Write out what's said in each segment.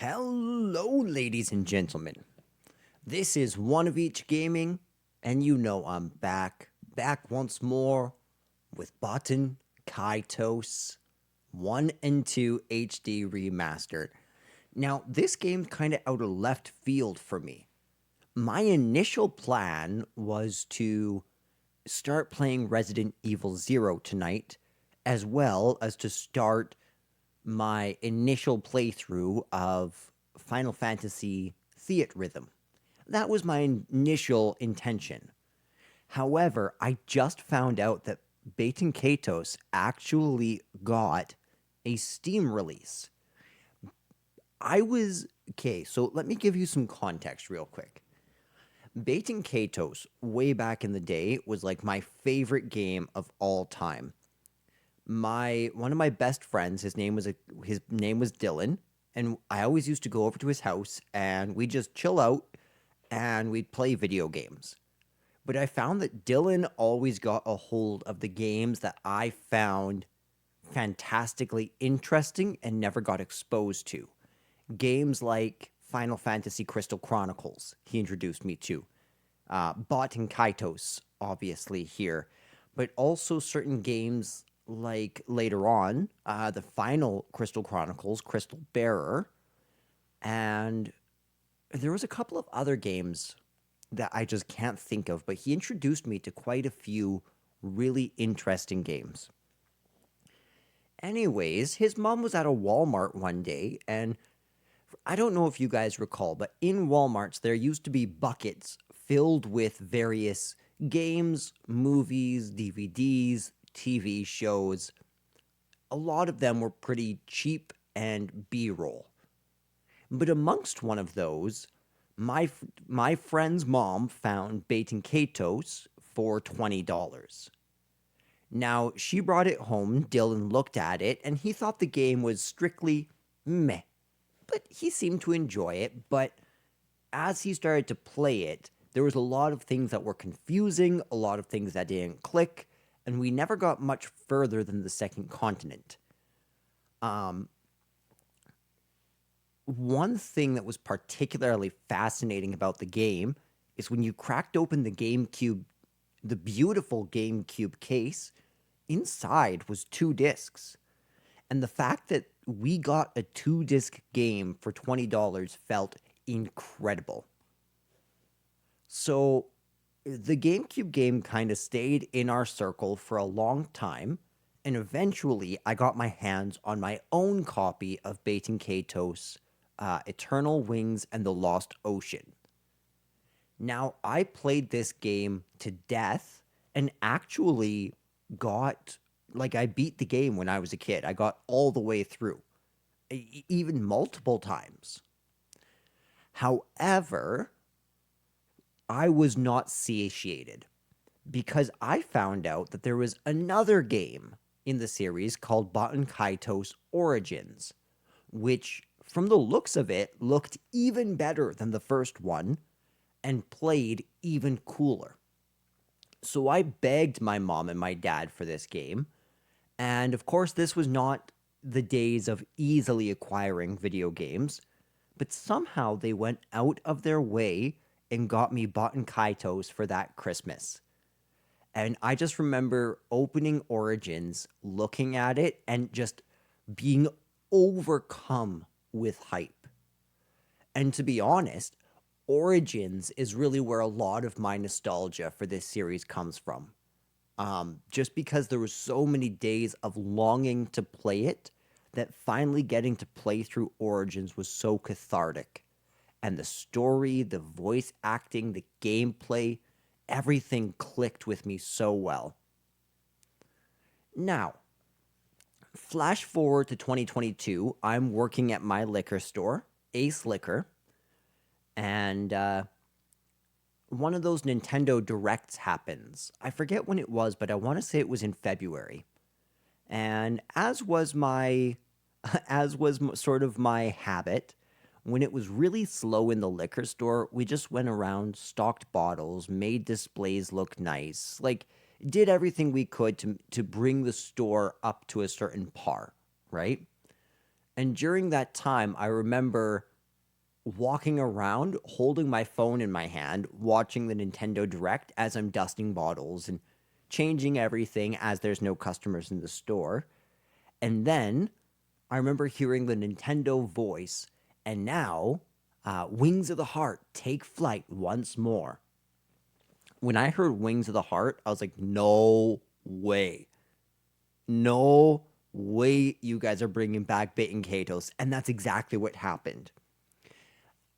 Hello, ladies and gentlemen. This is One of Each Gaming, and you know I'm back once more with Baten Kaitos 1 and 2 HD Remastered. Now, this game's kind of out of left field for me. My initial plan was to start playing Resident Evil Zero tonight, as well as to start my initial playthrough of Final Fantasy Rhythm. That was my initial intention. However, I just found out that Baten Kaitos actually got a Steam release. Okay, so let me give you some context real quick. Baten Kaitos, way back in the day, was like my favorite game of all time. One of my best friends, his name was Dylan, and I always used to go over to his house and we'd just chill out and we'd play video games. But I found that Dylan always got a hold of the games that I found fantastically interesting and never got exposed to. Games like Final Fantasy Crystal Chronicles, he introduced me to. Baten Kaitos, obviously, here. But also certain games like later on, the final Crystal Chronicles, Crystal Bearer, and there was a couple of other games that I just can't think of, but he introduced me to quite a few really interesting games. Anyways, his mom was at a Walmart one day, and I don't know if you guys recall, but in Walmarts, there used to be buckets filled with various games, movies, DVDs, TV shows. A lot of them were pretty cheap and B roll. But amongst one of those, my friend's mom found Baten Kaitos for $20. Now, she brought it home, Dylan looked at it, and he thought the game was strictly meh. But he seemed to enjoy it, but as he started to play it, there was a lot of things that were confusing, a lot of things that didn't click, and we never got much further than the second continent. Um, One thing that was particularly fascinating about the game is when you cracked open the beautiful GameCube case, inside was 2 discs. And the fact that we got a 2 disc game for $20 felt incredible. So the GameCube game kind of stayed in our circle for a long time, and eventually I got my hands on my own copy of Baten Kaitos, Eternal Wings and the Lost Ocean. Now, I played this game to death and actually I beat the game when I was a kid. I got all the way through, even multiple times. However, I was not satiated because I found out that there was another game in the series called Baten Kaitos Origins, which, from the looks of it, looked even better than the first one and played even cooler. So I begged my mom and my dad for this game, and of course, this was not the days of easily acquiring video games, but somehow they went out of their way and got me Baten Kaitos for that Christmas. And I just remember opening Origins, looking at it, and just being overcome with hype. And to be honest, Origins is really where a lot of my nostalgia for this series comes from. Just because there were so many days of longing to play it that finally getting to play through Origins was so cathartic. And the story, the voice acting, the gameplay, everything clicked with me so well. Now, flash forward to 2022, I'm working at my liquor store, Ace Liquor, and one of those Nintendo Directs happens. I forget when it was, but I want to say it was in February. And sort of my habit, when it was really slow in the liquor store, we just went around, stocked bottles, made displays look nice, like did everything we could to bring the store up to a certain par, right? And during that time, I remember walking around holding my phone in my hand, watching the Nintendo Direct as I'm dusting bottles and changing everything as there's no customers in the store. And then I remember hearing the Nintendo voice, and now Wings of the Heart take flight once more. When I heard Wings of the Heart, I was like, no way. No way you guys are bringing back Baten Kaitos. And that's exactly what happened.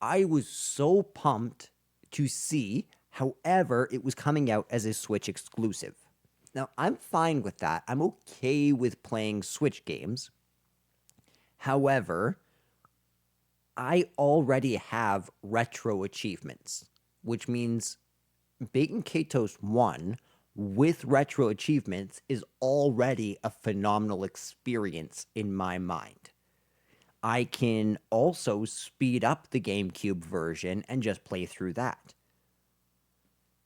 I was so pumped to see, however, it was coming out as a Switch exclusive. Now, I'm fine with that. I'm okay with playing Switch games. However, I already have retro achievements, which means Baten Kaitos I with retro achievements is already a phenomenal experience in my mind. I can also speed up the GameCube version and just play through that.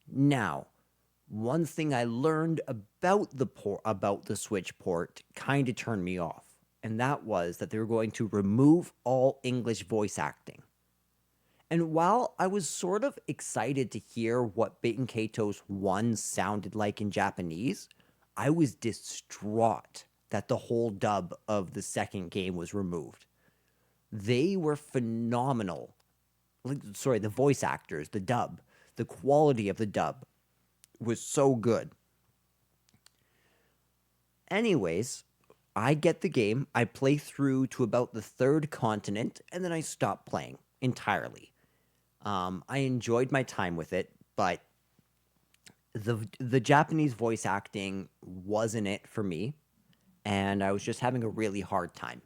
Now, one thing I learned about the Switch port kind of turned me off, and that was that they were going to remove all English voice acting. And while I was sort of excited to hear what Baten Kaitos 1 sounded like in Japanese, I was distraught that the whole dub of the second game was removed. They were phenomenal. Sorry, the voice actors, the dub, the quality of the dub was so good. Anyways, I get the game, I play through to about the third continent, and then I stop playing entirely. I enjoyed my time with it, but the Japanese voice acting wasn't it for me, and I was just having a really hard time.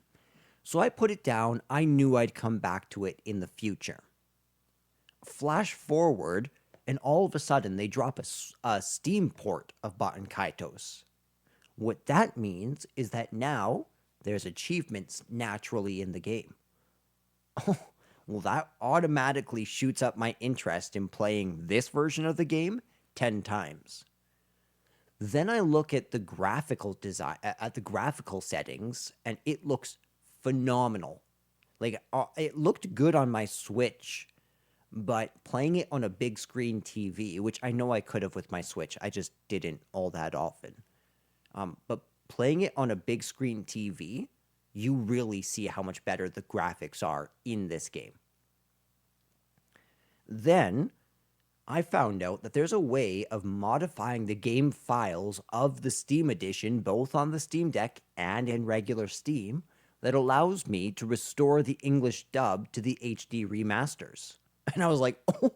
So I put it down. I knew I'd come back to it in the future. Flash forward, and all of a sudden they drop a Steam port of Baten Kaitos. What that means is that now there's achievements naturally in the game. Well, that automatically shoots up my interest in playing this version of the game 10 times. Then I look at the graphical design, at the graphical settings, and it looks phenomenal. Like, it looked good on my Switch, but playing it on a big screen TV, which I know I could have with my Switch, I just didn't all that often. But playing it on a big screen TV, you really see how much better the graphics are in this game. Then I found out that there's a way of modifying the game files of the Steam edition, both on the Steam Deck and in regular Steam, that allows me to restore the English dub to the HD remasters. And I was like, oh.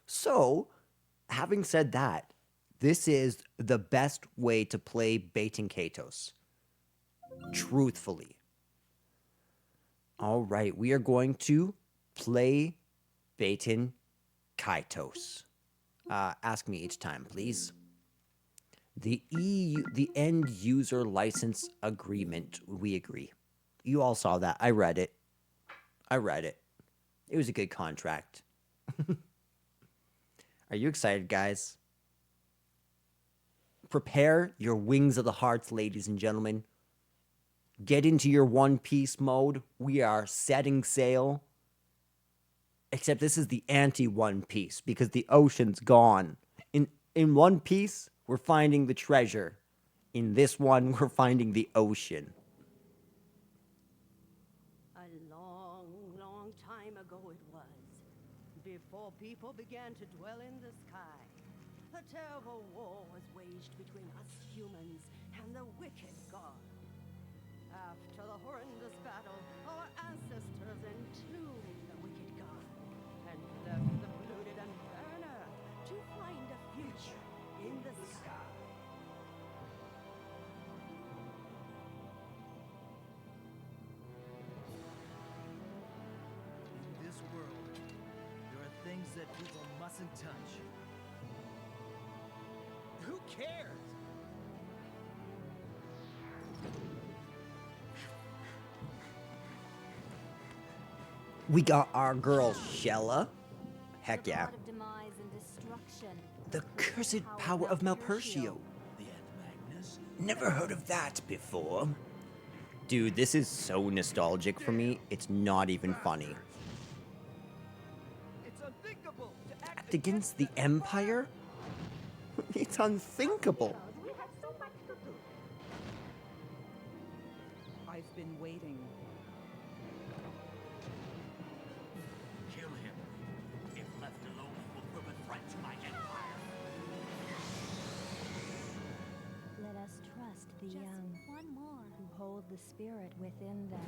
So, having said that, this is the best way to play Baten Kaitos. Truthfully. All right, we are going to play Baten Kaitos. Ask me each time, please. The end user license agreement, we agree. You all saw that. I read it. It was a good contract. Are you excited, guys? Prepare your wings of the hearts, ladies and gentlemen. Get into your One Piece mode. We are setting sail. Except this is the anti-One Piece, because the ocean's gone. In One Piece, we're finding the treasure. In this one, we're finding the ocean. A long, long time ago it was, before people began to dwell in the sky. A terrible war was waged between us humans and the wicked god. After the horrendous battle, our ancestors entombed the wicked god and left the polluted and barren earth to find a future in the sky. In this world, there are things that people mustn't touch. Who cares? We got our girl Shella. Heck yeah. The cursed power of Malpertio. The Magnus? Never heard of that before. Dude, this is so nostalgic for me, it's not even funny. It's unthinkable to Act against the Empire? It's unthinkable. We have so much to do. I've been waiting. Kill him. If left alone, he will prove a threat to my empire. Let us trust the Just young one more. who hold the spirit within them.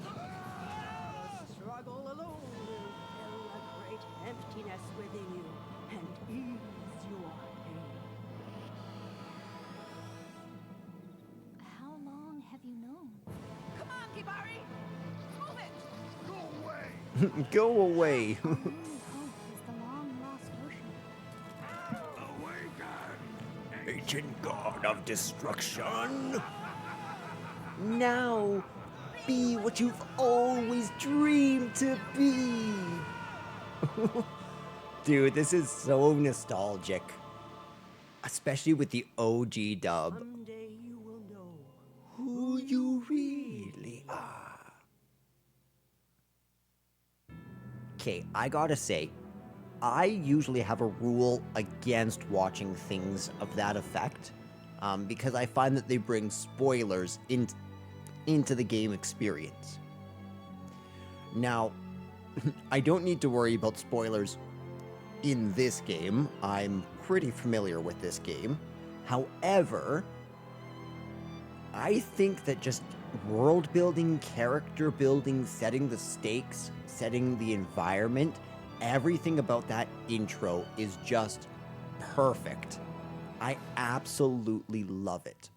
The struggle alone will Fill a great emptiness within you and ease your pain. How long have you known? Come on, Kibari! Move it! Go away. Our only hope is the long-lost ocean. Ancient god of destruction. Now, be what you've always dreamed to be. Dude, this is so nostalgic. Especially with the OG dub. Someday you will know. Who you really are. Okay, I gotta say, I usually have a rule against watching things of that effect, because I find that they bring spoilers into the game experience. Now, I don't need to worry about spoilers in this game. I'm pretty familiar with this game. However, I think that just world building, character building, setting the stakes, setting the environment, everything about that intro is just perfect. I absolutely love it.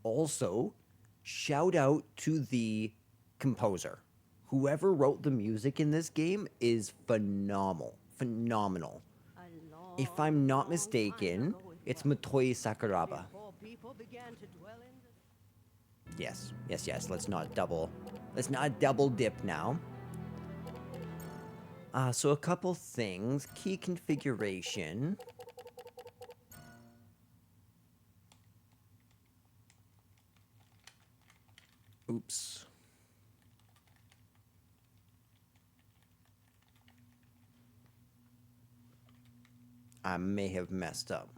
Also, shout out to the composer. Whoever wrote the music in this game is phenomenal. Phenomenal. A long, If I'm not long mistaken, time ago it it's was, Motoi Sakuraba. before people began to dwell in the Yes. Let's not double dip now. So a couple things. Key configuration. Oops. I may have messed up.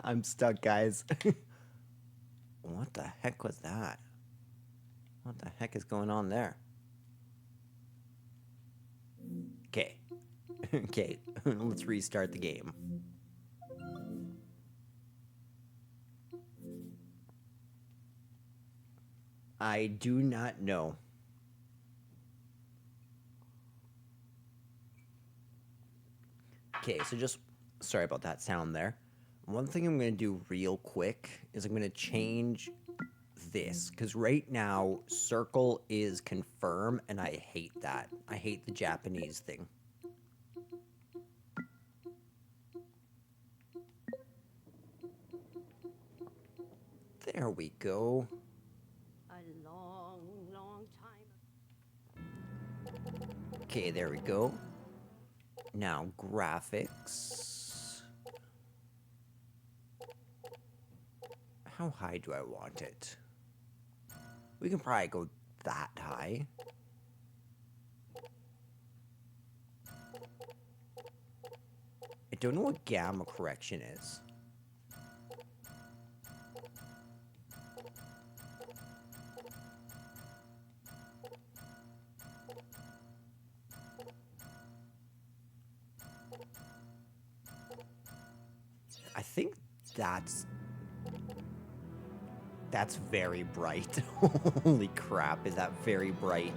I'm stuck, guys. What the heck was that? What the heck is going on there? Okay. Okay, let's restart the game. I do not know. Okay, so just sorry about that sound there. One thing I'm going to do real quick is I'm going to change this, because right now circle is confirm and I hate that. I hate the Japanese thing. There we go. a long, long time. Okay, there we go. Now graphics. How high do I want it? We can probably go that high. I don't know what gamma correction is. I think that's very bright. Holy crap, is that very bright?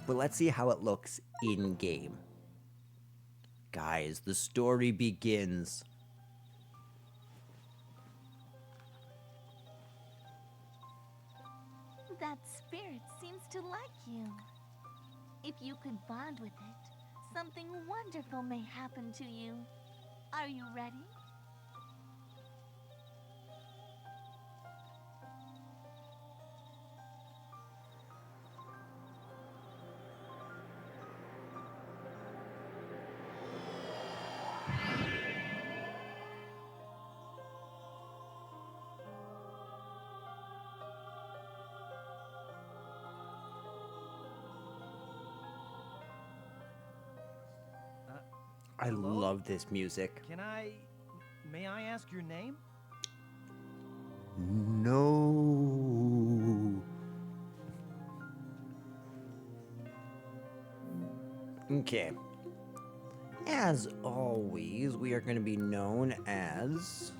But let's see how it looks in game. Guys, the story begins. That spirit seems to like you. If you could bond with it, something wonderful may happen to you. Are you ready? I Hello? love this music. May I ask your name? No. Okay. As always, we are going to be known as...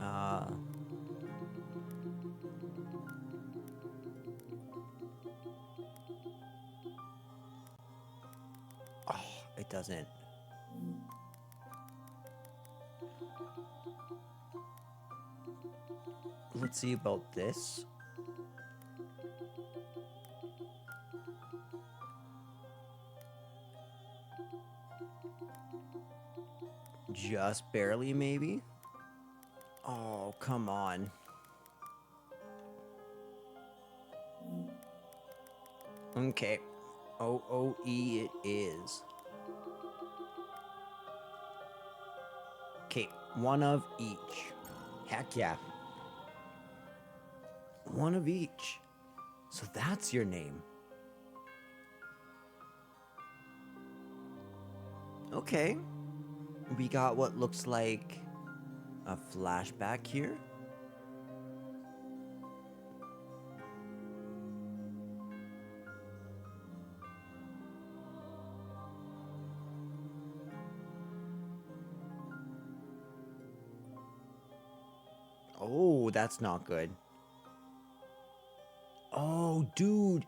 Oh, it doesn't. Let's see about this. Just barely, maybe? Oh, come on. Okay. OOE it is. Okay, one of each. Heck yeah. One of each. So that's your name. Okay. We got what looks like a flashback here. Oh, that's not good. Oh, dude.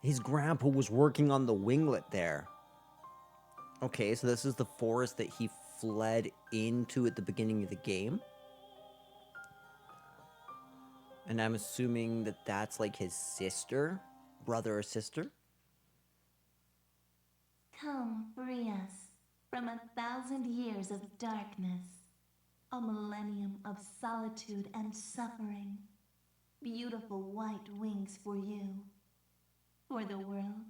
His grandpa was working on the winglet there. Okay, so this is the forest that he fled into at the beginning of the game. And I'm assuming that that's like his sister, brother or sister. Come, free us from 1,000 years of darkness, a millennium of solitude and suffering. Beautiful white wings for you, for the world,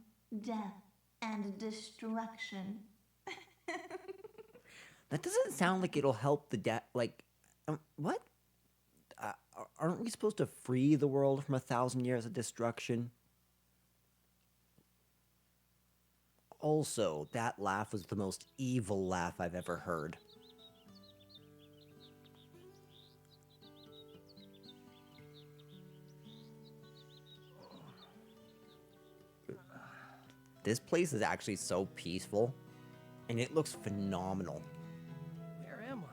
death and destruction. That doesn't sound like it'll help the what? Aren't we supposed to free the world from 1,000 years of destruction? Also, that laugh was the most evil laugh I've ever heard. This place is actually so peaceful, and it looks phenomenal. Where am I?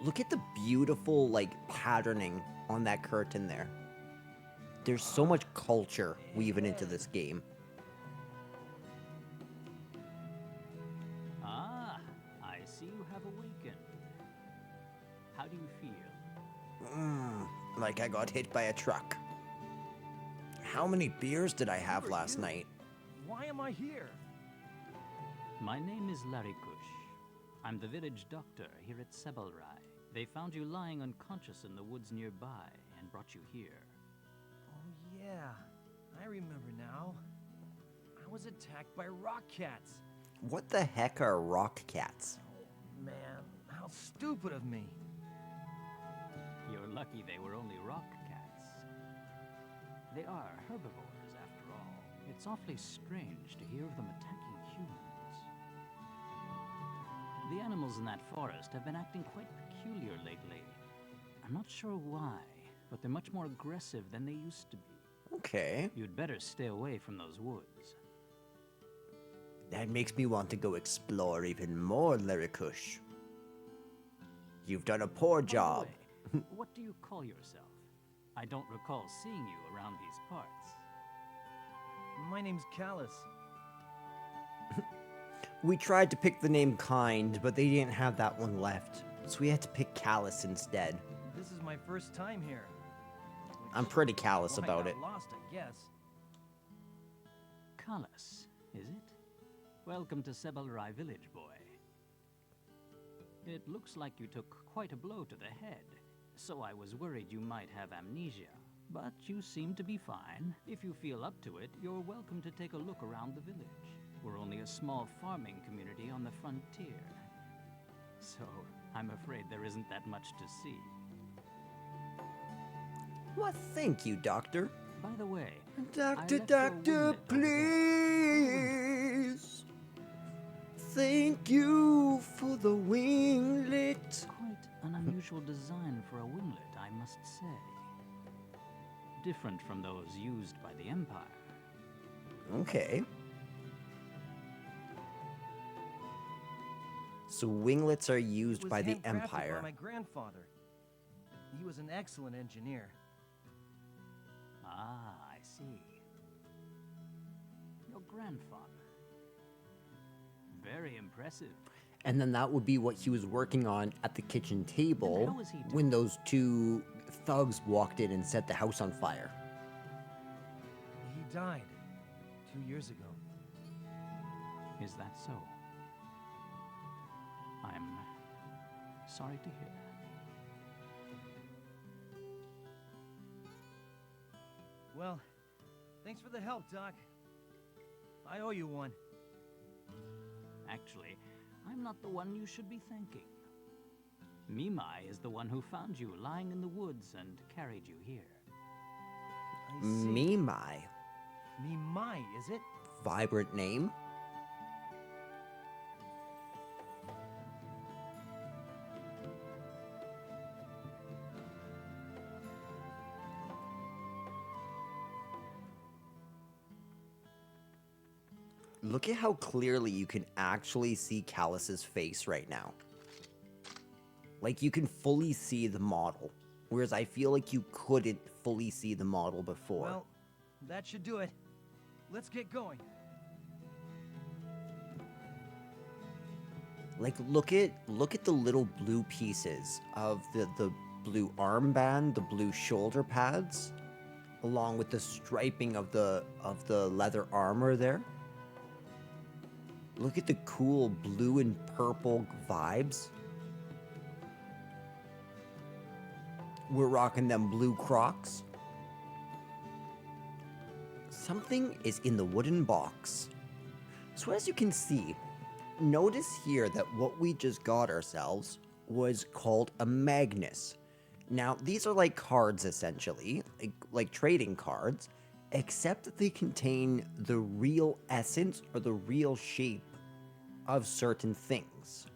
Look at the beautiful, like, patterning on that curtain there. There's so much culture weaving into this game. Ah, I see you have awakened. How do you feel? Like I got hit by a truck. How many beers did I have Who are last you? night? Why am I here? My name is Larikush. I'm the village doctor here at Sebelrai. They found you lying unconscious in the woods nearby and brought you here. Oh yeah, I remember now. I was attacked by rock cats. What the heck are rock cats? Man, how stupid of me. You're lucky they were only rock cats. They are herbivores, after all. It's awfully strange to hear of them attacking humans. The animals in that forest have been acting quite peculiar lately. I'm not sure why, but they're much more aggressive than they used to be. Okay. You'd better stay away from those woods. That makes me want to go explore even more, Larikush. You've done a poor By the job. way, what do you call yourself? I don't recall seeing you around these parts. My name's Callus. We tried to pick the name Kind, but they didn't have that one left. So we had to pick Callous instead. This is my first time here. I'm pretty callous Well, I about got it. lost, I guess. Kalas, is it? Welcome to Sebelrai village, boy. It looks like you took quite a blow to the head, so I was worried you might have amnesia. But you seem to be fine. If you feel up to it, you're welcome to take a look around the village. We're only a small farming community on the frontier. So, I'm afraid there isn't that much to see. Well, thank you, Doctor. By the way, Doctor, left your doctor, winglet over there. please. Thank you for the winglet. Quite an unusual design for a winglet, I must say. Different from those used by the Empire. Okay. So winglets are It used was by the handcrafted Empire. by my grandfather. He was an excellent engineer. Ah, I see. Your grandfather. Very impressive. And then that would be what he was working on at the kitchen And table how was he when those two thugs walked in and set the house on fire. He died 2 years ago. Is that so? I'm sorry to hear. Well, thanks for the help, Doc. I owe you one. Actually, I'm not the one you should be thanking. Mimai is the one who found you lying in the woods and carried you here. I see. Mimai. Mimai, is it? Vibrant name. Look at how clearly you can actually see Callus's face right now. Like, you can fully see the model, whereas I feel like you couldn't fully see the model before. Well, that should do it. Let's get going. Like, look at the little blue pieces of the blue armband, the blue shoulder pads, along with the striping of the leather armor there. Look at the cool blue and purple vibes. We're rocking them blue Crocs. Something is in the wooden box. So as you can see, notice here that what we just got ourselves was called a Magnus. Now, these are like cards essentially, like trading cards, except that they contain the real essence or the real shape of certain things.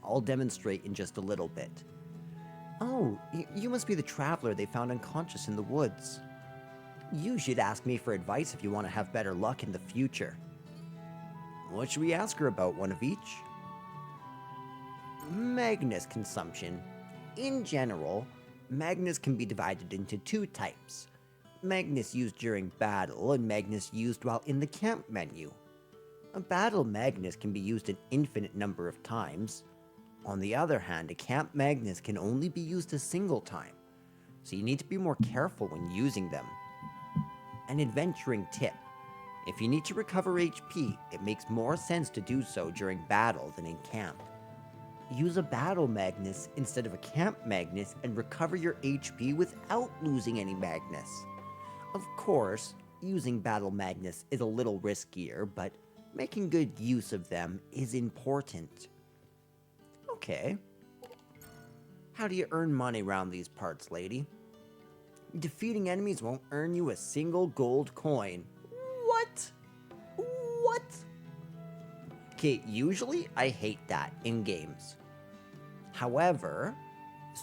I'll demonstrate in just a little bit. Oh, you must be the traveler they found unconscious in the woods. You should ask me for advice if you want to have better luck in the future. What should we ask her about? One of each? Magnus consumption. In general, Magnus can be divided into two types. Magnus used during battle and Magnus used while in the camp menu. A battle Magnus can be used an infinite number of times. On the other hand, a camp Magnus can only be used a single time, so you need to be more careful when using them. An adventuring tip. If you need to recover HP, it makes more sense to do so during battle than in camp. Use a battle Magnus instead of a camp Magnus and recover your HP without losing any Magnus. Of course, using battle Magnus is a little riskier, but making good use of them is important. Okay. How do you earn money around these parts, lady? Defeating enemies won't earn you a single gold coin. What? What? Okay, usually I hate that in games. However,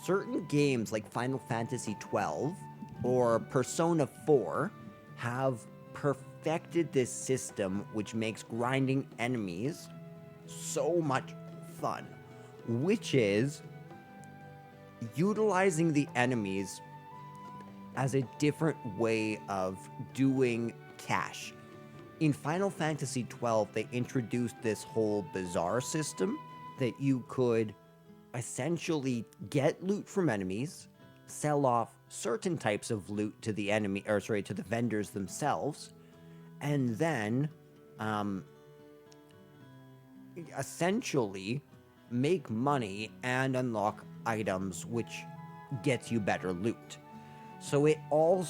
certain games like Final Fantasy XII or Persona 4 have perfected this system which makes grinding enemies so much fun, which is utilizing the enemies as a different way of doing cash. In Final Fantasy XII, they introduced this whole bazaar system that you could essentially get loot from enemies, sell off certain types of loot to the to the vendors themselves, and then essentially make money and unlock items which gets you better loot. So it all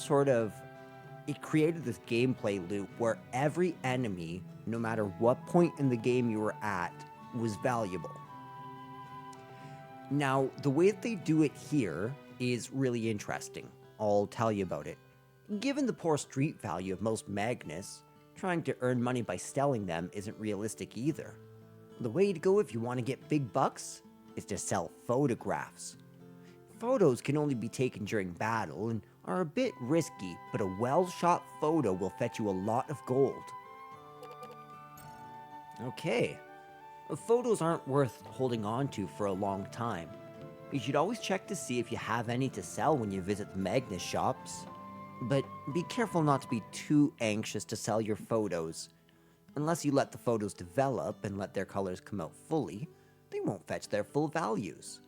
it created this gameplay loop where every enemy, no matter what point in the game you were at, was valuable. Now, the way that they do it here is really interesting. I'll tell you about it. Given the poor street value of most Magnus, trying to earn money by selling them isn't realistic either. The way to go if you want to get big bucks is to sell photographs. Photos can only be taken during battle and are a bit risky, but a well-shot photo will fetch you a lot of gold. Okay, photos aren't worth holding on to for a long time. You should always check to see if you have any to sell when you visit the Magnus shops. But be careful not to be too anxious to sell your photos. Unless you let the photos develop and let their colors come out fully, they won't fetch their full values.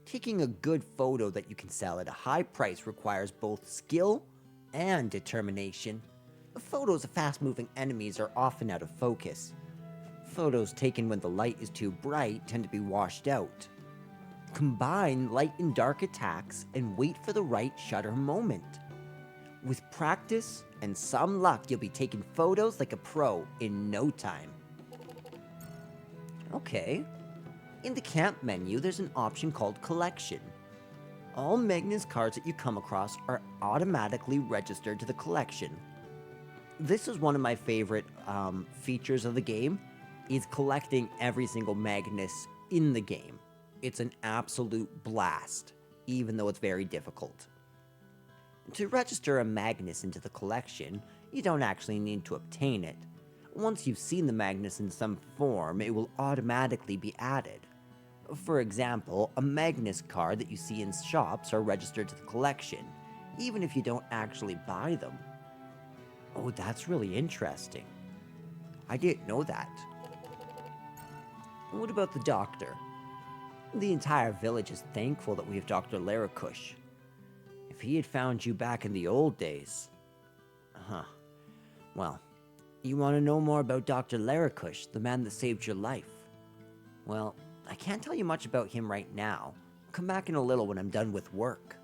Taking a good photo that you can sell at a high price requires both skill and determination. Photos of fast-moving enemies are often out of focus. Photos taken when the light is too bright tend to be washed out. Combine light and dark attacks and wait for the right shutter moment. With practice and some luck, you'll be taking photos like a pro in no time. Okay. In the camp menu, there's an option called Collection. All Magnus cards that you come across are automatically registered to the collection. This is one of my favorite features of the game, is collecting every single Magnus in the game. It's an absolute blast, even though it's very difficult. To register a Magnus into the collection, you don't actually need to obtain it. Once you've seen the Magnus in some form, it will automatically be added. For example, a Magnus card that you see in shops are registered to the collection, even if you don't actually buy them. Oh, that's really interesting. I didn't know that. What about the doctor? The entire village is thankful that we have Dr. Larakush. If he had found you back in the old days... Well, you want to know more about Dr. Larakush, the man that saved your life? Well, I can't tell you much about him right now. Come back in a little when I'm done with work.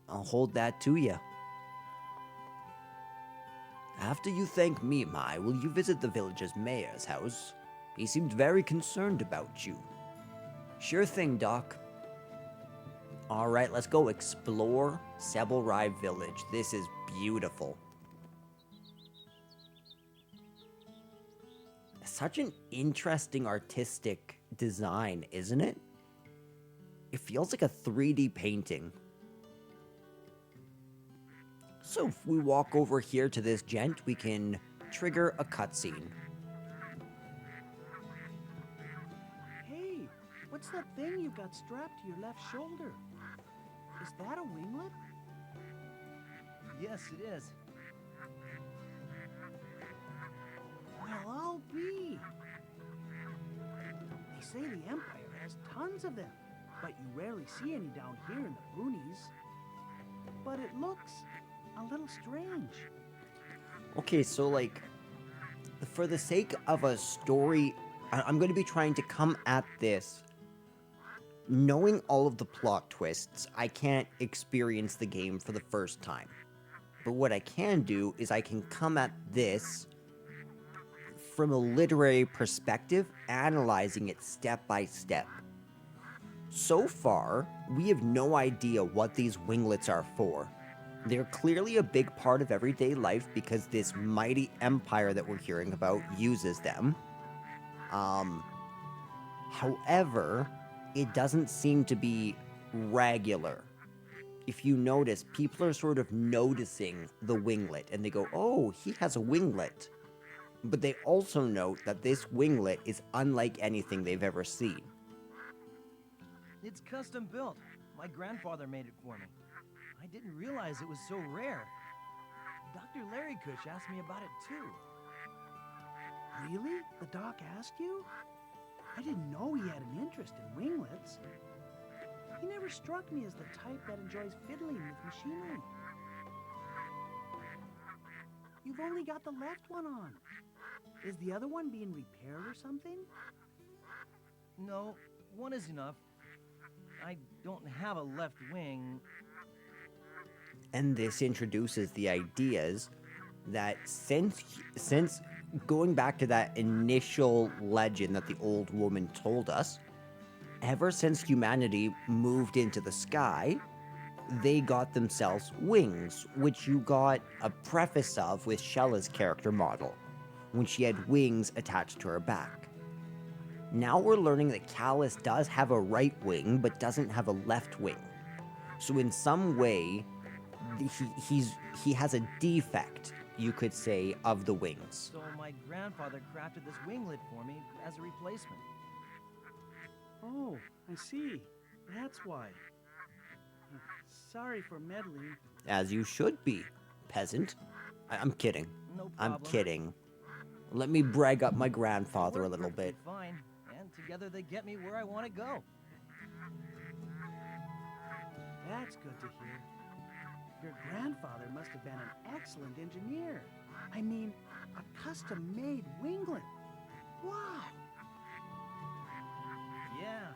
I'll hold that to you. After you thank me, Mai, will you visit the village's mayor's house? He seemed very concerned about you. Sure thing, Doc. Alright, let's go explore Sebelrai Village. This is beautiful. Such an interesting artistic design, isn't it? It feels like a 3D painting. So if we walk over here to this gent, we can trigger a cutscene. Hey, what's that thing you got strapped to your left shoulder? Is that a winglet? Yes, it is. Well, I'll be. They say the Empire has tons of them, but you rarely see any down here in the boonies. But it looks a little strange. Okay, so like, for the sake of a story, I'm going to be trying to come at this knowing all of the plot twists. I can't experience the game for the first time. But what I can do is I can come at this from a literary perspective, analyzing it step by step. So far, we have no idea what these winglets are for. They're clearly a big part of everyday life because this mighty empire that we're hearing about uses them. However, it doesn't seem to be regular. If you notice, people are sort of noticing the winglet and they go, oh, he has a winglet. But they also note that this winglet is unlike anything they've ever seen. It's custom built. My grandfather made it for me. I didn't realize it was so rare. Dr. Larry Kush asked me about it too. Really? The doc asked you? I didn't know he had an interest in winglets. He never struck me as the type that enjoys fiddling with machinery. You've only got the left one on. Is the other one being repaired or something? No, one is enough. I don't have a left wing. And this introduces the ideas that since going back to that initial legend that the old woman told us, ever since humanity moved into the sky, they got themselves wings, which you got a preface of with Shella's character model, when she had wings attached to her back. Now we're learning that Callus does have a right wing, but doesn't have a left wing. So in some way, he has a defect, you could say, of the wings. So my grandfather crafted this winglet for me as a replacement. Oh, I see. That's why. Sorry for meddling. As you should be, peasant. I'm kidding. No I'm problem. kidding. Let me brag up my They grandfather a work little perfectly bit. fine, and together they get me where I want to go. That's good to hear. Your grandfather must have been an excellent engineer. I mean, a custom-made winglet. Wow! Yeah,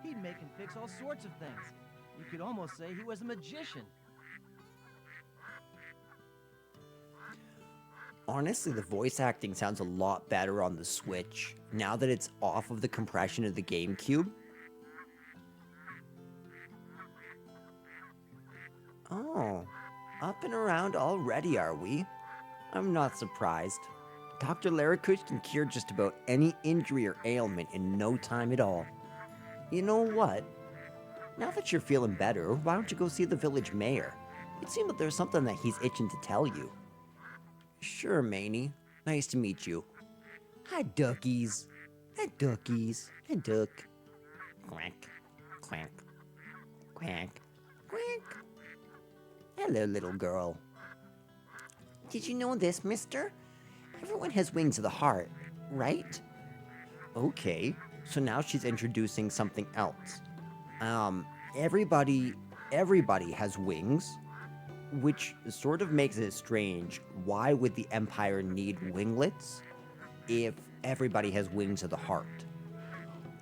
he'd make and fix all sorts of things. You could almost say he was a magician. Honestly, the voice acting sounds a lot better on the Switch, now that it's off of the compression of the GameCube. Oh, up and around already, are we? I'm not surprised. Dr. Larikuch can cure just about any injury or ailment in no time at all. You know what? Now that you're feeling better, why don't you go see the village mayor? It seems that there's something that he's itching to tell you. Sure, Maney. Nice to meet you. Hi, duckies. Hi, duckies. Hi, duck. Quack, quack, quack, quack. Hello, little girl. Did you know this, mister? Everyone has wings of the heart, right? Okay, so now she's introducing something else. Everybody has wings, which sort of makes it strange. Why would the Empire need winglets if everybody has wings of the heart?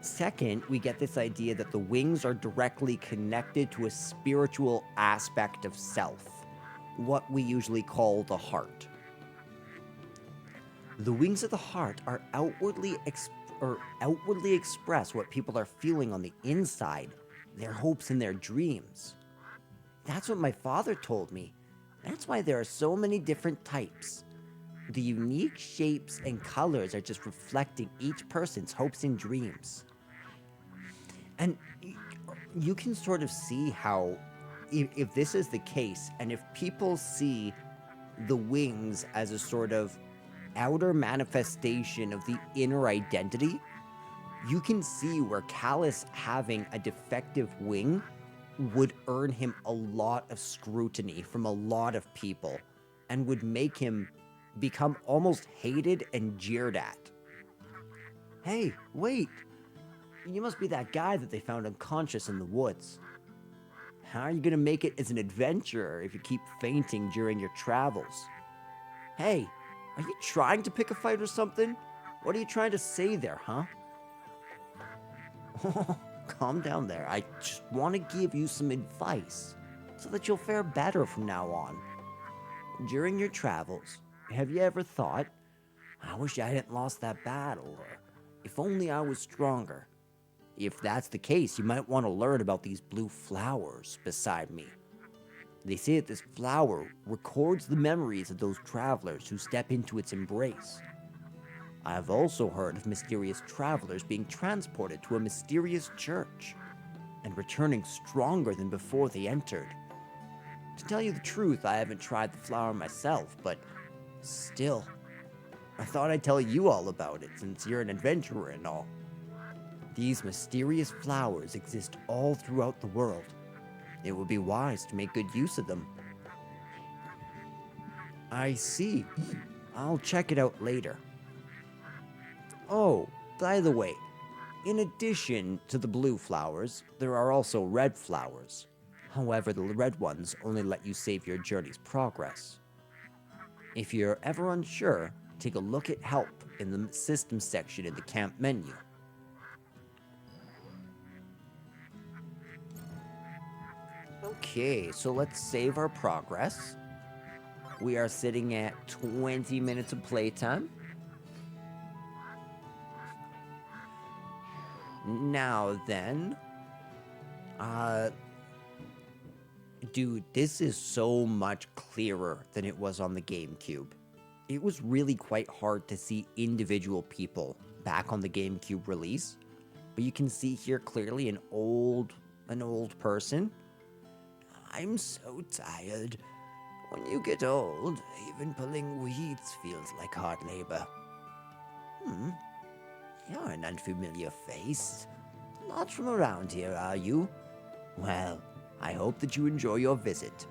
Second, we get this idea that the wings are directly connected to a spiritual aspect of self, what we usually call the heart. The wings of the heart are outwardly express what people are feeling on the inside, their hopes and their dreams. That's what my father told me. That's why there are so many different types. The unique shapes and colors are just reflecting each person's hopes and dreams. And you can sort of see how, if this is the case, and if people see the wings as a sort of outer manifestation of the inner identity, you can see where Callus having a defective wing would earn him a lot of scrutiny from a lot of people and would make him become almost hated and jeered at. Hey, wait! You must be that guy that they found unconscious in the woods. How are you gonna make it as an adventurer if you keep fainting during your travels? Hey, are you trying to pick a fight or something? What are you trying to say there, huh? Calm down there. I just want to give you some advice so that you'll fare better from now on. During your travels, have you ever thought, I wish I hadn't lost that battle, or if only I was stronger? If that's the case, you might want to learn about these blue flowers beside me. They say that this flower records the memories of those travelers who step into its embrace. I've also heard of mysterious travelers being transported to a mysterious church and returning stronger than before they entered. To tell you the truth, I haven't tried the flower myself, but still, I thought I'd tell you all about it since you're an adventurer and all. These mysterious flowers exist all throughout the world. It would be wise to make good use of them. I see. I'll check it out later. Oh, by the way, in addition to the blue flowers, there are also red flowers. However, the red ones only let you save your journey's progress. If you're ever unsure, take a look at help in the system section in the camp menu. Okay, so let's save our progress. We are sitting at 20 minutes of playtime. Now then, Dude, this is so much clearer than it was on the GameCube. It was really quite hard to see individual people back on the GameCube release, but you can see here clearly an old person. I'm so tired. When you get old, even pulling weeds feels like hard labor. You're an unfamiliar face. Not from around here, are you? Well, I hope that you enjoy your visit.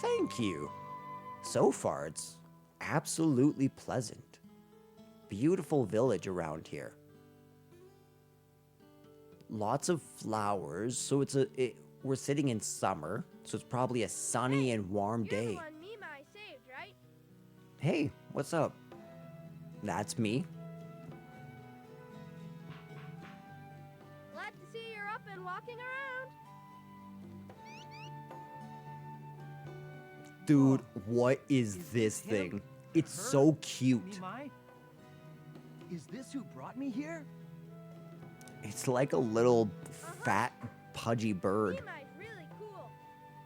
Thank you. So far, it's absolutely pleasant. Beautiful village around here. Lots of flowers, so we're sitting in summer, so it's probably a sunny and warm You're the day. one Mima saved, right? Hey, what's up? That's me. Glad to see you're up and walking around. Dude, what is this him? thing? It's Her? so cute. Mimai? Is this who brought me here? It's like a little fat, pudgy bird. Mima's really cool.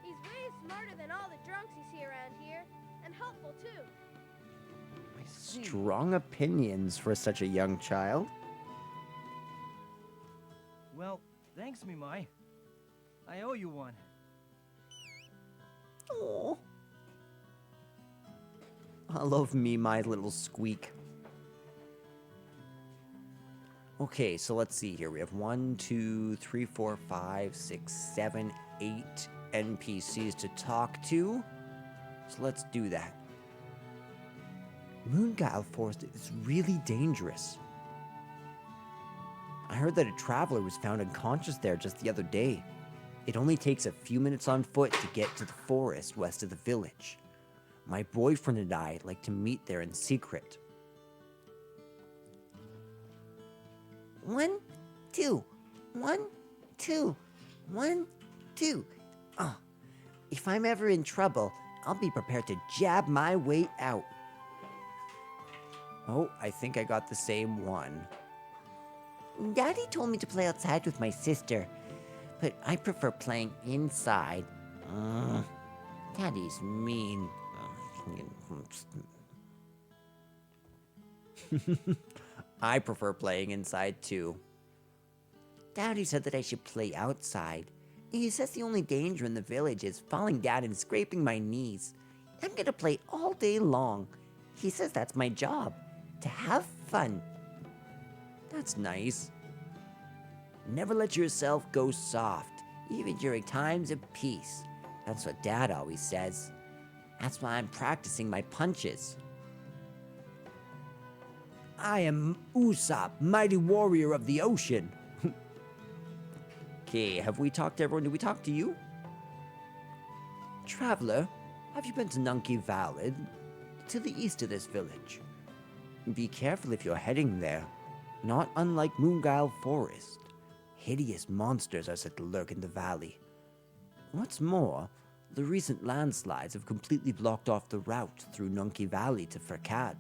He's way smarter than all the drunks you see around here, and helpful too. I see. Strong opinions for such a young child. Well, thanks, Mimai. I owe you one. Aww. I love me, my little squeak. Okay, so let's see here. We have 1, 2, 3, 4, 5, 6, 7, 8 NPCs to talk to. So let's do that. Moonguile Forest is really dangerous. I heard that a traveler was found unconscious there just the other day. It only takes a few minutes on foot to get to the forest west of the village. My boyfriend and I like to meet there in secret. 1, 2, 1, 2, 1, 2. Oh, if I'm ever in trouble, I'll be prepared to jab my way out. Oh, I think I got the same one. Daddy told me to play outside with my sister, but I prefer playing inside. Daddy's mean. I prefer playing inside too. Daddy said that I should play outside. He says the only danger in the village is falling down and scraping my knees. I'm gonna play all day long. He says that's my job, to have fun. That's nice. Never let yourself go soft, even during times of peace. That's what Dad always says. That's why I'm practicing my punches. I am Usopp, mighty warrior of the ocean. Okay, have we talked to everyone? Did we talk to you? Traveler, have you been to Nunki Valley? To the east of this village. Be careful if you're heading there. Not unlike Moonguile Forest. Hideous monsters are said to lurk in the valley. What's more, the recent landslides have completely blocked off the route through Nunki Valley to Firkad.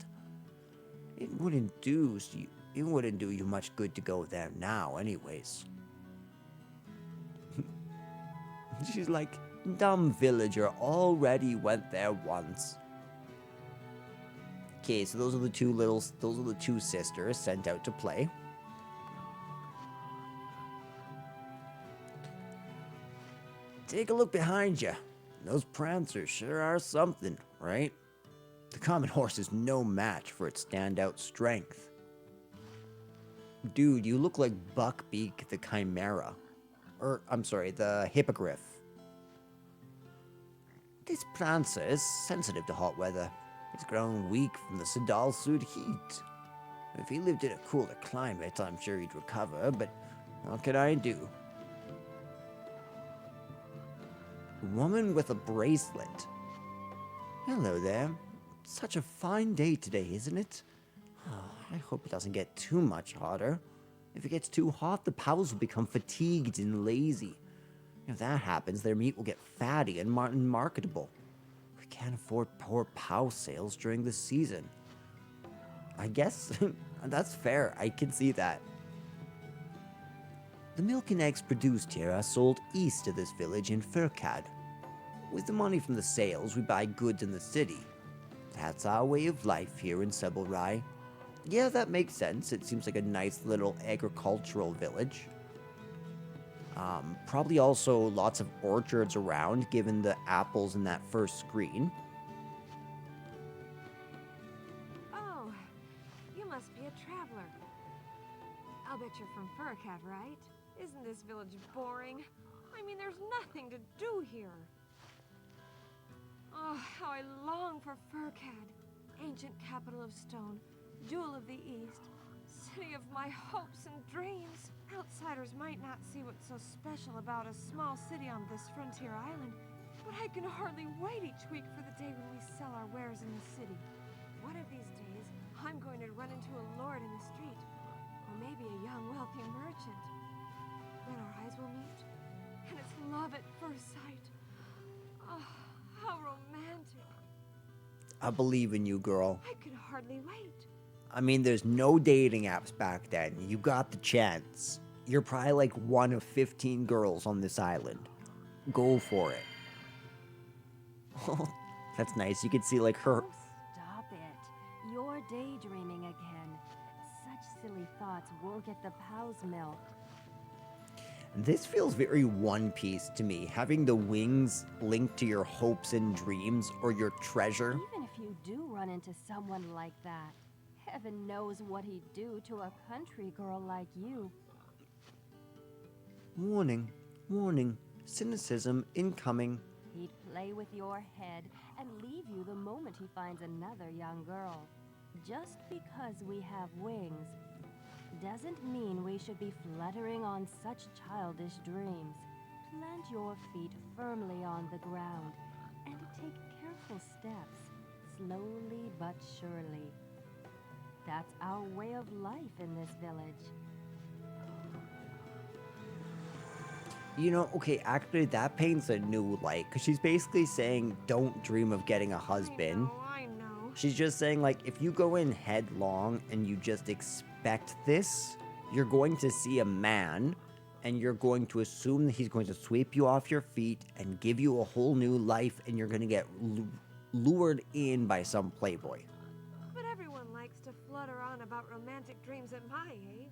It wouldn't do you much good to go there now, anyways. She's like, dumb villager, already went there once. Okay, so those are the two sisters sent out to play. Take a look behind you. Those prancers sure are something, right? The common horse is no match for its standout strength. Dude, you look like Buckbeak the Chimera. The Hippogriff. This prancer is sensitive to hot weather. He's grown weak from the Sadal Sud heat. If he lived in a cooler climate, I'm sure he'd recover, but what could I do? Woman with a bracelet. Hello there. Such a fine day today, isn't it? I hope it doesn't get too much hotter. If it gets too hot, the pals will become fatigued and lazy. If that happens, their meat will get fatty and unmarketable. We can't afford poor POW sales during the season. I guess that's fair. I can see that. The milk and eggs produced here are sold east of this village in Firkad. With the money from the sales, we buy goods in the city. That's our way of life here in Sebelrai. Yeah, that makes sense. It seems like a nice little agricultural village. Probably also lots of orchards around, given the apples in that first screen. Oh, you must be a traveler. I'll bet you're from Furcad, right? Isn't this village boring? I mean, there's nothing to do here. Oh, how I long for Furcad, ancient capital of stone, jewel of the East, city of my hopes and dreams. Outsiders might not see what's so special about a small city on this frontier island, but I can hardly wait each week for the day when we sell our wares in the city. One of these days, I'm going to run into a lord in the street, or maybe a young, wealthy merchant. Then our eyes will meet, and it's love at first sight. Oh, how romantic. I believe in you, girl. I could hardly wait. I mean, there's no dating apps back then. You got the chance. You're probably like one of 15 girls on this island. Go for it. Oh, that's nice. You could see like her. Oh, stop it. You're daydreaming again. Such silly thoughts won't get the cow's milk. This feels very One Piece to me, having the wings linked to your hopes and dreams or your treasure. Even if you do run into someone like that, heaven knows what he'd do to a country girl like you. Warning, warning, cynicism incoming. He'd play with your head and leave you the moment he finds another young girl. Just because we have wings doesn't mean we should be fluttering on such childish dreams. Plant your feet firmly on the ground and take careful steps, slowly but surely. That's our way of life in this village. You know, okay, actually, that paints a new light, because she's basically saying, don't dream of getting a husband. I know. She's just saying, like, if you go in headlong and you just expect this, you're going to see a man, and you're going to assume that he's going to sweep you off your feet and give you a whole new life, and you're going to get lured in by some playboy. But everyone likes to flutter on about romantic dreams at my age.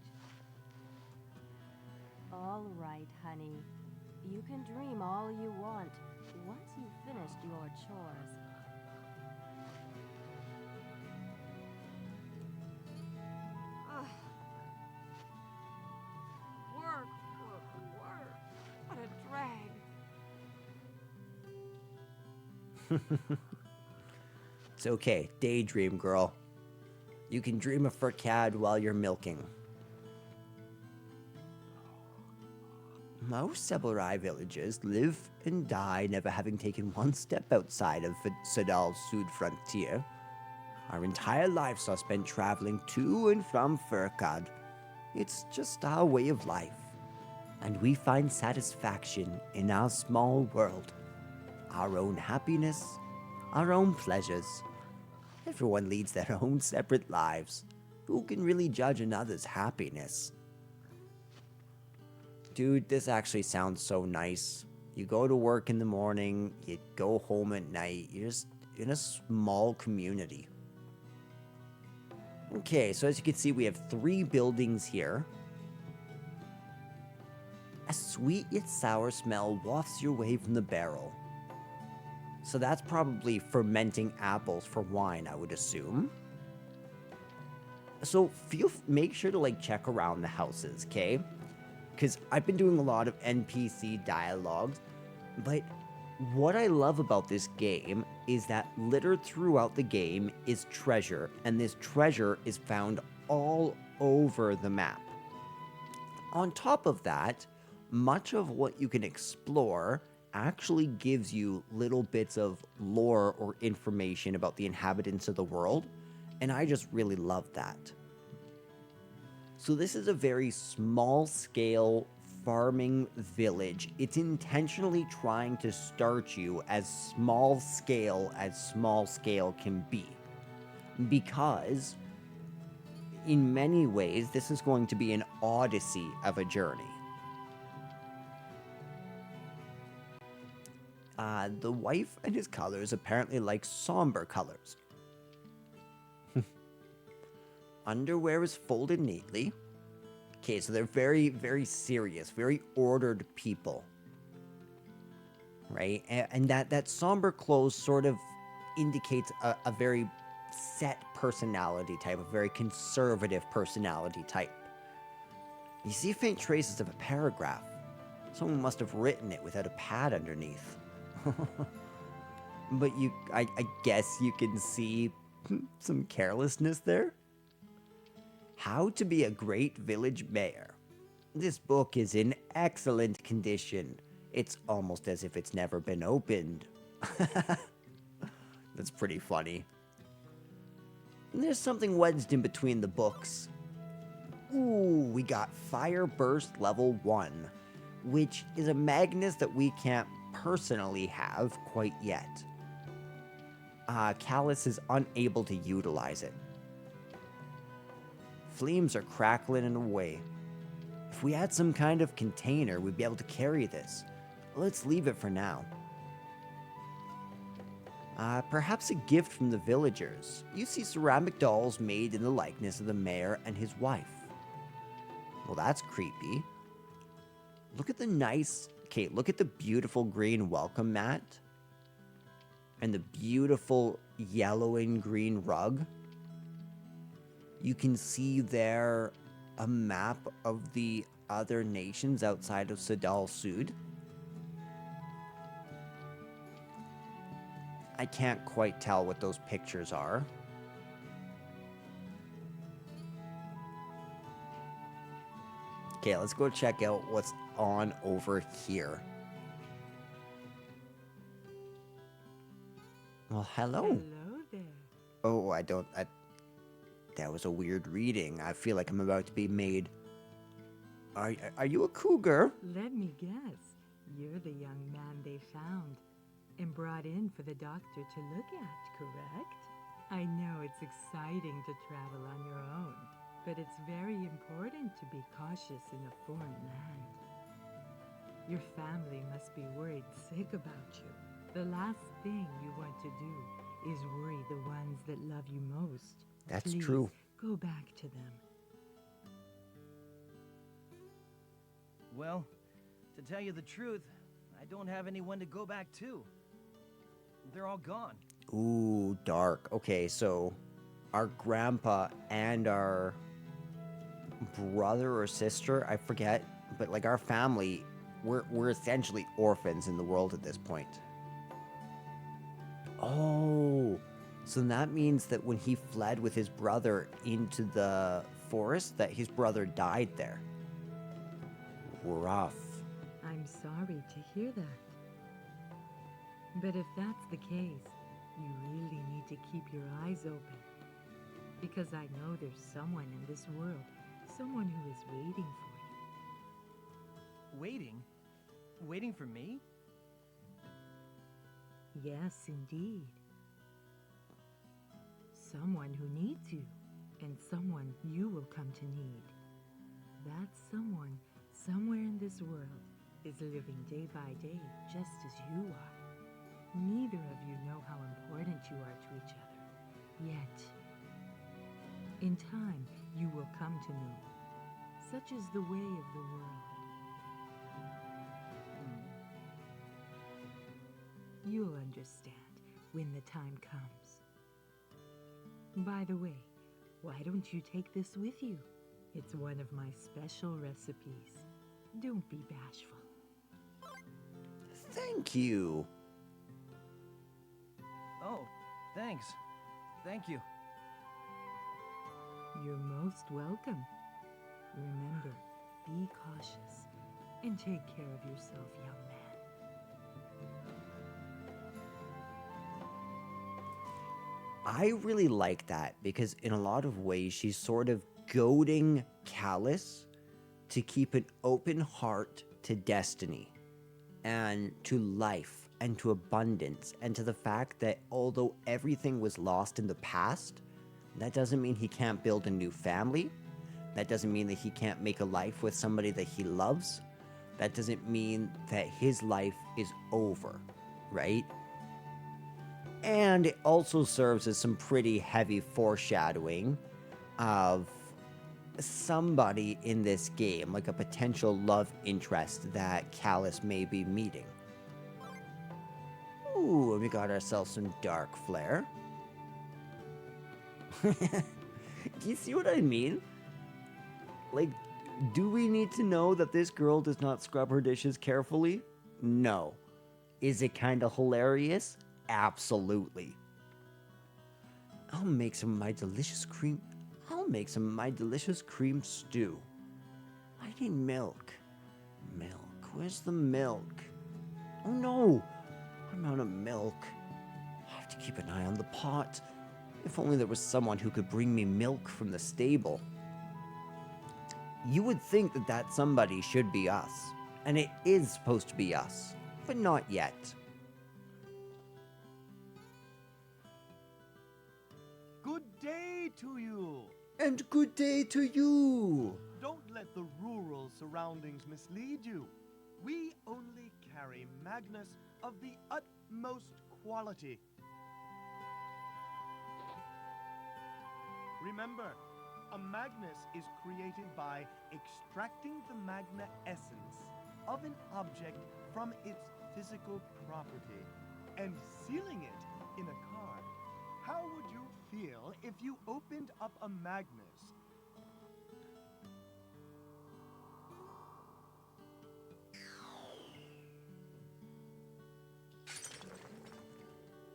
All right, honey. You can dream all you want once you've finished your chores. Ugh. Work, work, work. What a drag. It's okay, daydream, girl. You can dream of Furcad while you're milking. Most Sebelrai villagers live and die never having taken one step outside of Sadal's Sud frontier. Our entire lives are spent traveling to and from Furcad. It's just our way of life, and we find satisfaction in our small world. Our own happiness, our own pleasures. Everyone leads their own separate lives. Who can really judge another's happiness? Dude, this actually sounds so nice. You go to work in the morning, you go home at night, you're just in a small community. Okay, so as you can see, we have 3 buildings here. A sweet yet sour smell wafts your way from the barrel. So that's probably fermenting apples for wine, I would assume. So make sure to like check around the houses, okay? Because I've been doing a lot of NPC dialogues, but what I love about this game is that littered throughout the game is treasure, and this treasure is found all over the map. On top of that, much of what you can explore actually gives you little bits of lore or information about the inhabitants of the world, and I just really love that. So this is a very small-scale farming village. It's intentionally trying to start you as small scale can be. Because, in many ways, this is going to be an odyssey of a journey. The wife and his colors apparently like somber colors. Underwear is folded neatly. Okay, so they're very, very serious, very ordered people. Right? And that somber clothes sort of indicates a very set personality type, a very conservative personality type. You see faint traces of a paragraph. Someone must have written it without a pad underneath. But I guess you can see some carelessness there. How to be a great village mayor. This book is in excellent condition. It's almost as if it's never been opened. That's pretty funny. And there's something wedged in between the books. Ooh, we got Fire Burst Level 1, which is a Magnus that we can't personally have quite yet. Callus is unable to utilize it. Flames are crackling away. If we had some kind of container, we'd be able to carry this. Let's leave it for now. Perhaps a gift from the villagers. You see ceramic dolls made in the likeness of the mayor and his wife. Well, that's creepy. Look at the look at the beautiful green welcome mat. And the beautiful yellow and green rug. You can see there a map of the other nations outside of Sadal Sud. I can't quite tell what those pictures are. Okay, let's go check out what's on over here. Well, hello. Hello there. Oh, that was a weird reading. I feel like I'm about to be made. Are you a cougar? Let me guess. You're the young man they found and brought in for the doctor to look at, correct? I know it's exciting to travel on your own, but it's very important to be cautious in a foreign land. Your family must be worried sick about you. The last thing you want to do is worry the ones that love you most. That's Please, true. go back to them. Well, to tell you the truth, I don't have anyone to go back to. They're all gone. Ooh, dark. Okay, so our grandpa and our brother or sister, I forget, but like our family, we're essentially orphans in the world at this point. Oh, so that means that when he fled with his brother into the forest, that his brother died there. Rough. I'm sorry to hear that. But if that's the case, you really need to keep your eyes open. Because I know there's someone in this world, someone who is waiting for you. Waiting? Waiting for me? Yes, indeed. Someone who needs you, and someone you will come to need. That someone, somewhere in this world, is living day by day just as you are. Neither of you know how important you are to each other, yet. In time, you will come to know. Such is the way of the world. You'll understand when the time comes. By the way, why don't you take this with you? It's one of my special recipes. Don't be bashful. Thank you. Oh, thanks. Thank you. You're most welcome. Remember, be cautious and take care of yourself, young man. I really like that because in a lot of ways she's sort of goading Callus to keep an open heart to destiny and to life and to abundance and to the fact that although everything was lost in the past, that doesn't mean he can't build a new family. That doesn't mean that he can't make a life with somebody that he loves. That doesn't mean that his life is over. right? And it also serves as some pretty heavy foreshadowing of somebody in this game, like a potential love interest that Callus may be meeting. Ooh, we got ourselves some dark flare. Do you see what I mean? Like, do we need to know that this girl does not scrub her dishes carefully? No. Is it kind of hilarious? Absolutely. I'll make some of my delicious cream stew. I need milk. Milk. Where's the milk? Oh no! I'm out of milk. I have to keep an eye on the pot. If only there was someone who could bring me milk from the stable. You would think that somebody should be us. And it is supposed to be us. But not yet. Good day to you. And good day to you. Don't let the rural surroundings mislead you. We only carry Magnus of the utmost quality. Remember, a Magnus is created by extracting the magna essence of an object from its physical property and sealing it in a card. How would you feel if you opened up a Magnus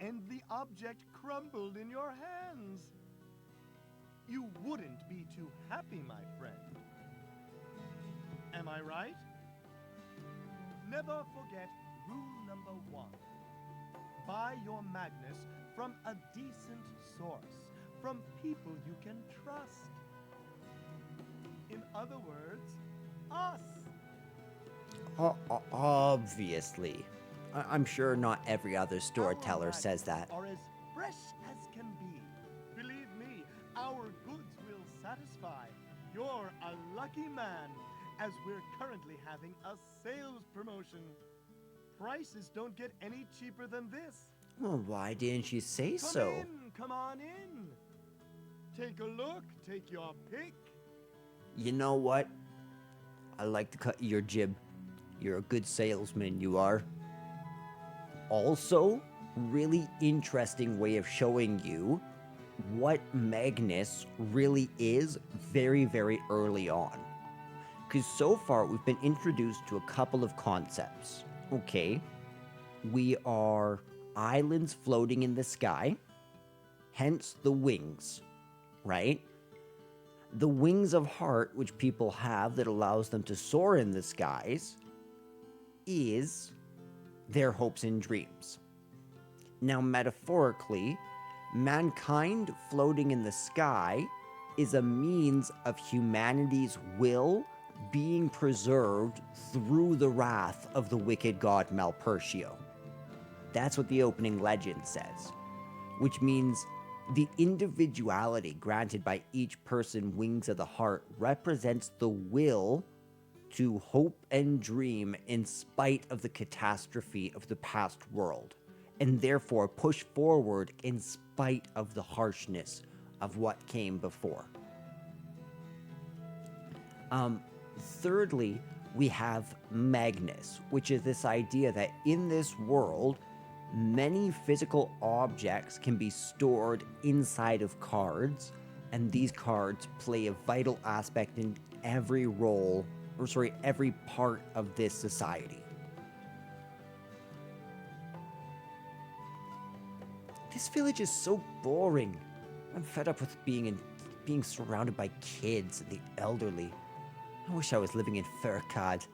and the object crumbled in your hands? You wouldn't be too happy, my friend. Am I right? Never forget rule number 1. Buy your Magnus from a decent source, from people you can trust. In other words, us. Obviously. I'm sure not every other storyteller says that. Are as fresh as can be. Believe me, our goods will satisfy. You're a lucky man, as we're currently having a sales promotion. Prices don't get any cheaper than this. Well, why didn't you say so? Come on in. Take a look, take your pick. You know what? I like to cut your jib. You're a good salesman, you are. Also, really interesting way of showing you what Magnus really is very, very early on. Because so far, we've been introduced to a couple of concepts. Okay, we are islands floating in the sky, hence the wings, right? The wings of heart, which people have that allows them to soar in the skies, is their hopes and dreams. Now, metaphorically, mankind floating in the sky is a means of humanity's will being preserved through the wrath of the wicked god Malpertio. That's what the opening legend says, which means the individuality granted by each person wings of the heart represents the will to hope and dream in spite of the catastrophe of the past world, and therefore push forward in spite of the harshness of what came before. Thirdly, we have Magnus, which is this idea that in this world, many physical objects can be stored inside of cards, and these cards play a vital aspect in every every part of this society. This village is so boring. I'm fed up with being surrounded by kids and the elderly. I wish I was living in Furcad.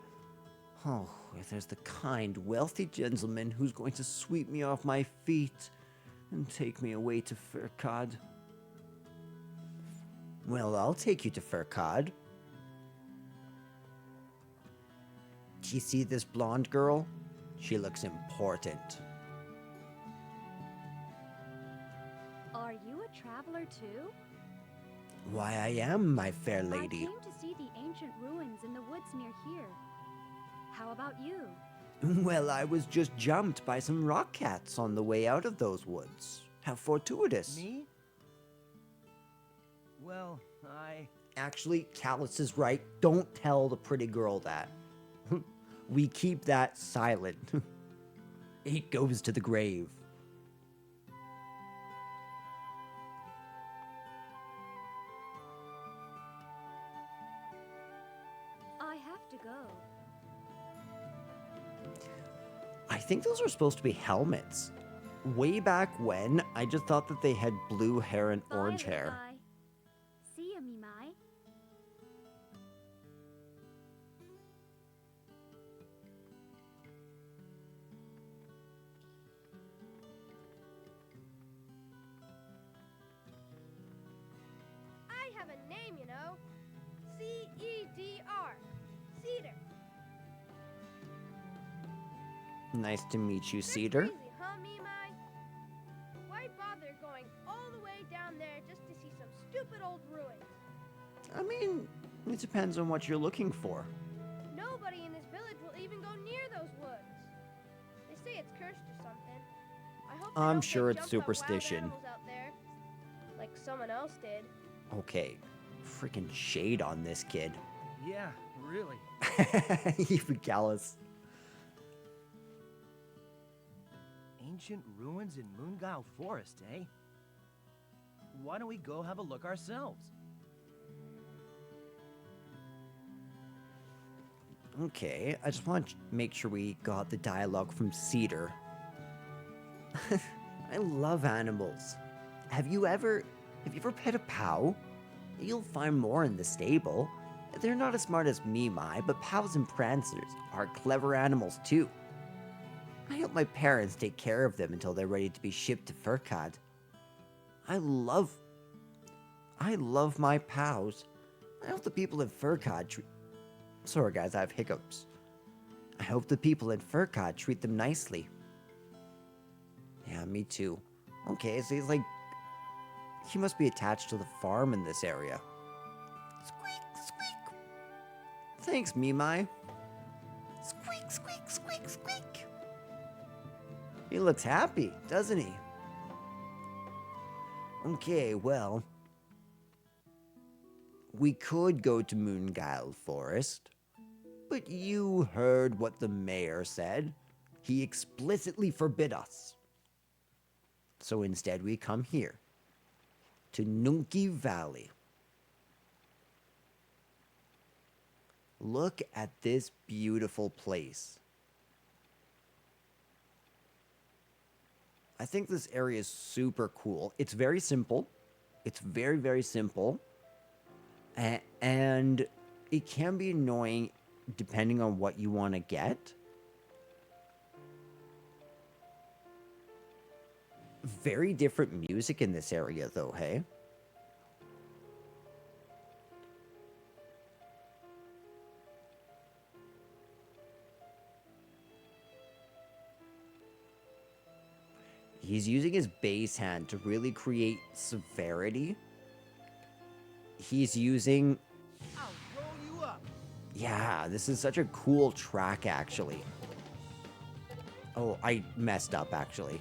Oh, if there's the kind, wealthy gentleman who's going to sweep me off my feet and take me away to Furcad. Well, I'll take you to Furcad. Do you see this blonde girl? She looks important. Are you a traveler too? Why, I am, my fair lady. I came to see the ancient ruins in the woods near here. How about you? Well, I was just jumped by some rock cats on the way out of those woods. How fortuitous. Me? Well, I... Actually, Callus is right. Don't tell the pretty girl that. We keep that silent. It goes to the grave. I have to go. I think those are supposed to be helmets. Way back when, I just thought that they had blue hair and orange Bye, hair. Levi. See ya, Mimai. I have a name, you know. C-E-D-R. Cedar. Nice to meet you, You're Cedar. crazy, huh, Mimai? Why bother going all the way down there just to see some stupid old ruins? I mean, it depends on what you're looking for. Nobody in this village will even go near those woods. They say it's cursed or something. I hope they I'm don't sure get it's jumped by wild superstition. animals out there, like someone else did. Okay, freaking shade on this kid. Yeah, really. Even Callus. Ancient ruins in Moongile Forest, eh? Why don't we go have a look ourselves? Okay, I just want to make sure we got the dialogue from Cedar. I love animals. Have you ever pet a pow? You'll find more in the stable. They're not as smart as Mimai, but pows and prancers are clever animals too. I hope my parents take care of them until they're ready to be shipped to Furcad. I love my pows. I hope the people in Furcad Sorry guys, I have hiccups. I hope the people in Furcad treat them nicely. Yeah, me too. Okay, so he must be attached to the farm in this area. Squeak, squeak. Thanks, Mimai. Squeak, squeak, squeak, squeak. He looks happy, doesn't he? Okay, well, we could go to Moongile Forest, but you heard what the mayor said. He explicitly forbid us. So instead we come here, to Nunki Valley. Look at this beautiful place. I think this area is super cool. It's very simple. It's very, very simple. And it can be annoying depending on what you want to get. Very different music in this area, though, hey? He's using his bass hand to really create severity. He's using... I'll roll you up. Yeah, this is such a cool track, actually. Oh, I messed up, actually.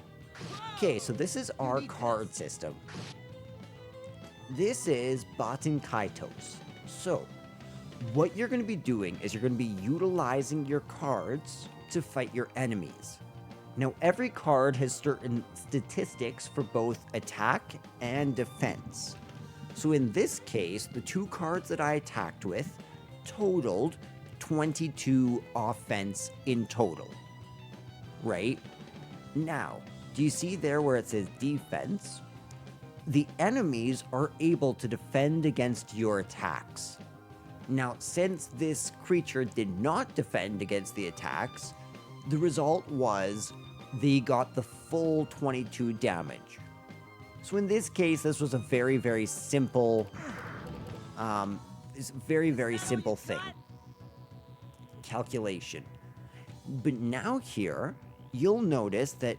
Okay, so this is our card system. This is Baten Kaitos. So, what you're going to be doing is you're going to be utilizing your cards to fight your enemies. Now, every card has certain statistics for both attack and defense. So in this case, the two cards that I attacked with totaled 22 offense in total. Right? Now, do you see there where it says defense? The enemies are able to defend against your attacks. Now, since this creature did not defend against the attacks, the result was they got the full 22 damage. So in this case, this was a very, very simple, very simple thing. Calculation. But now here, you'll notice that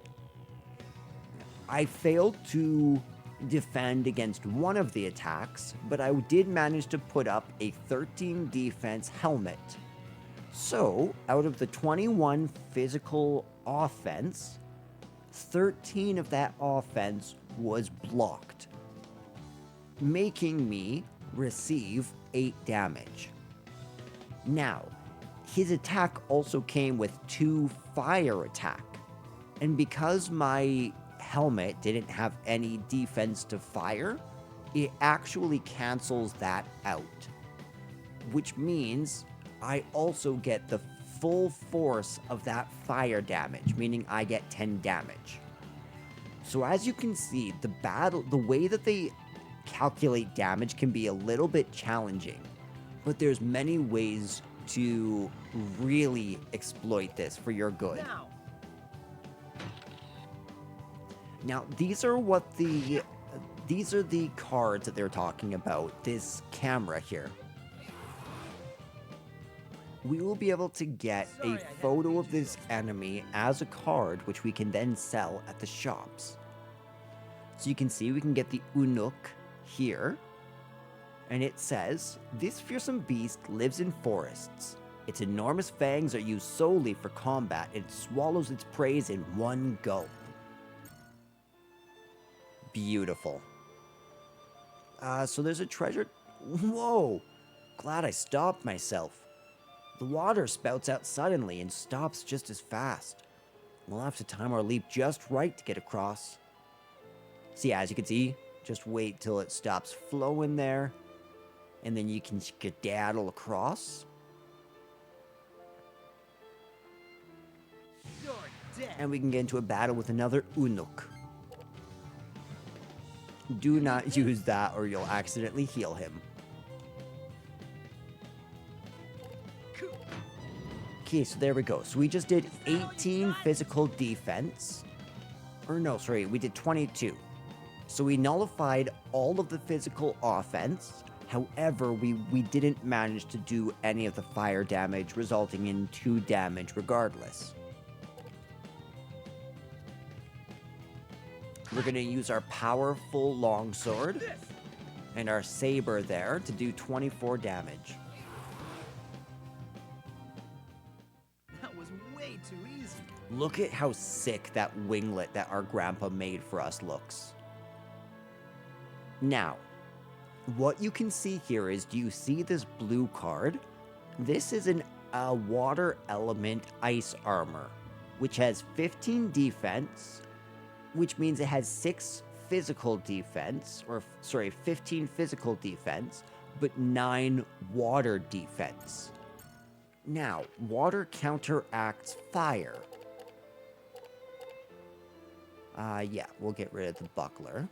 I failed to defend against one of the attacks, but I did manage to put up a 13 defense helmet, So, out of the 21 physical offense, 13 of that offense was blocked, making me receive 8 damage. Now, his attack also came with 2 fire attack, and because my helmet didn't have any defense to fire, it actually cancels that out, which means I also get the full force of that fire damage, meaning I get 10 damage. So as you can see, the way that they calculate damage can be a little bit challenging, but there's many ways to really exploit this for your good. Now, these are the cards that they're talking about, this camera here. We will be able to get a photo of this enemy as a card, which we can then sell at the shops. So you can see we can get the Unuk here, and it says, this fearsome beast lives in forests. Its enormous fangs are used solely for combat, and it swallows its prey in one gulp. Beautiful. So there's a treasure. Whoa! Glad I stopped myself. The water spouts out suddenly and stops just as fast. We'll have to time our leap just right to get across. See, as you can see, just wait till it stops flowing there, and then you can skedaddle across. And we can get into a battle with another Unuk. Do not use that or you'll accidentally heal him. Okay, so there we go. So we just did 18 physical defense. Or no, sorry, we did 22. So we nullified all of the physical offense. However, we didn't manage to do any of the fire damage, resulting in 2 damage regardless. We're going to use our powerful longsword and our saber there to do 24 damage. That was way too easy. Look at how sick that winglet that our grandpa made for us looks. Now, what you can see here is, do you see this blue card? This is a water element ice armor, which has 15 defense, which means it has 15 physical defense, but 9 water defense. Now, water counteracts fire. Yeah, we'll get rid of the buckler.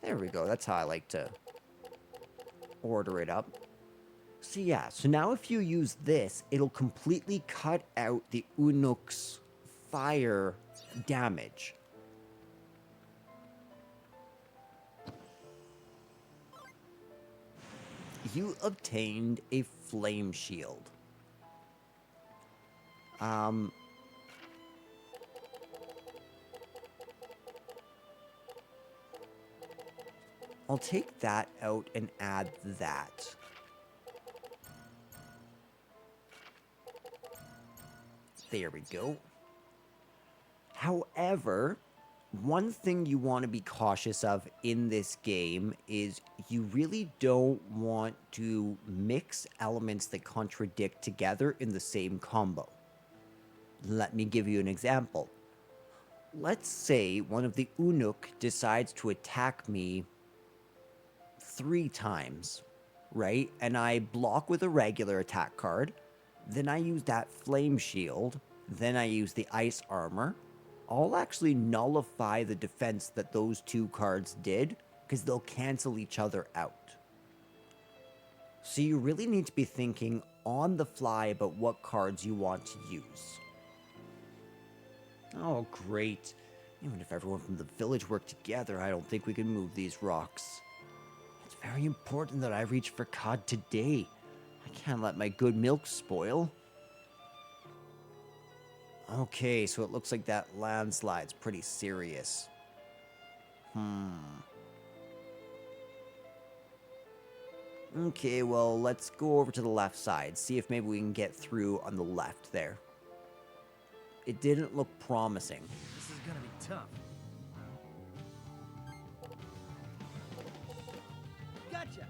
There we go, that's how I like to order it up. So yeah, so now if you use this, it'll completely cut out the Unuk's fire damage. You obtained a flame shield. I'll take that out and add that. There we go. However, one thing you want to be cautious of in this game is you really don't want to mix elements that contradict together in the same combo. Let me give you an example. Let's say one of the Unuk decides to attack me 3 times, right? And I block with a regular attack card. Then I use that flame shield. Then I use the ice armor. I'll actually nullify the defense that those 2 cards did, because they'll cancel each other out. So you really need to be thinking on the fly about what cards you want to use. Oh, great. Even if everyone from the village worked together, I don't think we can move these rocks. It's very important that I reach for cod today. I can't let my good milk spoil. Okay, so it looks like that landslide's pretty serious. Okay, well, let's go over to the left side. See if maybe we can get through on the left there. It didn't look promising. This is gonna be tough. Gotcha!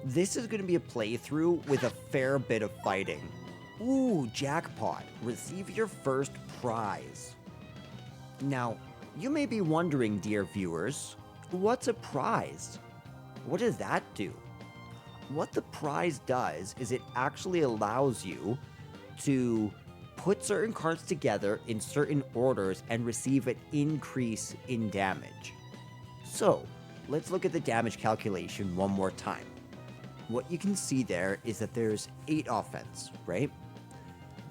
This is going to be a playthrough with a fair bit of fighting. Ooh, jackpot. Receive your first prize. Now, you may be wondering, dear viewers, what's a prize? What does that do? What the prize does is it actually allows you to put certain cards together in certain orders and receive an increase in damage. So, let's look at the damage calculation one more time. What you can see there is that there's 8 offense, right?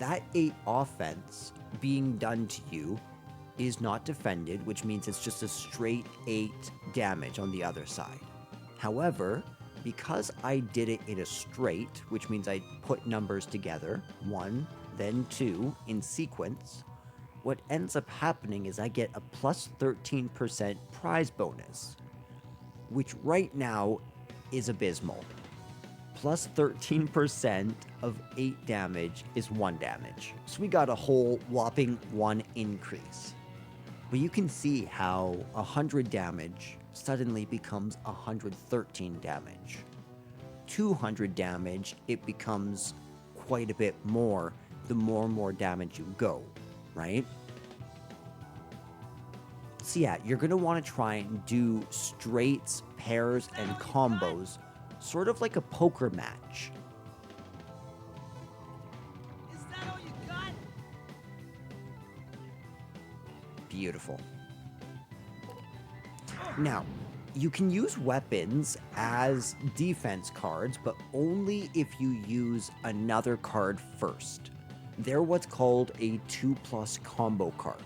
That 8 offense being done to you is not defended, which means it's just a straight 8 damage on the other side. However, because I did it in a straight, which means I put numbers together, 1, then 2, in sequence, what ends up happening is I get a plus 13% prize bonus, which right now is abysmal. Plus 13% of 8 damage is 1 damage. So we got a whole whopping 1 increase. But you can see how 100 damage suddenly becomes 113 damage. 200 damage, it becomes quite a bit more the more and more damage you go, right? So yeah, you're going to want to try and do straights, pairs, and combos, sort of like a poker match. Is that all you got? Beautiful. Now, you can use weapons as defense cards, but only if you use another card first. They're what's called a 2+ combo card.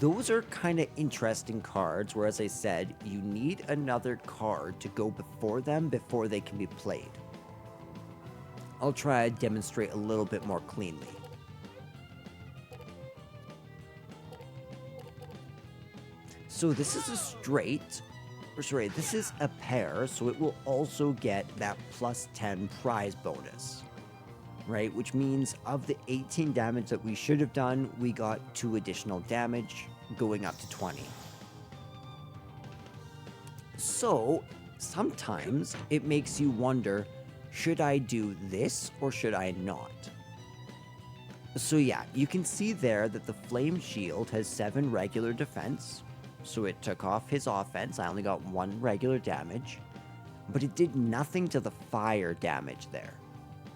Those are kind of interesting cards where, as I said, you need another card to go before them before they can be played. I'll try to demonstrate a little bit more cleanly. So this is a straight, or sorry, this is a pair, so it will also get that plus 10 prize bonus, right? Which means of the 18 damage that we should have done, we got 2 additional damage, going up to 20. So sometimes it makes you wonder, should I do this or should I not? So yeah, you can see there that the Flame Shield has 7 regular defense, so it took off his offense. I only got 1 regular damage, but it did nothing to the fire damage there,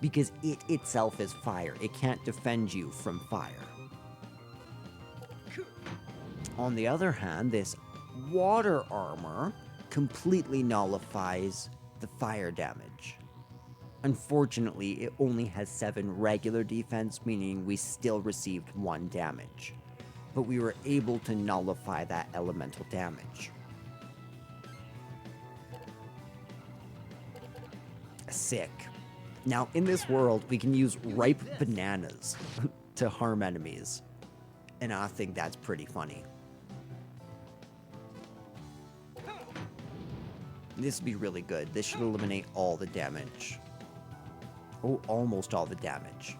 because it itself is fire. It can't defend you from fire. On the other hand, this water armor completely nullifies the fire damage. Unfortunately, it only has 7 regular defense, meaning we still received 1 damage. But we were able to nullify that elemental damage. Sick. Now, in this world, we can use ripe bananas to harm enemies. And I think that's pretty funny. This would be really good. This should eliminate all the damage. Oh, almost all the damage.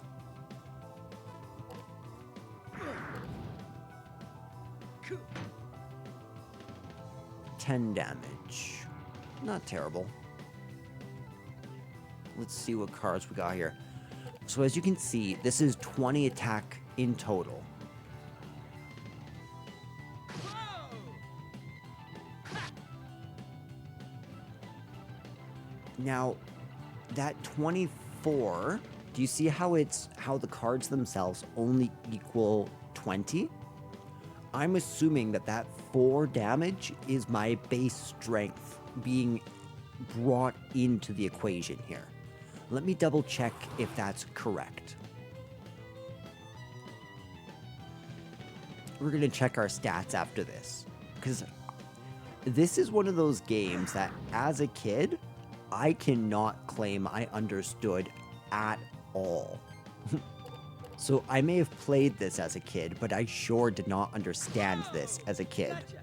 $10 damage. Not terrible. Let's see what cards we got here. So as you can see, this is 20 attack in total. Now, that 24, do you see how the cards themselves only equal 20? I'm assuming that 4 damage is my base strength being brought into the equation here. Let me double check if that's correct. We're going to check our stats after this, because this is one of those games that as a kid, I cannot claim I understood at all. So I may have played this as a kid, but I sure did not understand this as a kid. Gotcha.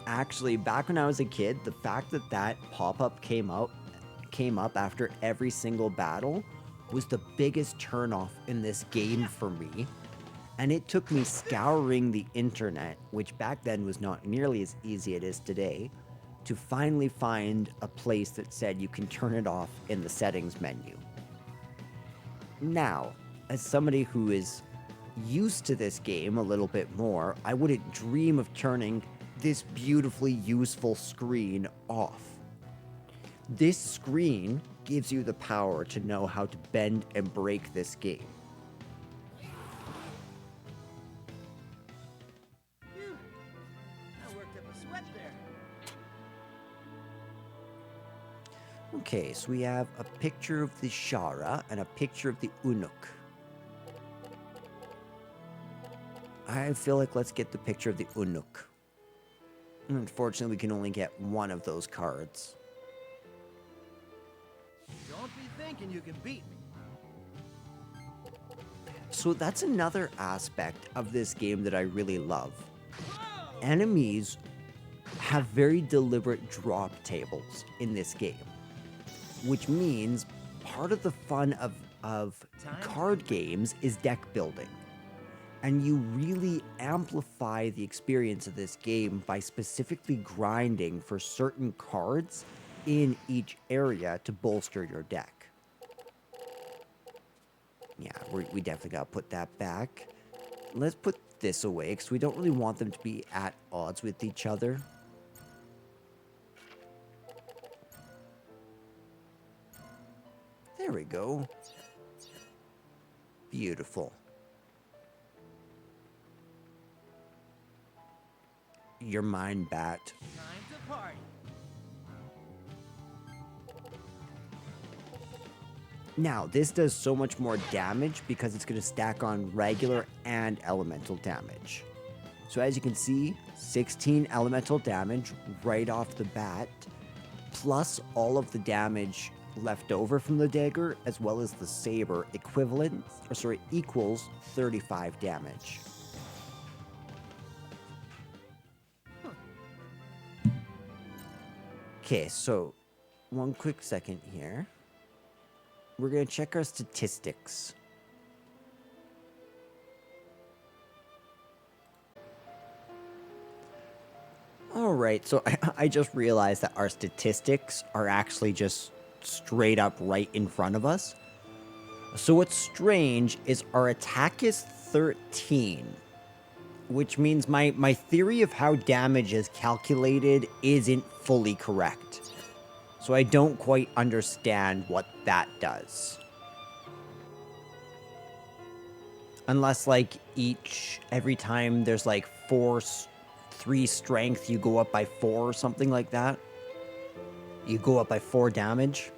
Actually, back when I was a kid, the fact that that pop-up came up after every single battle was the biggest turnoff in this game for me. And it took me scouring the internet, which back then was not nearly as easy as it is today, to finally find a place that said you can turn it off in the settings menu. Now, as somebody who is used to this game a little bit more, I wouldn't dream of turning this beautifully useful screen off. This screen gives you the power to know how to bend and break this game. Phew. I worked up a sweat there. Okay, so we have a picture of the Shara and a picture of the Unuk. I feel like let's get the picture of the Unuk. Unfortunately, we can only get one of those cards. Don't be thinking you can beat me. So that's another aspect of this game that I really love. Enemies have very deliberate drop tables in this game, which means part of the fun of card games is deck building. And you really amplify the experience of this game by specifically grinding for certain cards in each area to bolster your deck. Yeah, we definitely gotta put that back. Let's put this away, because we don't really want them to be at odds with each other. There we go. Beautiful. Your mind, Bat. Time to party. Now, this does so much more damage because it's going to stack on regular and elemental damage. So as you can see, 16 elemental damage right off the bat, plus all of the damage left over from the dagger, as well as the saber, equals 35 damage. Okay, so one quick second here. We're going to check our statistics. Alright, so I just realized that our statistics are actually just straight up right in front of us. So what's strange is our attack is 13, which means my theory of how damage is calculated isn't fully correct. So I don't quite understand what that does. Unless, like, every time there's, like, 3 strength, you go up by 4 or something like that. You go up by 4 damage.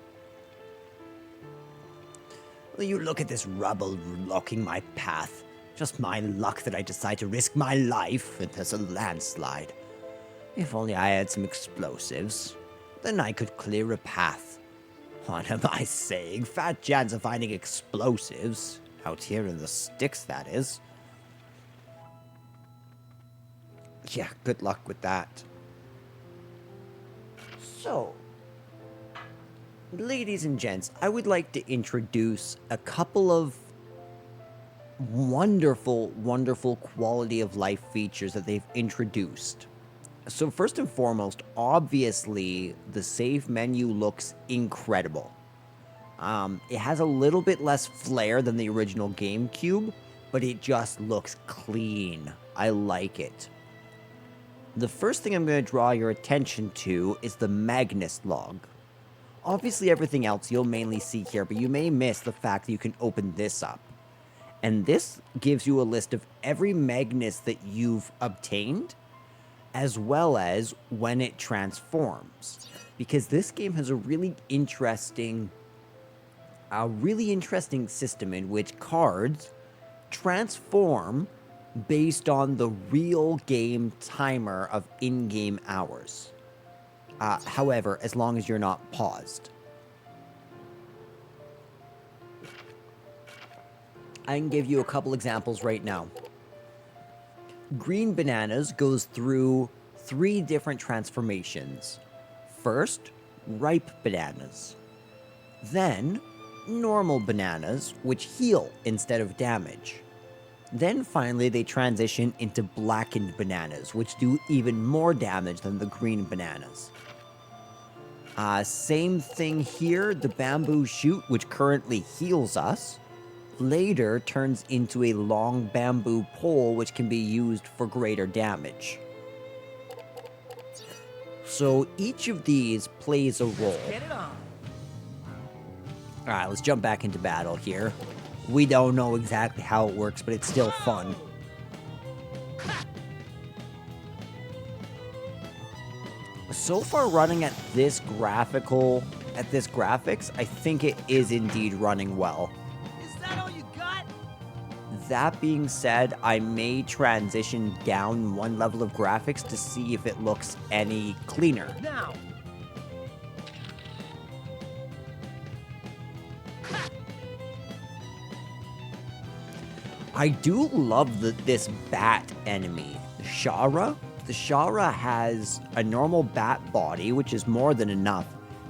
Well, you look at this rubble blocking my path. Just my luck that I decide to risk my life and there's a landslide. If only I had some explosives, then I could clear a path. What am I saying? Fat chance of finding explosives. Out here in the sticks, that is. Yeah, good luck with that. So, ladies and gents, I would like to introduce a couple of wonderful, wonderful quality of life features that they've introduced. So first and foremost, obviously, the save menu looks incredible. It has a little bit less flair than the original GameCube, but it just looks clean. I like it. The first thing I'm going to draw your attention to is the Magnus log. Obviously everything else you'll mainly see here, but you may miss the fact that you can open this up. And this gives you a list of every Magnus that you've obtained, as well as when it transforms. Because this game has a really interesting a really interesting system in which cards transform based on the real game timer of in-game hours. However, as long as you're not paused. I can give you a couple examples right now. Green bananas goes through 3 different transformations. First, ripe bananas. Then, normal bananas, which heal instead of damage. Then finally, they transition into blackened bananas, which do even more damage than the green bananas. Same thing here, the bamboo shoot, which currently heals us, later turns into a long bamboo pole, which can be used for greater damage. So each of these plays a role. Get it on. Alright, let's jump back into battle here. We don't know exactly how it works, but it's still fun. So far running at this graphics, I think it is indeed running well. Is that all you got? That being said, I may transition down one level of graphics to see if it looks any cleaner. Now. I do love this bat enemy, the Shara. The Shara has a normal bat body, which is more than enough,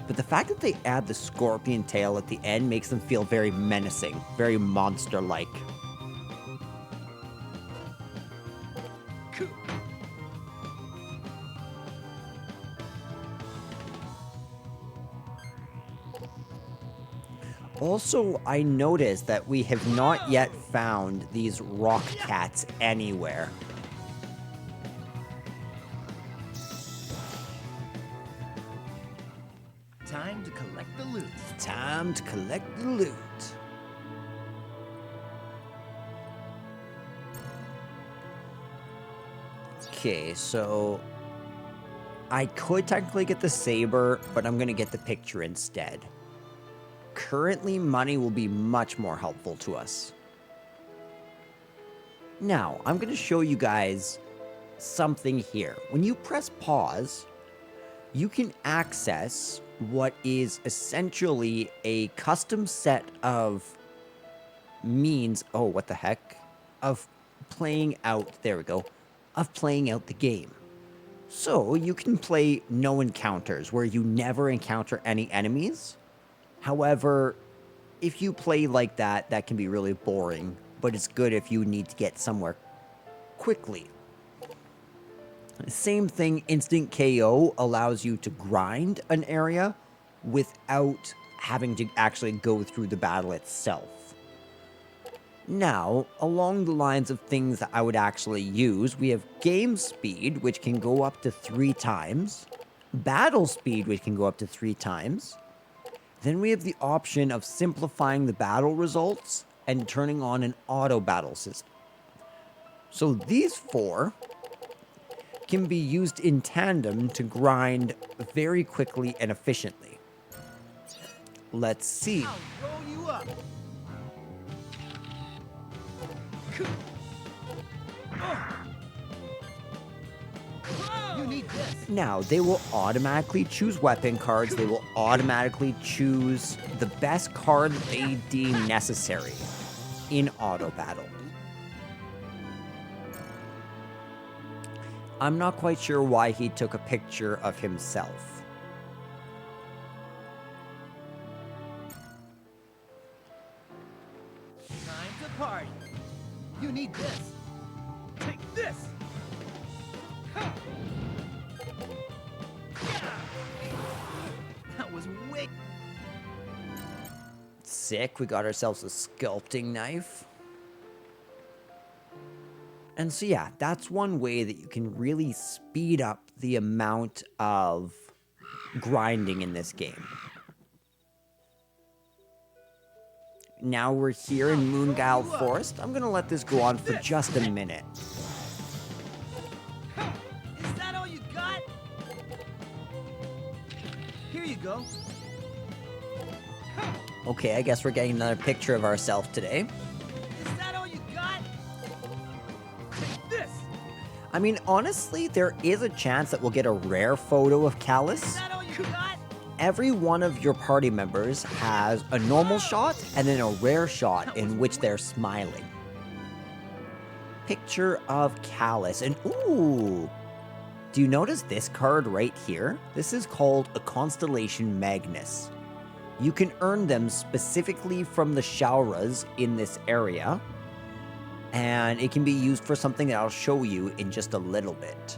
but the fact that they add the scorpion tail at the end makes them feel very menacing, very monster-like. Also, I noticed that we have not yet found these rock cats anywhere. Time to collect the loot. Time to collect the loot. Okay, so I could technically get the saber, but I'm gonna get the picture instead. Currently, money will be much more helpful to us. Now, I'm going to show you guys something here. When you press pause, you can access what is essentially a custom set of means, oh, what the heck, of playing out, there we go, of playing out the game. So, you can play no encounters, where you never encounter any enemies. However, if you play like that, that can be really boring, but it's good if you need to get somewhere quickly. Same thing, instant KO allows you to grind an area without having to actually go through the battle itself. Now, along the lines of things that I would actually use, we have game speed, which can go up to 3 times, battle speed, which can go up to 3 times. Then we have the option of simplifying the battle results and turning on an auto battle system. So these 4 can be used in tandem to grind very quickly and efficiently. Let's see. I'll roll you up. You need this. Now, they will automatically choose weapon cards. They will automatically choose the best card that they deem necessary in auto battle. I'm not quite sure why he took a picture of himself. Time to party. You need this. Take this. That was wicked. Sick, we got ourselves a sculpting knife. And so yeah, that's one way that you can really speed up the amount of grinding in this game. Now we're here in Moongale Forest. I'm gonna let this go on for just a minute. Is that all you got? Here you go. Okay, I guess we're getting another picture of ourselves today. Is that all you got? Take this! I mean, honestly, there is a chance that we'll get a rare photo of Callus. Is that all you got? Every one of your party members has a normal shot and then a rare shot in which they're smiling. Picture of Callus, and ooh! Do you notice this card right here? This is called a Constellation Magnus. You can earn them specifically from the Shauras in this area, and it can be used for something that I'll show you in just a little bit.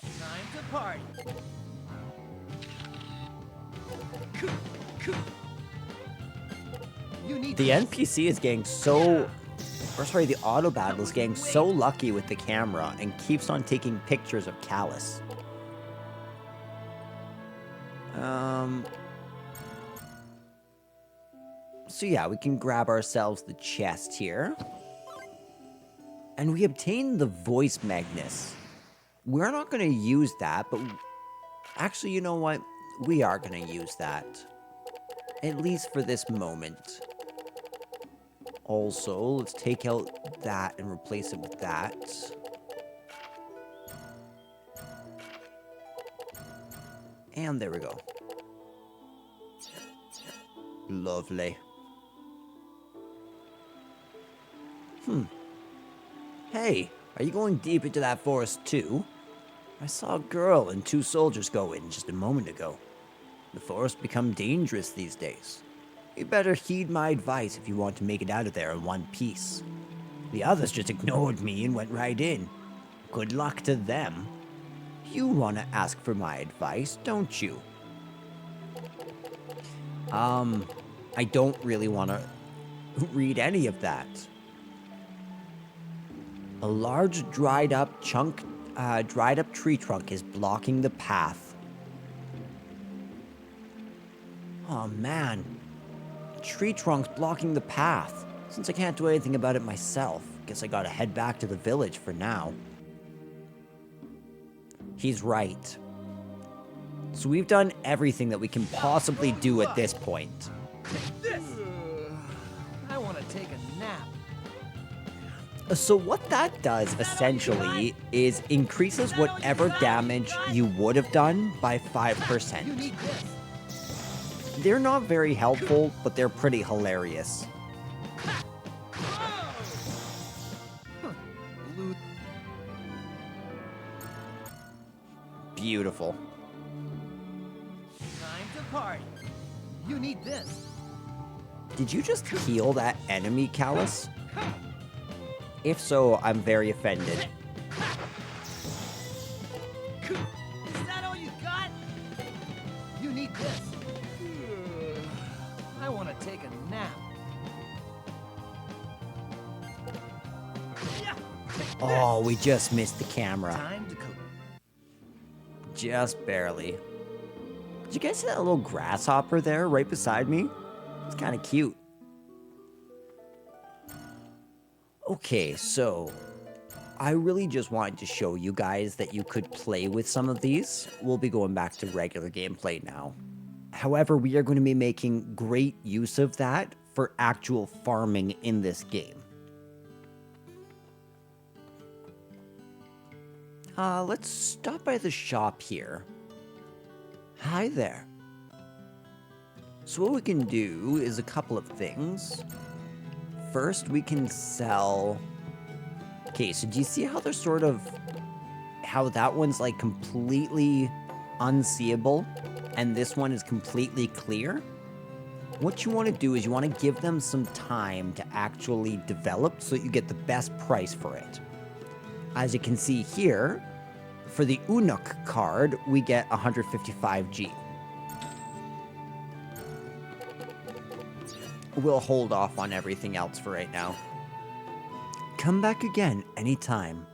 Time to party. You need The NPC is getting so... Or sorry, the auto battle is getting so lucky with the camera and keeps on taking pictures of Callus. So yeah, we can grab ourselves the chest here. And we obtain the voice Magnus. We're not going to use that, but... Actually, you know what? We are going to use that. At least for this moment. Also, let's take out that and replace it with that. And there we go. Lovely. Hey, are you going deep into that forest too? I saw a girl and 2 soldiers go in just a moment ago. The forest become dangerous these days. You better heed my advice if you want to make it out of there in one piece. The others just ignored me and went right in. Good luck to them. You want to ask for my advice, don't you? I don't really want to read any of that. A large dried up tree trunk is blocking the path. Oh man. Tree trunk's blocking the path. Since I can't do anything about it myself, guess I gotta head back to the village for now. He's right. So we've done everything that we can possibly do at this point. this. I want to take a nap. So what that does, essentially, is increases whatever damage you would have done by 5%. You need this. They're not very helpful, but they're pretty hilarious. Beautiful. Time to party. You need this. Did you just heal that enemy, Callus? If so, I'm very offended. Is that all you got? You need this. I want to take a nap. Oh, we just missed the camera. Time to cook. Just barely. Did you guys see that little grasshopper there right beside me? It's kind of cute. Okay, so I really just wanted to show you guys that you could play with some of these. We'll be going back to regular gameplay now. However, we are going to be making great use of that for actual farming in this game. Let's stop by the shop here. Hi there. So what we can do is a couple of things. First, we can sell... Okay, so do you see how they're sort of... How that one's like completely unseeable and this one is completely clear? What you want to do is you want to give them some time to actually develop so that you get the best price for it. As you can see here, for the Unuk card, we get 155G. We'll hold off on everything else for right now. Come back again anytime.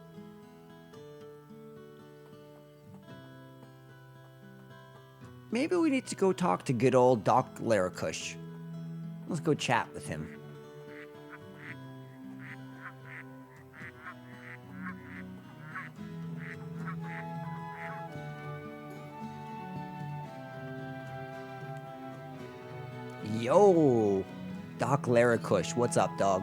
Maybe we need to go talk to good old Doc Larakush. Let's go chat with him. Yo, Doc Larakush, what's up, dog?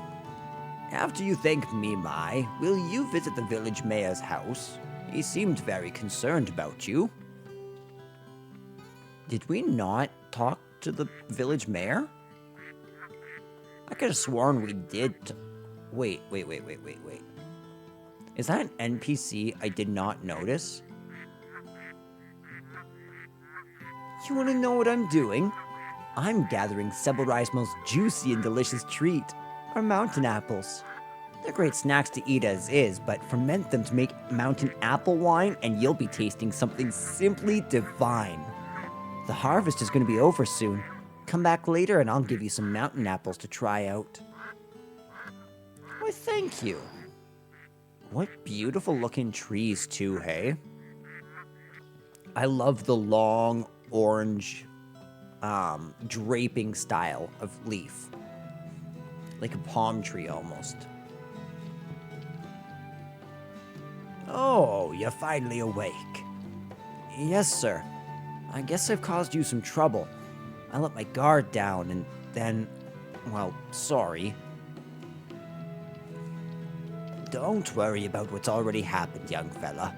After you thank me, Mai, will you visit the village mayor's house? He seemed very concerned about you. Did we not talk to the village mayor? I could have sworn we did. Wait. Is that an NPC I did not notice? You want to know what I'm doing? I'm gathering Sebelrai's most juicy and delicious treat, our mountain apples. They're great snacks to eat as is, but ferment them to make mountain apple wine and you'll be tasting something simply divine. The harvest is going to be over soon. Come back later and I'll give you some mountain apples to try out. Why, thank you. What beautiful looking trees too, hey? I love the long orange draping style of leaf. Like a palm tree almost. Oh, you're finally awake. Yes, sir. I guess I've caused you some trouble. I let my guard down and then, well, sorry. Don't worry about what's already happened, young fella.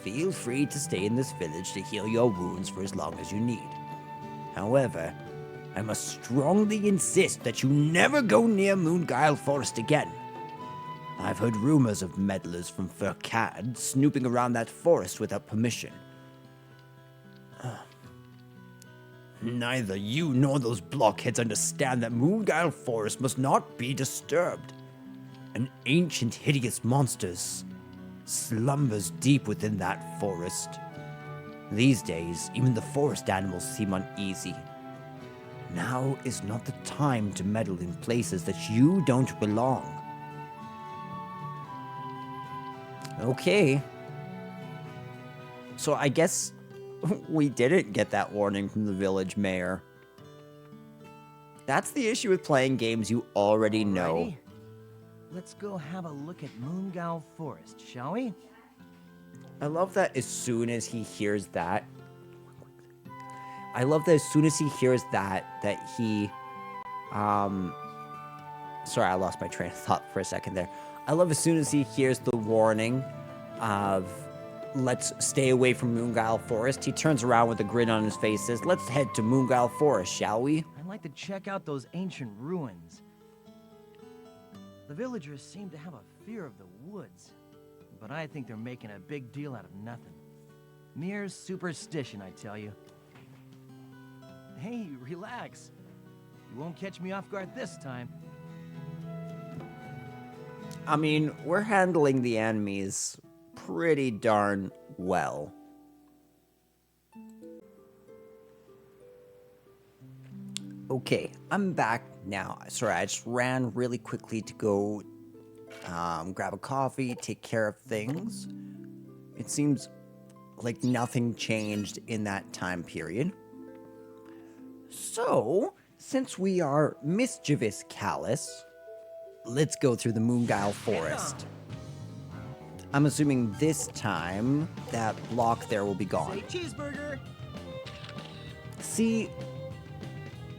Feel free to stay in this village to heal your wounds for as long as you need. However, I must strongly insist that you never go near Moonguile Forest again. I've heard rumors of meddlers from Furcad snooping around that forest without permission. Neither you nor those blockheads understand that Moonguile Forest must not be disturbed. An ancient, hideous monster slumbers deep within that forest. These days, even the forest animals seem uneasy. Now is not the time to meddle in places that you don't belong. Okay. So I guess we didn't get that warning from the village mayor. That's the issue with playing games you already know. Alrighty. Let's go have a look at Moonguile Forest, shall we? I love that as soon as he hears that, he, sorry, I lost my train of thought for a second there. I love as soon as he hears the warning of, let's stay away from Moonguile Forest, he turns around with a grin on his face, says, let's head to Moonguile Forest, shall we? I'd like to check out those ancient ruins. The villagers seem to have a fear of the woods, but I think they're making a big deal out of nothing. Mere superstition, I tell you. Hey, relax. You won't catch me off guard this time. I mean, we're handling the enemies pretty darn well. Okay, I'm back now. Sorry, I just ran really quickly to go grab a coffee, take care of things. It seems like nothing changed in that time period. So, since we are mischievous callous, let's go through the Moonguile Forest. I'm assuming this time that block there will be gone. Say cheeseburger! See,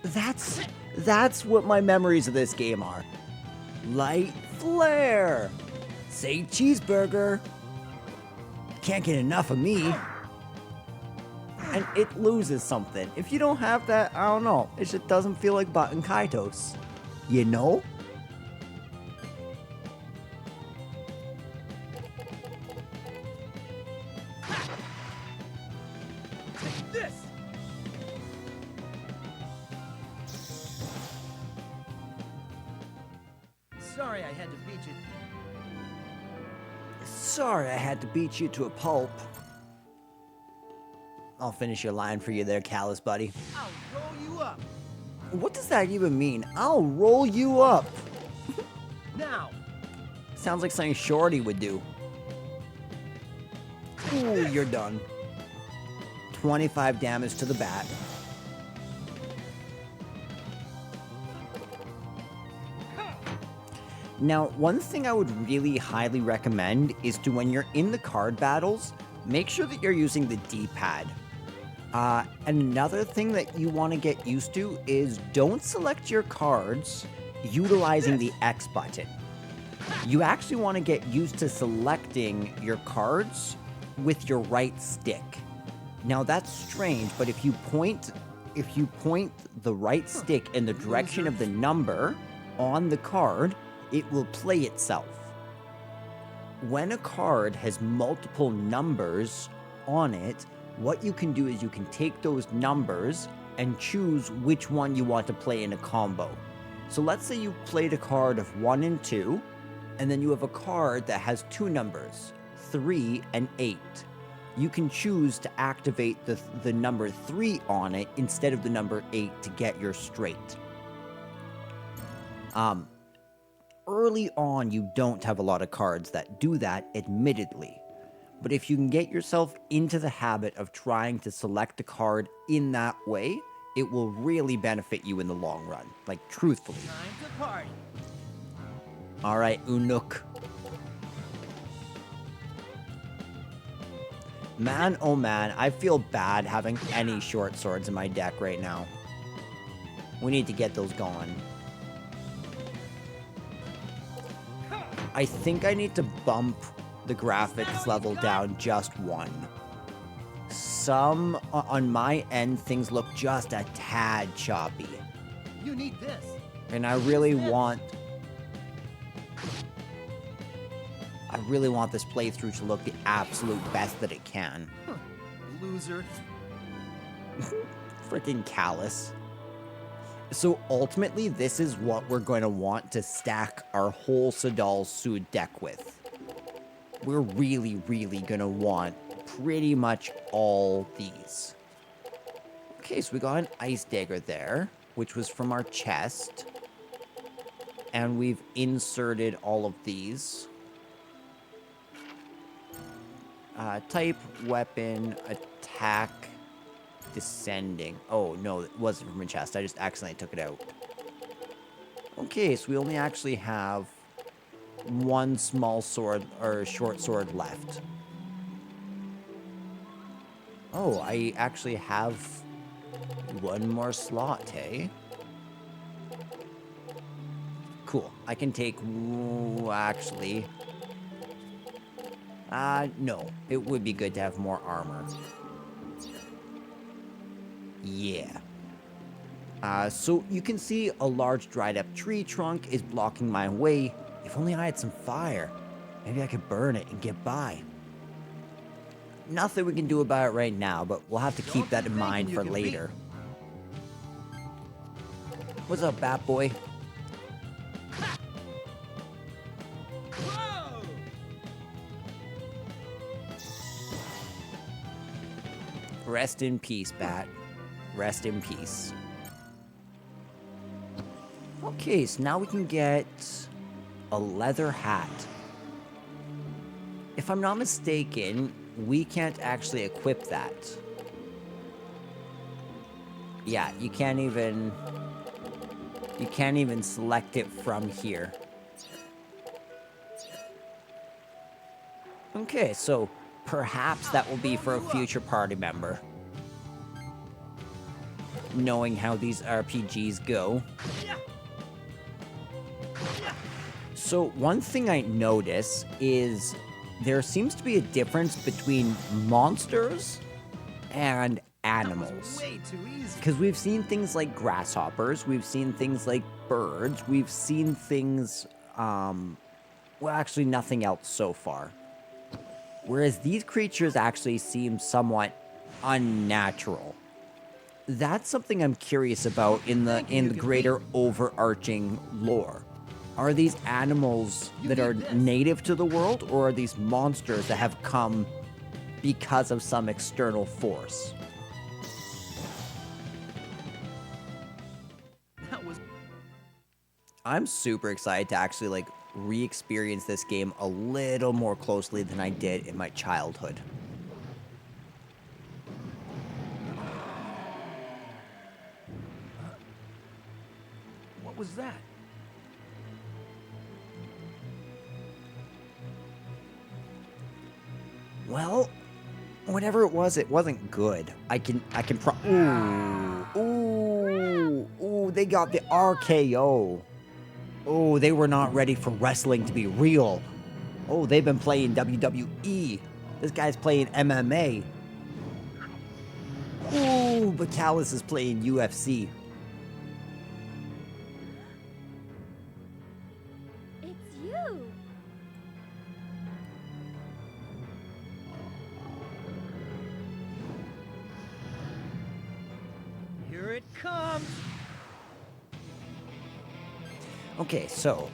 that's what my memories of this game are. Light flare. Say cheeseburger. Can't get enough of me. And it loses something. If you don't have that, I don't know. It just doesn't feel like Baten Kaitos. You know? Take this! Sorry I had to beat you. Sorry I had to beat you to a pulp. I'll finish your line for you there, callous buddy. I'll roll you up! What does that even mean? I'll roll you up. Now! Sounds like something Shorty would do. Ooh, you're done. 25 damage to the bat. Now, one thing I would really highly recommend is to, when you're in the card battles, make sure that you're using the D-pad. Another thing that you want to get used to is don't select your cards utilizing the X button. You actually want to get used to selecting your cards with your right stick. Now that's strange, but if you point the right stick in the direction of the number on the card, it will play itself. When a card has multiple numbers on it, what you can do is you can take those numbers and choose which one you want to play in a combo. So let's say you played a card of 1 and 2, and then you have a card that has 2 numbers, 3 and 8. You can choose to activate the number 3 on it instead of the number 8 to get your straight. Early on, you don't have a lot of cards that do that, admittedly. But if you can get yourself into the habit of trying to select a card in that way, it will really benefit you in the long run. Like, truthfully. Time to party. All right, Unuk. Man, oh man, I feel bad having any short swords in my deck right now. We need to get those gone. I think I need to bump the graphics level down just 1. Some, on my end, things look just a tad choppy. You need this. And I really want this playthrough to look the absolute best that it can. Huh. Loser. Freaking callous. So ultimately, this is what we're going to want to stack our whole Sadal Sud deck with. We're really, really going to want pretty much all these. Okay, so we got an Ice Dagger there, which was from our chest. And we've inserted all of these. Type, weapon, attack, descending. Oh, no, it wasn't from a chest. I just accidentally took it out. Okay, so we only actually have 1 small sword, or short sword left. Oh, I actually have 1 more slot, hey? Cool. I can take... actually... no. It would be good to have more armor. Yeah. So you can see a large dried up tree trunk is blocking my way. If only I had some fire. Maybe I could burn it and get by. Nothing we can do about it right now, but we'll have to keep that in mind for later. What's up, Bat Boy? Rest in peace, Bat. Rest in peace. Okay, so now we can get a leather hat. If I'm not mistaken, we can't actually equip that. Yeah, you can't even select it from here. Okay, so perhaps that will be for a future party member. Knowing how these RPGs go. So one thing I notice is there seems to be a difference between monsters and animals. Because we've seen things like grasshoppers, we've seen things like birds, we've seen things, well, actually nothing else so far. Whereas these creatures actually seem somewhat unnatural. That's something I'm curious about in the greater overarching lore. Are these animals that are native to the world, or are these monsters that have come because of some external force? I'm super excited to actually, like, re-experience this game a little more closely than I did in my childhood. What was that? Whatever it wasn't good. Ooh, they got the RKO. Oh, they were not ready for wrestling to be real. Oh, they've been playing WWE. This guy's playing MMA. Ooh, but Callis is playing UFC. It's you. Here it comes! Okay, so,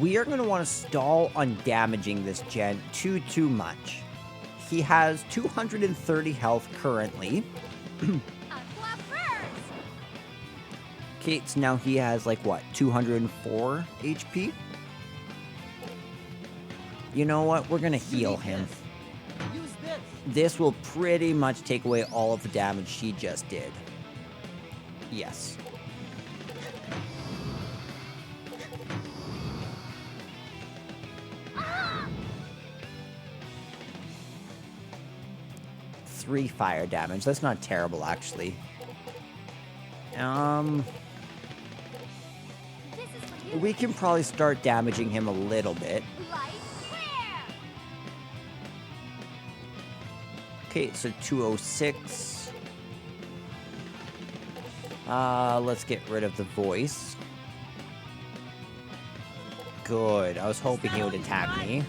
we are going to want to stall on damaging this gent too much. He has 230 health currently. Okay, so now he has, like, what, 204 HP? You know what? We're going to heal him. Use this! This will pretty much take away all of the damage she just did. Yes. Three fire damage. That's not terrible, actually. We can probably start damaging him a little bit. Okay, so 206. Let's get rid of the voice. Good. I was hoping he would attack me.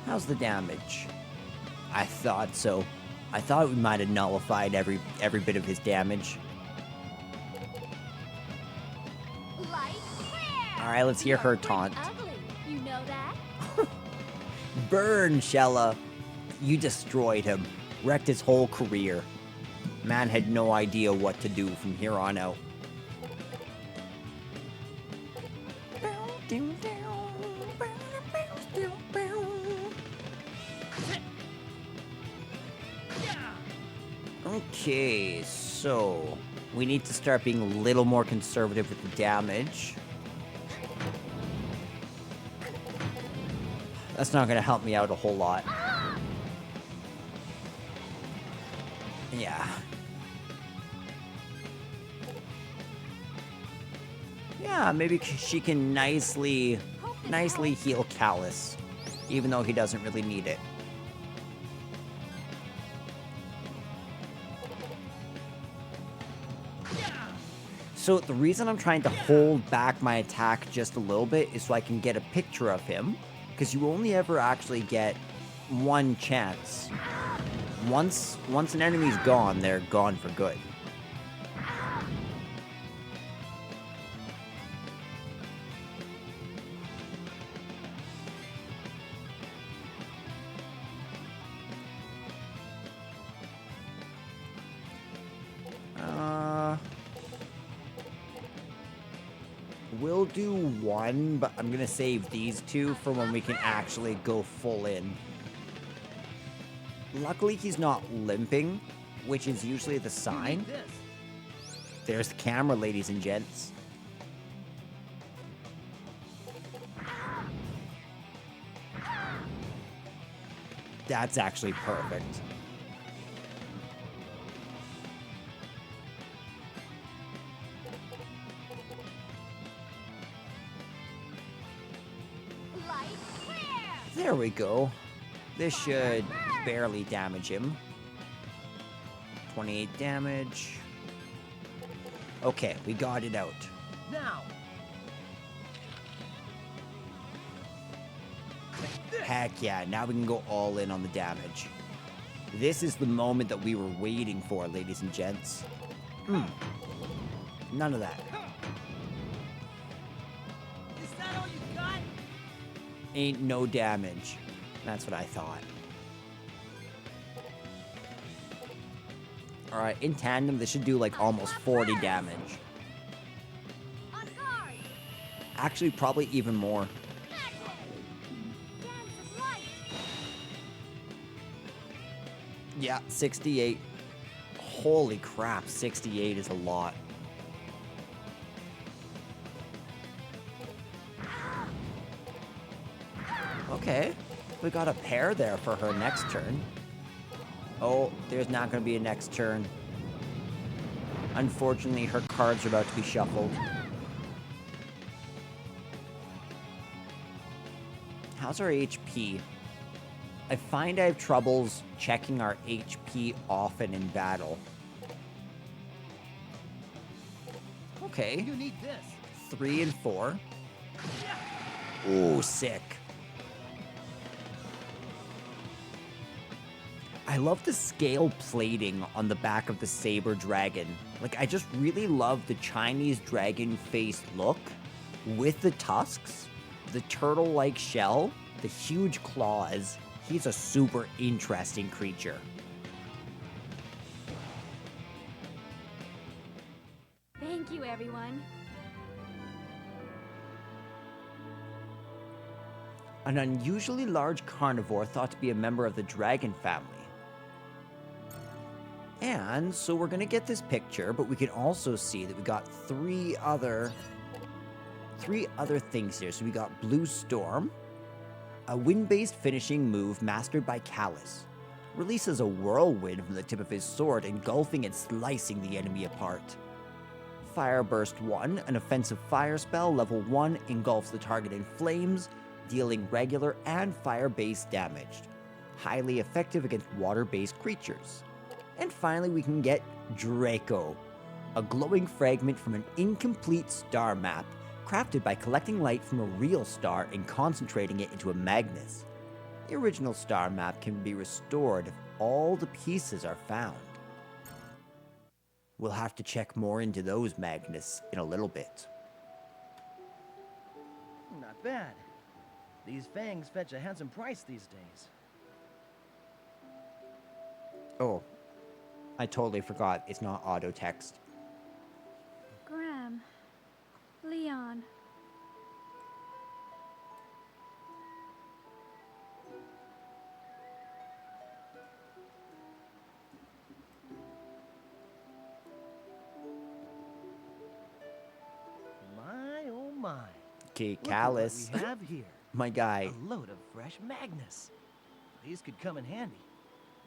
How's the damage? I thought so. I thought we might have nullified every bit of his damage. Alright, let's hear her taunt. Ugly. You know that? Burn, Shella. You destroyed him. Wrecked his whole career. Man had no idea what to do from here on out. Okay, so we need to start being a little more conservative with the damage. That's not going to help me out a whole lot. Yeah. Yeah, maybe she can nicely heal Callus, even though he doesn't really need it. So the reason I'm trying to hold back my attack just a little bit is so I can get a picture of him, because you only ever actually get one chance. Once an enemy's gone, they're gone for good. We'll do one, but I'm gonna save these two for when we can actually go full in. Luckily, he's not limping, which is usually the sign. There's the camera, ladies and gents. That's actually perfect. There we go. This should barely damage him. 28 damage. Okay, we got it out. Now! Heck yeah, now we can go all in on the damage. This is the moment that we were waiting for, ladies and gents. None of that. Is that all you got? Ain't no damage. That's what I thought. Alright, in tandem, this should do like almost 40 damage. Actually, probably even more. Yeah, 68. Holy crap, 68 is a lot. Okay, we got a pair there for her next turn. Oh, there's not going to be a next turn. Unfortunately, her cards are about to be shuffled. How's our HP? I find I have troubles checking our HP often in battle. Okay. You need this. 3 and 4. Ooh, sick. I love the scale plating on the back of the saber dragon. Like, I just really love the Chinese dragon face look with the tusks, the turtle-like shell, the huge claws. He's a super interesting creature. Thank you, everyone. An unusually large carnivore thought to be a member of the dragon family. And so we're going to get this picture, but we can also see that we got three other things here. So we got Blue Storm, a wind-based finishing move mastered by Callus. Releases a whirlwind from the tip of his sword, engulfing and slicing the enemy apart. Fire Burst 1, an offensive fire spell, level 1, engulfs the target in flames, dealing regular and fire-based damage. Highly effective against water-based creatures. And finally, we can get Draco, a glowing fragment from an incomplete star map, crafted by collecting light from a real star and concentrating it into a Magnus. The original star map can be restored if all the pieces are found. We'll have to check more into those Magnus in a little bit. Not bad. These fangs fetch a handsome price these days. Oh, I totally forgot. It's not auto text. Graham. Leon. My, oh my. Okay, Look at Callus. what we have here. My guy. A load of fresh Magnus. These could come in handy.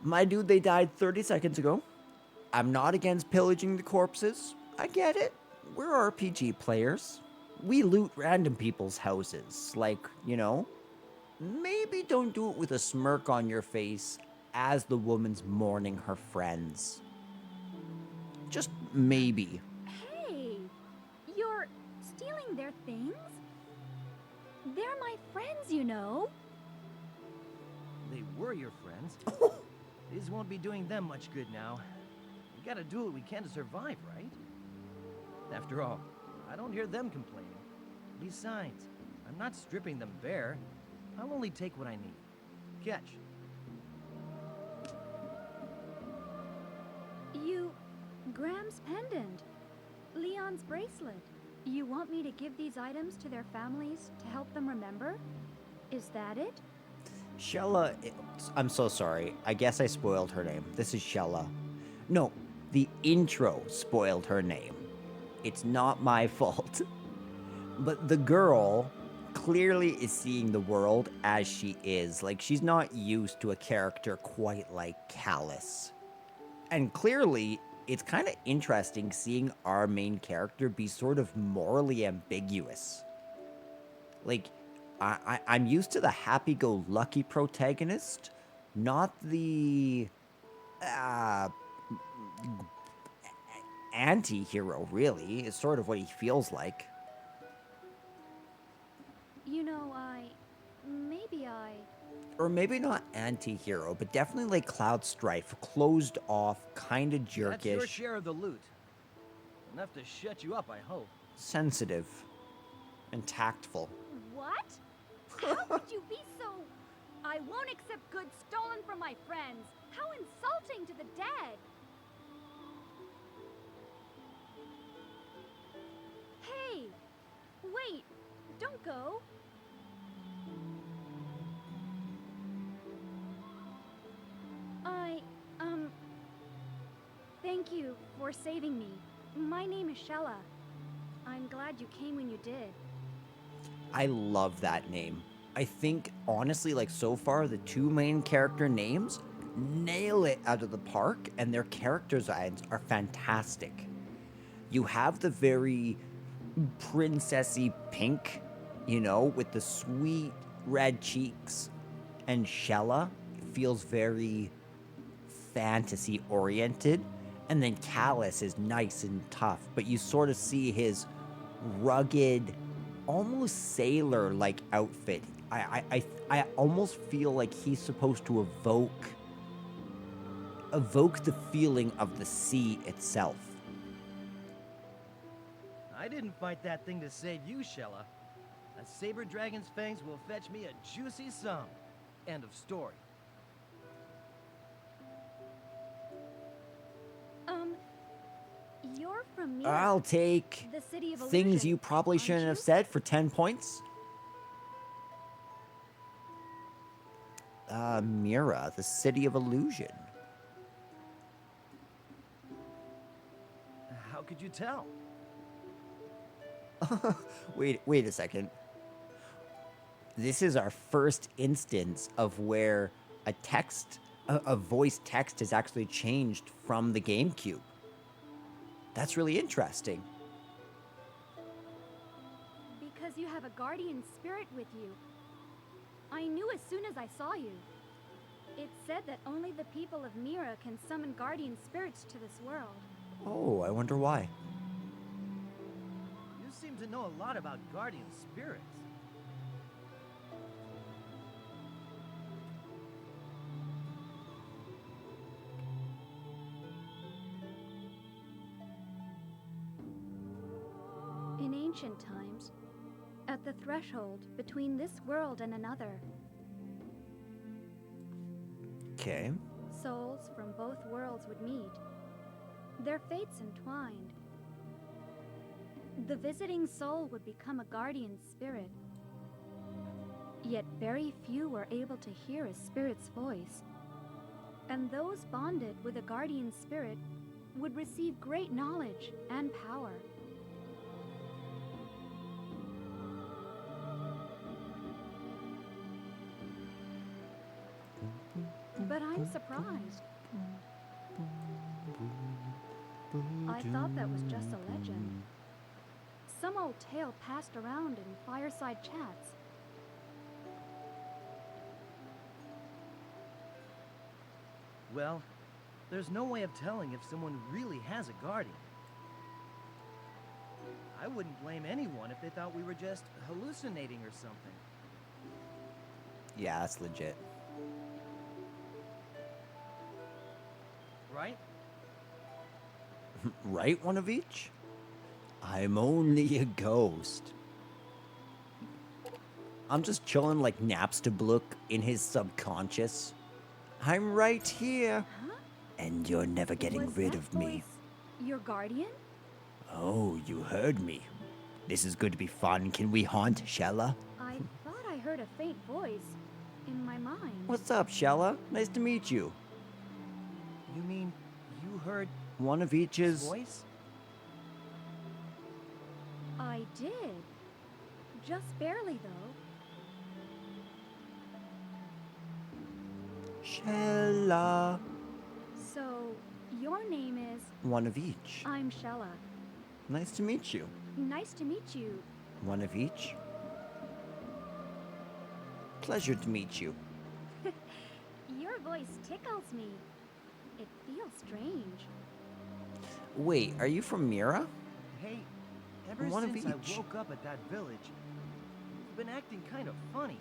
My dude, they died 30 seconds ago. I'm not against pillaging the corpses. I get it. We're RPG players. We loot random people's houses. Like, you know, maybe don't do it with a smirk on your face as the woman's mourning her friends. Just maybe. Hey! You're stealing their things? They're my friends, you know. They were your friends. These won't be doing them much good now. We gotta do what we can to survive, right? After all, I don't hear them complaining. Besides, I'm not stripping them bare. I'll only take what I need. Catch. Graham's pendant. Leon's bracelet. You want me to give these items to their families to help them remember? Is that it? Shella, I'm so sorry. I guess I spoiled her name. This is Shella. No, the intro spoiled her name. It's not my fault. But the girl clearly is seeing the world as she is. Like, she's not used to a character quite like Callus. And clearly, it's kind of interesting seeing our main character be sort of morally ambiguous. Like, I'm used to the happy-go-lucky protagonist, not the anti-hero, really. It's sort of what he feels like. You know, maybe Or maybe not anti-hero, but definitely like Cloud Strife, closed off, kind of jerkish. That's your share of the loot. Enough to shut you up, I hope. Sensitive. And tactful. What? How could you be so... I won't accept goods stolen from my friends. How insulting to the dead. Hey! Wait! Don't go! Thank you for saving me. My name is Shella. I'm glad you came when you did. I love that name. I think, honestly, like so far, the two main character names nail it out of the park, and their character designs are fantastic. You have the very princessy pink, with the sweet red cheeks, and Shella feels very fantasy oriented, and then Callus is nice and tough, but you sort of see his rugged, almost sailor like outfit. I almost feel like he's supposed to evoke the feeling of the sea itself. I didn't fight that thing to save you, Shella. A saber dragon's fangs will fetch me a juicy sum. End of story. You're from Mira, I'll take the city of things illusion, you probably aren't shouldn't you? have said for 10 points. Mira, the city of illusion. How could you tell? Wait a second. This is our first instance of where a voice text has actually changed from the GameCube. That's really interesting. Because you have a guardian spirit with you. I knew as soon as I saw you. It said that only the people of Mira can summon guardian spirits to this world. Oh, I wonder why. You seem to know a lot about guardian spirits. In ancient times, at the threshold between this world and another, Okay. souls from both worlds would meet, their fates entwined. The visiting soul would become a guardian spirit. Yet very few were able to hear a spirit's voice. And those bonded with a guardian spirit would receive great knowledge and power. But I'm surprised. I thought that was just a legend. Some old tale passed around in fireside chats. Well, there's no way of telling if someone really has a guardian. I wouldn't blame anyone if they thought we were just hallucinating or something. Yeah, that's legit. Right? Right, one of each? I'm only a ghost. I'm just chilling like Napstablook in his subconscious. I'm right here. Huh? And you're never getting Was rid that of me. voice your guardian? Oh, you heard me. This is going to be fun. Can we haunt Shella? I thought I heard a faint voice in my mind. What's up, Shella? Nice to meet you. You mean you heard One of his each's. voice? I did. Just barely, though. Shella. So, your name is... One of each. I'm Shella. Nice to meet you. Nice to meet you. One of each. Pleasure to meet you. Your voice tickles me. It feels strange. Wait, are you from Mira? Hey, ever One of since I each. woke up at that village, you've been acting kind of funny.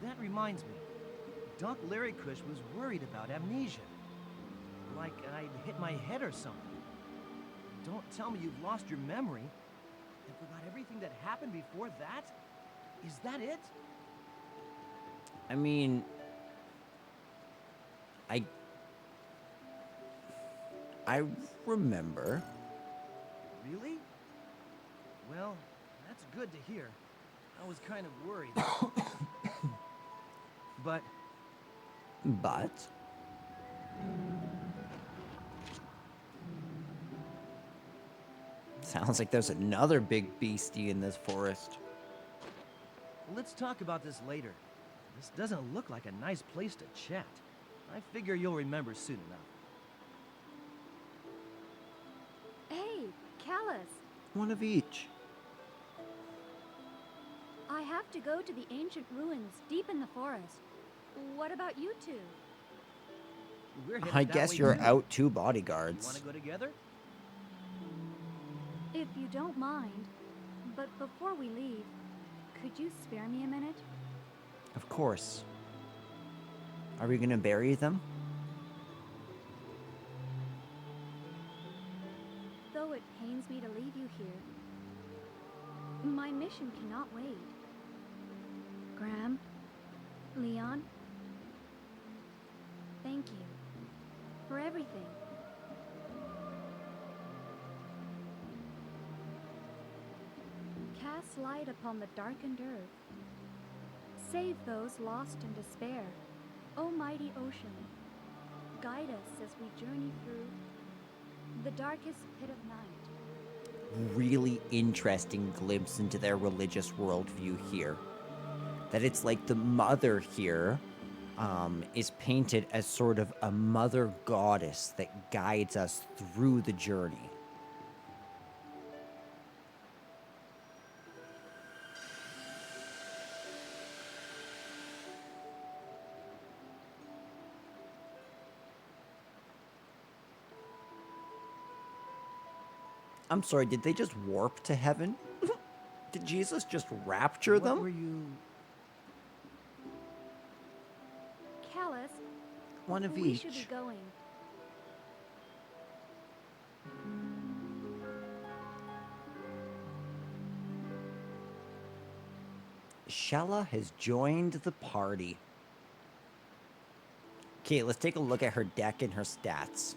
That reminds me. Doc Larrycush was worried about amnesia. Like I'd hit my head or something. Don't tell me you've lost your memory and forgot everything that happened before that? Is that it? I mean, I remember. Really? Well, that's good to hear. I was kind of worried. But But sounds like there's another big beastie in this forest. Let's talk about this later. This doesn't look like a nice place to chat. I figure you'll remember soon enough. Hey, Callus. One of each. I have to go to the ancient ruins deep in the forest. What about you two? We're headed I that guess way you're too. out 2 You bodyguards. wanna go together? If you don't mind, but before we leave, could you spare me a minute? Of course. Are we gonna bury them? Though it pains me to leave you here, my mission cannot wait. Graham, Leon, thank you for everything. Cast light upon the darkened earth. Save those lost in despair. O mighty ocean, guide us as we journey through the darkest pit of night. Really interesting glimpse into their religious worldview here. That it's like the mother here is painted as sort of a mother goddess that guides us through the journey. I'm sorry, did they just warp to heaven? Did Jesus just rapture What them? were you... Callus, One of we should be each. going. Shella has joined the party. Okay, let's take a look at her deck and her stats.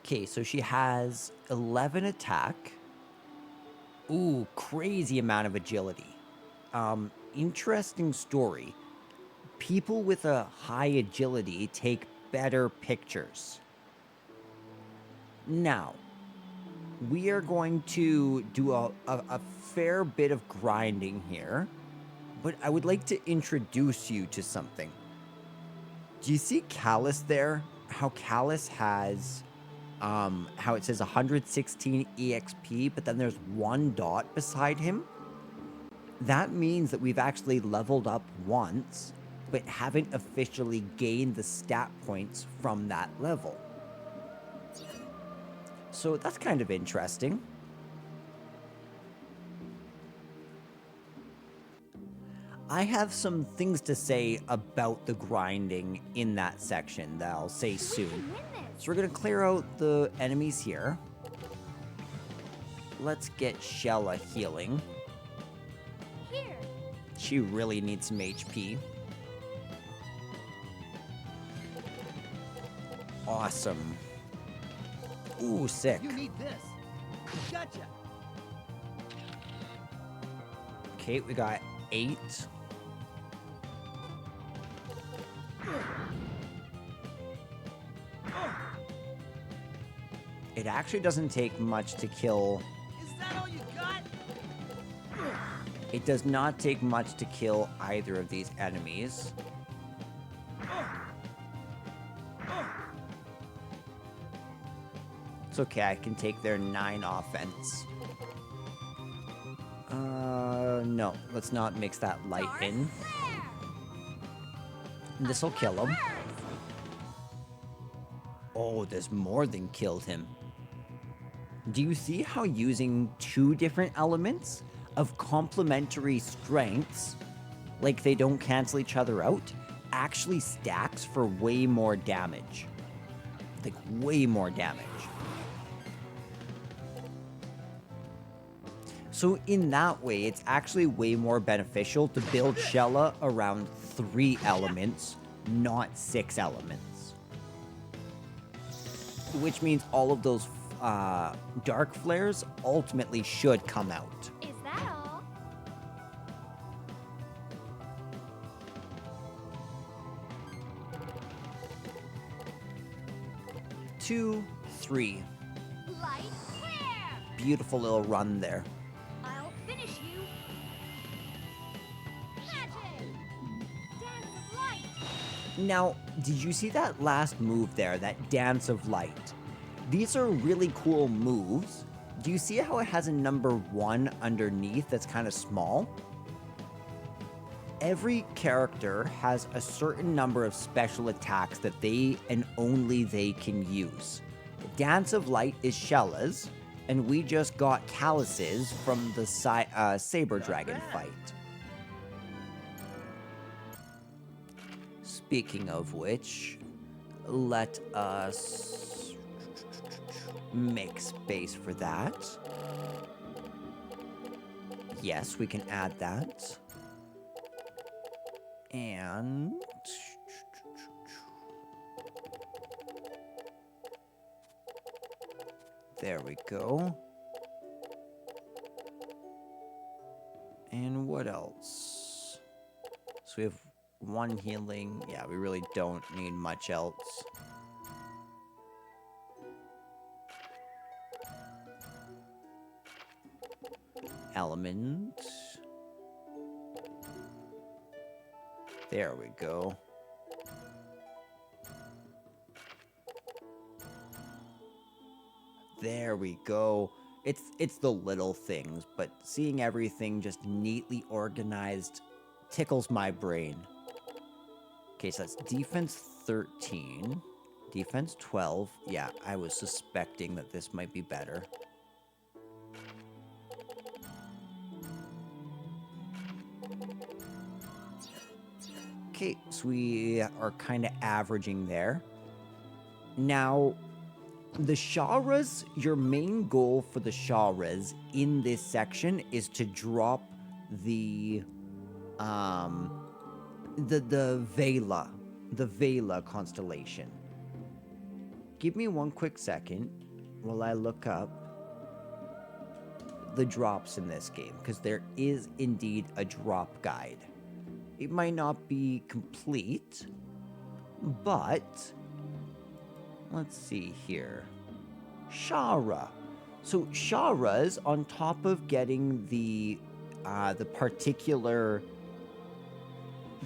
Okay, so she has 11 attack. Ooh, crazy amount of agility. Interesting story. People with a high agility take better pictures. Now, we are going to do a fair bit of grinding here, but I would like to introduce you to something. Do you see Callus there? How Callus has, how it says 116 EXP, but then there's 1 dot beside him? That means that we've actually leveled up once, but haven't officially gained the stat points from that level. So that's kind of interesting. I have some things to say about the grinding in that section that I'll say soon. So we're going to clear out the enemies here. Let's get Shella healing. Here. She really needs some HP. Awesome. Ooh, sick. You need this. Gotcha. Okay, we got 8. It actually doesn't take much to kill. Is that all you got? It does not take much to kill either of these enemies. It's okay, I can take their 9 offense. No, let's not mix that light in. This'll kill him. Oh, this more than killed him. Do you see how using 2 different elements of complementary strengths, like they don't cancel each other out, actually stacks for way more damage? Like, way more damage. So in that way, it's actually way more beneficial to build Shella around 3 elements, not 6 elements. Which means all of those dark flares ultimately should come out. Is that all? 2, 3. Light clear! Beautiful little run there. I'll finish you. Now, did you see that last move there, that Dance of Light? These are really cool moves. Do you see how it has a number 1 underneath that's kind of small? Every character has a certain number of special attacks that they and only they can use. Dance of Light is Shella's, and we just got Callus's from the Saber Dragon fight. Speaking of which, let us make space for that. Yes, we can add that. And there we go. And what else? So we have 1 healing. Yeah, we really don't need much else. Element. There we go. There we go. It's the little things, but seeing everything just neatly organized tickles my brain. Okay, so that's defense 13, defense 12. Yeah, I was suspecting that this might be better. Okay, so we are kind of averaging there. Now, the Sharas, your main goal for the Sharas in this section is to drop the Vela constellation. Give me 1 quick second while I look up the drops in this game, because there is indeed a drop guide. It might not be complete, but let's see here. Shara. So Shara's, on top of getting the particular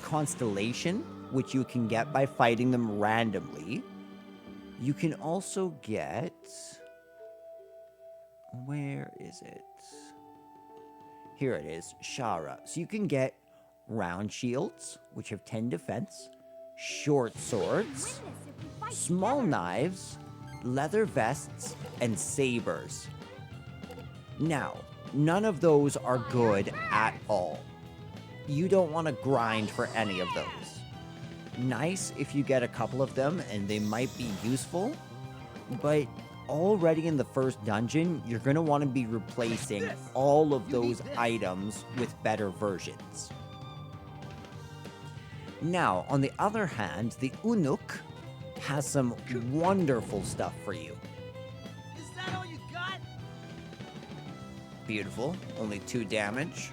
constellation, which you can get by fighting them randomly, you can also get... Where is it? Here it is, Shara. So you can get round shields, which have 10 defense, short swords, small knives, leather vests, and sabers. Now, none of those are good at all. You don't want to grind for any of those. Nice if you get a couple of them, and they might be useful, but already in the first dungeon, you're going to want to be replacing all of those items with better versions. Now, on the other hand, the Unuk has some wonderful stuff for you. Is that all you got? Beautiful. Only 2 damage.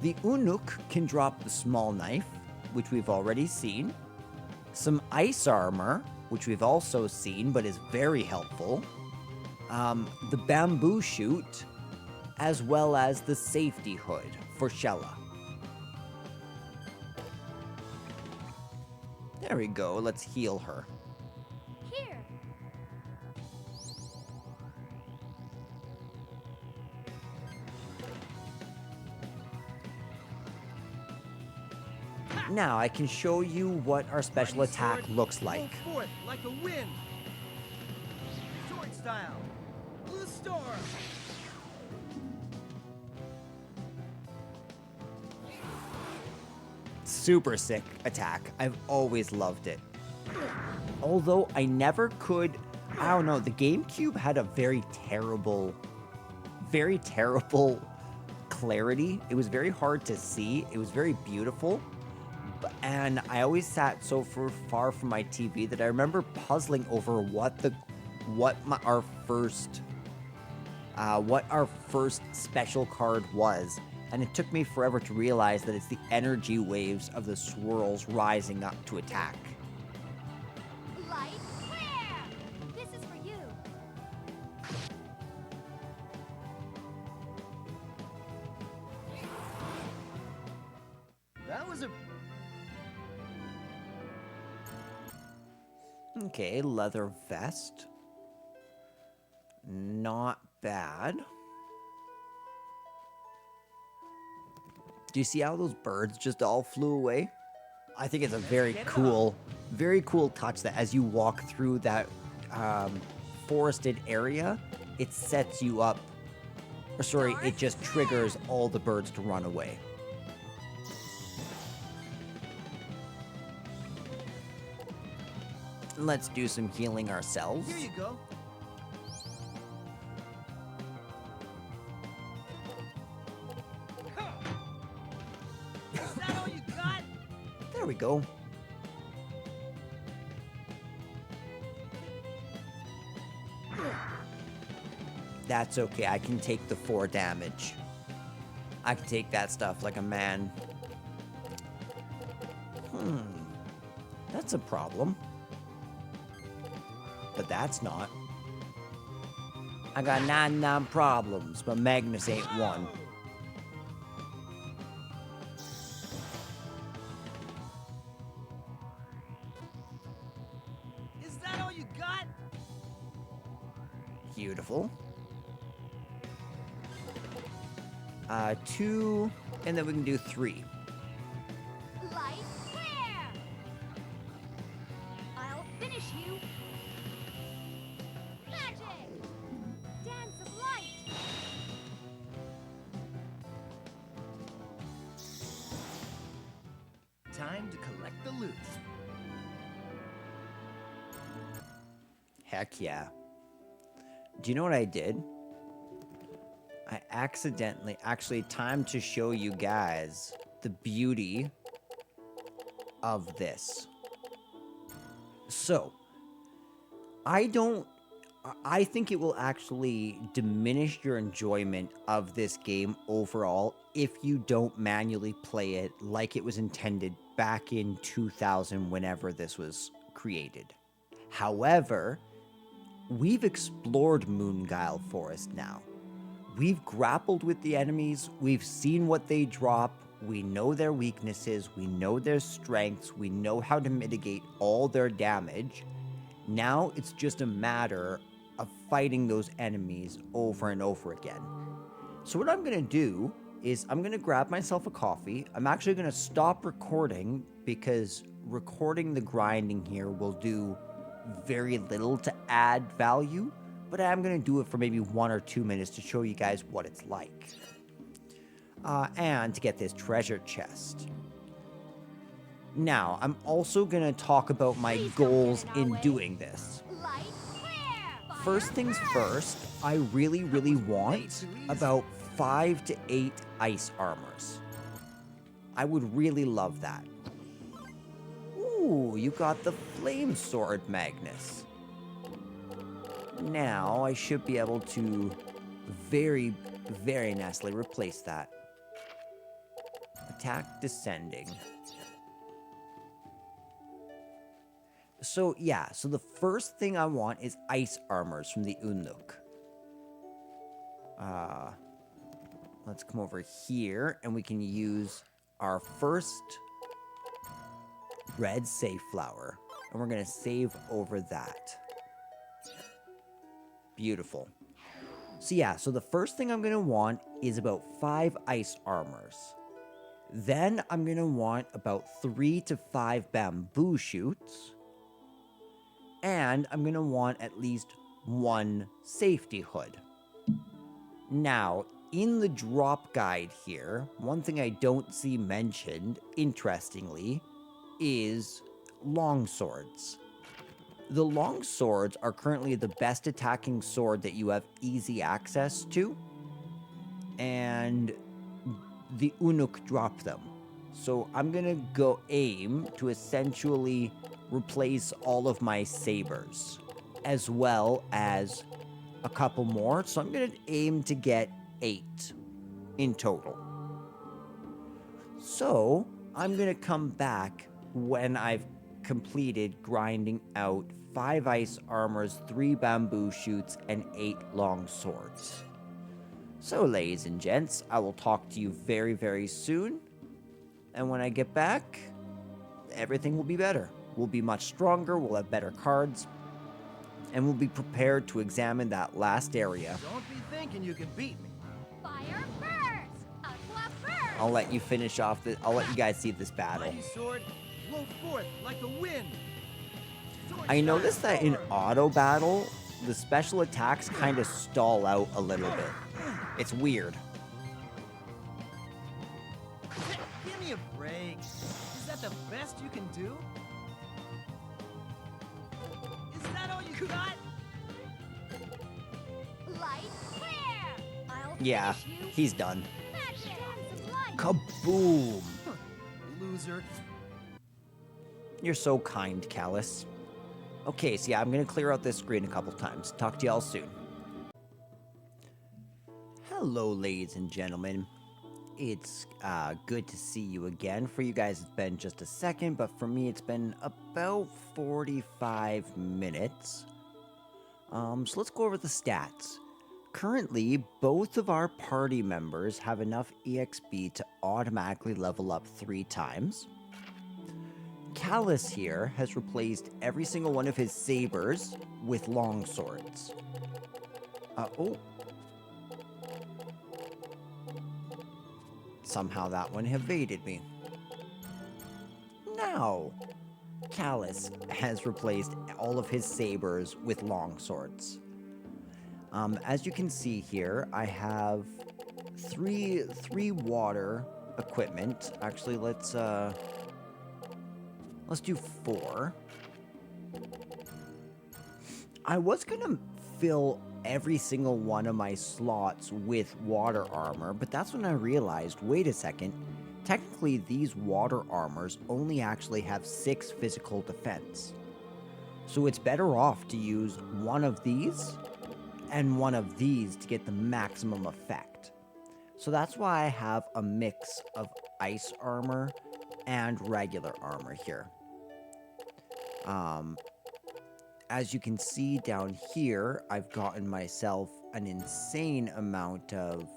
The Unuk can drop the small knife, which we've already seen. Some ice armor, which we've also seen, but is very helpful. The bamboo shoot, as well as the safety hood for Shella. There we go. Let's heal her. Here. Now I can show you what our special attack looks like. Go forth like a wind. Sword style. Blue storm. Super sick attack. I've always loved it. Although I never could... I don't know. The GameCube had a very terrible clarity. It was very hard to see. It was very beautiful. And I always sat so far from my TV that I remember puzzling over what our first special card was. And it took me forever to realize that it's the energy waves of the swirls rising up to attack. Light clear! This is for you. That was a... Okay, leather vest. Not bad. Do you see how those birds just all flew away? I think it's a very cool touch that as you walk through that forested area, it sets you up. Or sorry, it just triggers all the birds to run away. Let's do some healing ourselves. Here you go. Is that all you got? There we go. That's okay. I can take the 4 damage. I can take that stuff like a man. That's a problem. But that's not. I got 99 problems, but Magnus ain't one. Is that all you got? Beautiful. 2, and then we can do 3. Light clear! I'll finish you. Magic! Dance of light! Time to collect the loot. Heck yeah. Do you know what I did? I actually, time to show you guys the beauty of this. So, I think it will actually diminish your enjoyment of this game overall if you don't manually play it like it was intended back in 2000 whenever this was created. However, we've explored Moonguile Forest now. We've grappled with the enemies, we've seen what they drop, we know their weaknesses, we know their strengths, we know how to mitigate all their damage. Now it's just a matter of fighting those enemies over and over again. So what I'm going to do is I'm going to grab myself a coffee. I'm actually going to stop recording because recording the grinding here will do very little to add value. But I'm going to do it for maybe 1 or 2 minutes to show you guys what it's like. And to get this treasure chest. Now, I'm also going to talk about my goals in doing this. Light clear! First things first, I really, really want about 5 to 8 ice armors. I would really love that. Ooh, you got the flame sword, Magnus. Now, I should be able to very, very nicely replace that. Attack descending. So, yeah, so the first thing I want is ice armors from the Unuk. Let's come over here, and we can use our first red save flower. And we're going to save over that. Beautiful. So yeah, so the first thing I'm going to want is about 5 ice armors. Then I'm going to want about 3 to 5 bamboo shoots. And I'm going to want at least 1 safety hood. Now, in the drop guide here, one thing I don't see mentioned, interestingly, is longswords. The long swords are currently the best attacking sword that you have easy access to, and the Unuk drop them. So I'm gonna go aim to essentially replace all of my sabers, as well as a couple more. So I'm gonna aim to get 8 in total. So I'm gonna come back when I've completed grinding out 5 ice armors, 3 bamboo shoots, and 8 long swords. So, ladies and gents, I will talk to you very, very soon. And when I get back, everything will be better. we'll be much stronger, we'll have better cards, and we'll be prepared to examine that last area. Don't be thinking you can beat me. Fire first! Aqua first! I'll let you finish off I'll let you guys see this battle. Mighty sword, blow forth like the wind. Sword I noticed style that in storm. auto battle, the special attacks kind of stall out a little bit. It's weird. Give me a break. Is that the best you can do? Is that all you got? Light clear! I'll Yeah, finish you. he's done. Magic! Light! Kaboom! Loser. You're so kind, Callus. Okay, so yeah, I'm gonna clear out this screen a couple times. Talk to y'all soon. Hello, ladies and gentlemen. It's good to see you again. For you guys, it's been just a second, but for me, it's been about 45 minutes. So let's go over the stats. Currently, both of our party members have enough EXP to automatically level up 3 times. Callus here has replaced every single one of his sabers with long swords. Oh. Somehow that one evaded me. Now, Callus has replaced all of his sabers with long swords. As you can see here, I have three water equipment. Actually, let's do 4. I was gonna fill every single one of my slots with water armor, but that's when I realized, wait a second, technically these water armors only actually have 6 physical defense. So it's better off to use one of these and one of these to get the maximum effect. So that's why I have a mix of ice armor and regular armor here. As you can see down here, I've gotten myself an insane amount of...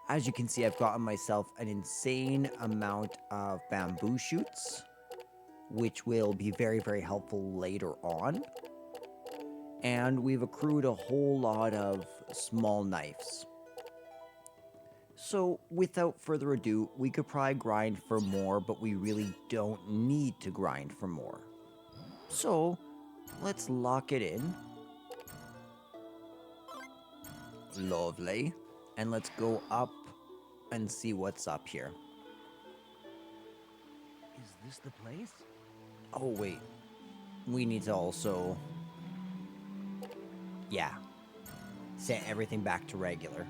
As you can see, I've gotten myself an insane amount of bamboo shoots, which will be very, very helpful later on. And we've accrued a whole lot of small knives. So, without further ado, we could probably grind for more, but we really don't need to grind for more. So, let's lock it in. Lovely. And let's go up and see what's up here. Is this the place? Oh, wait. We need to also... Yeah. Set everything back to regular.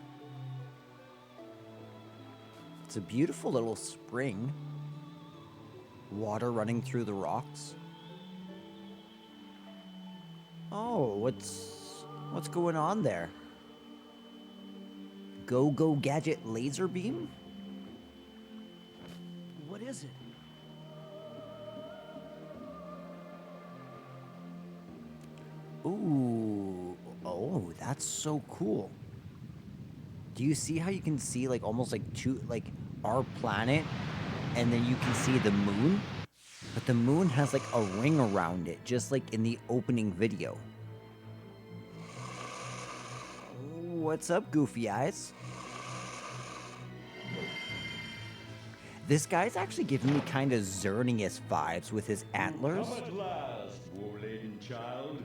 It's a beautiful little spring. Water running through the rocks. Oh, what's going on there? Go gadget laser beam? What is it? Ooh. Oh, that's so cool. Do you see how you can see like almost like our planet, and then you can see the moon? But the moon has like a ring around it, just like in the opening video. What's up, goofy eyes? This guy's actually giving me kind of Xerneas vibes with his antlers. Come at last, woe-laden child,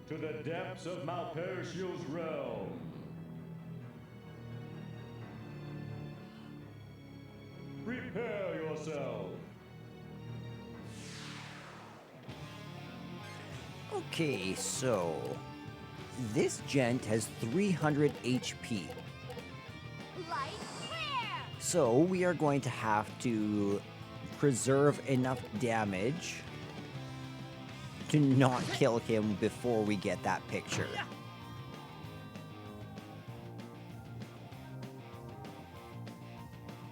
to the depths of Malpertial's realm. Prepare yourself. Okay, so this gent has 300 HP. Light clear! So we are going to have to preserve enough damage to not kill him before we get that picture.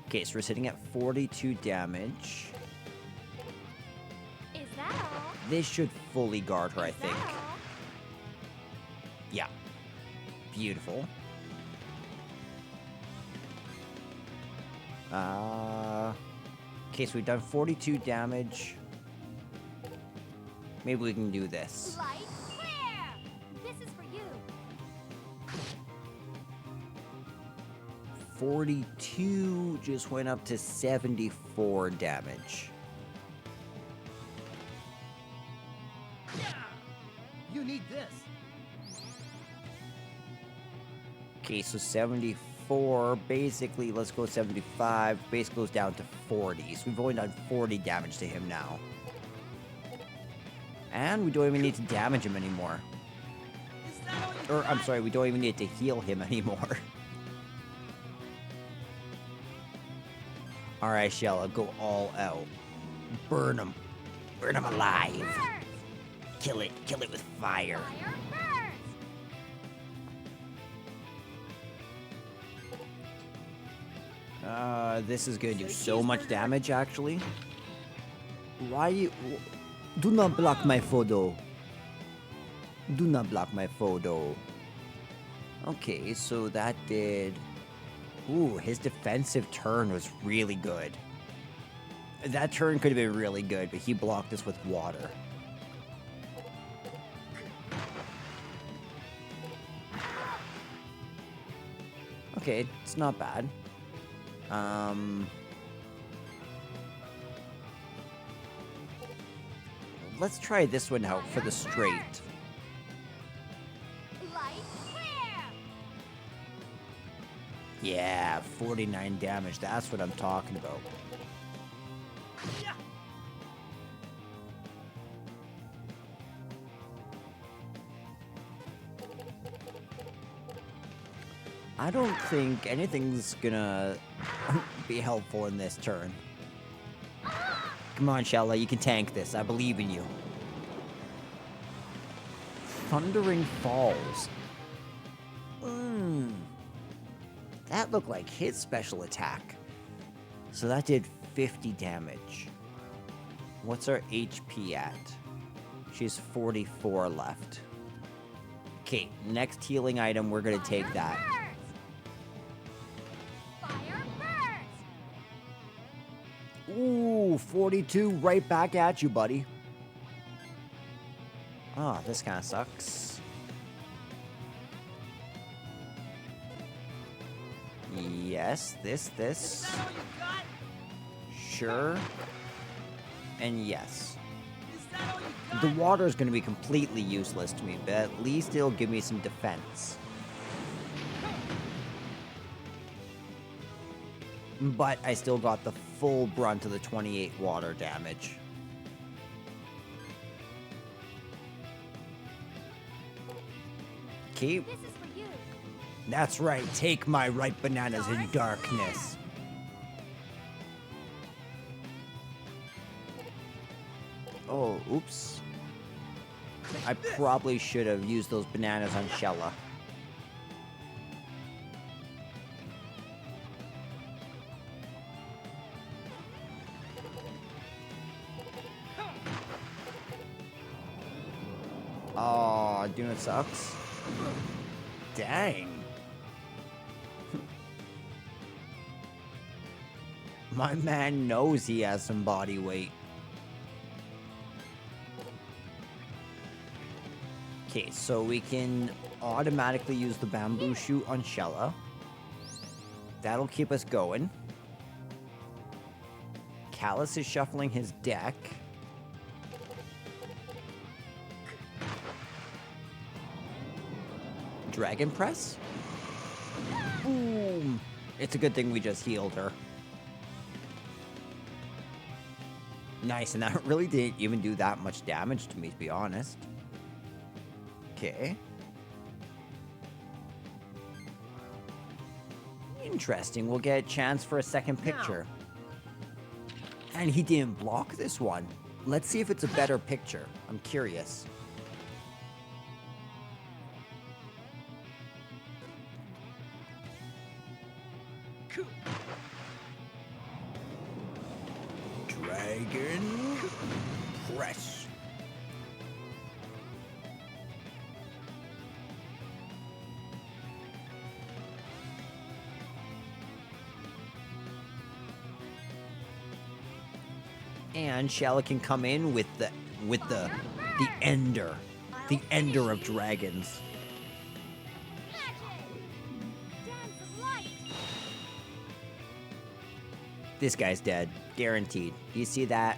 Okay, so we're sitting at 42 damage. Is that all? This should fully guard her, I Is think. that all? Yeah. Beautiful. Okay, so we've done 42 damage. Maybe we can do this. Light, clear! This is for you. 42 just went up to 74 damage. You need this. Okay, so 74, basically, let's go 75, base goes down to 40. So we've only done 40 damage to him now. And we don't even need to damage him anymore. Or, I'm sorry, we don't even need to heal him anymore. Alright, Shella, go all out. Burn him. Burn him alive. Kill it with fire. This is gonna do so much damage, actually. Why you... Do not block my photo. Do not block my photo. Okay, so that did... Ooh, his defensive turn was really good. That turn could have been really good, but he blocked us with water. Okay, it's not bad. Let's try this one out for the straight. Light, clear! Yeah, 49 damage. That's what I'm talking about. I don't think anything's gonna be helpful in this turn. Come on, Shella, you can tank this. I believe in you. Thundering Falls. That looked like his special attack. So that did 50 damage. What's our HP at? She's 44 left. Okay, next healing item, we're gonna take that. Ooh, 42 right back at you, buddy. Oh, this kind of sucks. Yes, this. Sure. And yes. The water is going to be completely useless to me, but at least it'll give me some defense. But I still got the full brunt of the 28 water damage. Keep. This is for you. That's right, take my ripe bananas in darkness. Oh, oops. I probably should have used those bananas on Shella. Oh, doing it sucks. Dang. My man knows he has some body weight. Okay, so we can automatically use the bamboo shoot on Shella. That'll keep us going. Callus is shuffling his deck. Dragon Press? Boom! It's a good thing we just healed her. Nice, and that really didn't even do that much damage to me, to be honest. Okay. Interesting, we'll get a chance for a second picture. And he didn't block this one. Let's see if it's a better picture. I'm curious. Dragon Press. And Shala can come in with the ender. The ender of dragons. Dance of light. This guy's dead. Guaranteed. Do you see that?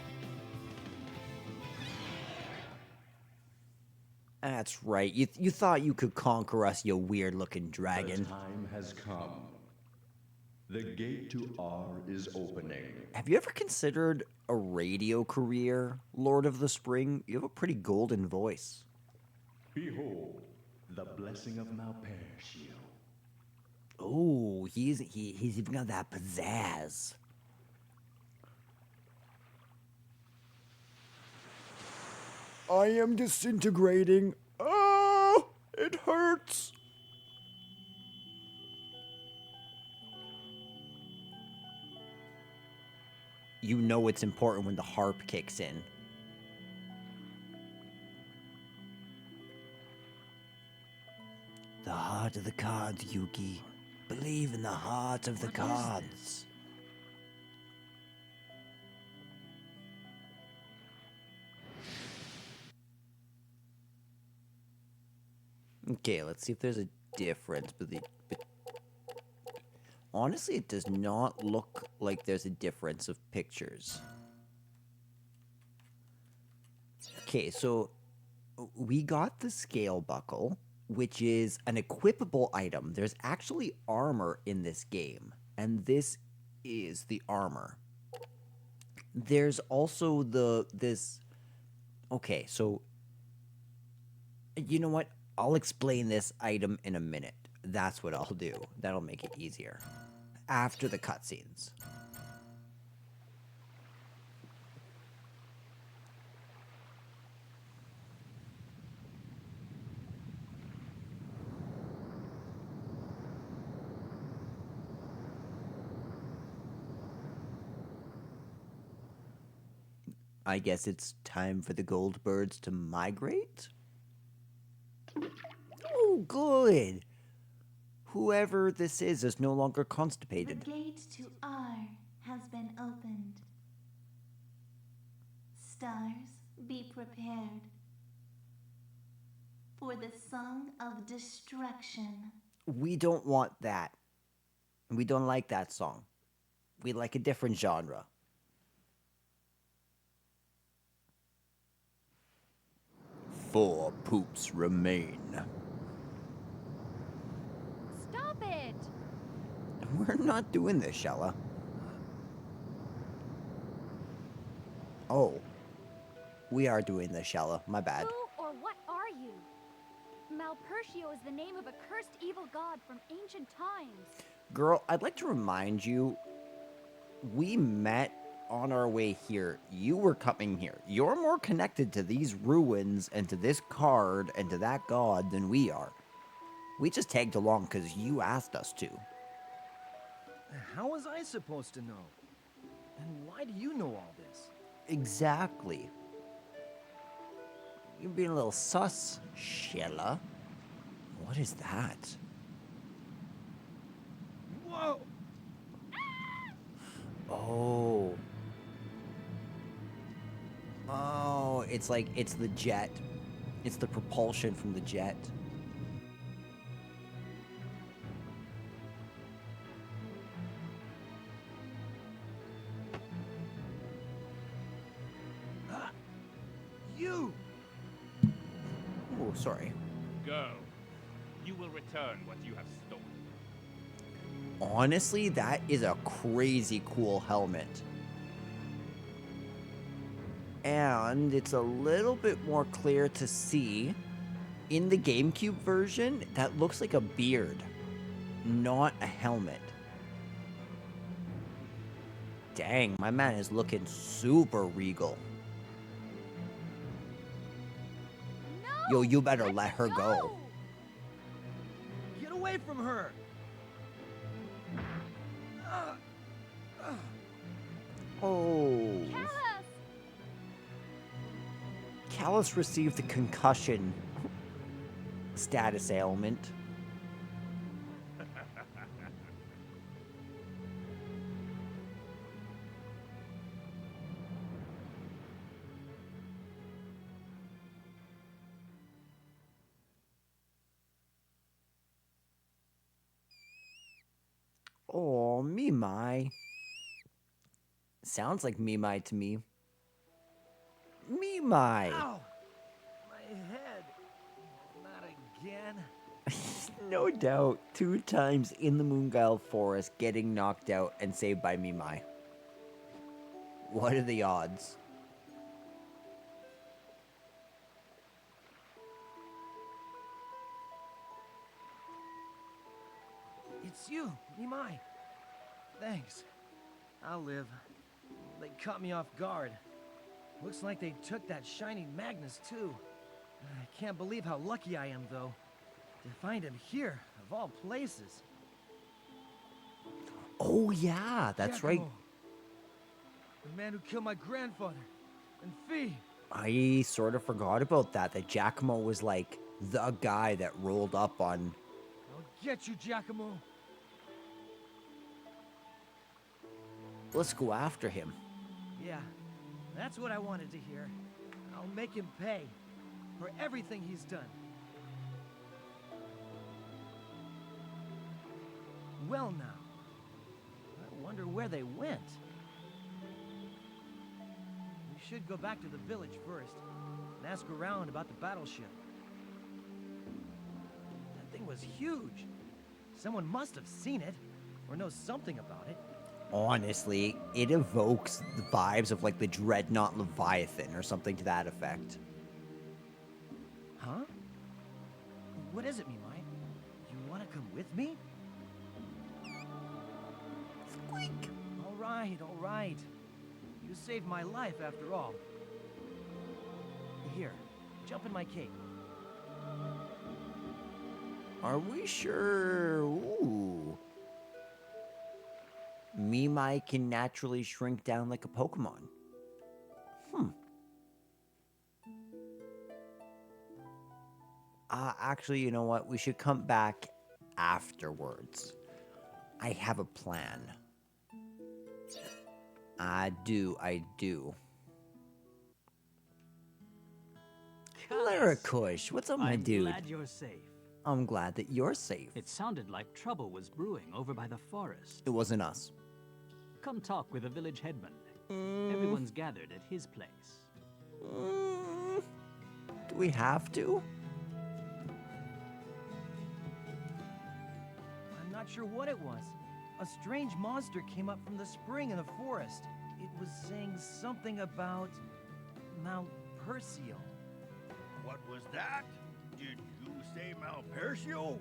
That's right. You thought you could conquer us, you weird-looking dragon. The time has come. The gate to R is opening. Have you ever considered a radio career, Lord of the Spring? You have a pretty golden voice. Behold, the blessing of Malpercio. Oh, he's even got that pizzazz. I am disintegrating. Oh, it hurts. You know it's important when the harp kicks in. The heart of the cards, Yuki. Believe in the heart of the cards. Okay, let's see if there's a difference. Honestly, it does not look like there's a difference of pictures. Okay, so we got the scale buckle, which is an equipable item. There's actually armor in this game, and this is the armor. There's also this. Okay, so you know what? I'll explain this item in a minute. That's what I'll do. That'll make it easier. After the cutscenes. I guess it's time for the gold birds to migrate? Oh, good. Whoever this is no longer constipated. The gate to R has been opened. Stars, be prepared for the song of destruction. We don't want that. We don't like that song. We like a different genre. Four poops remain. Stop it! We're not doing this, Shella. Oh. We are doing this, Shella. My bad. Who or what are you? Malpercio is the name of a cursed evil god from ancient times. Girl, I'd like to remind you, we met on our way here. You were coming here. You're more connected to these ruins and to this card and to that god than we are. We just tagged along because you asked us to. How was I supposed to know? And why do you know all this? Exactly. You're being a little sus, Shella. What is that? Whoa! Oh. Oh, it's like, it's the jet. It's the propulsion from the jet. You! Oh, sorry. Go. You will return what you have stolen. Honestly, that is a crazy cool helmet. And it's a little bit more clear to see. In the GameCube version, that looks like a beard, not a helmet. Dang, my man is looking super regal. No! Yo, you better Let let her go. Get away from her! Oh. Callus! Callus received the concussion status ailment. Oh, Mimai. Sounds like Mimai to me. Mimai! Ow! My head. Not again. No doubt, 2 times in the Moonguile Forest getting knocked out and saved by Mimai. What are the odds? It's you, Nimai. Thanks. I'll live. They caught me off guard. Looks like they took that shiny Magnus, too. I can't believe how lucky I am, though. To find him here, of all places. Oh, yeah, that's right. Giacomo. The man who killed my grandfather. And Fee. I sort of forgot about that Giacomo was like the guy that rolled up on. I'll get you, Giacomo. Let's go after him. Yeah, that's what I wanted to hear. I'll make him pay for everything he's done. Well now, I wonder where they went. We should go back to the village first and ask around about the battleship. That thing was huge. Someone must have seen it or knows something about it. Honestly, it evokes the vibes of like the Dreadnought Leviathan or something to that effect. Huh? What is it, Mimai? You want to come with me? Squeak! All right. You saved my life after all. Here, jump in my cape. Are we sure? Ooh. Mimai can naturally shrink down like a Pokemon. Actually, you know what? We should come back afterwards. I have a plan. I do. Lyrakush, what's up, my dude? I'm glad you're safe. I'm glad that you're safe. It sounded like trouble was brewing over by the forest. It wasn't us. Come talk with the village headman. Everyone's gathered at his place. Do we have to? I'm not sure what it was. A strange monster came up from the spring in the forest. It was saying something about Malpercio. What was that? Did you say Malpercio?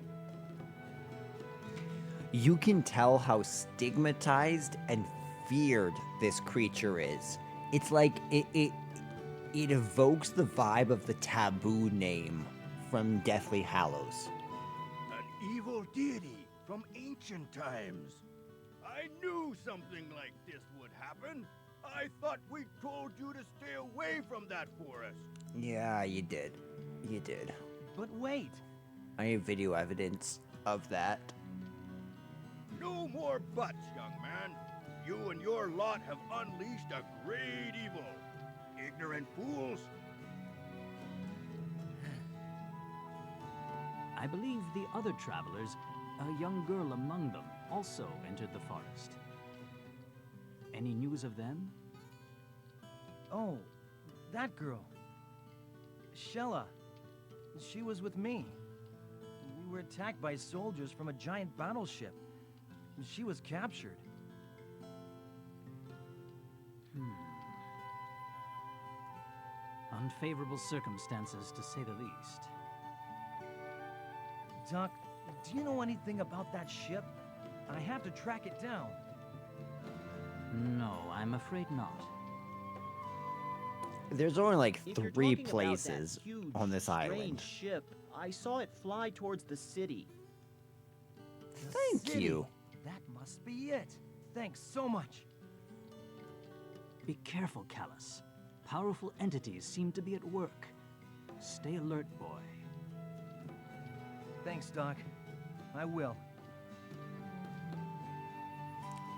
You can tell how stigmatized and feared this creature is. It's like it evokes the vibe of the taboo name from Deathly Hallows. An evil deity from ancient times. I knew something like this would happen. I thought we told you to stay away from that forest. Yeah, you did. You did. But wait. I have video evidence of that. No more buts, young man. You and your lot have unleashed a great evil. Ignorant fools. I believe the other travelers, a young girl among them, also entered the forest. Any news of them? Oh, that girl. Shella. She was with me. We were attacked by soldiers from a giant battleship. She was captured. Unfavorable circumstances, to say the least. Doc, do you know anything about that ship? I have to track it down. No, I'm afraid not. There's only like If you're 3 talking about that places huge, on this strange island. ship, I saw it fly towards the city. Thank City. you. That must be it. Thanks so much. Be careful, Callus. Powerful entities seem to be at work. Stay alert, boy. Thanks, Doc. I will.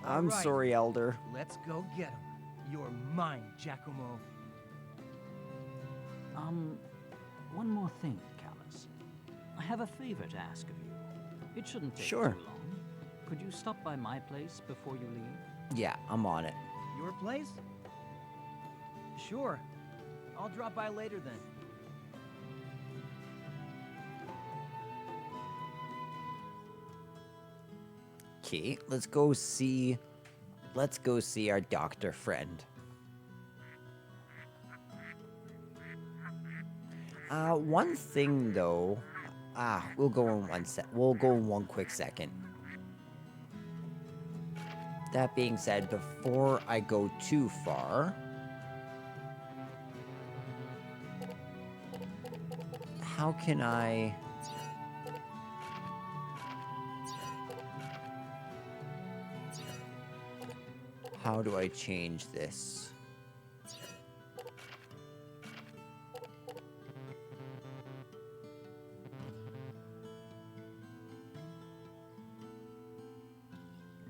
I'm All right. sorry, Elder. Let's go get him. You're mine, Giacomo. One more thing, Callus. I have a favor to ask of you. It shouldn't take Sure. too long. Could you stop by my place before you leave? Yeah, I'm on it. Your place? Sure. I'll drop by later then. Okay, let's go see our doctor friend. One thing though, we'll go in one quick second. That being said, before I go too far, how can I... How do I change this?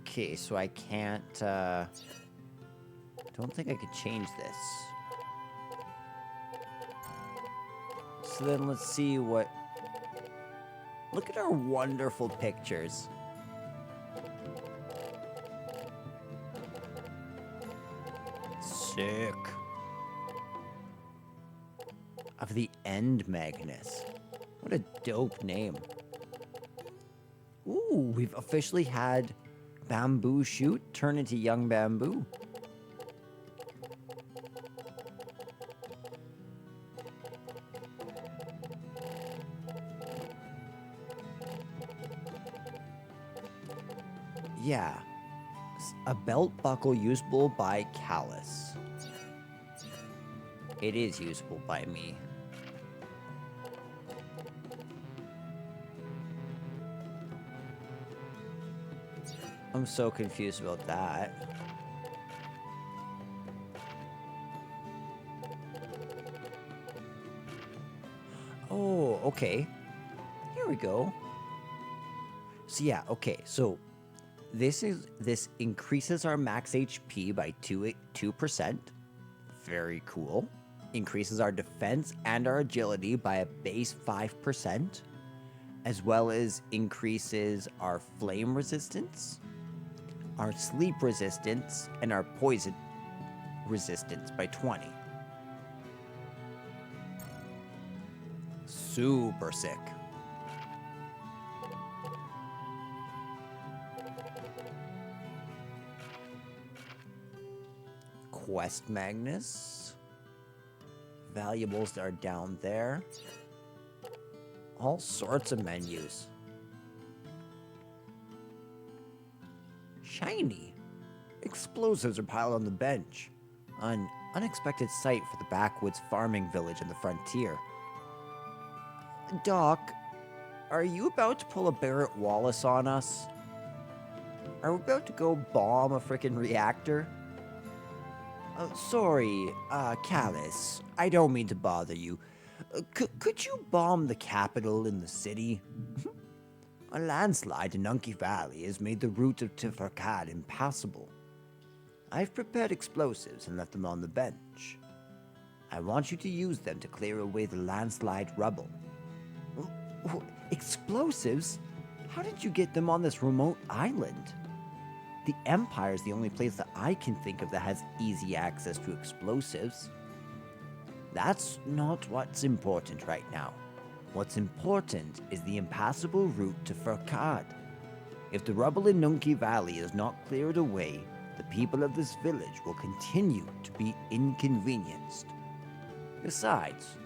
Okay, so I can't, don't think I could change this. So then let's see what... Look at our wonderful pictures. Sick. Of the End Magnus. What a dope name. Ooh, we've officially had bamboo shoot turn into young bamboo. Yeah. A belt buckle usable by Callus. It is usable by me. I'm so confused about that. Oh, okay. Here we go. So yeah, okay. So this increases our max HP by 2%. Very cool. Increases our defense and our agility by a base 5%, as well as increases our flame resistance, our sleep resistance, and our poison resistance by 20. Super sick. Quest Magnus. Valuables are down there. All sorts of menus. Shiny. Explosives are piled on the bench. An unexpected sight for the backwoods farming village on the frontier. Doc, are you about to pull a Barrett Wallace on us? Are we about to go bomb a frickin' reactor? Sorry, Callus. I don't mean to bother you. Could you bomb the capital in the city? A landslide in Unky Valley has made the route to Farkad impassable. I've prepared explosives and left them on the bench. I want you to use them to clear away the landslide rubble. Explosives? How did you get them on this remote island? The Empire is the only place that I can think of that has easy access to explosives. That's not what's important right now. What's important is the impassable route to Farkad. If the rubble in Nunki Valley is not cleared away, the people of this village will continue to be inconvenienced. Besides,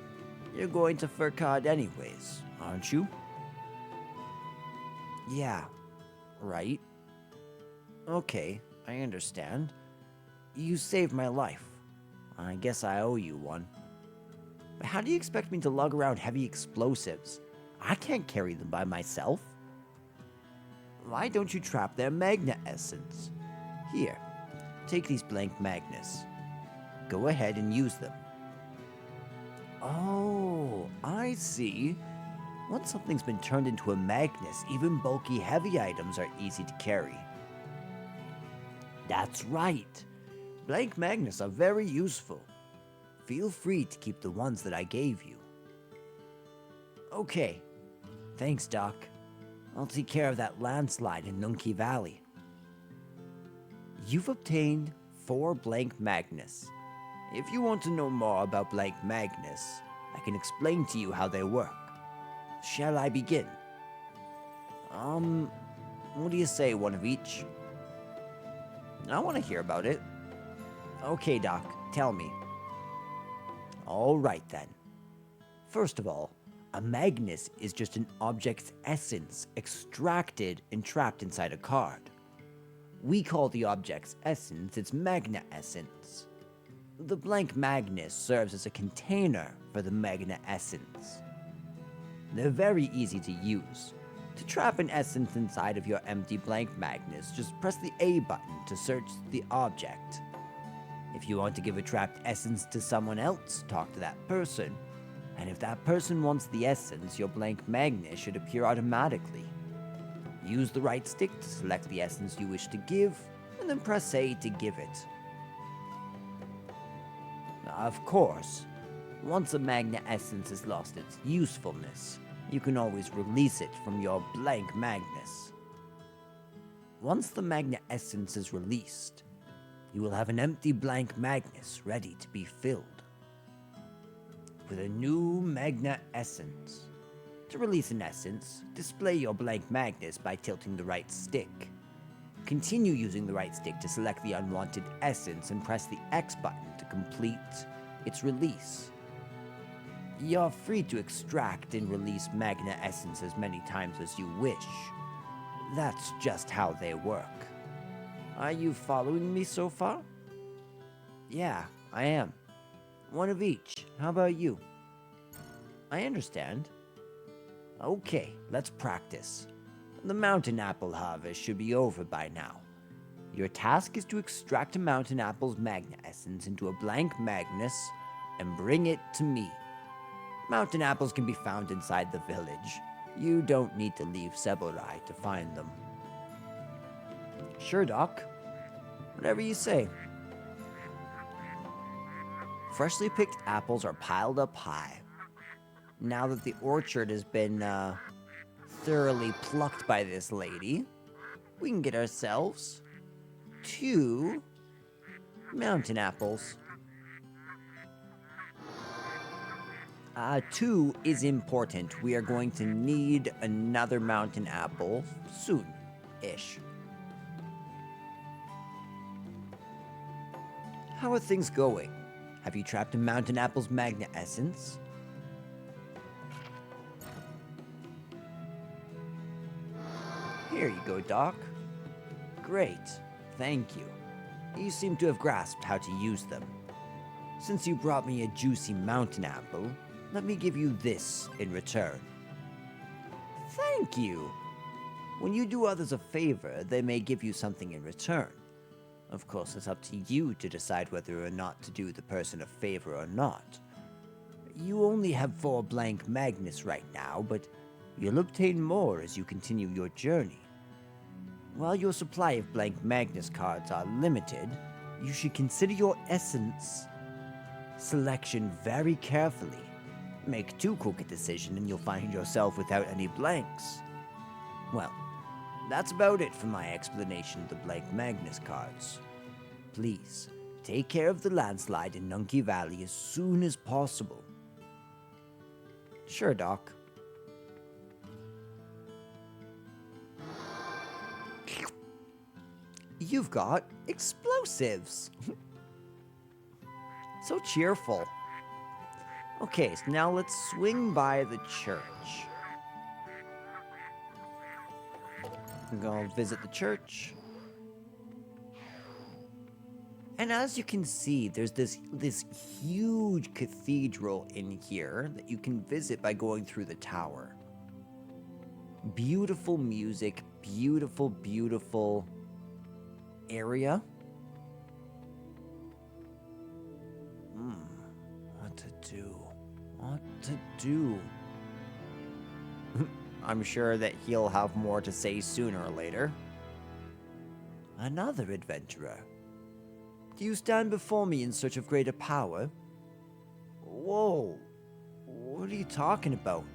you're going to Farkad anyways, aren't you? Yeah, right. Okay, I understand. You saved my life. I guess I owe you one. But how do you expect me to lug around heavy explosives? I can't carry them by myself. Why don't you trap their magna essence? Here, take these blank Magnus. Go ahead and use them. Oh, I see. Once something's been turned into a Magnus, even bulky heavy items are easy to carry. That's right. Blank Magnus are very useful. Feel free to keep the ones that I gave you. Okay. Thanks, Doc. I'll take care of that landslide in Nunki Valley. You've obtained 4 blank Magnus. If you want to know more about blank Magnus, I can explain to you how they work. Shall I begin? What do you say, one of each? I want to hear about it. Okay, Doc, tell me. All right, then. First of all, a Magnus is just an object's essence extracted and trapped inside a card. We call the object's essence its Magna essence. The blank Magnus serves as a container for the Magna essence. They're very easy to use. To trap an essence inside of your empty blank Magnus, just press the A button to search the object. If you want to give a trapped essence to someone else, talk to that person. And if that person wants the essence, your blank Magnus should appear automatically. Use the right stick to select the essence you wish to give, and then press A to give it. Of course, once a Magna essence has lost its usefulness, you can always release it from your blank Magnus. Once the Magna essence is released, you will have an empty blank Magnus ready to be filled with a new Magna essence. To release an essence, display your blank Magnus by tilting the right stick. Continue using the right stick to select the unwanted essence and press the X button to complete its release. You're free to extract and release Magna essence as many times as you wish. That's just how they work. Are you following me so far? Yeah, I am. One of each. How about you? I understand. Okay, let's practice. The mountain apple harvest should be over by now. Your task is to extract a mountain apple's Magna essence into a blank Magnus and bring it to me. Mountain apples can be found inside the village. You don't need to leave Seborai to find them. Sure, Doc. Whatever you say. Freshly picked apples are piled up high. Now that the orchard has been, thoroughly plucked by this lady, we can get ourselves 2 mountain apples. 2 is important. We are going to need another mountain apple soon-ish. How are things going? Have you trapped a mountain apple's Magna essence? Here you go, Doc. Great, thank you. You seem to have grasped how to use them. Since you brought me a juicy mountain apple, let me give you this in return. Thank you. When you do others a favor, they may give you something in return. Of course, it's up to you to decide whether or not to do the person a favor or not. You only have 4 blank Magnus right now, but you'll obtain more as you continue your journey. While your supply of blank Magnus cards are limited, you should consider your essence selection very carefully. Make too quick a decision and you'll find yourself without any blanks. Well, that's about it for my explanation of the blank Magnus cards. Please, take care of the landslide in Nunki Valley as soon as possible. Sure, Doc. You've got explosives. So cheerful. Okay, so now let's swing by the church. I'm gonna visit the church. And as you can see, there's this huge cathedral in here that you can visit by going through the tower. Beautiful music, beautiful, beautiful area. What to do? I'm sure that he'll have more to say sooner or later. Another adventurer. Do you stand before me in search of greater power? Whoa. What are you talking about?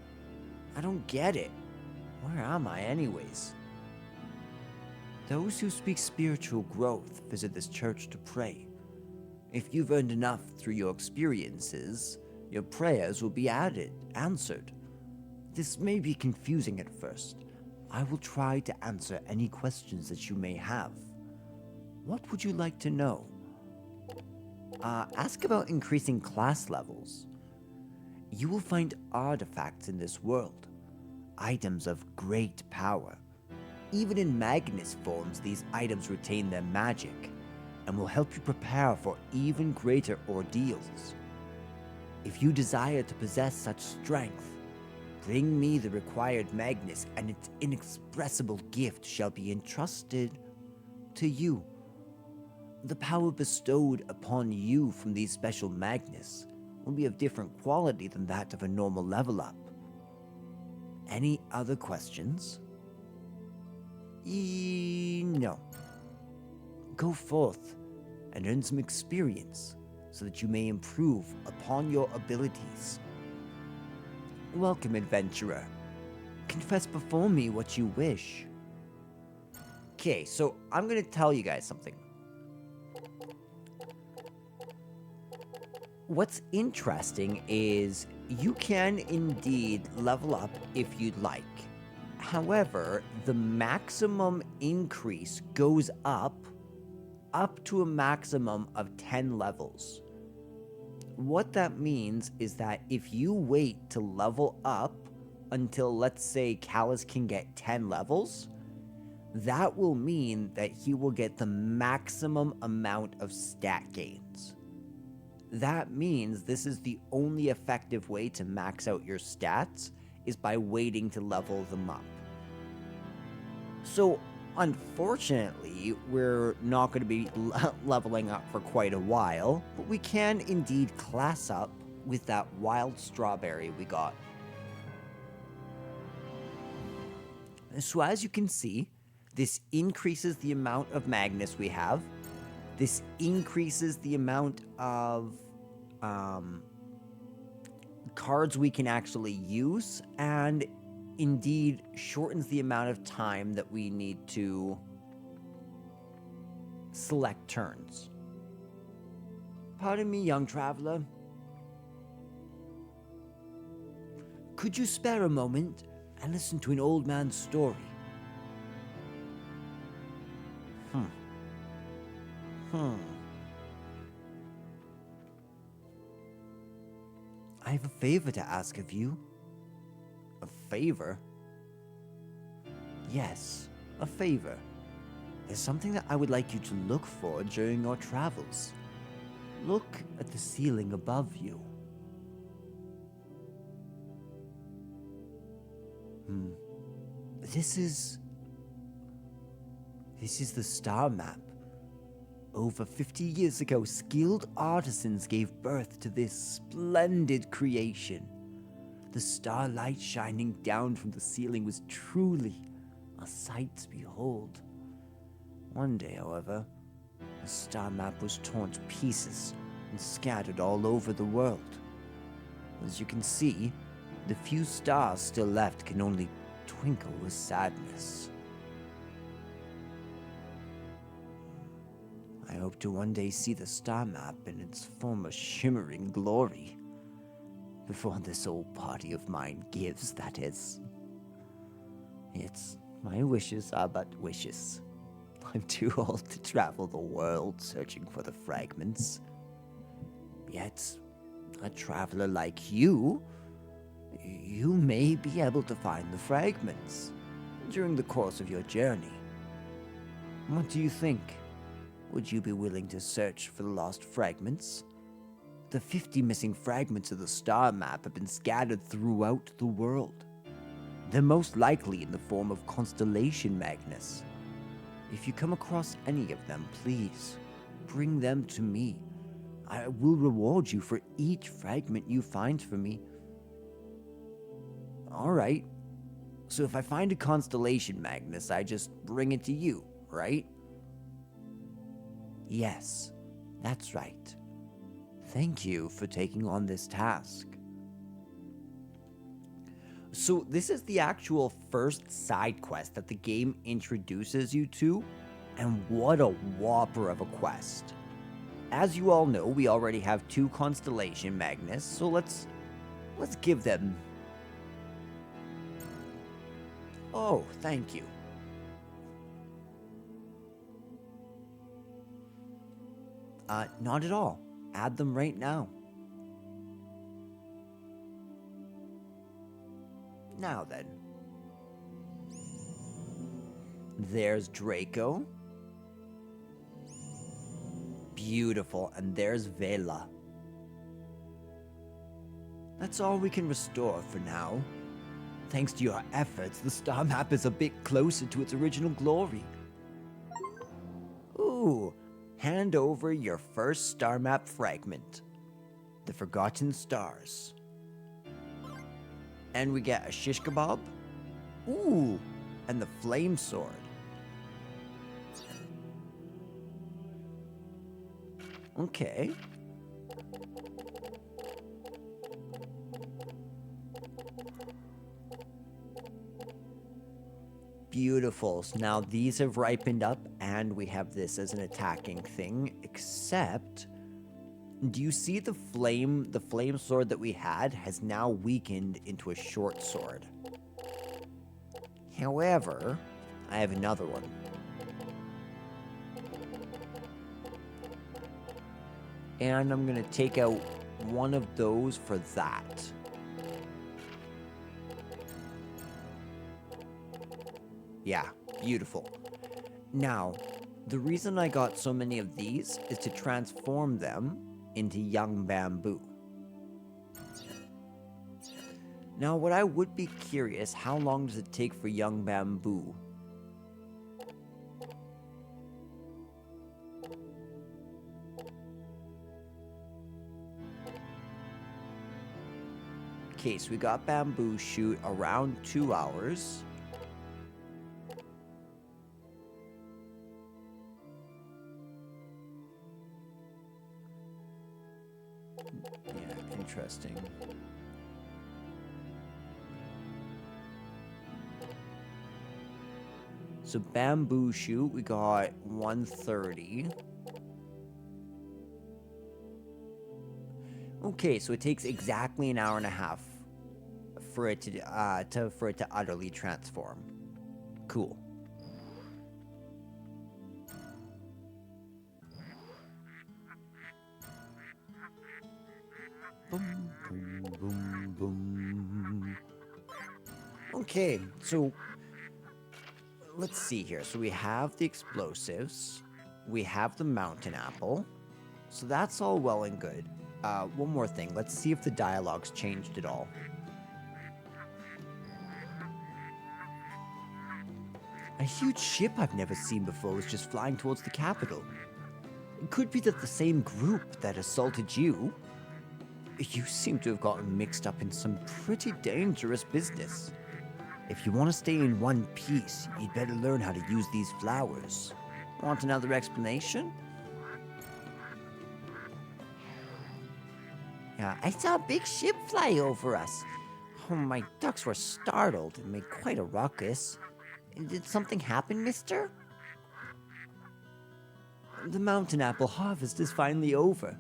I don't get it. Where am I, anyways? Those who seek spiritual growth visit this church to pray. If you've earned enough through your experiences, your prayers will be answered. This may be confusing at first. I will try to answer any questions that you may have. What would you like to know? Ask about increasing class levels. You will find artifacts in this world, items of great power. Even in Magnus forms, these items retain their magic and will help you prepare for even greater ordeals. If you desire to possess such strength, bring me the required Magnus, and its inexpressible gift shall be entrusted to you. The power bestowed upon you from these special Magnus will be of different quality than that of a normal level up. Any other questions? No. Go forth and earn some experience so that you may improve upon your abilities. Welcome, adventurer. Confess before me what you wish. Okay, so I'm going to tell you guys something. What's interesting is you can indeed level up if you'd like. However, the maximum increase goes up to a maximum of 10 levels. What that means is that if you wait to level up until, let's say, Callus can get 10 levels, that will mean that he will get the maximum amount of stat gains. That means this is the only effective way to max out your stats, is by waiting to level them up. So, unfortunately, we're not going to be leveling up for quite a while, but we can indeed class up with that wild strawberry we got. So as you can see, this increases the amount of Magnus we have. This increases the amount of cards we can actually use, and indeed shortens the amount of time that we need to select turns. Pardon me, young traveler. Could you spare a moment and listen to an old man's story? I have a favor to ask of you. A favor? Yes, a favor. There's something that I would like you to look for during your travels. Look at the ceiling above you. This is the star map. Over 50 years ago, skilled artisans gave birth to this splendid creation. The starlight shining down from the ceiling was truly a sight to behold. One day, however, the star map was torn to pieces and scattered all over the world. As you can see, the few stars still left can only twinkle with sadness. I hope to one day see the star map in its former shimmering glory. Before this old body of mine gives, that is. Yet, my wishes are but wishes. I'm too old to travel the world searching for the fragments. Yet, a traveler like you may be able to find the fragments during the course of your journey. What do you think? Would you be willing to search for the lost fragments? The 50 missing fragments of the star map have been scattered throughout the world. They're most likely in the form of constellation Magnus. If you come across any of them, please bring them to me. I will reward you for each fragment you find for me. Alright, so if I find a constellation Magnus, I just bring it to you, right? Yes, that's right. Thank you for taking on this task. So this is the actual first side quest that the game introduces you to, and what a whopper of a quest. As you all know, we already have 2 Constellation Magnus, so let's give them... Oh, thank you. Not at all. Add them right now. Now then. There's Draco. Beautiful, and there's Vela. That's all we can restore for now. Thanks to your efforts, the star map is a bit closer to its original glory. Ooh, hand over your first star map fragment. The Forgotten Stars. And we get a shish kebab. Ooh, and the flame sword. Okay. Beautiful. So now these have ripened up, and we have this as an attacking thing, except... Do you see the flame sword that we had has now weakened into a short sword. However, I have another one. And I'm gonna take out one of those for that. Yeah, beautiful. Now, the reason I got so many of these is to transform them into young bamboo. Now, what I would be curious, how long does it take for young bamboo? Okay, so we got bamboo shoot around 2 hours. Yeah, interesting. So bamboo shoot, we got 130. Okay, so it takes exactly an hour and a half for it to utterly transform. Cool. Boom, boom, boom, boom. Okay, so let's see here. So we have the explosives, we have the mountain apple, so that's all well and good. One more thing. Let's see if the dialogue's changed at all. A huge ship I've never seen before was just flying towards the capital. It could be that the same group that assaulted you. You seem to have gotten mixed up in some pretty dangerous business. If you want to stay in one piece, you'd better learn how to use these flowers. Want another explanation? I saw a big ship fly over us. Oh, my ducks were startled and made quite a ruckus. Did something happen, mister? The mountain apple harvest is finally over.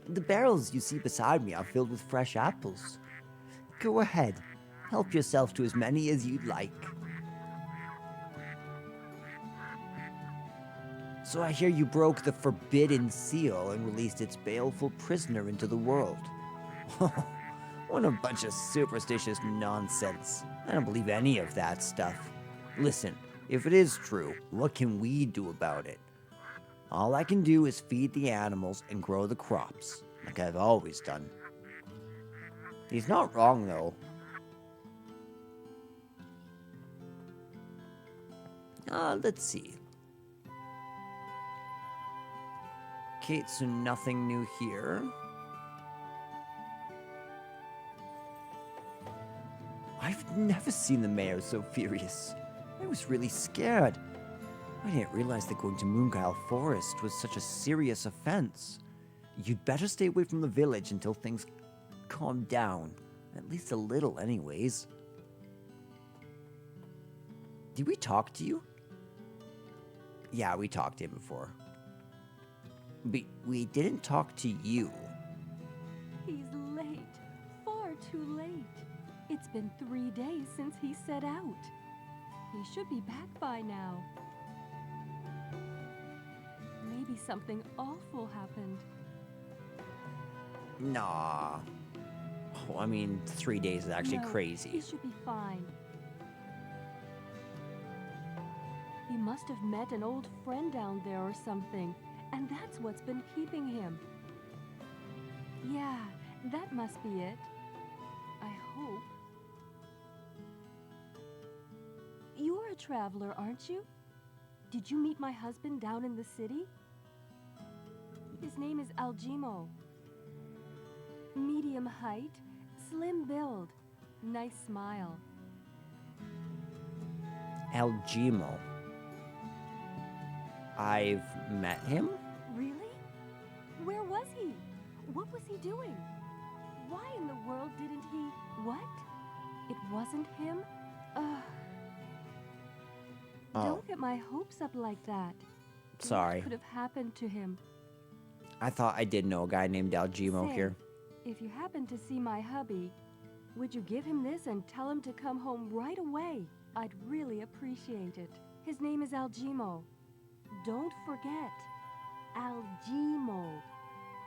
The barrels you see beside me are filled with fresh apples. Go ahead, help yourself to as many as you'd like. So I hear you broke the forbidden seal and released its baleful prisoner into the world. What a bunch of superstitious nonsense. I don't believe any of that stuff. Listen, if it is true, what can we do about it? All I can do is feed the animals and grow the crops, like I've always done. He's not wrong, though. Let's see. Okay, so nothing new here. I've never seen the mayor so furious. I was really scared. I didn't realize that going to Moongile Forest was such a serious offense. You'd better stay away from the village until things calm down. At least a little, anyways. Did we talk to you? Yeah, we talked to him before. We didn't talk to you. He's late. Far too late. It's been 3 days since he set out. He should be back by now. Maybe something awful happened. Nah. Oh, I mean, 3 days is actually No, crazy. He should be fine. He must have met an old friend down there or something, and that's what's been keeping him. Yeah, that must be it. I hope. You're a traveler, aren't you? Did you meet my husband down in the city? His name is Aljimo. Medium height, slim build, nice smile. Aljimo. I've met him? Really? Where was he? What was he doing? Why in the world didn't he... What? It wasn't him? Ugh. Oh. Don't get my hopes up like that. Sorry. What could have happened to him? I thought I did know a guy named Aljimo Say, here. If you happen to see my hubby, would you give him this and tell him to come home right away? I'd really appreciate it. His name is Aljimo. Don't forget, Aljimo.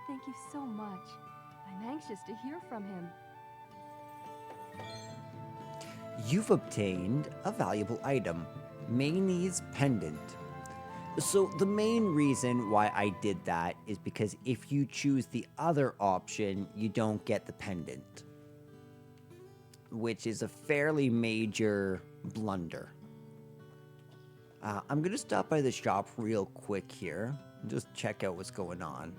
Thank you so much. I'm anxious to hear from him. You've obtained a valuable item, Maynie's pendant. So the main reason why I did that is because if you choose the other option, you don't get the pendant, which is a fairly major blunder. I'm gonna stop by the shop real quick here and just check out what's going on.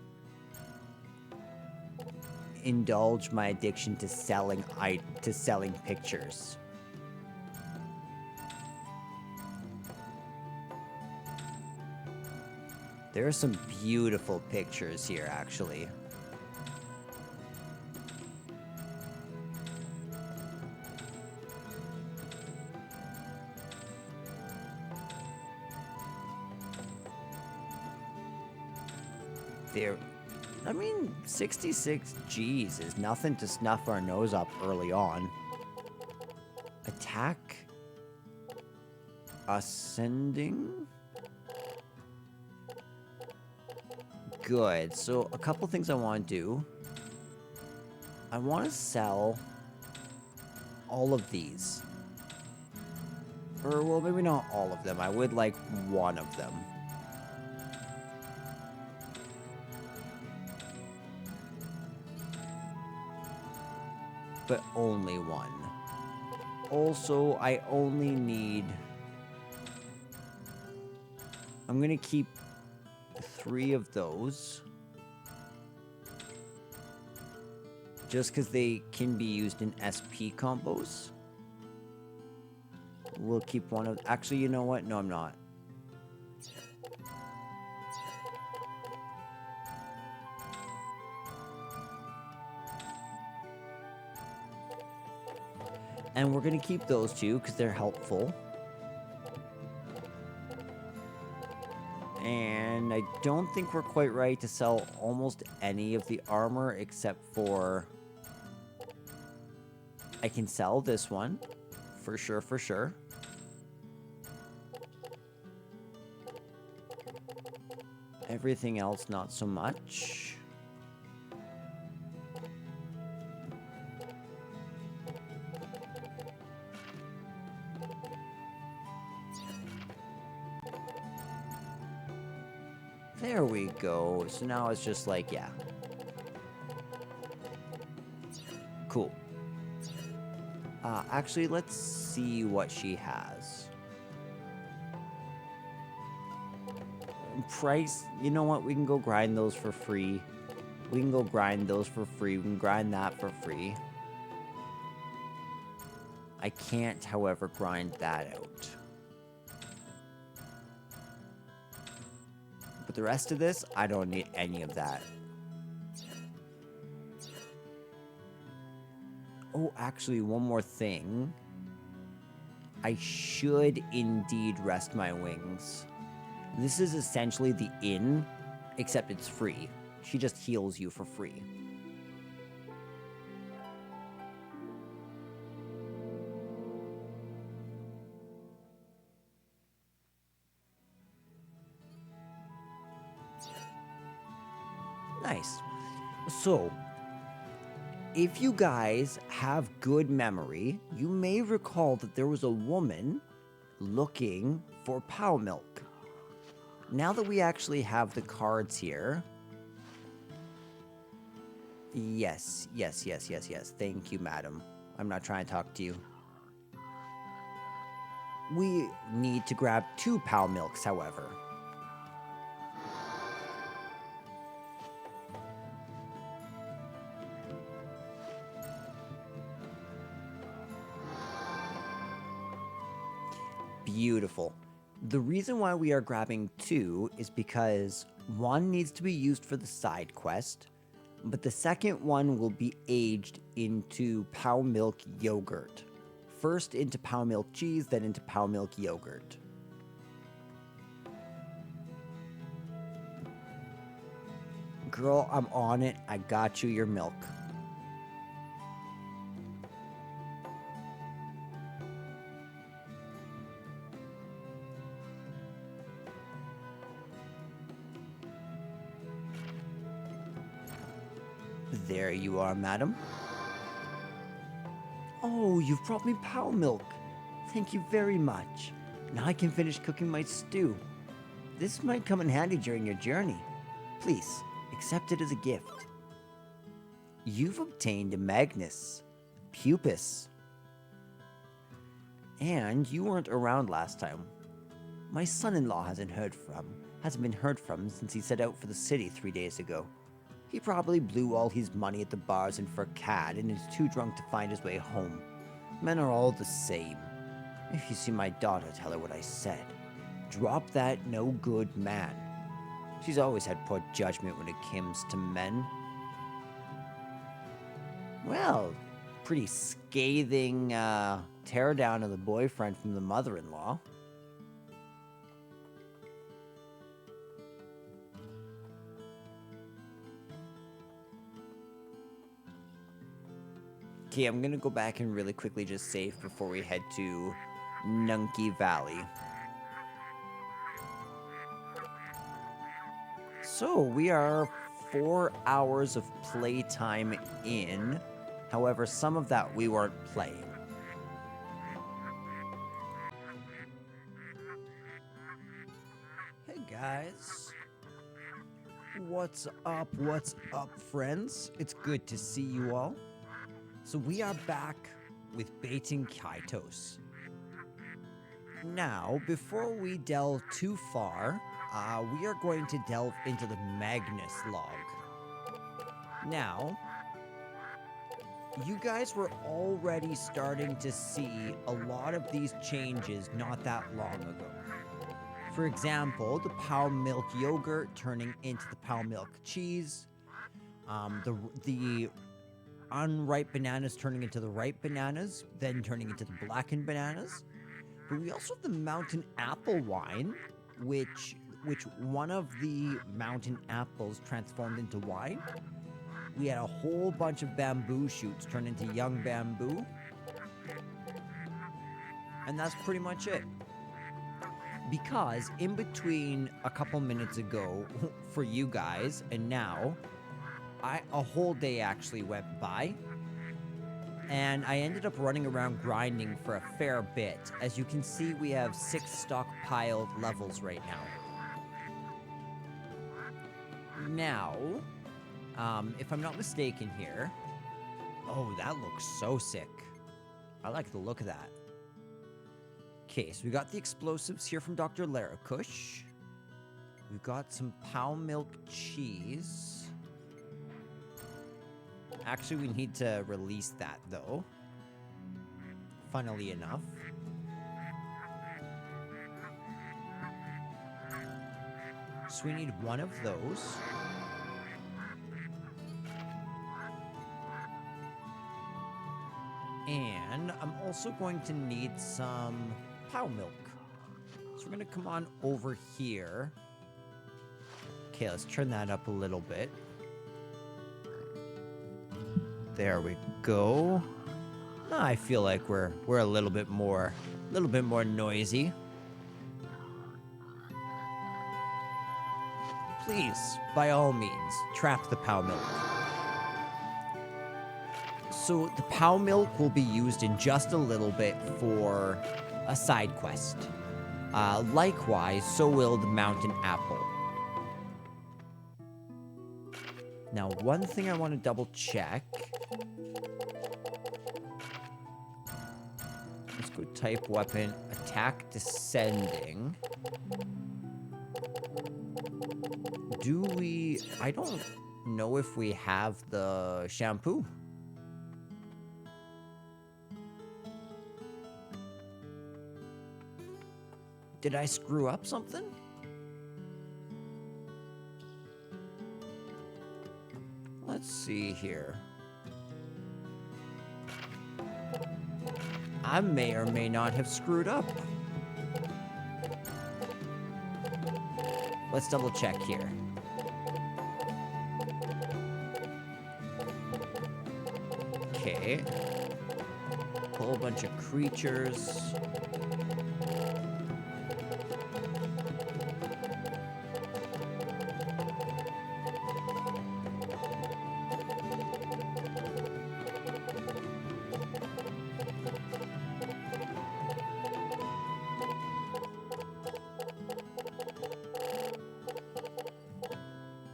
Indulge my addiction to selling pictures. There are some beautiful pictures here, actually. I mean, 66 Gs is nothing to snuff our nose up early on. Attack. Ascending. Good. So, a couple things I want to do. I want to sell all of these. Or, well, maybe not all of them. I would like one of them. But only one. Also, I only need... I'm gonna keep 3 of those. Just because they can be used in SP combos. We'll keep one of... Actually, you know what? No, I'm not. And we're going to keep those 2 because they're helpful. And I don't think we're quite right to sell almost any of the armor except for... I can sell this one. For sure, for sure. Everything else, not so much. There we go. So now it's just like, yeah. Cool. Actually, let's see what she has. Price, you know what? We can go grind those for free. We can go grind those for free. We can grind that for free. I can't, however, grind that out. But the rest of this, I don't need any of that. Oh, actually, one more thing. I should indeed rest my wings. This is essentially the inn, except it's free. She just heals you for free. Nice. So, if you guys have good memory, you may recall that there was a woman looking for Pow Milk. Now that we actually have the cards here... Yes. Thank you, madam. I'm not trying to talk to you. We need to grab 2 Pow Milks, however. Beautiful. The reason why we are grabbing 2 is because 1 needs to be used for the side quest, but the second one will be aged into Pow Milk yogurt. First into Pow Milk cheese, then into Pow Milk yogurt. Girl, I'm on it. I got you your milk. There you are, madam. Oh, you've brought me Pow Milk. Thank you very much. Now I can finish cooking my stew. This might come in handy during your journey. Please, accept it as a gift. You've obtained a Magnus, Pupus. And you weren't around last time. My son-in-law hasn't been heard from since he set out for the city 3 days ago. He probably blew all his money at the bars and for cad and is too drunk to find his way home. Men are all the same. If you see my daughter, tell her what I said. Drop that no-good man. She's always had poor judgment when it comes to men. Well, pretty scathing teardown of the boyfriend from the mother-in-law. Okay, I'm gonna go back and really quickly just save before we head to Nunky Valley. So, we are 4 hours of playtime in. However, some of that we weren't playing. Hey guys. What's up, friends? It's good to see you all. So we are back with Baten Kaitos. Now, before we delve too far, we are going to delve into the Magnus log. Now, you guys were already starting to see a lot of these changes not that long ago. For example, the Pow Milk yogurt turning into the Pow Milk cheese, the unripe bananas turning into the ripe bananas, then turning into the blackened bananas. But we also have the mountain apple wine, which one of the mountain apples transformed into wine. We had a whole bunch of bamboo shoots turn into young bamboo. And that's pretty much it. Because in between a couple minutes ago, for you guys, and now, a whole day actually went by, and I ended up running around grinding for a fair bit. As you can see, we have 6 stockpiled levels right now. Now, if I'm not mistaken here... Oh, that looks so sick. I like the look of that. Okay, so we got the explosives here from Dr. Larakush. We've got some Pow Milk cheese. Actually, we need to release that, though. Funnily enough. So we need one of those. And I'm also going to need some cow milk. So we're going to come on over here. Okay, let's turn that up a little bit. There we go. I feel like we're a little bit more noisy. Please, by all means, trap the cow milk. So the cow milk will be used in just a little bit for a side quest. Likewise, so will the mountain apple. Now, one thing I want to double check. Let's go type weapon, attack descending. I don't know if we have the shampoo. Did I screw up something? Let's see here. I may or may not have screwed up. Let's double check here. Okay. Whole bunch of creatures.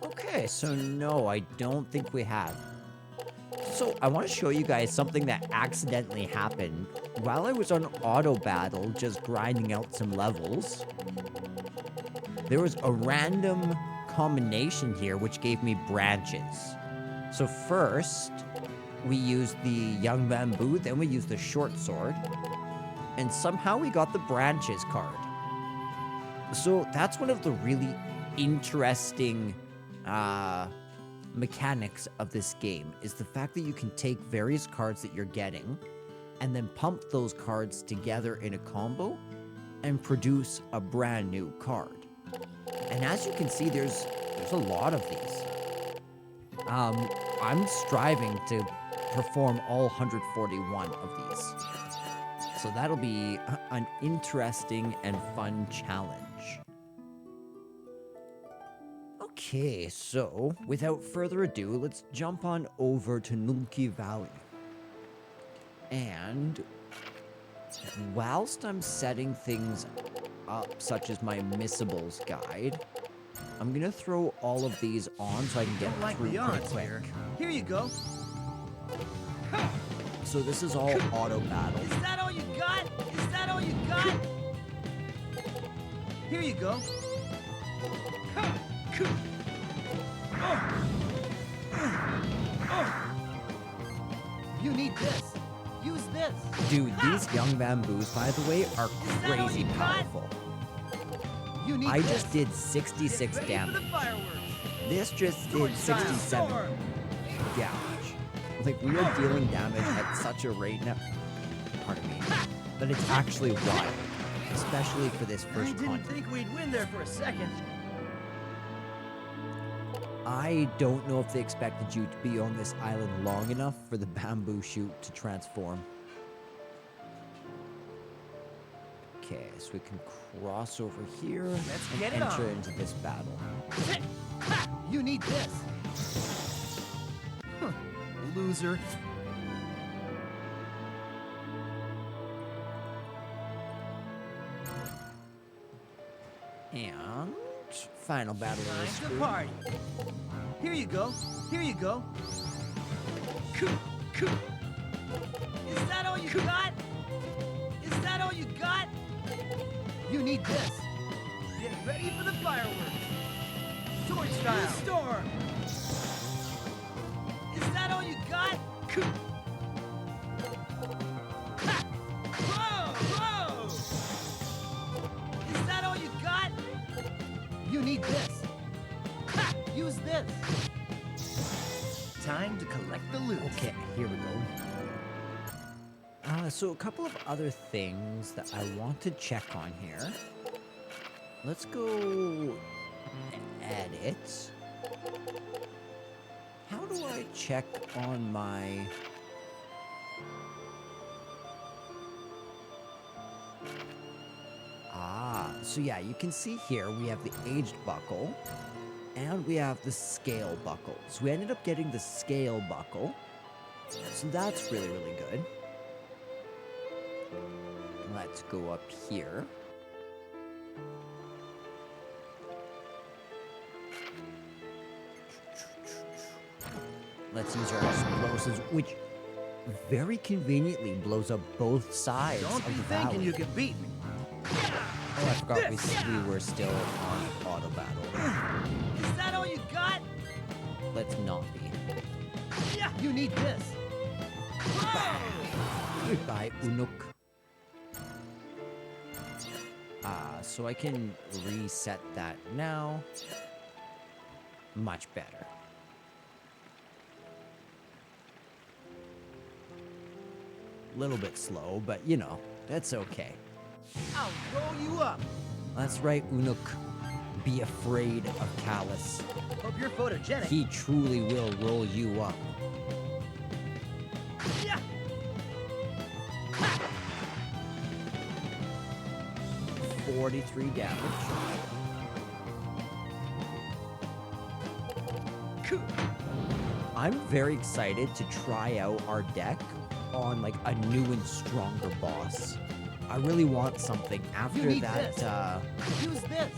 Okay, so no, I don't think we have. So I want to show you guys something that accidentally happened while I was on auto battle, just grinding out some levels. There was a random combination here which gave me branches. So first, we used the young bamboo, then we used the short sword, and somehow we got the branches card. So that's one of the really interesting mechanics of this game, is the fact that you can take various cards that you're getting and then pump those cards together in a combo and produce a brand new card. And as you can see, there's a lot of these. I'm striving to perform all 141 of these. So that'll be an interesting and fun challenge. Okay, so without further ado, let's jump on over to Nulki Valley. And whilst I'm setting things up, such as my missables guide, I'm gonna throw all of these on so I can get through pretty quick. Here you go. So this is all auto battle. Is that all you got? Is that all you got? Here you go. You need this. Use this. Dude, these young bamboos, by the way, are crazy powerful. I just did 66 damage. This just did 67. Gosh. Like, we are dealing damage at such a rate now. Pardon me. That it's actually wild. Especially for this first I didn't think we'd win there for a second. I don't know if they expected you to be on this island long enough for the bamboo shoot to transform. Okay, so we can cross over here and enter into this battle. You need this. Huh, loser. And final battle of the Time to party. Here you go. Here you go. Is that all you got? Is that all you got? You need this. Get ready for the fireworks. Sword style. Storm. Is that all you got? Whoa! Whoa! Is that all you got? You need this. Use this. Time to collect the loot. Okay, here we go. So a couple of other things that I want to check on here. Let's go edit. How do I check on my... So yeah, you can see here we have the aged buckle and we have the scale buckle. So we ended up getting the scale buckle. So that's really, really good. Let's go up here. Let's use our explosives, which very conveniently blows up both sides Don't of be the thinking valley. you can beat me. Oh, I forgot we were still on auto battle. Is that all you got? Let's not be. Yeah, you need this. Goodbye, Unuk. So I can reset that now. Much better. Little bit slow, but you know, that's okay. I'll roll you up. That's right, Unuk. Be afraid of Callus. Hope you're photogenic. He truly will roll you up. Yeah. 43 damage. I'm very excited to try out our deck on like a new and stronger boss. I really want something after that. Use this.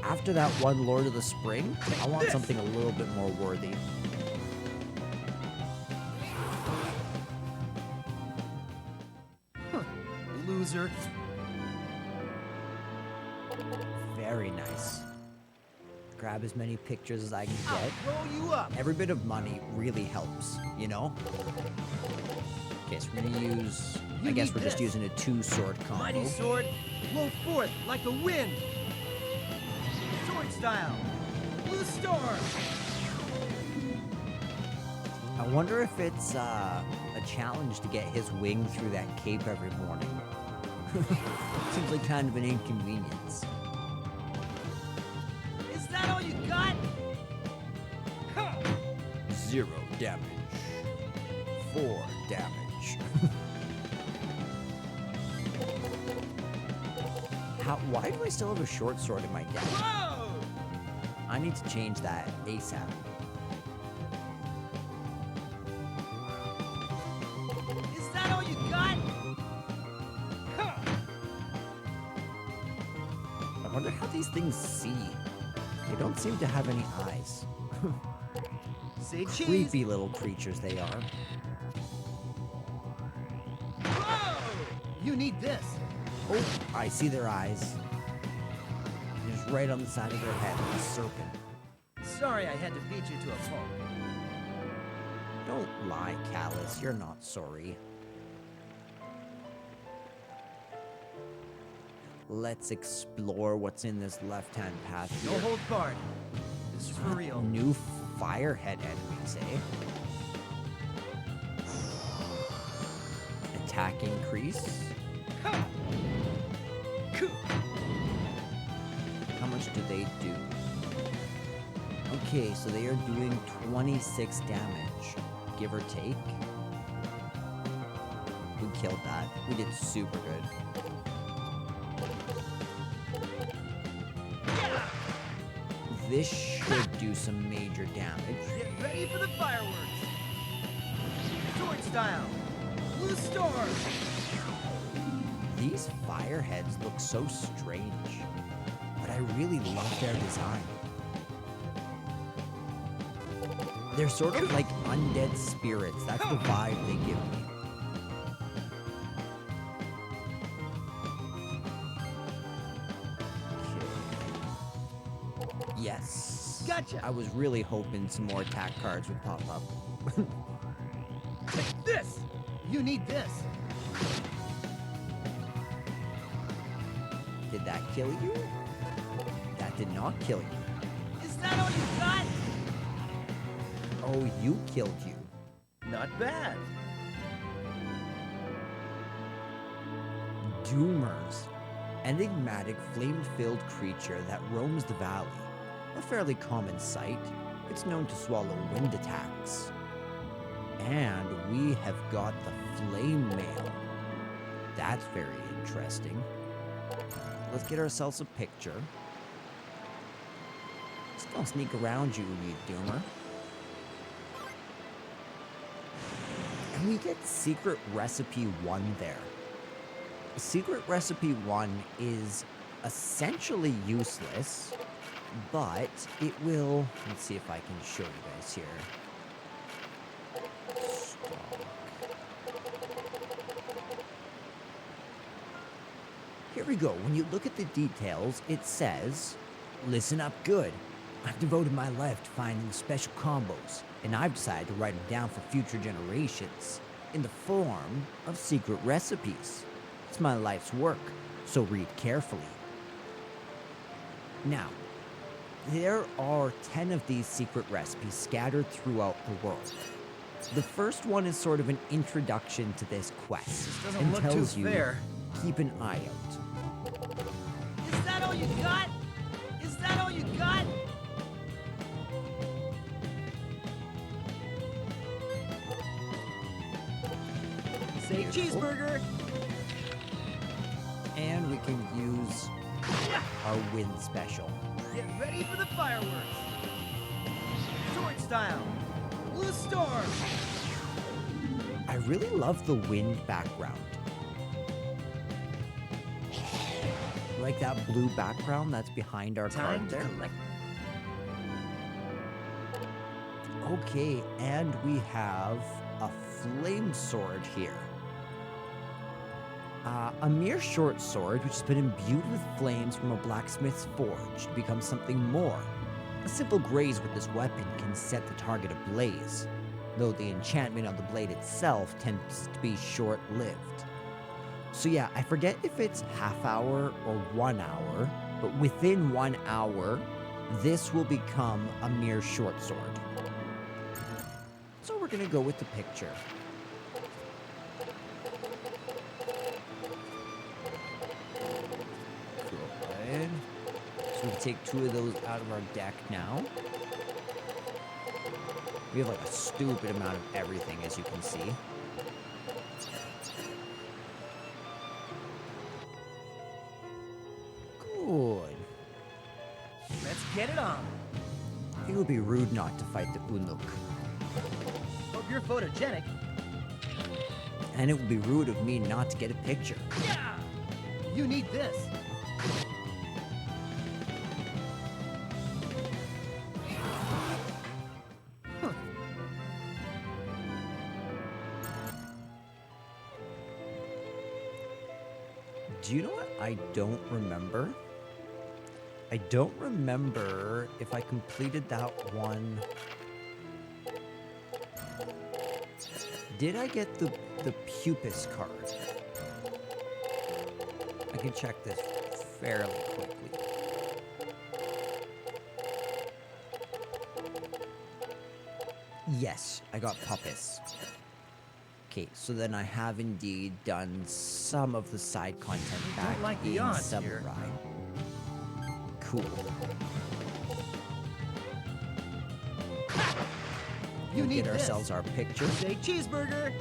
After that one Lord of the Spring, I want something a little bit more worthy. Loser. Very nice. Grab as many pictures as I can get. I'll roll you up. Every bit of money really helps, you know? Okay, so we're gonna use... I guess we're just using a 2-sword combo. Mighty sword, blow forth like the wind. Sword style. Blue storm. I wonder if it's a challenge to get his wing through that cape every morning. Seems like kind of an inconvenience. Is that all you got? 0 damage. 4 damage. Why do I still have a short sword in my deck? Whoa! I need to change that ASAP. Is that all you got? I wonder how these things see. They don't seem to have any eyes. Say cheese. Creepy little creatures they are. Whoa! You need this. Oh, I see their eyes. Just right on the side of their head, like a serpent. Sorry I had to beat you to a pulp. Don't lie, Callus. You're not sorry. Let's explore what's in this left-hand path here. No hold barred. This is for real. New firehead enemies, eh? Attack increase. How much do they do? Okay, so they are doing 26 damage, give or take. We killed that. We did super good. This should do some major damage. Get ready for the fireworks. Sword style. Blue storm. These fireheads look so strange, but I really love their design. They're sort of like undead spirits. That's the vibe they give me. Okay. Yes. Gotcha. I was really hoping some more attack cards would pop up. Take this. You need this. Did that kill you? That did not kill you. Is that all you got? Oh, you killed you. Not bad. Doomers, enigmatic flame-filled creature that roams the valley. A fairly common sight. It's known to swallow wind attacks. And we have got the flame mail. That's very interesting. Let's get ourselves a picture. Just don't sneak around, you Doomer. And we get Secret Recipe 1 there. Secret Recipe 1 is essentially useless, but it will... Let's see if I can show you guys here. Stock. Here we go. When you look at the details, it says, listen up good. I've devoted my life to finding special combos, and I've decided to write them down for future generations in the form of secret recipes. It's my life's work, so read carefully. Now, there are 10 of these secret recipes scattered throughout the world. The first one is sort of an introduction to this quest and tells you, keep an eye out. Is that all you got? Is that all you got? Say cheeseburger. And we can use our wind special. Get ready for the fireworks. Sword style. Blue storm. I really love the wind background. Like that blue background that's behind our card there. Okay, and we have a flame sword here. A mere short sword which has been imbued with flames from a blacksmith's forge to become something more. A simple graze with this weapon can set the target ablaze, though the enchantment of the blade itself tends to be short-lived. So yeah, I forget if it's half hour or 1 hour, but within 1 hour, this will become a mere short sword. So we're gonna go with the picture. Good. So we can take 2 of those out of our deck now. We have like a stupid amount of everything, as you can see. Good. Let's get it on. It would be rude not to fight the Unuk. Hope you're photogenic. And it would be rude of me not to get a picture. Yeah! You need this. Huh. Do you know what I don't remember? I don't remember if I completed that one. Did I get the Pupus card? I can check this fairly quickly. Yes, I got Pupus. Okay, so then I have indeed done some of the side content back like the in odds Samurai. Cool. You We'll need get this. ourselves our picture. Say cheeseburger.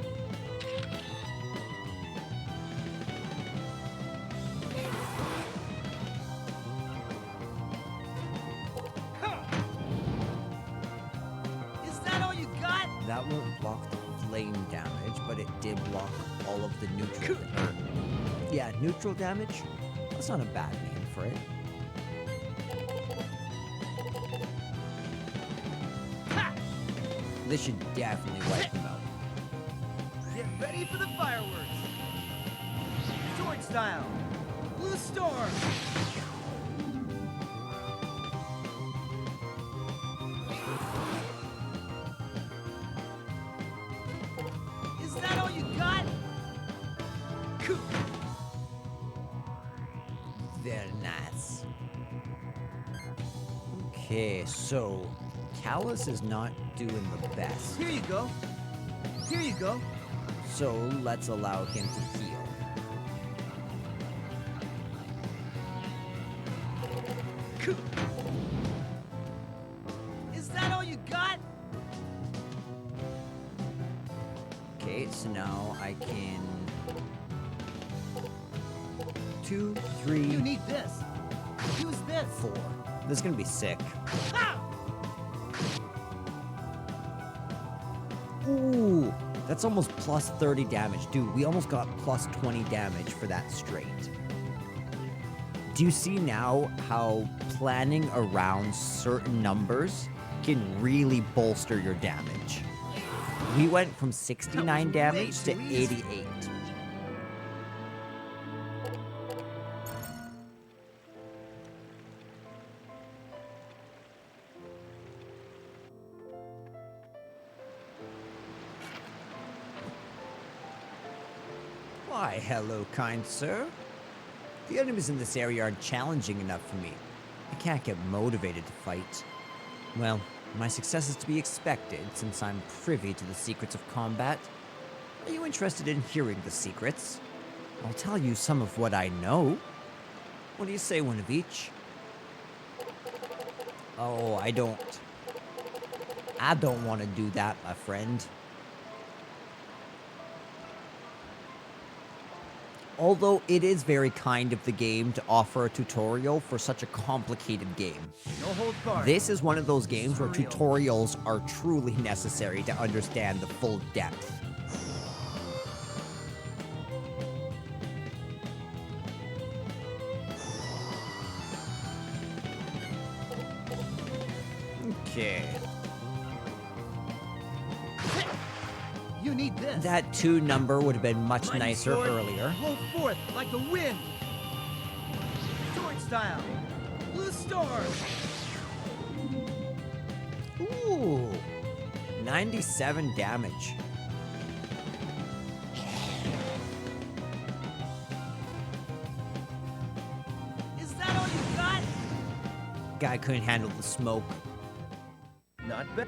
Is that all you got? That won't block the flame damage, but it did block all of the neutral. Yeah, neutral damage. That's not a bad name for it. This should definitely wipe them out. Get ready for the fireworks. Sword style. Blue storm. Is that all you got? Very nice. Okay, so Callus is not doing the best. Here you go. Here you go. So let's allow him to heal. Is that all you got? Okay, so now I can... 2, 3, You need this. Use this. 4. This is gonna be sick. Ooh, that's almost plus 30 damage. Dude, we almost got plus 20 damage for that straight. Do you see now how planning around certain numbers can really bolster your damage? We went from 69 damage to 88. Why, hello, kind sir. The enemies in this area aren't challenging enough for me. I can't get motivated to fight. Well, my success is to be expected since I'm privy to the secrets of combat. Are you interested in hearing the secrets? I'll tell you some of what I know. What do you say, one of each? Oh, I don't want to do that, my friend. Although it is very kind of the game to offer a tutorial for such a complicated game. No holds barred. This is one of those games where tutorials are truly necessary to understand the full depth. Okay. You need this. That 2 number would have been much Mighty nicer sword, earlier. Blow forth like the wind. Sword style. Blue storm. Ooh. 97 damage. Is that all you got? Guy couldn't handle the smoke. Not bad.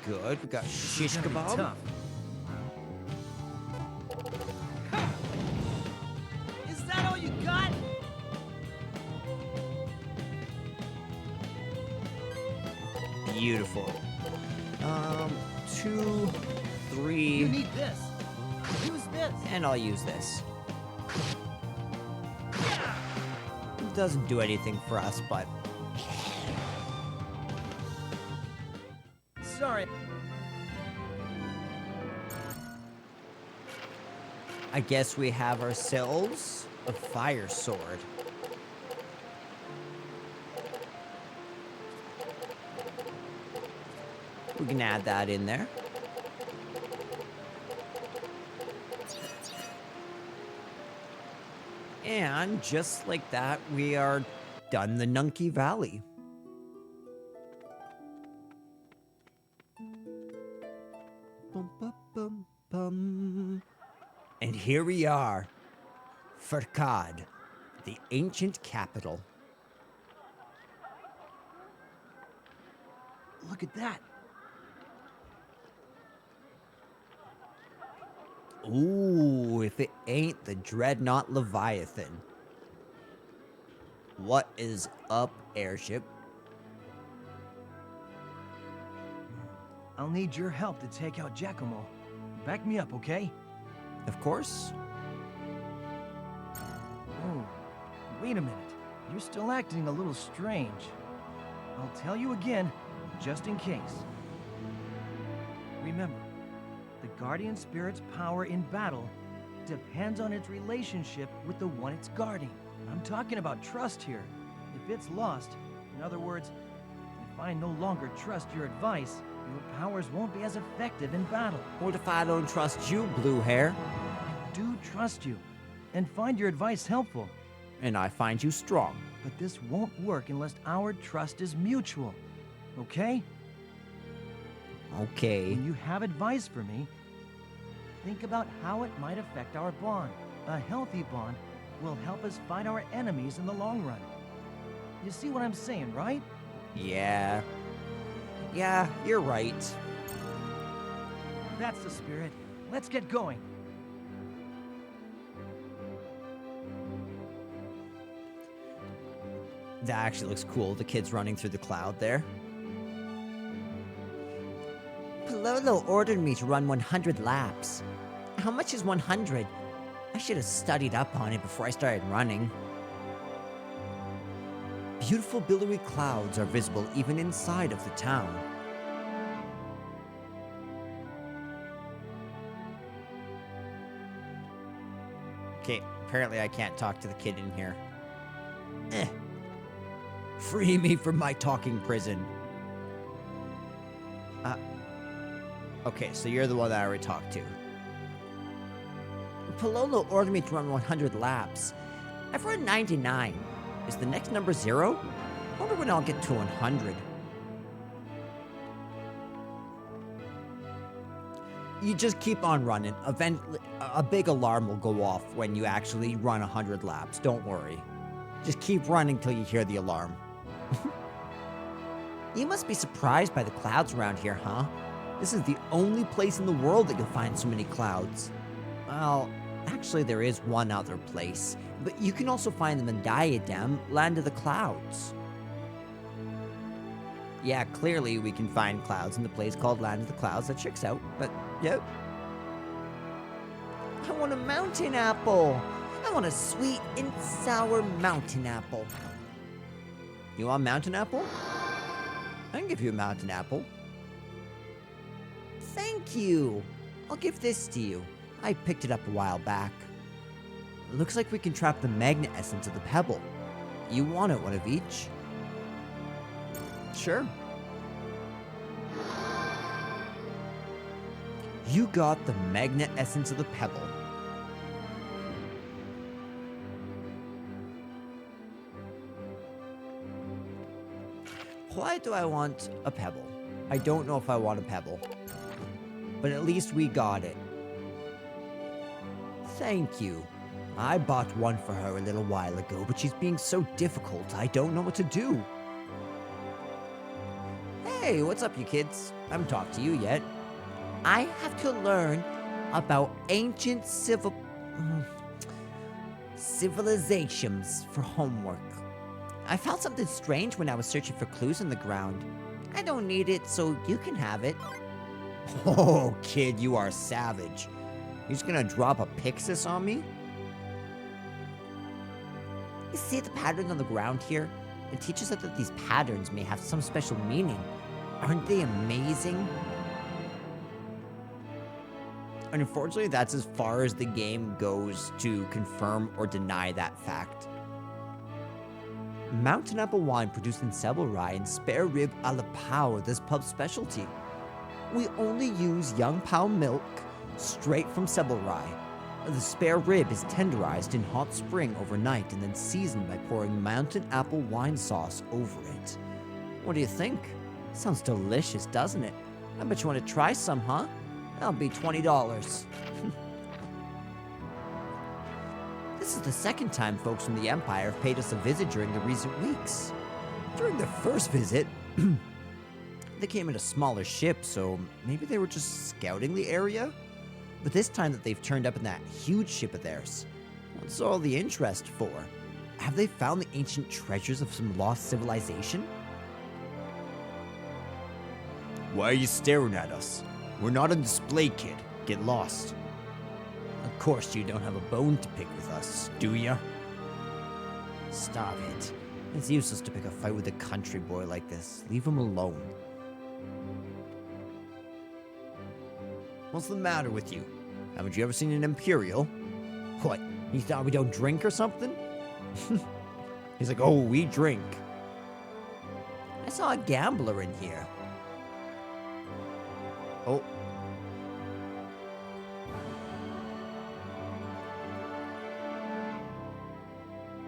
Good. We got shish Gonna be kebab. tough. Is that all you got? Beautiful. 2, 3. You need this. Use this. And I'll use this. It doesn't do anything for us, but... Sorry. I guess we have ourselves a fire sword. We can add that in there. And just like that, we are done the Nunky Valley. Bum, bum, bum, bum. And here we are, Furkad, the ancient capital. Look at that. Ooh, if it ain't the Dreadnought Leviathan. What is up, airship? I'll need your help to take out Giacomo. Back me up, okay? Of course. Oh, wait a minute. You're still acting a little strange. I'll tell you again, just in case. Remember, the Guardian Spirit's power in battle depends on its relationship with the one it's guarding. I'm talking about trust here. If it's lost, in other words, if I no longer trust your advice, your powers won't be as effective in battle. What if I don't trust you, blue hair? I do trust you, and find your advice helpful. And I find you strong. But this won't work unless our trust is mutual, okay? Okay. When you have advice for me, think about how it might affect our bond. A healthy bond will help us fight our enemies in the long run. You see what I'm saying, right? Yeah. Yeah, you're right. That's the spirit. Let's get going. That actually looks cool, the kids running through the cloud there. Pololo ordered me to run 100 laps. How much is 100? I should have studied up on it before I started running. Beautiful billowy clouds are visible even inside of the town. Okay, apparently I can't talk to the kid in here. Free me from my talking prison. Okay, so you're the one that I already talked to. Pololo ordered me to run 100 laps. I've run 99. Is the next number 0? I wonder when I'll get to 100. You just keep on running. Eventually, a big alarm will go off when you actually run 100 laps. Don't worry. Just keep running till you hear the alarm. You must be surprised by the clouds around here, huh? This is the only place in the world that you'll find so many clouds. Well, actually there is one other place, but you can also find them in Diadem, Land of the Clouds. Yeah, clearly we can find clouds in the place called Land of the Clouds. That checks out, but yep. I want a mountain apple. I want a sweet and sour mountain apple. You want a mountain apple? I can give you a mountain apple. Thank you. I'll give this to you. I picked it up a while back. It looks like we can trap the magnet essence of the pebble. You want it, one of each? Sure. You got the magnet essence of the pebble. Why do I want a pebble? I don't know if I want a pebble. But at least we got it. Thank you. I bought one for her a little while ago, but she's being so difficult, I don't know what to do. Hey, what's up, you kids? I haven't talked to you yet. I have to learn about ancient civilizations for homework. I found something strange when I was searching for clues on the ground. I don't need it, so you can have it. Oh, kid, you are savage. You're just gonna drop a Pixis on me? You see the pattern on the ground here? It teaches us that these patterns may have some special meaning. Aren't they amazing? And unfortunately, that's as far as the game goes to confirm or deny that fact. Mountain apple wine produced in Sebel Rye and spare rib a la Pau, this pub's specialty. We only use young Pau milk straight from Sebel Rye. The spare rib is tenderized in hot spring overnight and then seasoned by pouring mountain apple wine sauce over it. What do you think? Sounds delicious, doesn't it? I bet you want to try some, huh? That'll be $20. This is the second time folks from the Empire have paid us a visit during the recent weeks. During the first visit, they came in a smaller ship, so maybe they were just scouting the area? But this time that they've turned up in that huge ship of theirs, what's all the interest for? Have they found the ancient treasures of some lost civilization? Why are you staring at us? We're not on display, kid. Get lost. Of course you don't have a bone to pick with us, do ya? Stop it. It's useless to pick a fight with a country boy like this. Leave him alone. What's the matter with you? Haven't you ever seen an Imperial? What, you thought we don't drink or something? He's like, oh, we drink. I saw a gambler in here. Oh.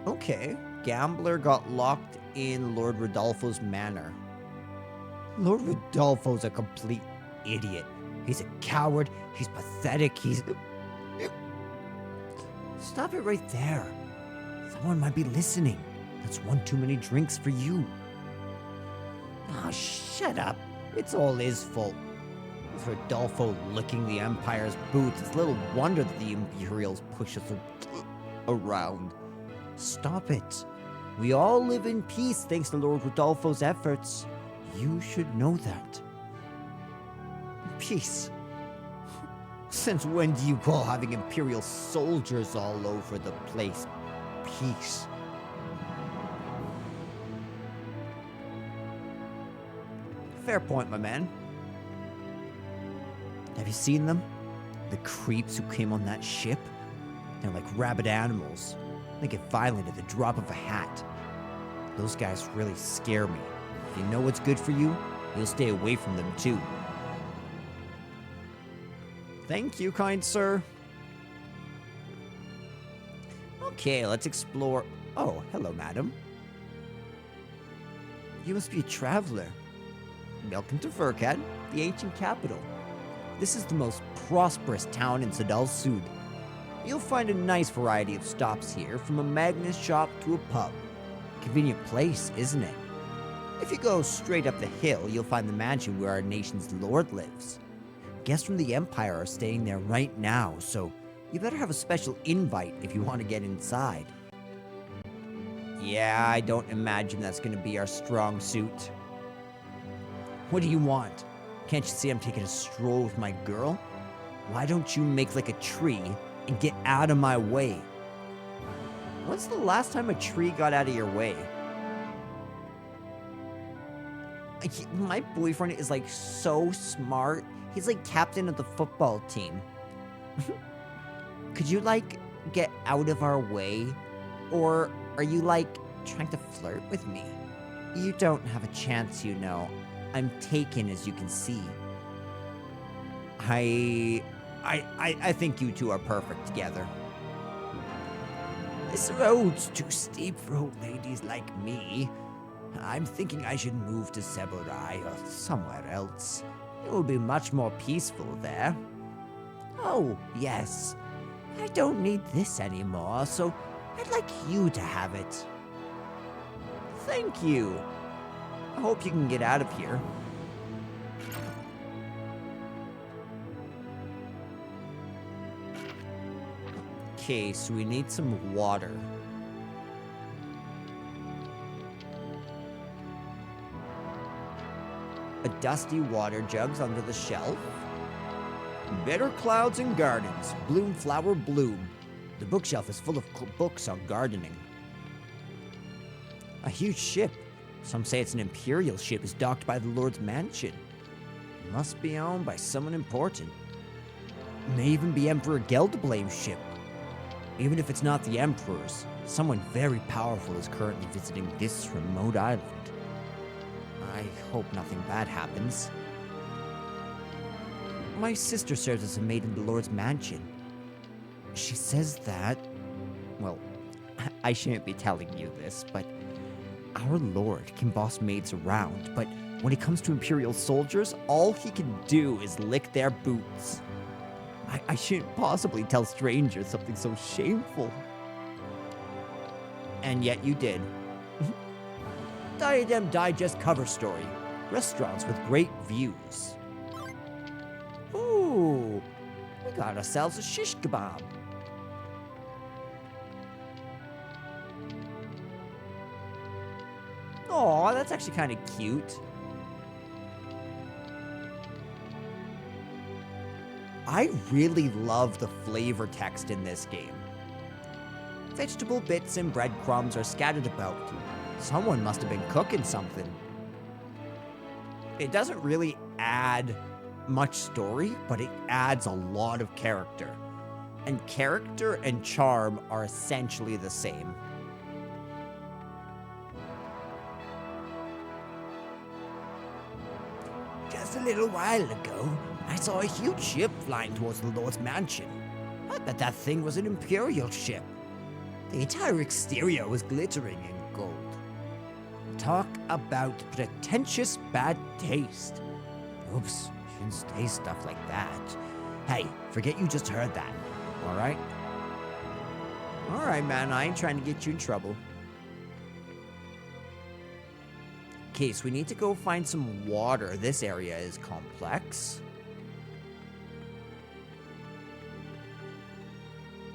Okay, gambler got locked in Lord Rodolfo's manor. Lord Rodolfo's a complete idiot. He's a coward, he's pathetic, he's... Stop it right there. Someone might be listening. That's one too many drinks for you. Ah, shut up. It's all his fault. With Rodolfo licking the Empire's boots, it's little wonder that the Imperials push us around. Stop it. We all live in peace thanks to Lord Rodolfo's efforts. You should know that. Peace? Since when do you call having Imperial soldiers all over the place peace? Fair point, my man. Have you seen them? The creeps who came on that ship? They're like rabid animals. They get violent at the drop of a hat. Those guys really scare me. If you know what's good for you, you'll stay away from them too. Thank you, kind sir. Okay, let's explore. Oh, hello, madam. You must be a traveler. Welcome to Furkad, the ancient capital. This is the most prosperous town in Sadal Sud. You'll find a nice variety of stops here, from a Magnus shop to a pub. Convenient place, isn't it? If you go straight up the hill, you'll find the mansion where our nation's lord lives. Guests from the Empire are staying there right now, so you better have a special invite if you want to get inside. Yeah, I don't imagine that's going to be our strong suit. What do you want? Can't you see I'm taking a stroll with my girl? Why don't you make like a tree and get out of my way? When's the last time a tree got out of your way? My boyfriend is like so smart. He's like captain of the football team. Could you like get out of our way? Or are you like trying to flirt with me? You don't have a chance, you know. I'm taken, as you can see. I think you two are perfect together. This road's too steep for old ladies like me. I'm thinking I should move to Seburai or somewhere else. It will be much more peaceful there. Oh, yes. I don't need this anymore, so I'd like you to have it. Thank you. I hope you can get out of here. Okay, so we need some water. A dusty water jug's under the shelf. Bitter clouds and gardens, bloom, flower, bloom. The bookshelf is full of books on gardening. A huge ship. Some say it's an Imperial ship is docked by the Lord's mansion. Must be owned by someone important. May even be Emperor Geldablame's ship. Even if it's not the Emperor's, someone very powerful is currently visiting this remote island. I hope nothing bad happens. My sister serves as a maid in the Lord's mansion. She says that... Well, I shouldn't be telling you this, but... Our Lord can boss maids around, but when it comes to Imperial soldiers, all he can do is lick their boots. I shouldn't possibly tell strangers something so shameful. And yet you did. Diadem Digest cover story. Restaurants with great views. Ooh, we got ourselves a shish kebab. Aw, that's actually kind of cute. I really love the flavor text in this game. Vegetable bits and breadcrumbs are scattered about. Someone must have been cooking something. It doesn't really add much story, but it adds a lot of character. And character and charm are essentially the same. Just a little while ago, I saw a huge ship flying towards the Lord's mansion. I bet that thing was an Imperial ship. The entire exterior was glittering in gold. Talk about pretentious bad taste. Oops, shouldn't say stuff like that. Hey, forget you just heard that, alright? Alright, man, I ain't trying to get you in trouble. Okay, so we need to go find some water. This area is complex.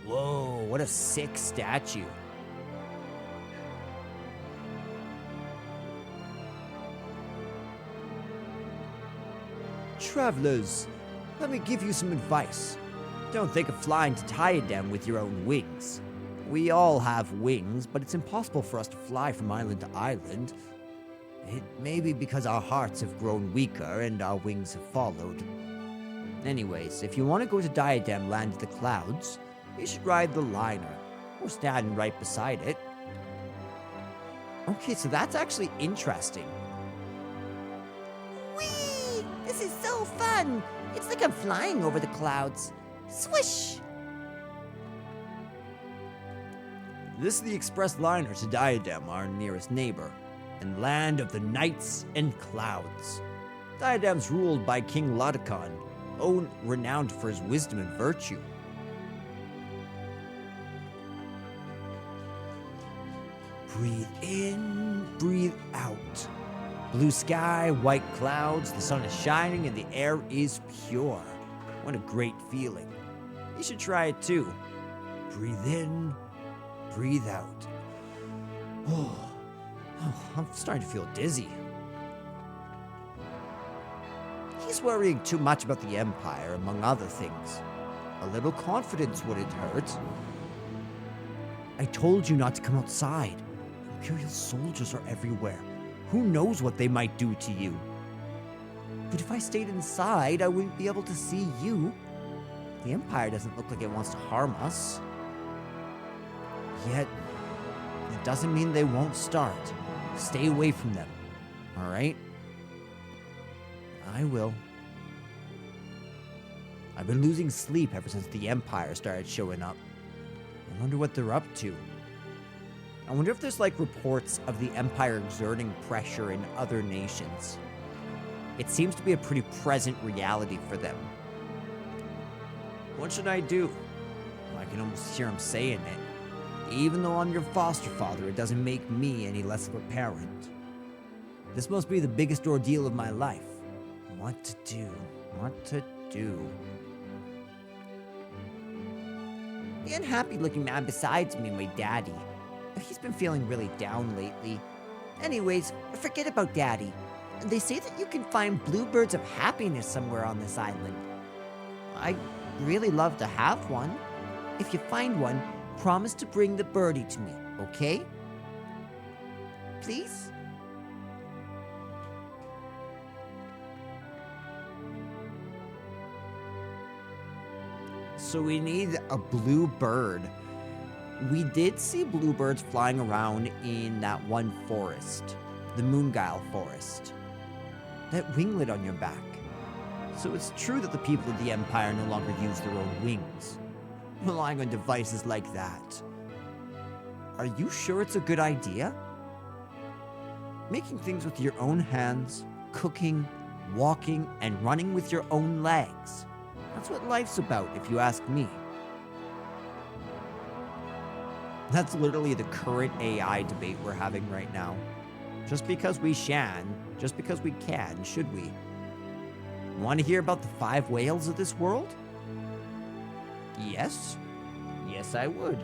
Whoa, what a sick statue. Travelers, let me give you some advice. Don't think of flying to Diadem with your own wings. We all have wings, but it's impossible for us to fly from island to island. It may be because our hearts have grown weaker and our wings have followed. Anyways, if you want to go to Diadem Land of the Clouds, you should ride the liner, or stand right beside it. Okay, so that's actually interesting. Whee! This is so fun! It's like I'm flying over the clouds. Swish! This is the express liner to Diadem, our nearest neighbor, and land of the nights and clouds. Diadem's ruled by King Ludicon, renowned for his wisdom and virtue. Breathe in, breathe out. Blue sky, white clouds, the sun is shining, and the air is pure. What a great feeling. You should try it too. Breathe in, breathe out. Oh, I'm starting to feel dizzy. He's worrying too much about the Empire, among other things. A little confidence wouldn't hurt. I told you not to come outside. Imperial soldiers are everywhere. Who knows what they might do to you? But if I stayed inside, I wouldn't be able to see you. The Empire doesn't look like it wants to harm us. Yet, it doesn't mean they won't start. Stay away from them, all right? I will. I've been losing sleep ever since the Empire started showing up. I wonder what they're up to. I wonder if there's like reports of the Empire exerting pressure in other nations. It seems to be a pretty present reality for them. What should I do? I can almost hear him saying it. Even though I'm your foster father, it doesn't make me any less of a parent. This must be the biggest ordeal of my life. What to do? What to do? The unhappy-looking man besides me, my daddy. He's been feeling really down lately. Anyways, forget about Daddy. They say that you can find bluebirds of happiness somewhere on this island. I'd really love to have one. If you find one, promise to bring the birdie to me, okay? Please? So we need a blue bird. We did see bluebirds flying around in that one forest, the Moonguile Forest. That winglet on your back. So it's true that the people of the Empire no longer use their own wings, relying on devices like that. Are you sure it's a good idea? Making things with your own hands, cooking, walking, and running with your own legs. That's what life's about, if you ask me. That's literally the current AI debate we're having right now. Just because we can, should we? Want to hear about the 5 whales of this world? Yes. Yes, I would.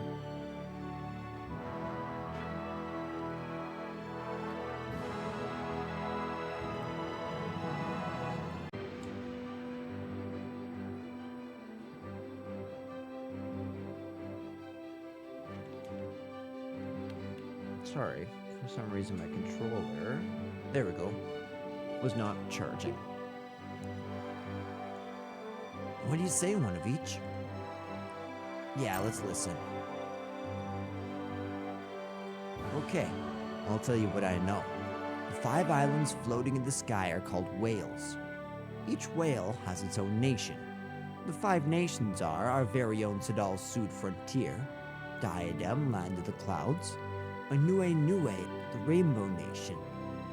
Sorry, for some reason my controller, there we go, was not charging. What do you say, one of each? Yeah, let's listen. Okay, I'll tell you what I know. The 5 islands floating in the sky are called whales. Each whale has its own nation. The 5 nations are our very own Sadal Sud frontier, Diadem, Land of the Clouds, Anue Nue, the Rainbow Nation,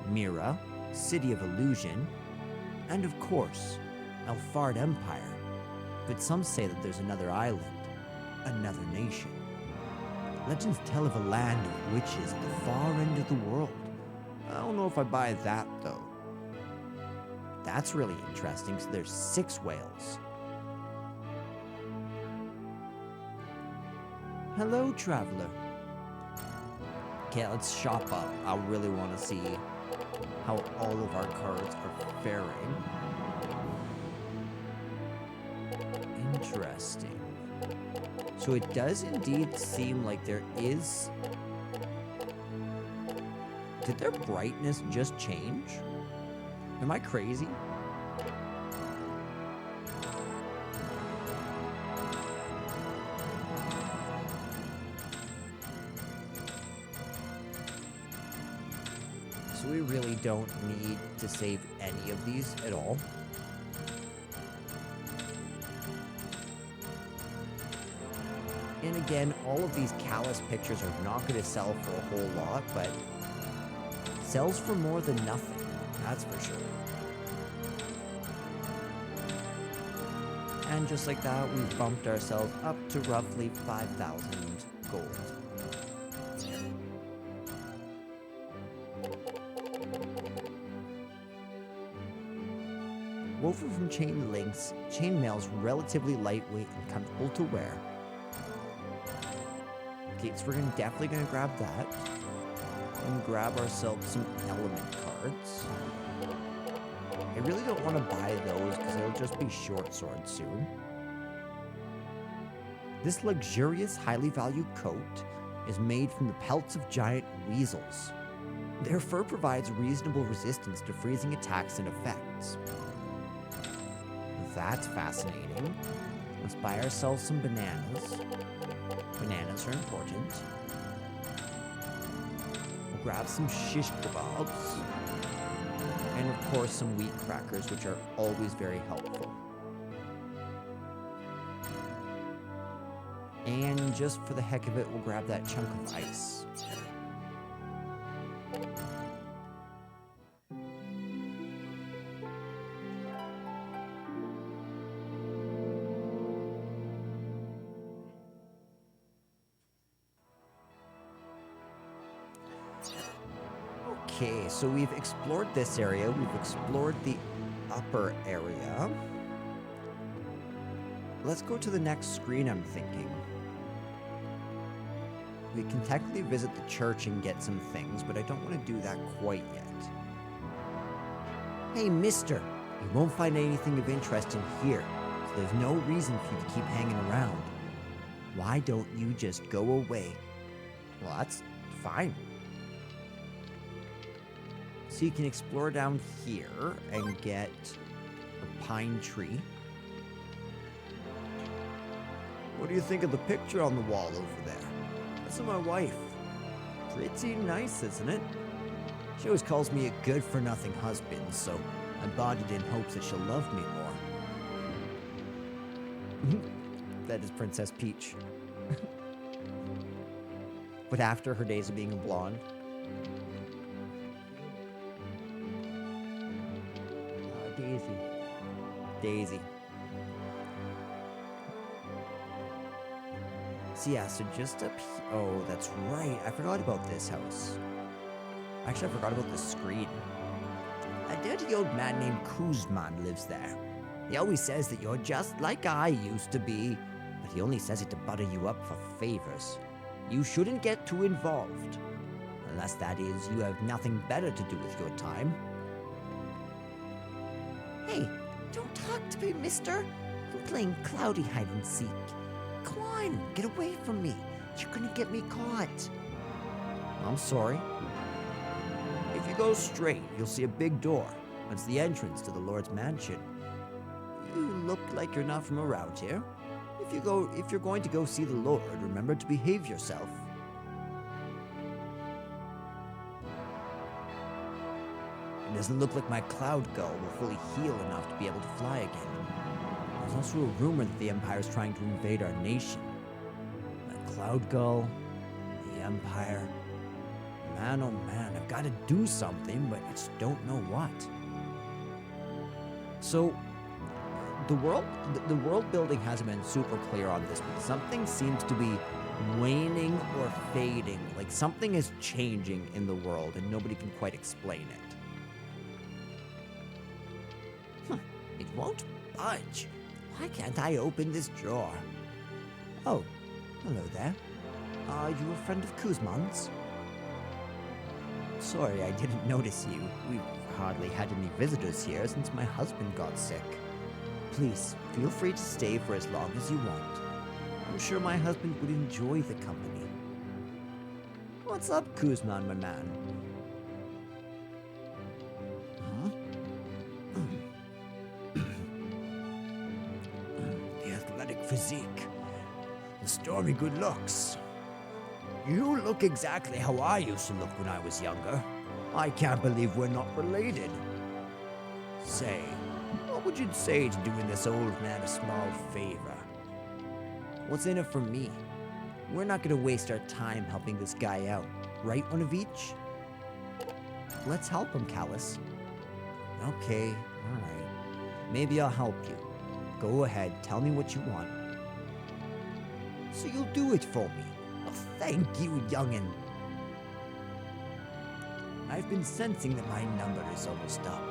Mira, City of Illusion, and of course, Elfard Empire. But some say that there's another island, another nation. Legends tell of a land of witches at the far end of the world. I don't know if I buy that, though. That's really interesting, so there's 6 whales. Hello, traveler. Okay, let's shop up. I really want to see how all of our cards are faring. Interesting. So it does indeed seem like there is... Did their brightness just change? Am I crazy? So we really don't need to save any of these at all. And again, all of these callous pictures are not going to sell for a whole lot, but sells for more than nothing, that's for sure. And just like that, we've bumped ourselves up to roughly 5,000 gold. Woven from chain links, chainmail is relatively lightweight and comfortable to wear. Okay, so we're definitely gonna grab that. And grab ourselves some element cards. I really don't want to buy those because they'll just be short swords soon. This luxurious, highly valued coat is made from the pelts of giant weasels. Their fur provides reasonable resistance to freezing attacks and effects. That's fascinating. Let's buy ourselves some bananas. Bananas are important. We'll grab some shish kebabs. And of course some wheat crackers, which are always very helpful. And just for the heck of it, we'll grab that chunk of ice. Okay, so we've explored this area, we've explored the upper area. Let's go to the next screen, I'm thinking. We can technically visit the church and get some things, but I don't want to do that quite yet. Hey, mister, you won't find anything of interest in here, so there's no reason for you to keep hanging around. Why don't you just go away? Well, that's fine. So you can explore down here and get a pine tree. What do you think of the picture on the wall over there? That's of my wife. Pretty nice, isn't it? She always calls me a good-for-nothing husband, so I bought it in hopes that she'll love me more. That is Princess Peach. But after her days of being a blonde. Daisy. Daisy. So yeah, so just up here. Oh, that's right. I forgot about this house. Actually, I forgot about the screen. A dirty old man named Kuzman lives there. He always says that you're just like I used to be, but he only says it to butter you up for favors. You shouldn't get too involved. Unless, that is, you have nothing better to do with your time. Hey, don't talk to me, mister. I'm playing cloudy hide and seek. Come on, get away from me. You're gonna get me caught. I'm sorry. If you go straight, you'll see a big door. It's the entrance to the Lord's mansion. You look like you're not from around here. If you're going to go see the Lord, remember to behave yourself. It doesn't look like my cloud gull will fully heal enough to be able to fly again. There's also a rumor that the Empire is trying to invade our nation. My cloud gull, the Empire. Man, oh man, I've got to do something, but I just don't know what. So, the world building hasn't been super clear on this, but something seems to be waning or fading. Like something is changing in the world, and nobody can quite explain it. It won't budge. Why can't I open this drawer? Oh, hello there. Are you a friend of Kuzman's? Sorry, I didn't notice you. We've hardly had any visitors here since my husband got sick. Please, feel free to stay for as long as you want. I'm sure my husband would enjoy the company. What's up, Kuzman, my man? The athletic physique. The stormy good looks. You look exactly how I used to look when I was younger. I can't believe we're not related. Say, what would you say to doing this old man a small favor? What's in it for me? We're not gonna waste our time helping this guy out, right, one of each? Let's help him, Callus. Okay, alright. Maybe I'll help you. Go ahead, tell me what you want. So you'll do it for me. Oh, thank you, youngin'. I've been sensing that my number is almost up.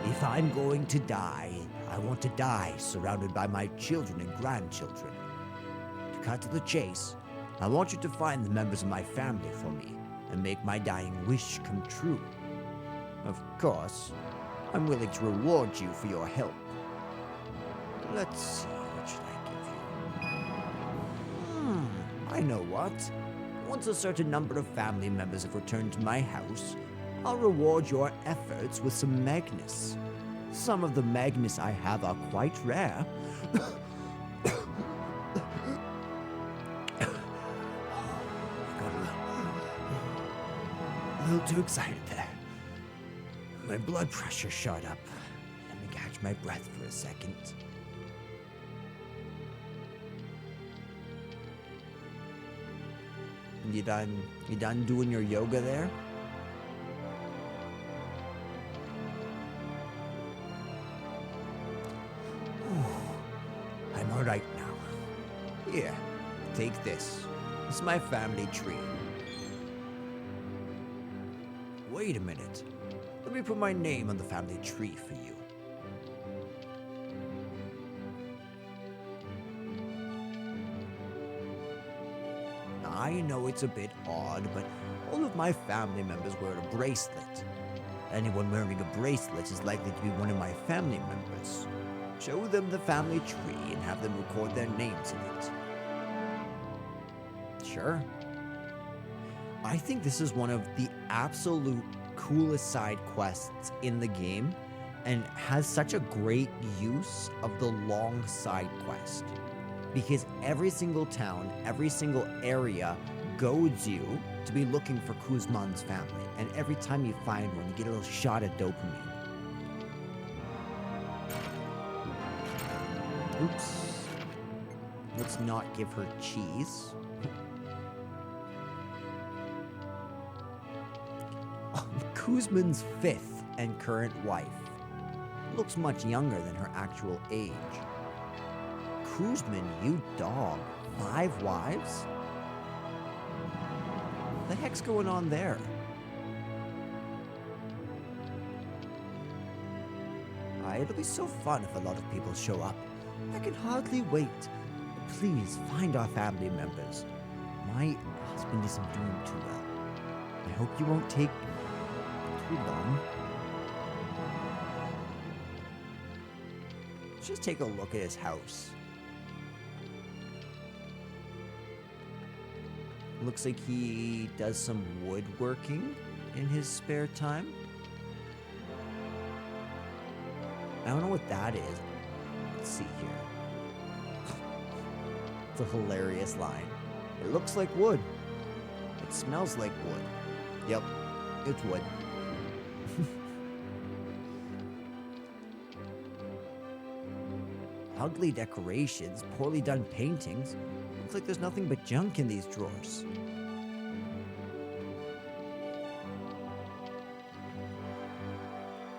If I'm going to die, I want to die surrounded by my children and grandchildren. To cut to the chase, I want you to find the members of my family for me and make my dying wish come true. Of course, I'm willing to reward you for your help. Let's see, what should I give you? I know what. Once a certain number of family members have returned to my house, I'll reward your efforts with some Magnus. Some of the Magnus I have are quite rare. A little too excited there. My blood pressure shot up. Let me catch my breath for a second. You done doing your yoga there? I'm alright now. Here, take this. It's my family tree. Wait a minute. Let me put my name on the family tree for you. I know it's a bit odd, but all of my family members wear a bracelet. Anyone wearing a bracelet is likely to be one of my family members. Show them the family tree and have them record their names in it. Sure. I think this is one of the absolute coolest side quests in the game and has such a great use of the long side quest. Because every single town, every single area goads you to be looking for Kuzman's family. And every time you find one, you get a little shot of dopamine. Oops. Let's not give her cheese. Kuzman's fifth and current wife looks much younger than her actual age. Kuzman, you dog. 5 wives? What the heck's going on there? It'll be so fun if a lot of people show up. I can hardly wait. Please find our family members. My husband isn't doing too well. I hope you won't take too long. Let's just take a look at his house. Looks like he does some woodworking in his spare time. I don't know what that is. Let's see here. It's a hilarious line. It looks like wood. It smells like wood. Yep, it's wood. Ugly decorations, poorly done paintings. Looks like there's nothing but junk in these drawers.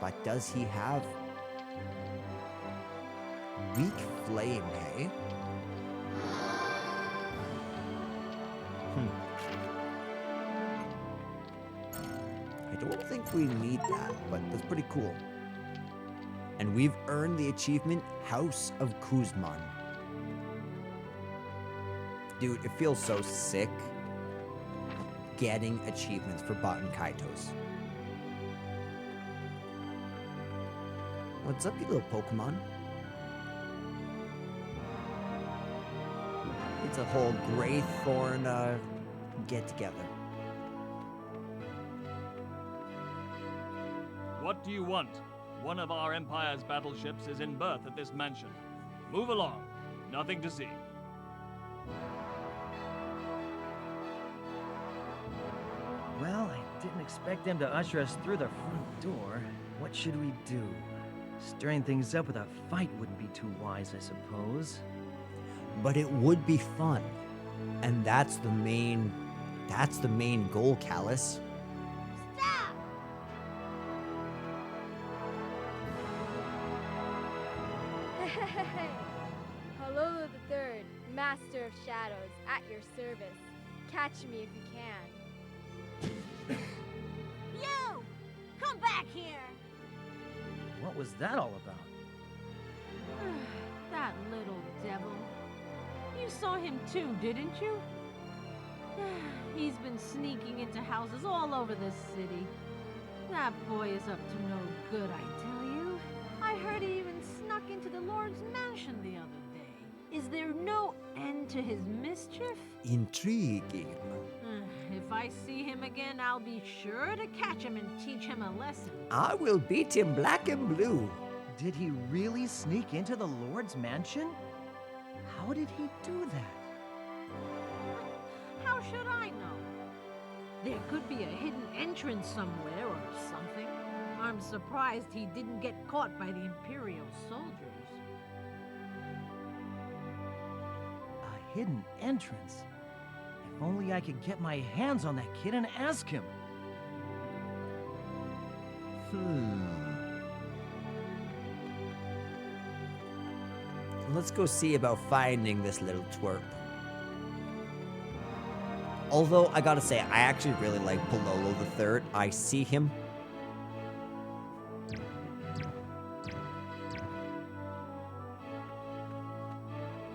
But does he have weak flame, hey? I don't think we need that, but that's pretty cool. And we've earned the achievement House of Kuzman. Dude, it feels so sick getting achievements for Baten Kaitos. What's up, you little Pokemon? It's a whole Greythorn get together. What do you want? One of our Empire's battleships is in berth at this mansion. Move along. Nothing to see. Well, I didn't expect them to usher us through the front door. What should we do? Stirring things up with a fight wouldn't be too wise, I suppose. But it would be fun. And that's the main goal, Callus. Stop! Hello the Third, Master of Shadows, at your service. Catch me if you can. You! Come back here! What was that all about? That little devil. You saw him too, didn't you? He's been sneaking into houses all over this city. That boy is up to no good, I tell you. I heard he even snuck into the Lord's mansion the other day. Is there no end to his mischief? Intriguing. If I see him again, I'll be sure to catch him and teach him a lesson. I will beat him black and blue. Did he really sneak into the Lord's mansion? How did he do that? How should I know? There could be a hidden entrance somewhere or something. I'm surprised he didn't get caught by the Imperial soldiers. A hidden entrance? If only I could get my hands on that kid and ask him. Let's go see about finding this little twerp. Although, I gotta say, I actually really like Pololo the Third. I see him.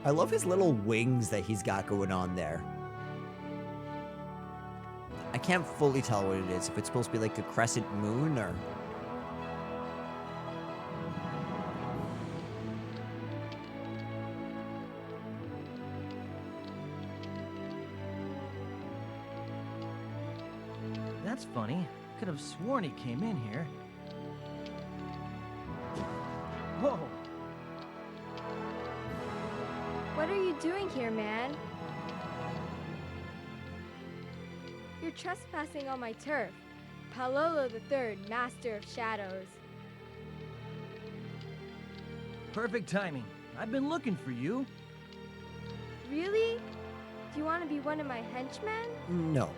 I love his little wings that he's got going on there. I can't fully tell what it is, if it's supposed to be like a crescent moon or... That's funny. Could have sworn he came in here. Whoa! What are you doing here, man? You're trespassing on my turf. Palolo the Third, Master of Shadows. Perfect timing. I've been looking for you. Really? Do you want to be one of my henchmen? No.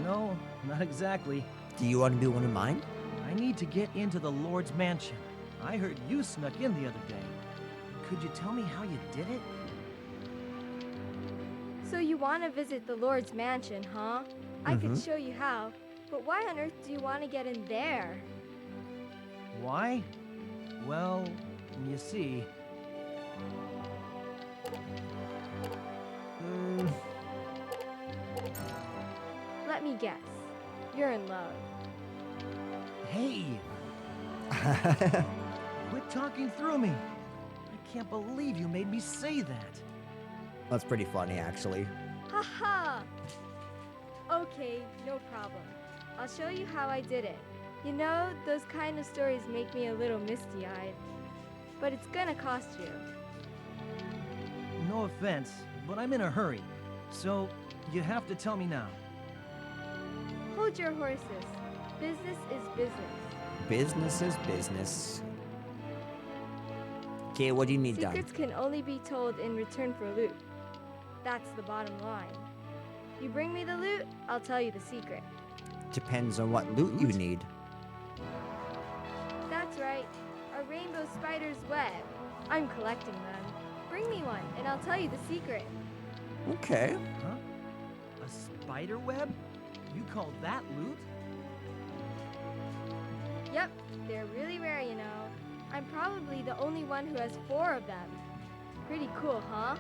No, not exactly. Do you want to be one of mine? I need to get into the Lord's mansion. I heard you snuck in the other day. Could you tell me how you did it? So you want to visit the Lord's mansion, huh? I could show you how, but why on earth do you want to get in there? Why? Well, you see... Let me guess. You're in love. Hey! Quit talking through me. I can't believe you made me say that. That's pretty funny, actually. Haha! Okay, no problem. I'll show you how I did it. You know, those kind of stories make me a little misty-eyed. But it's gonna cost you. No offense, but I'm in a hurry. So, you have to tell me now. Hold your horses. Business is business. Business is business. Okay, what do you need done? Secrets can only be told in return for loot. That's the bottom line. You bring me the loot, I'll tell you the secret. Depends on what loot you need. That's right. A rainbow spider's web. I'm collecting them. Bring me one, and I'll tell you the secret. Okay. Huh? A spider web? You call that loot? Yep, they're really rare, you know. I'm probably the only one who has 4 of them. Pretty cool, huh?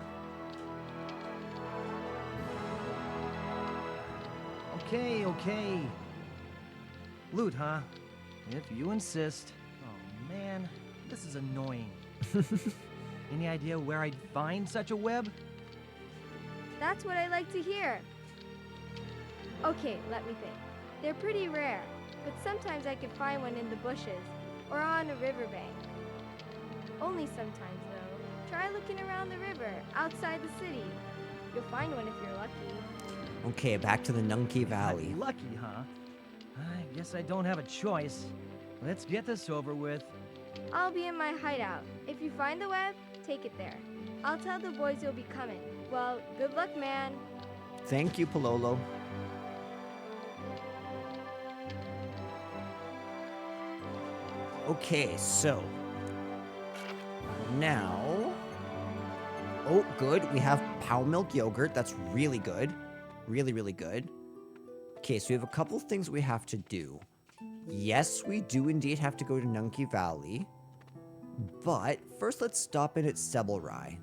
Okay. Loot, huh? If you insist. Oh, man, this is annoying. Any idea where I'd find such a web? That's what I like to hear. Okay, let me think. They're pretty rare, but sometimes I can find one in the bushes or on a riverbank. Only sometimes, though. Try looking around the river, outside the city. You'll find one if you're lucky. Okay, back to the Nunki Valley. I'm lucky, huh? I guess I don't have a choice. Let's get this over with. I'll be in my hideout. If you find the web, take it there. I'll tell the boys you'll be coming. Well, good luck, man. Thank you, Pololo. Okay, so now, oh, good. We have Pow Milk Yogurt. That's really good. Really, really good. Okay, so we have a couple things we have to do. Yes, we do indeed have to go to Nunki Valley. But first, let's stop in at Sebelrai.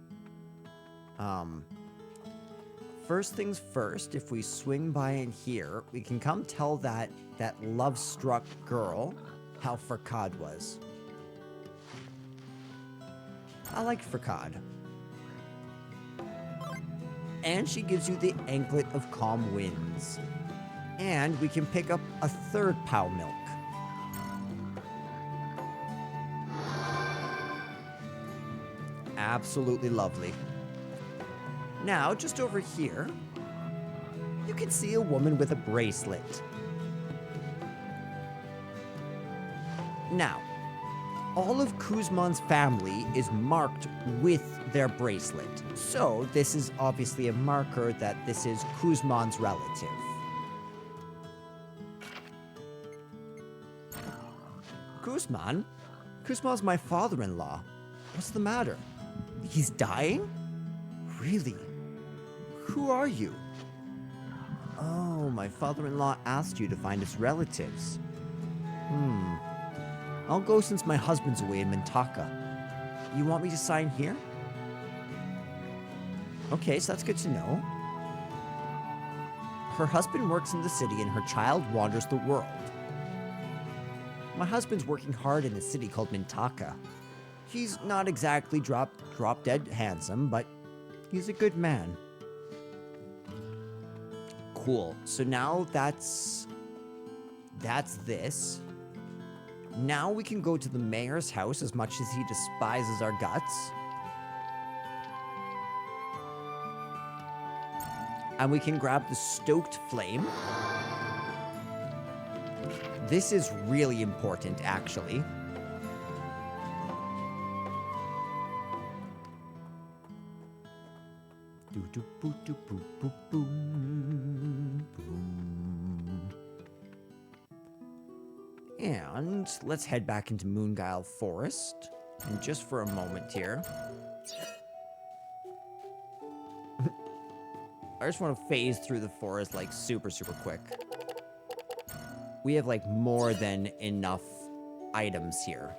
First things first, if we swing by in here, we can come tell that love-struck girl how Farkad was. I like Farkad. And she gives you the Anklet of Calm Winds. And we can pick up a third Pow Milk. Absolutely lovely. Now, just over here, you can see a woman with a bracelet. Now, all of Kuzman's family is marked with their bracelet. So, this is obviously a marker that this is Kuzman's relative. Kuzman? Kuzman's my father-in-law. What's the matter? He's dying? Really? Who are you? Oh, my father-in-law asked you to find his relatives. I'll go since my husband's away in Mintaka. You want me to sign here? Okay, so that's good to know. Her husband works in the city and her child wanders the world. My husband's working hard in a city called Mintaka. He's not exactly drop-dead handsome, but he's a good man. Cool. So now that's this. Now we can go to the mayor's house as much as he despises our guts. And we can grab the stoked flame. This is really important, actually. And let's head back into Moonguile Forest. And just for a moment here. I just want to phase through the forest like super quick. We have like more than enough items here.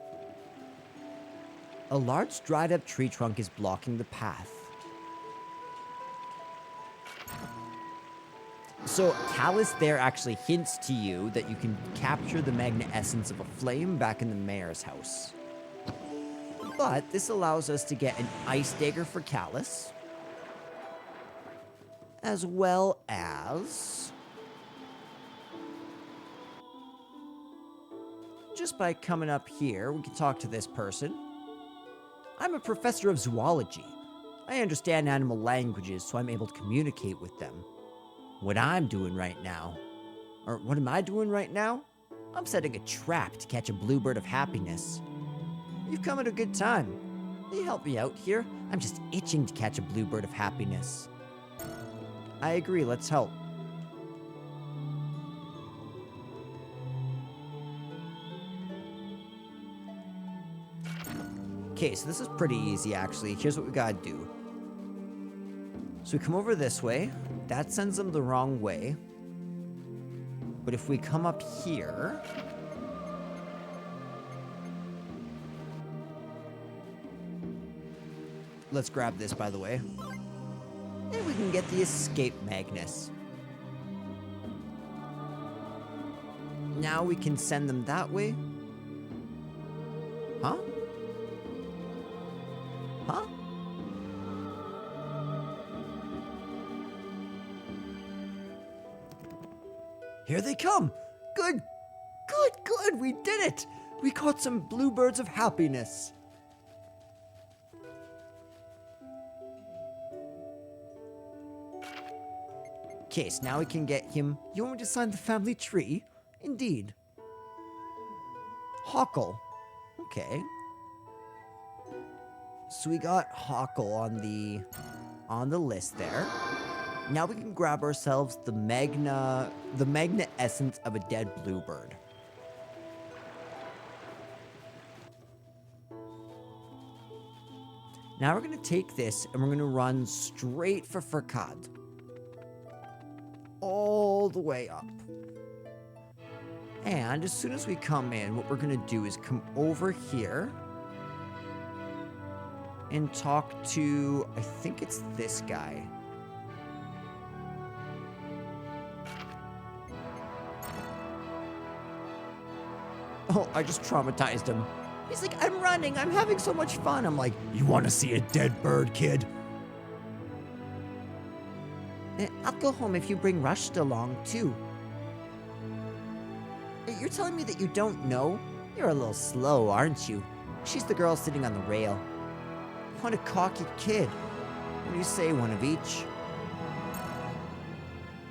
A large dried up tree trunk is blocking the path. So Callus there actually hints to you that you can capture the magna essence of a flame back in the mayor's house. But this allows us to get an ice dagger for Callus, as well as just by coming up here, we can talk to this person. I'm a professor of zoology. I understand animal languages, so I'm able to communicate with them. What I'm doing right now, or what am I doing right now? I'm setting a trap to catch a bluebird of happiness. You've come at a good time. Will you help me out here? I'm just itching to catch a bluebird of happiness. I agree, let's help. Okay, so this is pretty easy, actually. Here's what we gotta do. So we come over this way. That sends them the wrong way. But if we come up here... Let's grab this, by the way. And we can get the escape Magnus. Now we can send them that way. Huh? Huh? Here they come. Good, good, good. We did it. We caught some bluebirds of happiness. Okay, so now we can get him. You want me to sign the family tree? Indeed. Hockle. Okay. So we got Hockle on the list there. Now we can grab ourselves the Magna essence of a dead bluebird. Now we're going to take this and we're going to run straight for Furkad. All the way up. And as soon as we come in, what we're going to do is come over here and talk to, I think it's this guy. Oh, I just traumatized him. He's like, I'm running, I'm having so much fun. I'm like, you want to see a dead bird, kid? I'll go home if you bring Rushed along, too. You're telling me that you don't know? You're a little slow, aren't you? She's the girl sitting on the rail. What a cocky kid. What do you say, one of each?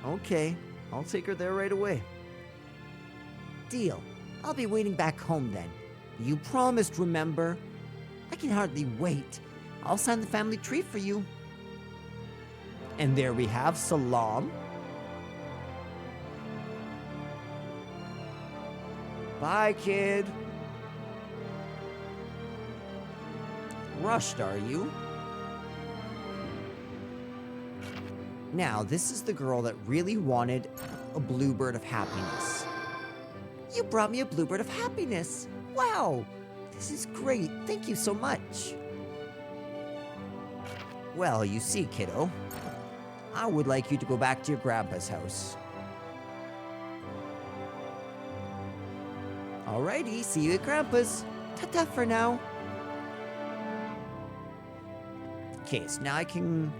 Okay, I'll take her there right away. Deal. I'll be waiting back home then. You promised, remember? I can hardly wait. I'll sign the family tree for you. And there we have Salam. Bye, kid. Rushed, are you? Now, this is the girl that really wanted a bluebird of happiness. You brought me a bluebird of happiness. Wow, this is great. Thank you so much. Well, you see, kiddo, I would like you to go back to your grandpa's house. Alrighty, see you at grandpa's. Ta-ta for now. Okay, so now I can...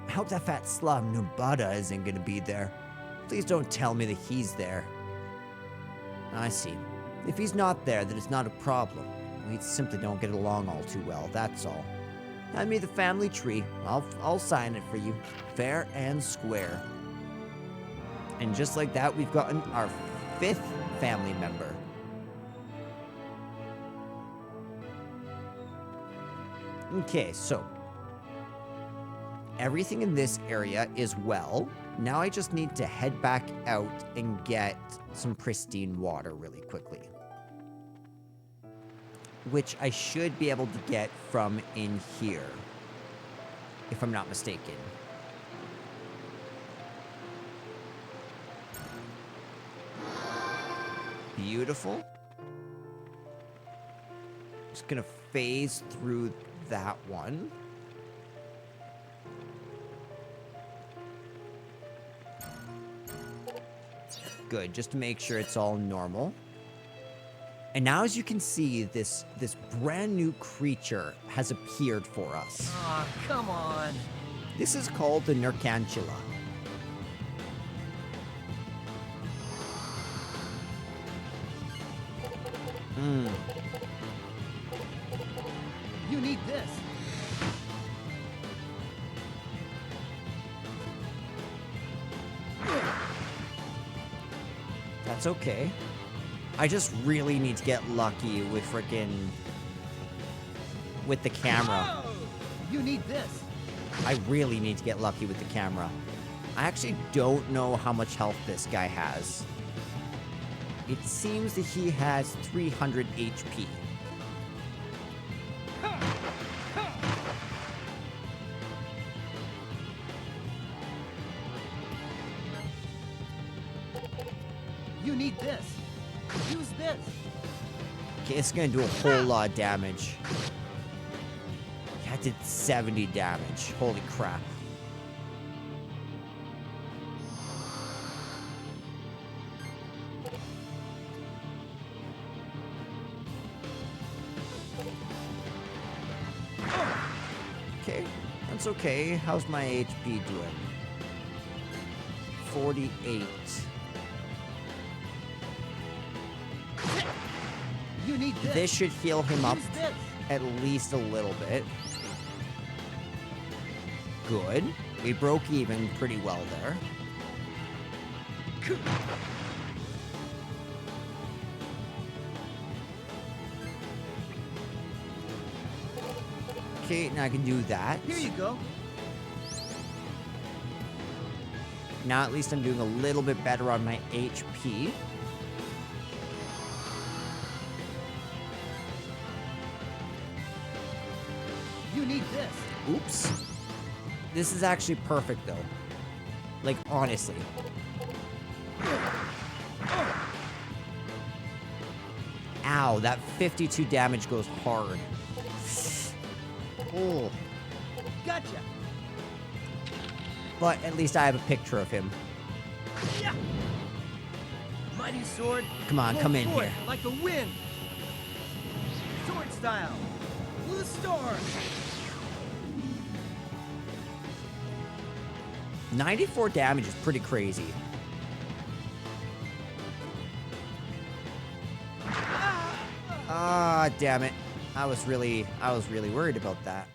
I hope that fat slum Nubada isn't gonna be there. Please don't tell me that he's there. I see. If he's not there, then it's not a problem. We simply don't get along all too well, that's all. Hand me the family tree. I'll sign it for you. Fair and square. And just like that, we've gotten our 5th family member. Okay, so everything in this area is well. Now I just need to head back out and get some pristine water really quickly. Which I should be able to get from in here, if I'm not mistaken. Beautiful. Just gonna phase through that one. Good, just to make sure it's all normal. And now, as you can see, this brand new creature has appeared for us. Aw, come on. This is called the Nercantula. You need this. That's okay. I just really need to get lucky with with the camera. You need this. I really need to get lucky with the camera. I actually don't know how much health this guy has. It seems that he has 300 HP. You need this. Use this. Okay, it's gonna do a whole lot of damage. That did 70 damage. Holy crap. Okay, that's okay. How's my HP doing? 48. You need this. This should heal him up Use this. at least a little bit. Good. We broke even pretty well there. Okay, now I can do that. Here you go. Now at least I'm doing a little bit better on my HP. You need this. Oops. This is actually perfect though. Like, honestly. Ow, that 52 damage goes hard. Oh. Gotcha. But at least I have a picture of him. Yeah. Mighty sword. Come on, full come in force, here. Like the wind. Sword style. Blue storm. 94 damage is pretty crazy. Ah, damn it. I was really worried about that.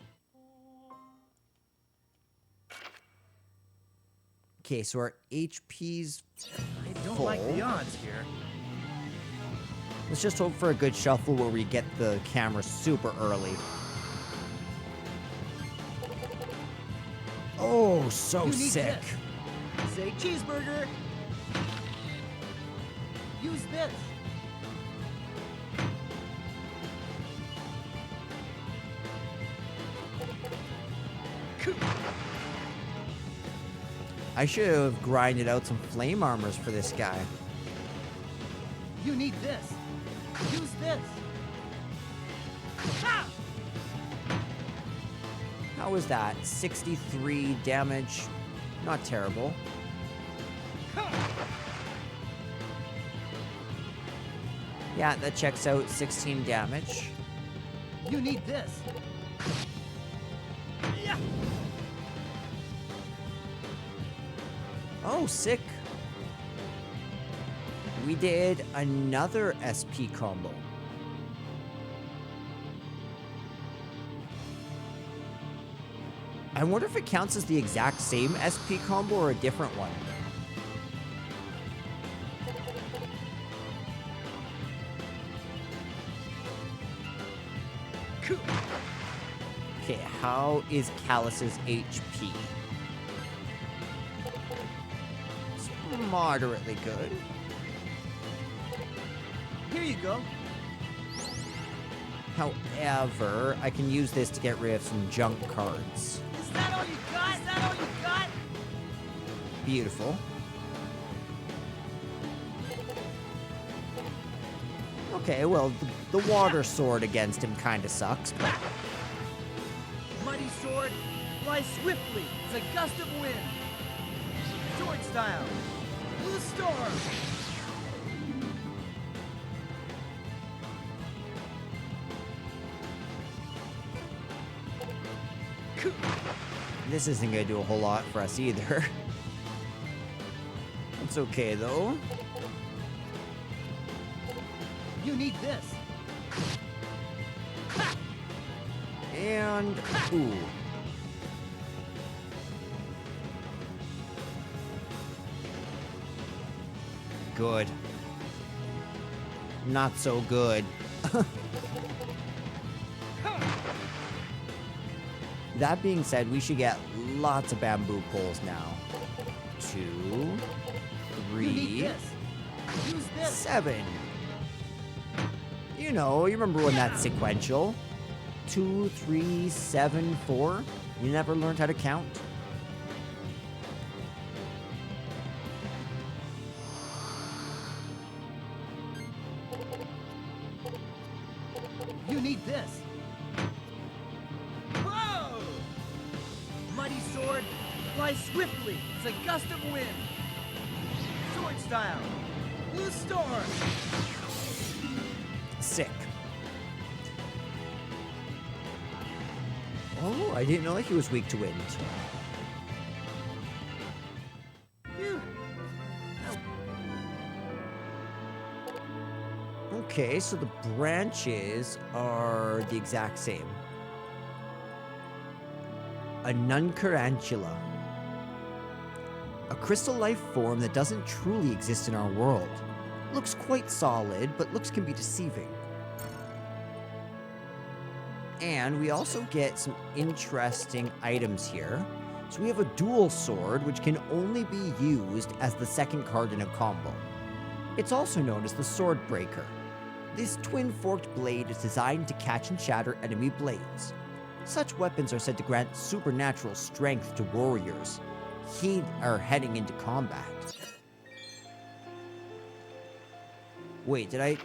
Okay, so our HP's I don't full. like the odds here. Let's just hope for a good shuffle where we get the camera super early. Oh, so You need sick. this. Say cheeseburger. Use this. I should have grinded out some flame armors for this guy. You need this. Use this. Ha! How was that? 63 damage. Not terrible. Yeah, that checks out. 16 damage. You need this. Yeah. Oh, sick. We did another SP combo. I wonder if it counts as the exact same SP combo or a different one. Okay, how is Callus's HP? It's moderately good. Here you go. However, I can use this to get rid of some junk cards. Is that all you got? Is that all you got? Beautiful. Okay, well, the water sword against him kind of sucks, but... Mighty sword, fly swiftly. It's a gust of wind. Sword style. Blue storm. This isn't going to do a whole lot for us either. It's okay, though. You need this. And... ooh. Good. Not so good. That being said, we should get lots of bamboo poles now. 2, 3, 7. You know, you remember when that's sequential? 2, 3, 7, 4. You never learned how to count? You need this. Whoa! Mighty sword, fly swiftly. It's a gust of wind. Sword style. Blue storm. Sick. Oh, I didn't know he was weak to wind. Phew, Okay, so the branches are the exact same. A nuncarantula. A crystal life form that doesn't truly exist in our world. Looks quite solid, but looks can be deceiving. And we also get some interesting items here. So we have a dual sword, which can only be used as the second card in a combo. It's also known as the Sword Breaker. This twin-forked blade is designed to catch and shatter enemy blades. Such weapons are said to grant supernatural strength to warriors are heading into combat. Wait, did I...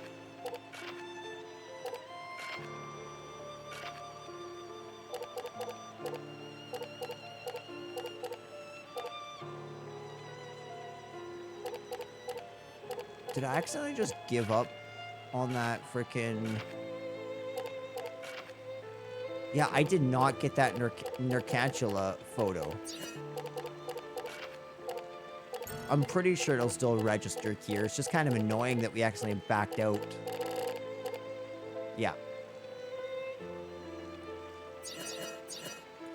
Did I accidentally just give up on that frickin'... Yeah, I did not get that Nurcantula photo. I'm pretty sure it'll still register here. It's just kind of annoying that we accidentally backed out. Yeah.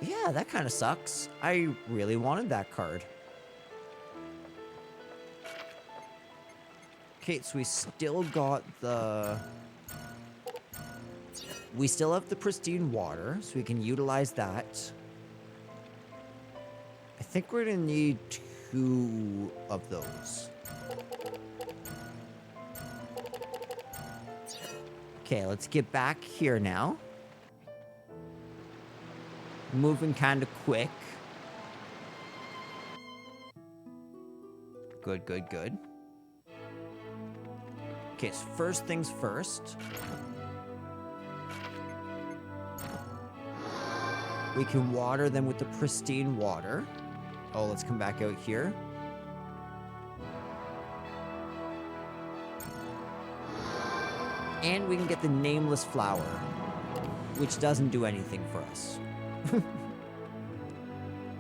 Yeah, that kind of sucks. I really wanted that card. Okay, so we still got the... We still have the pristine water, so we can utilize that. I think we're gonna need 2 of those. Okay, let's get back here now. Moving kind of quick. Good, good, good. Okay, so first things first. We can water them with the pristine water. Oh, let's come back out here. And we can get the nameless flower, which doesn't do anything for us.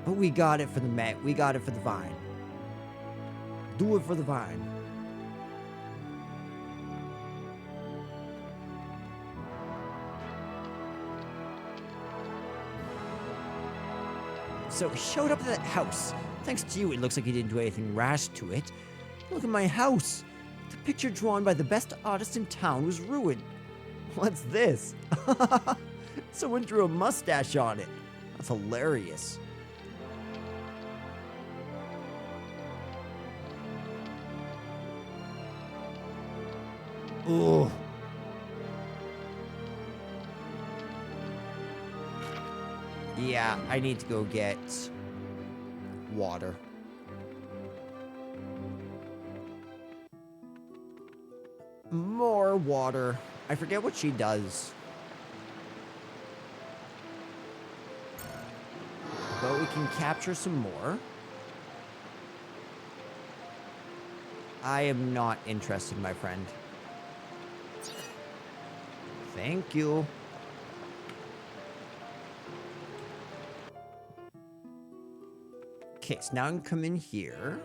But we got it for the vine. Do it for the vine. So he showed up at that house. Thanks to you, it looks like he didn't do anything rash to it. Look at my house. The picture drawn by the best artist in town was ruined. What's this? Someone drew a mustache on it. That's hilarious. Ugh. Yeah, I need to go get water. More water. I forget what she does. But we can capture some more. I am not interested, my friend. Thank you. Okay, so now I can come in here.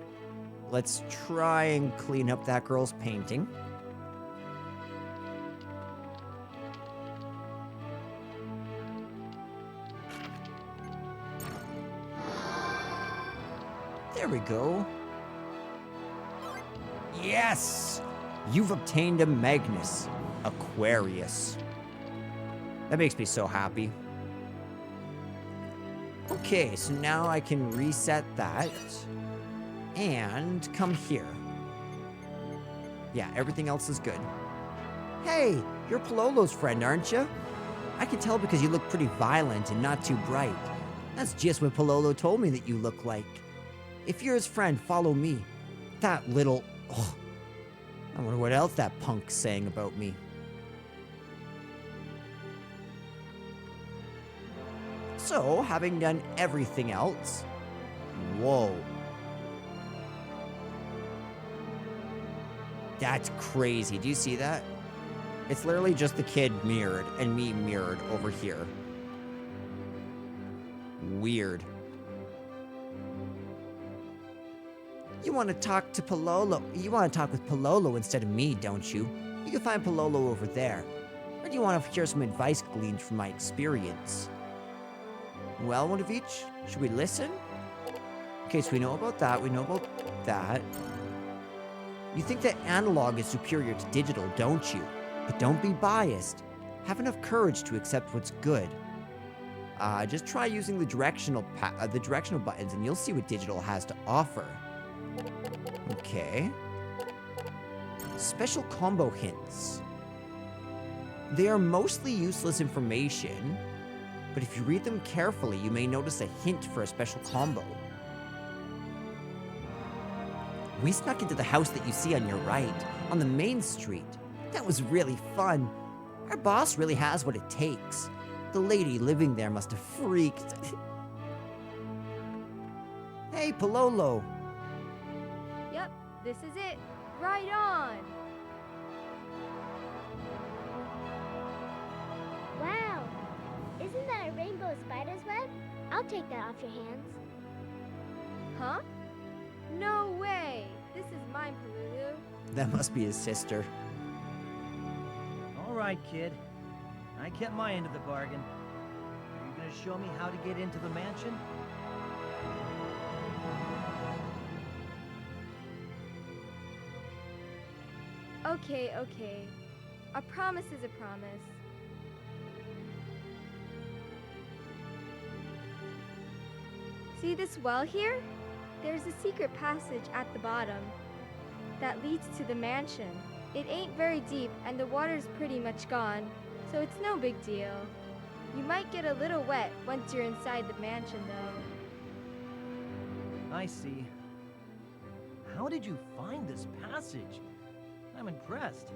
Let's try and clean up that girl's painting. There we go. Yes! You've obtained a Magnus, Aquarius. That makes me so happy. Okay, so now I can reset that and come here. Yeah, everything else is good. Hey, you're Pololo's friend, aren't you? I can tell because you look pretty violent and not too bright. That's just what Pololo told me that you look like. If you're his friend, follow me. That little... Oh, I wonder what else that punk's saying about me. So, having done everything else... Whoa. That's crazy. Do you see that? It's literally just the kid mirrored and me mirrored over here. Weird. You want to talk to Pololo. You want to talk with Pololo instead of me, don't you? You can find Pololo over there. Or do you want to hear some advice gleaned from my experience? Well, one of each. Should we listen? Okay, so we know about that. We know about that. You think that analog is superior to digital, don't you? But don't be biased. Have enough courage to accept what's good. Just try using the directional buttons and you'll see what digital has to offer. Okay. Special combo hints. They are mostly useless information, but if you read them carefully, you may notice a hint for a special combo. We snuck into the house that you see on your right, on the main street. That was really fun. Our boss really has what it takes. The lady living there must have freaked. Hey, Pololo. Yep, this is it. Right on. Wow! Isn't that a rainbow spider's web? I'll take that off your hands. Huh? No way! This is mine, Palulu. That must be his sister. All right, kid. I kept my end of the bargain. Are you gonna show me how to get into the mansion? Okay, okay. A promise is a promise. See this well here? There's a secret passage at the bottom that leads to the mansion. It ain't very deep and the water's pretty much gone, so it's no big deal. You might get a little wet once you're inside the mansion though. I see. How did you find this passage? I'm impressed.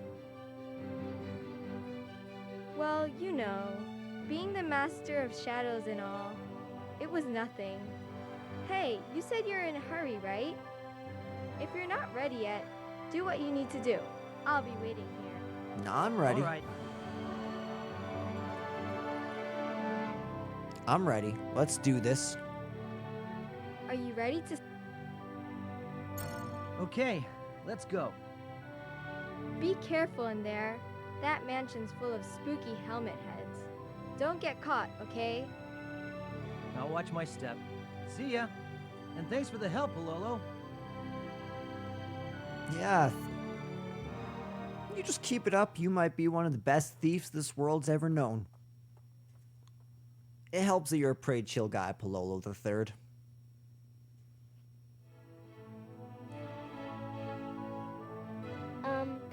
Well, you know, being the master of shadows and all, it was nothing. Hey, you said you're in a hurry, right? If you're not ready yet, do what you need to do. I'll be waiting here. Nah, I'm ready. All right. I'm ready. Let's do this. Are you ready to... Okay, let's go. Be careful in there. That mansion's full of spooky helmet heads. Don't get caught, okay? I'll watch my step. See ya. And thanks for the help, Pololo. Yeah. You just keep it up, you might be one of the best thieves this world's ever known. It helps that you're a pretty chill guy, Pololo the Third.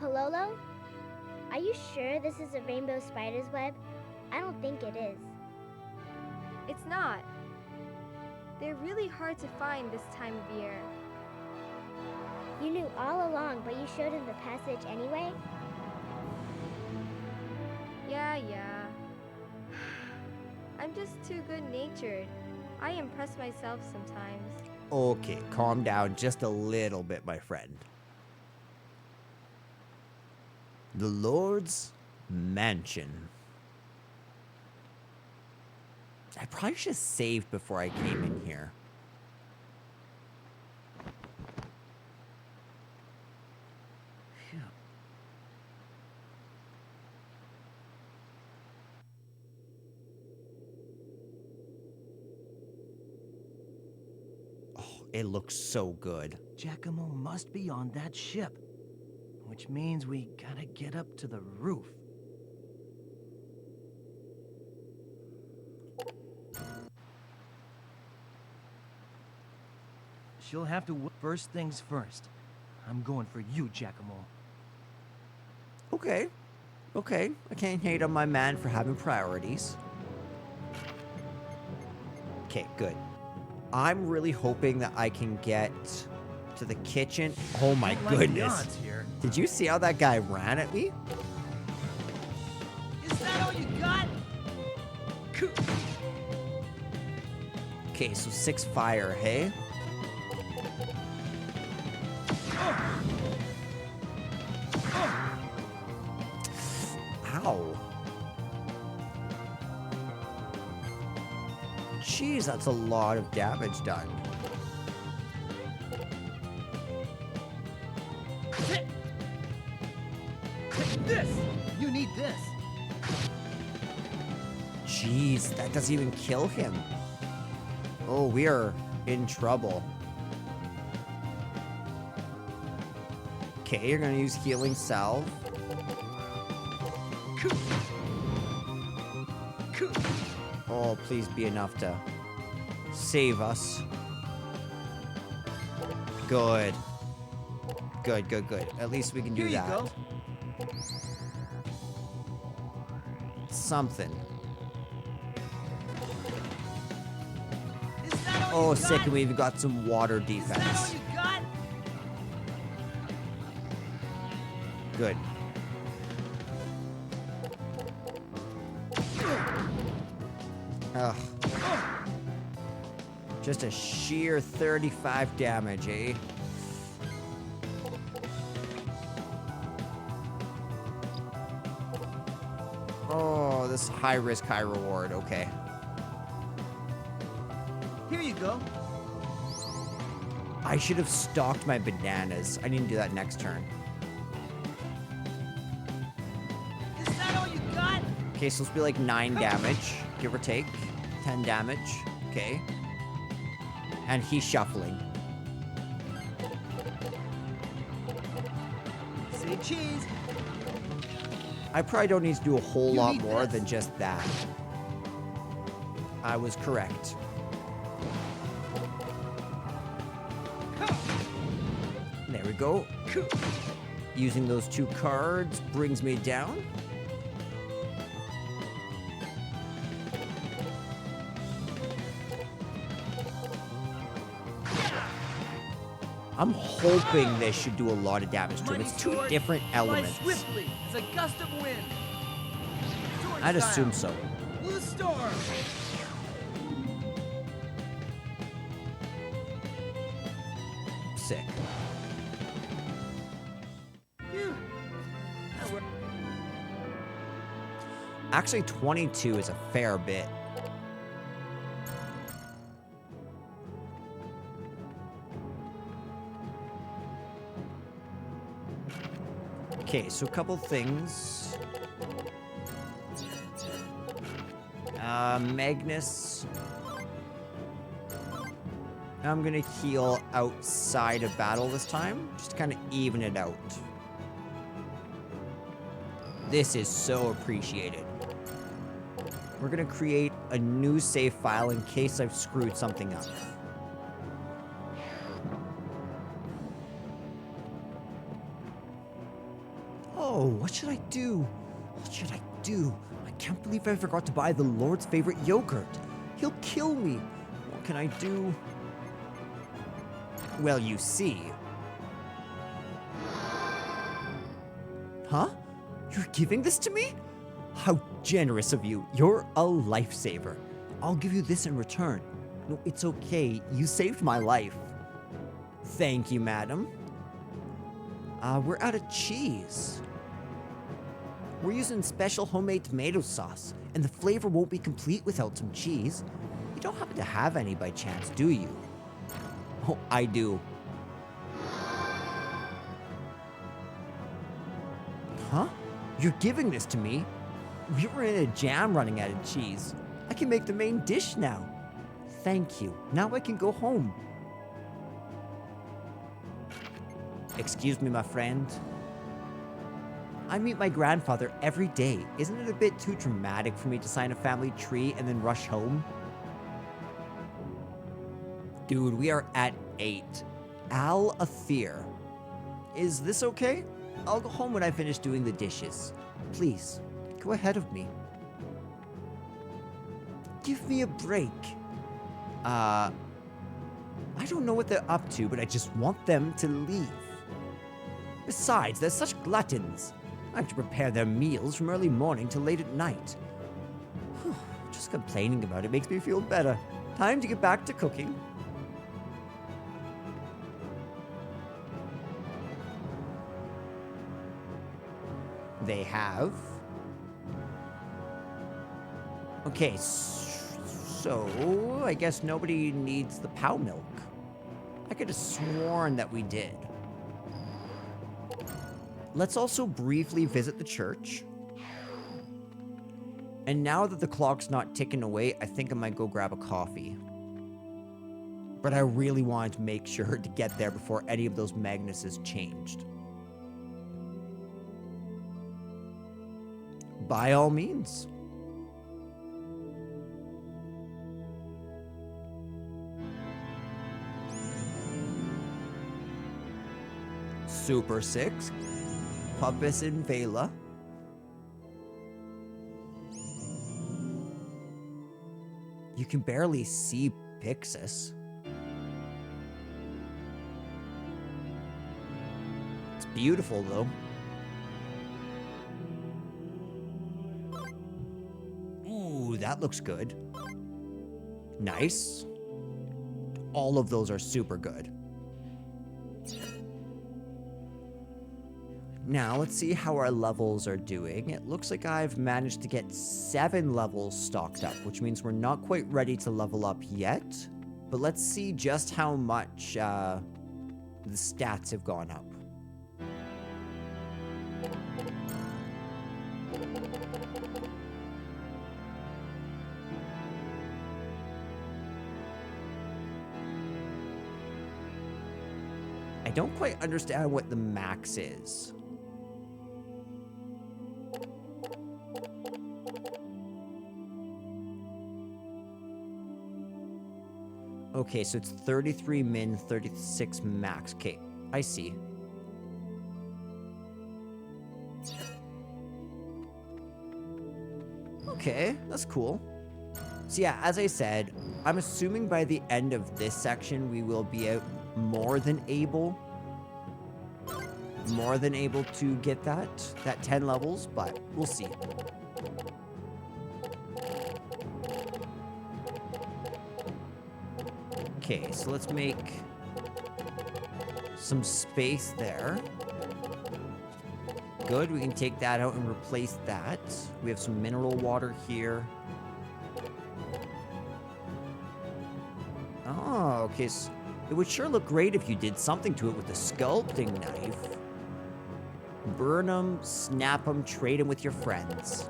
Pololo? Are you sure this is a rainbow spider's web? I don't think it is. It's not. They're really hard to find this time of year. You knew all along, but you showed him the passage anyway? Yeah. I'm just too good-natured. I impress myself sometimes. Okay, calm down just a little bit, my friend. The Lord's Mansion. I probably should have saved before I came in here. Phew. Oh, it looks so good. Giacomo must be on that ship, which means we gotta get up to the roof. She'll have to first things first. I'm going for you, Giacomo. Okay. I can't hate on my man for having priorities. Okay, good. I'm really hoping that I can get to the kitchen. Oh my goodness. Did you see how that guy ran at me? Is that all you got? Okay, so 6 fire, hey? Ow. Jeez, that's a lot of damage done. jeez, that doesn't even kill him. Oh, we are in trouble. Okay, you're gonna use healing salve. Oh, please be enough to save us. Good. Good, good, good. At least we can do that. Go. Something. Oh, sick, and we even got some water defense. Good. Ugh. Just a sheer 35 damage, eh? Oh, this is high risk, high reward. Okay. Here you go. I should have stocked my bananas. I need to do that next turn. Is that all you got? Okay, so it's be like 9 damage, give or take. 10 damage. Okay. And he's shuffling. Say cheese. I probably don't need to do a whole lot more than just that. I was correct. There we go. Using those 2 cards brings me down. I'm hoping this should do a lot of damage to him. It's 2 different elements. Swiftly as a gust of wind. Sword I'd style. assume so. Blue storm. Sick. Phew. Actually, 22 is a fair bit. Okay, so a couple things. Magnus. I'm gonna heal outside of battle this time, just to kind of even it out. This is so appreciated. We're gonna create a new save file in case I've screwed something up. Oh, what should I do? What should I do? I can't believe I forgot to buy the Lord's favorite yogurt. He'll kill me. What can I do? Well, you see. Huh? You're giving this to me? How generous of you. You're a lifesaver. I'll give you this in return. No, it's okay. You saved my life. Thank you, madam. We're out of cheese. We're using special homemade tomato sauce, and the flavor won't be complete without some cheese. You don't happen to have any by chance, do you? Oh, I do. Huh? You're giving this to me? We were in a jam running out of cheese. I can make the main dish now. Thank you. Now I can go home. Excuse me, my friend. I meet my grandfather every day. Isn't it a bit too dramatic for me to sign a family tree and then rush home? Dude, we are at 8. Al Athir. Is this okay? I'll go home when I finish doing the dishes. Please, go ahead of me. Give me a break. I don't know what they're up to, but I just want them to leave. Besides, they're such gluttons. I have to prepare their meals from early morning till late at night. Just complaining about it makes me feel better. Time to get back to cooking. They have. Okay, so I guess nobody needs the cow milk. I could have sworn that we did. Let's also briefly visit the church. And now that the clock's not ticking away, I think I might go grab a coffee. But I really wanted to make sure to get there before any of those Magnuses changed. By all means. Super 6. Puppis and Vela. You can barely see Pixis. It's beautiful, though. Ooh, that looks good. Nice. All of those are super good. Now, let's see how our levels are doing. It looks like I've managed to get 7 levels stocked up, which means we're not quite ready to level up yet. But let's see just how much the stats have gone up. I don't quite understand what the max is. Okay, so it's 33 min, 36 max. Okay, I see. Okay, that's cool. So yeah, as I said, I'm assuming by the end of this section, we will be out more than able to get that 10 levels, but we'll see. Okay, so let's make some space there. Good, we can take that out and replace that. We have some mineral water here. Oh, okay, so it would sure look great if you did something to it with a sculpting knife. Burn them, snap them, trade them with your friends.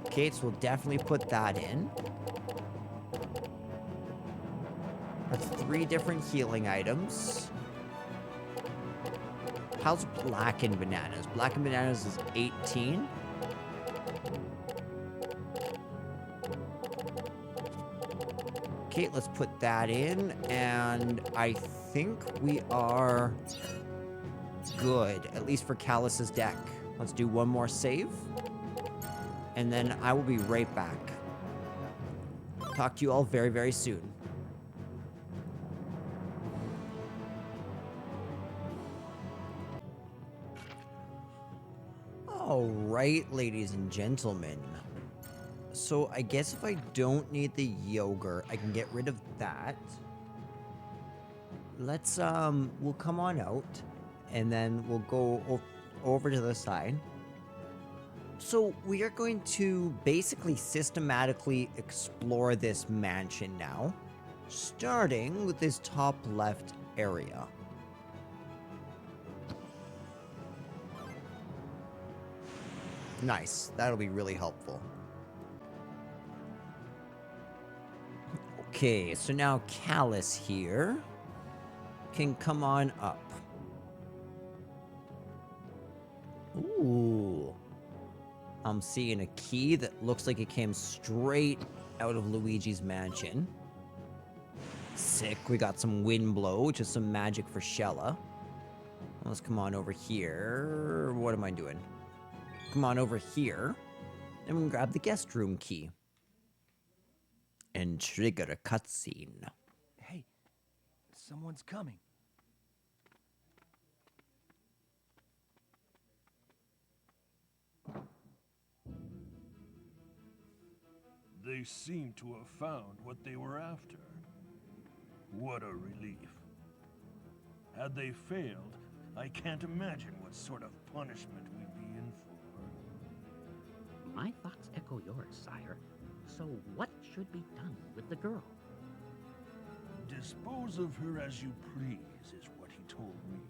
Okay, so we'll definitely put that in. That's 3 different healing items. How's blackened bananas? Blackened bananas is 18. Okay, let's put that in, and I think we are good, at least for Callus's deck. Let's do one more save, and then I will be right back. Talk to you all very, very soon. All right, ladies and gentlemen. So I guess if I don't need the yogurt, I can get rid of that. Let's, we'll come on out, and then we'll go over to the side. So we are going to basically systematically explore this mansion now, starting with this top left area. Nice, that'll be really helpful. Okay, so now Callus here can come on up. Ooh. I'm seeing a key that looks like it came straight out of Luigi's mansion. Sick. We got some wind blow, which is some magic for Shella. Let's come on over here. What am I doing? Come on over here. And we can grab the guest room key. And trigger a cutscene. Hey, someone's coming. They seem to have found what they were after. What a relief. Had they failed, I can't imagine what sort of punishment we'd be in for. My thoughts echo yours, sire. So what should be done with the girl? Dispose of her as you please, is what he told me.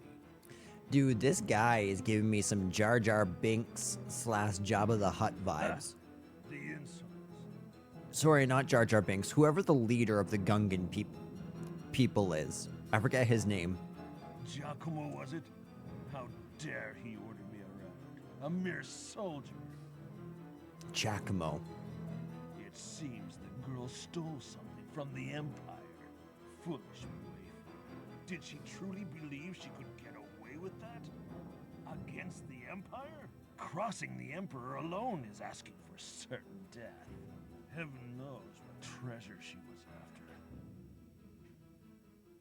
Dude, this guy is giving me some Jar Jar Binks / Jabba the Hutt vibes. The insults. Sorry, not Jar Jar Binks. Whoever the leader of the Gungan people is. I forget his name. Giacomo, was it? How dare he order me around? A mere soldier. Giacomo. It seems the girl stole something from the Empire. Foolish waif. Did she truly believe she could get away with that? Against the Empire? Crossing the Emperor alone is asking for certain death. Heaven knows what treasure she was after.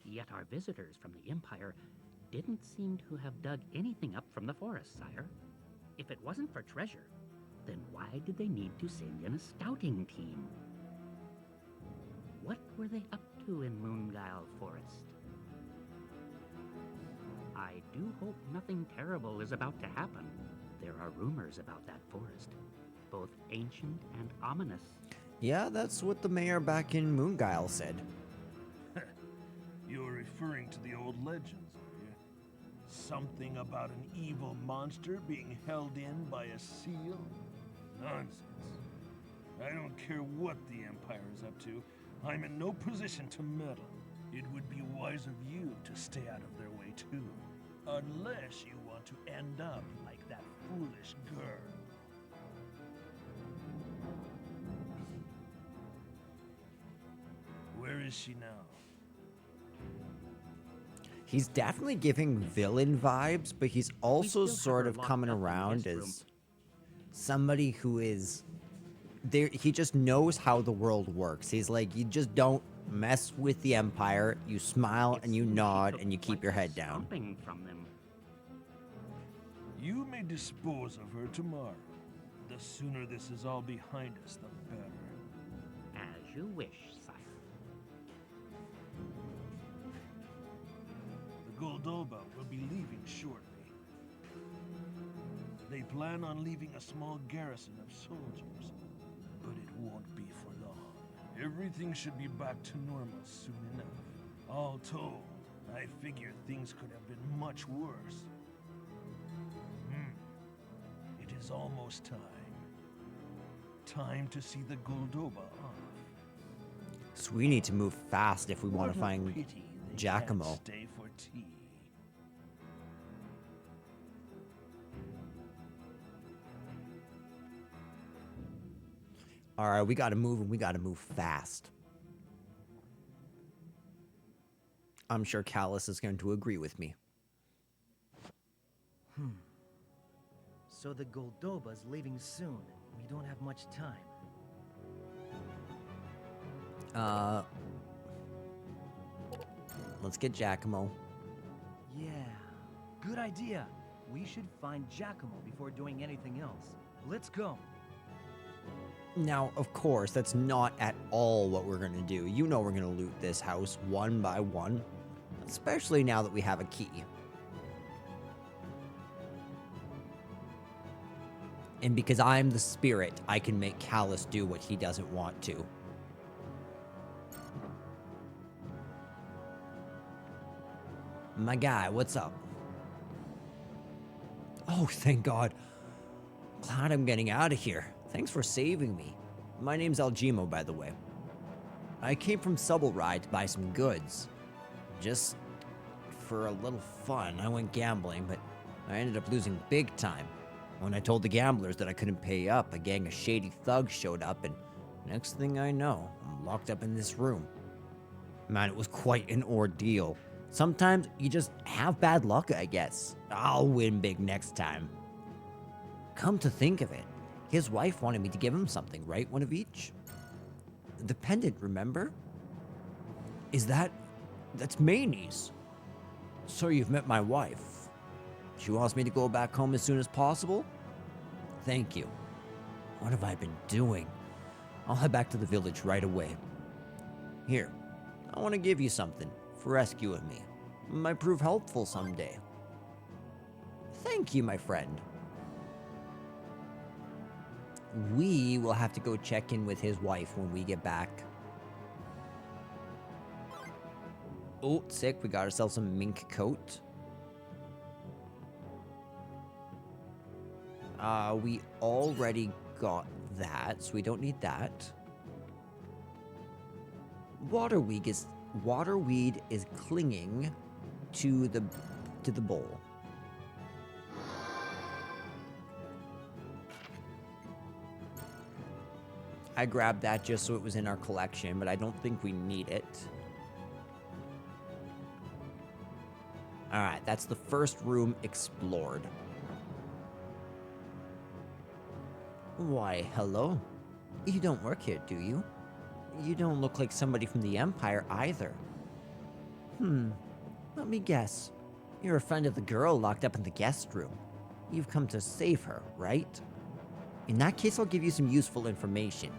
Yet our visitors from the Empire didn't seem to have dug anything up from the forest, sire. If it wasn't for treasure, then why did they need to send in a scouting team? What were they up to in Moonguile Forest? I do hope nothing terrible is about to happen. There are rumors about that forest, both ancient and ominous. Yeah, that's what the mayor back in Moonguile said. You're referring to the old legends, are you? Something about an evil monster being held in by a seal? Nonsense. I don't care what the Empire is up to. I'm in no position to meddle. It would be wise of you to stay out of their way too. Unless you want to end up like that foolish girl. Where is she now? He's definitely giving villain vibes, but he's also still have sort her of locked coming up in the around guest room. as somebody who is there. He just knows how the world works. He's like, you just don't mess with the Empire. You smile and you nod and you keep your head down. Stomping from them. You may dispose of her tomorrow. The sooner this is all behind us, the better. As you wish, sire. The Goldoba will be leaving shortly. They plan on leaving a small garrison of soldiers, but it won't be for long. Everything should be back to normal soon enough. All told, I figure things could have been much worse. It is almost time. Time to see the Goldoba off. So we need to move fast if we want What to a find pity they Giacomo. can't stay for tea. All right, we got to move and we got to move fast. I'm sure Callus is going to agree with me. So the Goldoba's leaving soon. We don't have much time. Let's get Giacomo. Yeah, good idea. We should find Giacomo before doing anything else. Let's go. Now, of course, that's not at all what we're going to do. You know we're going to loot this house one by one, especially now that we have a key. And because I'm the spirit, I can make Callus do what he doesn't want to. My guy, what's up? Oh, thank God. Glad I'm getting out of here. Thanks for saving me. My name's Algimo, by the way. I came from Subtlride to buy some goods. Just for a little fun, I went gambling, but I ended up losing big time. When I told the gamblers that I couldn't pay up, a gang of shady thugs showed up, and next thing I know, I'm locked up in this room. Man, it was quite an ordeal. Sometimes you just have bad luck, I guess. I'll win big next time. Come to think of it, his wife wanted me to give him something, right? One of each? The pendant, remember? That's Maynie's. So you've met my wife. She wants me to go back home as soon as possible? Thank you. What have I been doing? I'll head back to the village right away. Here, I want to give you something for rescuing me. It might prove helpful someday. Thank you, my friend. We will have to go check in with his wife when we get back. Oh, sick. We got ourselves a mink coat. We already got that, so we don't need that. Waterweed is clinging to the bowl. I grabbed that just so it was in our collection, but I don't think we need it. Alright, that's the first room explored. Why, hello. You don't work here, do you? You don't look like somebody from the Empire either. Let me guess. You're a friend of the girl locked up in the guest room. You've come to save her, right? In that case, I'll give you some useful information.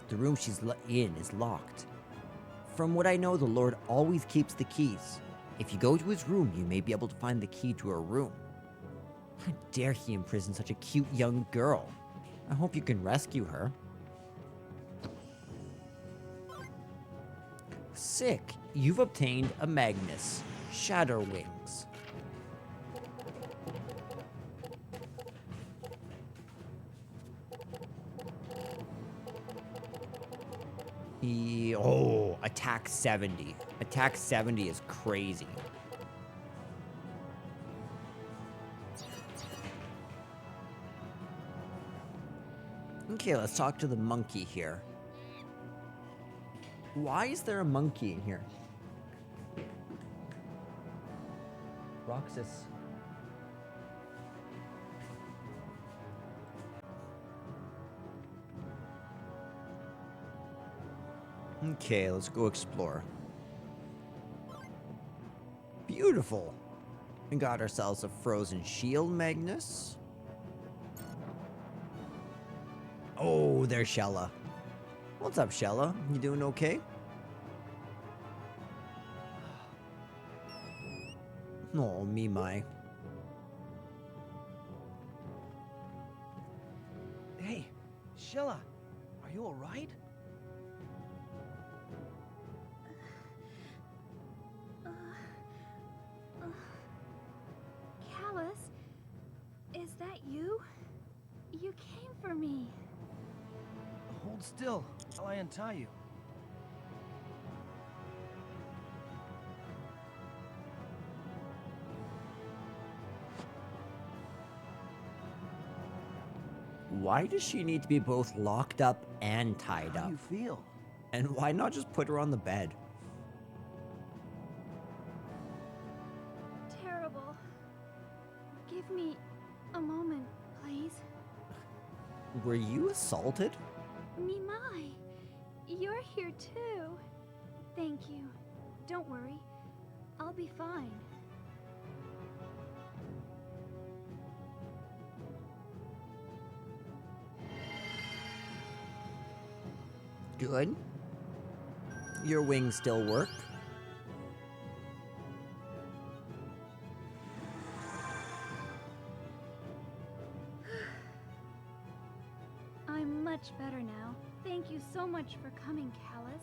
The room she's in is locked. From what I know, the Lord always keeps the keys. If you go to his room, you may be able to find the key to her room. How dare he imprison such a cute young girl? I hope you can rescue her. Sick! You've obtained a Magnus. Shadow Wings. Oh, attack 70. Attack 70 is crazy. Okay, let's talk to the monkey here. Why is there a monkey in here? Roxas. Okay, let's go explore. Beautiful. We got ourselves a frozen shield, Magnus. Oh, there's Shella. What's up, Shella? You doing okay? Oh, me my. Hey, Shella, are you alright? Callus, is that you? You came for me. Hold still while I untie you. Why does she need to be both locked up and tied up? How do you feel? And why not just put her on the bed? Terrible. Give me a moment, please. Were you assaulted? Mimai, you're here too. Thank you. Don't worry. I'll be fine. Good. Your wings still work? I'm much better now. Thank you so much for coming, Callus.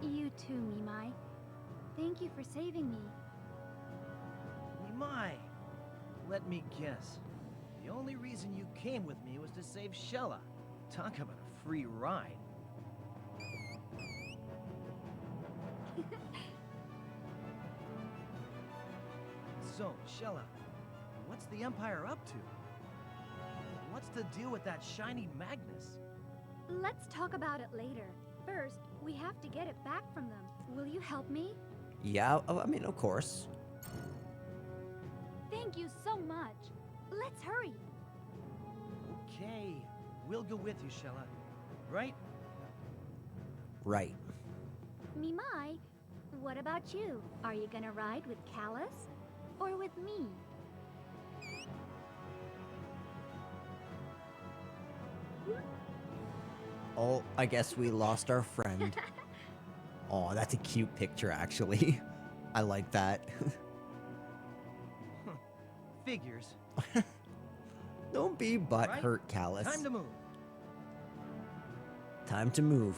You too, Mimai. Thank you for saving me. Mimai, let me guess. The only reason you came with me was to save Shella. Talk about a free ride. So, Shella, what's the Empire up to? What's the deal with that shiny Magnus? Let's talk about it later. First, we have to get it back from them. Will you help me? Yeah, I mean, of course. Thank you so much. Let's hurry. Okay, we'll go with you, Shella. Right? Right. Mimai, what about you? Are you gonna ride with Callus or with me? Oh, I guess we lost our friend. Oh, that's a cute picture, actually. I like that. Figures. Don't be butthurt, Callus. Time to move. Time to move.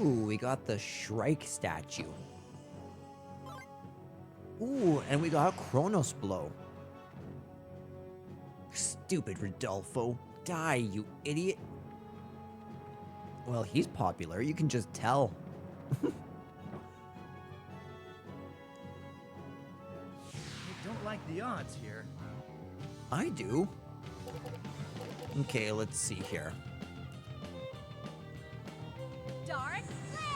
Ooh, we got the Shrike statue. Ooh, and we got a Kronos blow. Stupid Rodolfo. Die, you idiot. Well, he's popular. You can just tell. I don't like the odds here. I do. Okay, let's see here. Dark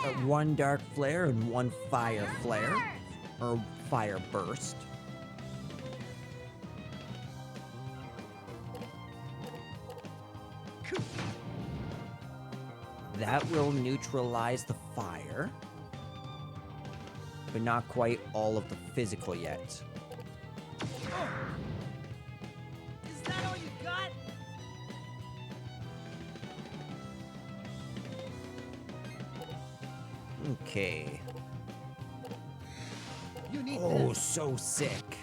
flare. One dark flare and one fire flare. Or fire burst. That will neutralize the fire. But not quite all of the physical yet. Is that all you got? Okay. You need Oh, this. so sick.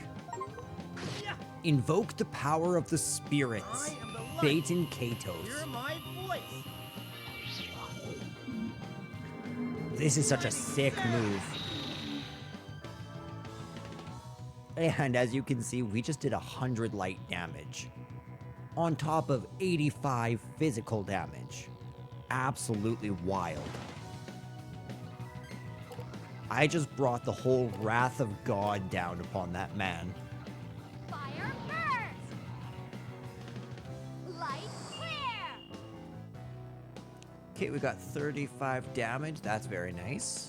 Yeah. Invoke the power of the spirits. I am the light. Baten Kaitos. Hear my voice. This is such a sick move. And as you can see, we just did 100 light damage. On top of 85 physical damage. Absolutely wild. I just brought the whole wrath of God down upon that man. Fire burst. Light clear. Okay, we got 35 damage. That's very nice.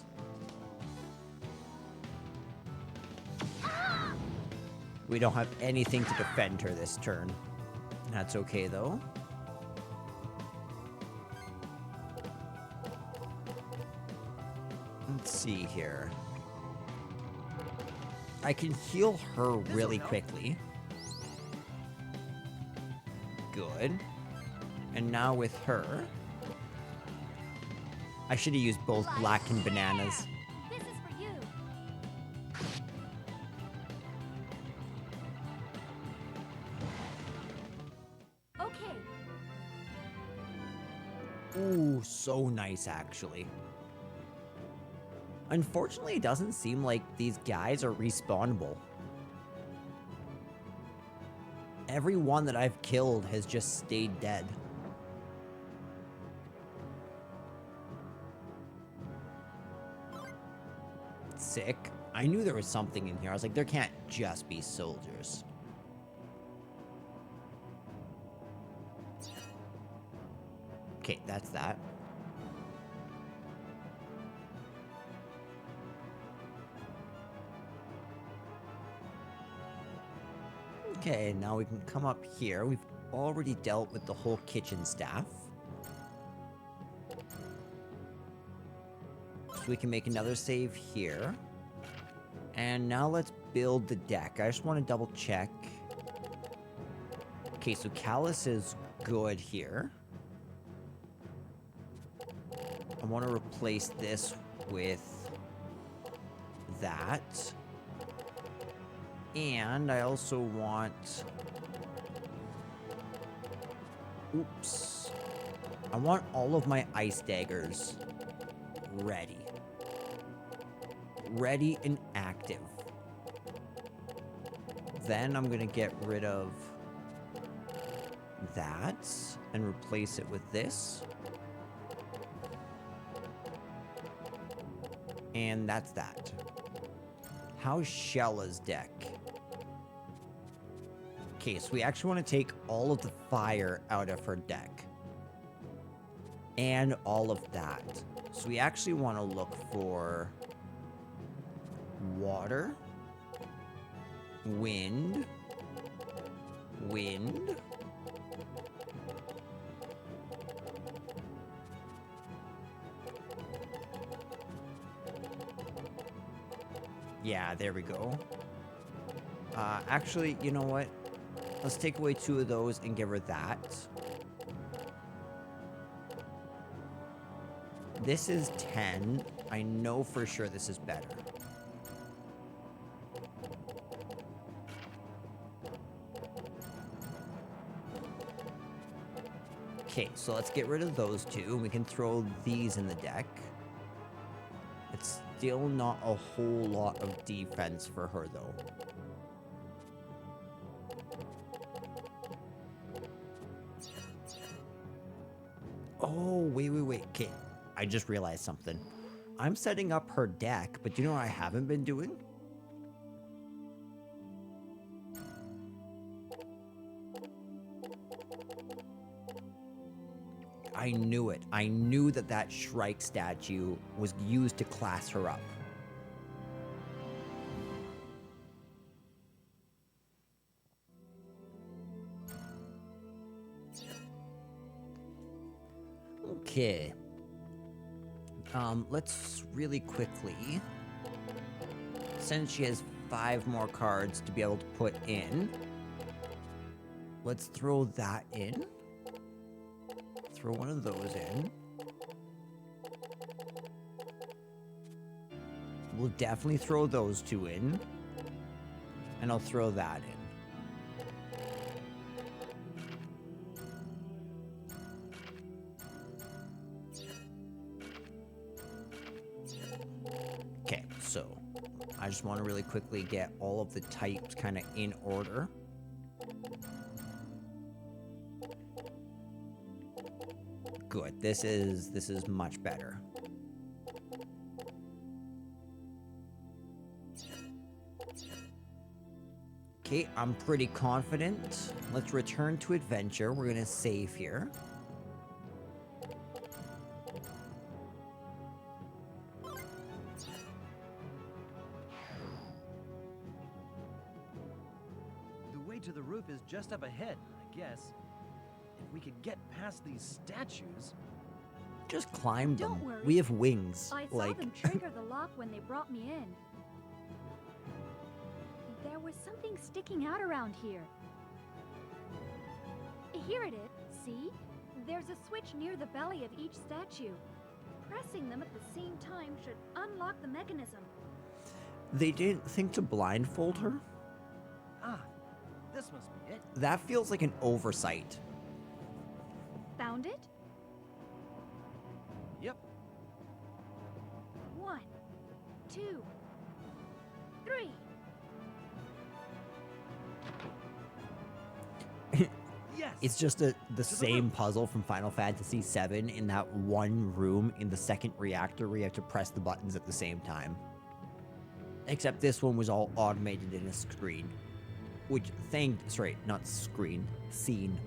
We don't have anything to defend her this turn. That's okay, though. Let's see here. I can heal her really quickly. Good. And now with her... I should have used both black and bananas. This is for you. Okay. Ooh, so nice, actually. Unfortunately, it doesn't seem like these guys are respawnable. Every one that I've killed has just stayed dead. Sick. I knew there was something in here. I was like, there can't just be soldiers. Okay, that's that. Okay, now we can come up here. We've already dealt with the whole kitchen staff. So we can make another save here. And now let's build the deck. I just want to double check. Okay, so Callus is good here. I want to replace this with that. And I also want... Oops. I want all of my ice daggers ready. Ready and active. Then I'm gonna get rid of that and replace it with this. And that's that. How's Shella's deck? Okay, so we actually want to take all of the fire out of her deck. And all of that. So we actually want to look for water, wind, yeah, there we go. Actually, you know what? Let's take away 2 of those and give her that. This is 10. I know for sure this is better. Okay, so let's get rid of those 2. We can throw these in the deck. It's still not a whole lot of defense for her, though. Oh, wait. Okay, I just realized something. I'm setting up her deck, but you know what I haven't been doing? I knew it. I knew that that Shrike statue was used to class her up. Okay. Let's really quickly, since she has 5 more cards to be able to put in, let's throw that in. Throw one of those in. We'll definitely throw those 2 in. And I'll throw that in. Okay, so I just want to really quickly get all of the types kind of in order. Good. This is much better. Okay, I'm pretty confident. Let's return to adventure. We're gonna save here. The way to the roof is just up ahead, I guess. If we could get past these statues... Just climb them. Don't worry. We have wings. I saw like them trigger the lock when they brought me in. There was something sticking out around here. Here it is. See? There's a switch near the belly of each statue. Pressing them at the same time should unlock the mechanism. They didn't think to blindfold her? Ah, this must be it. That feels like an oversight. Found it? Yep. 1, 2, 3. Yes. It's just the same puzzle from Final Fantasy VII in that one room in the second reactor where you have to press the buttons at the same time. Except this one was all automated in a screen. Which, not screen, scene.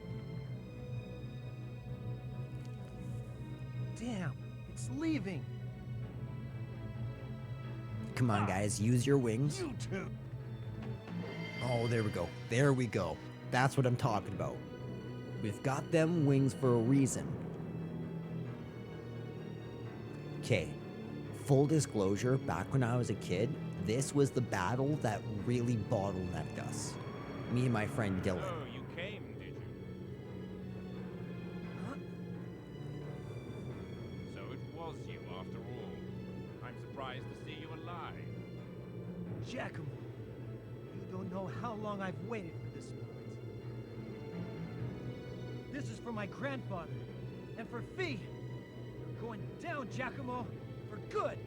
Damn, it's leaving. Come on, guys, use your wings. You too. Oh, there we go. There we go. That's what I'm talking about. We've got them wings for a reason. Okay, full disclosure, back when I was a kid, this was the battle that really bottlenecked us. Me and my friend Dylan. Oh, you came, did you? So it was you after all. I'm surprised to see you alive. Giacomo, you don't know how long I've waited for this moment. This is for my grandfather, and for Fee. You're going down, Giacomo, for good.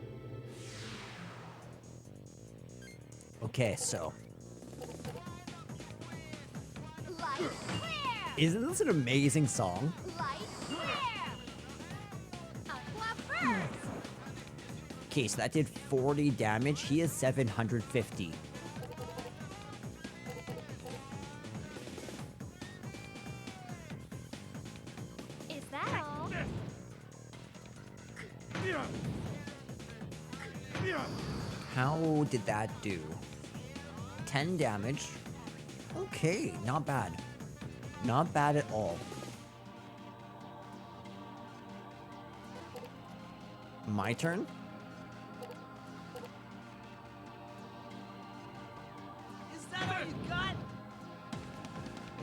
Okay, so. Light flare! Isn't this an amazing song? Light flare! Aqua burst! Okay, so that did 40 damage. He is 750. Is that all? How did that do? 10 damage. Okay, not bad. Not bad at all. My turn? Is that all you got?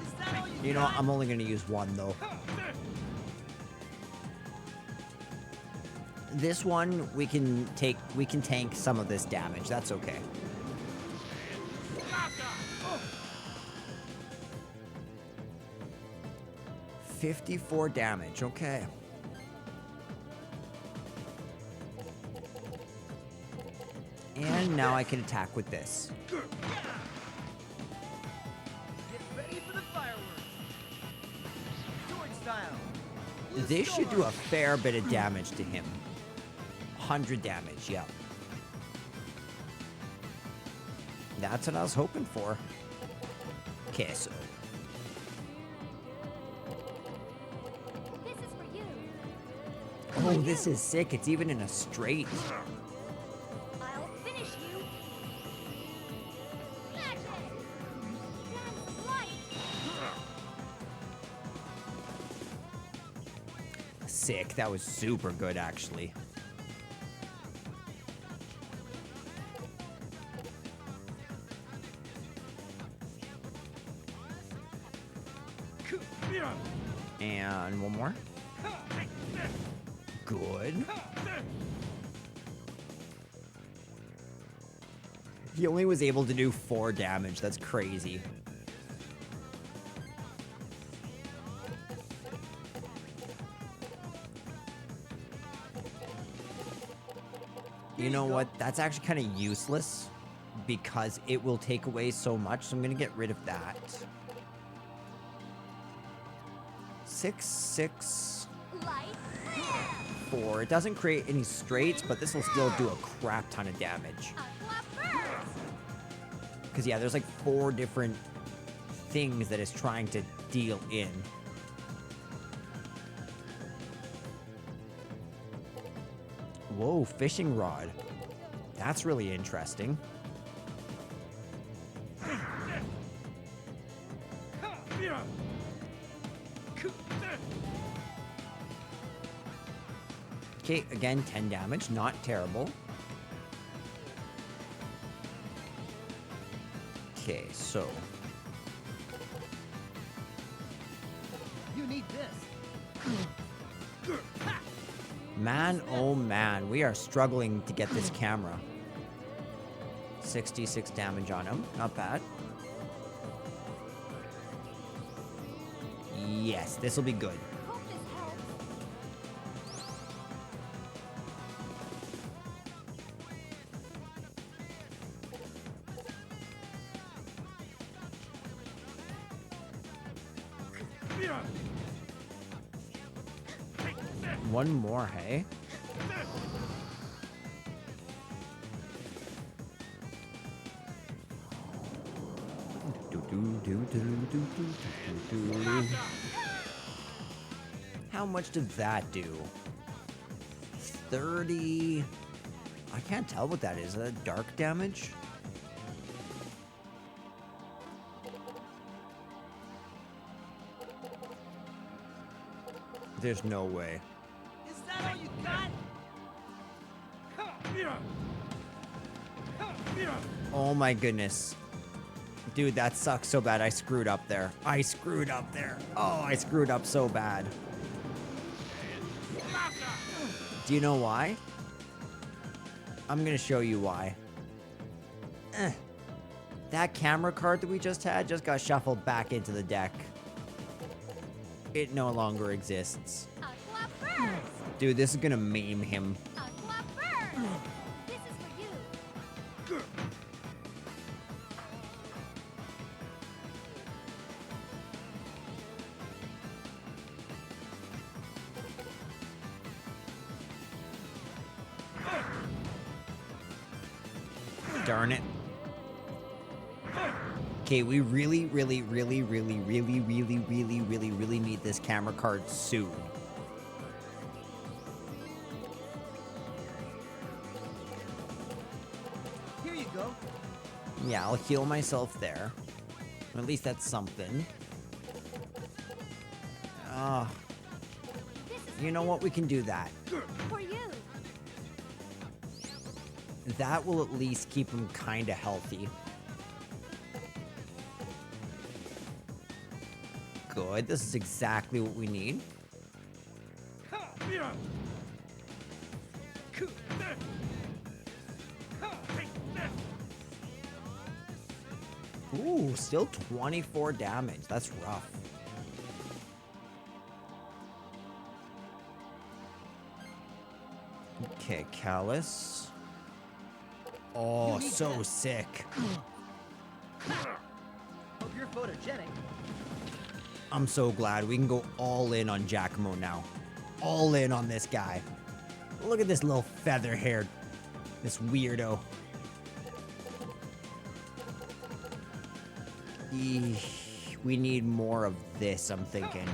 Is that all you You know what? I'm only going to use one, though. This one, we can tank some of this damage. That's okay. Oh. 54 damage. Okay. And now I can attack with this. Get ready for the fireworks. Sword style. This should do a fair bit of damage to him. 100 damage, yep. That's what I was hoping for. Okay, so This is for you. oh, this is sick. It's even in a straight. I'll finish you. Magic! Dance of light! Sick. That was super good, actually. And one more. Good. He only was able to do 4 damage. That's crazy. You know what? That's actually kind of useless because it will take away so much. So I'm going to get rid of that. 6, 6, 4. It doesn't create any straights, but this will still do a crap ton of damage. Because, yeah, there's like 4 different things that it's trying to deal in. Whoa, fishing rod. That's really interesting. Okay, again, 10 damage. Not terrible. Okay, so You need this. man, oh man, we are struggling to get this camera. 66 damage on him. Not bad. Yes, this will be good. One more, hey? How much did that do? 30. I can't tell what that is. Is that dark damage? There's no way. Is that all you got? Oh my goodness. Dude, that sucks so bad. I screwed up there. I screwed up there. Oh, I screwed up so bad. Do you know why? I'm gonna show you why. That camera card that we just had just got shuffled back into the deck. It no longer exists. Dude, this is gonna maim him. This is for you. Darn it. Okay, we really need this camera card soon. Here you go. Yeah, I'll heal myself there. At least that's something. You know what? We can do that. For you. That will at least keep him kind of healthy. Good. This is exactly what we need. Ooh, still 24 damage. That's rough. Okay, Callus. Oh, so sick. Hope you're photogenic. I'm so glad we can go all in on Giacomo now. All in on this guy. Look at this little feather-haired, this weirdo. Eesh, we need more of this, I'm thinking.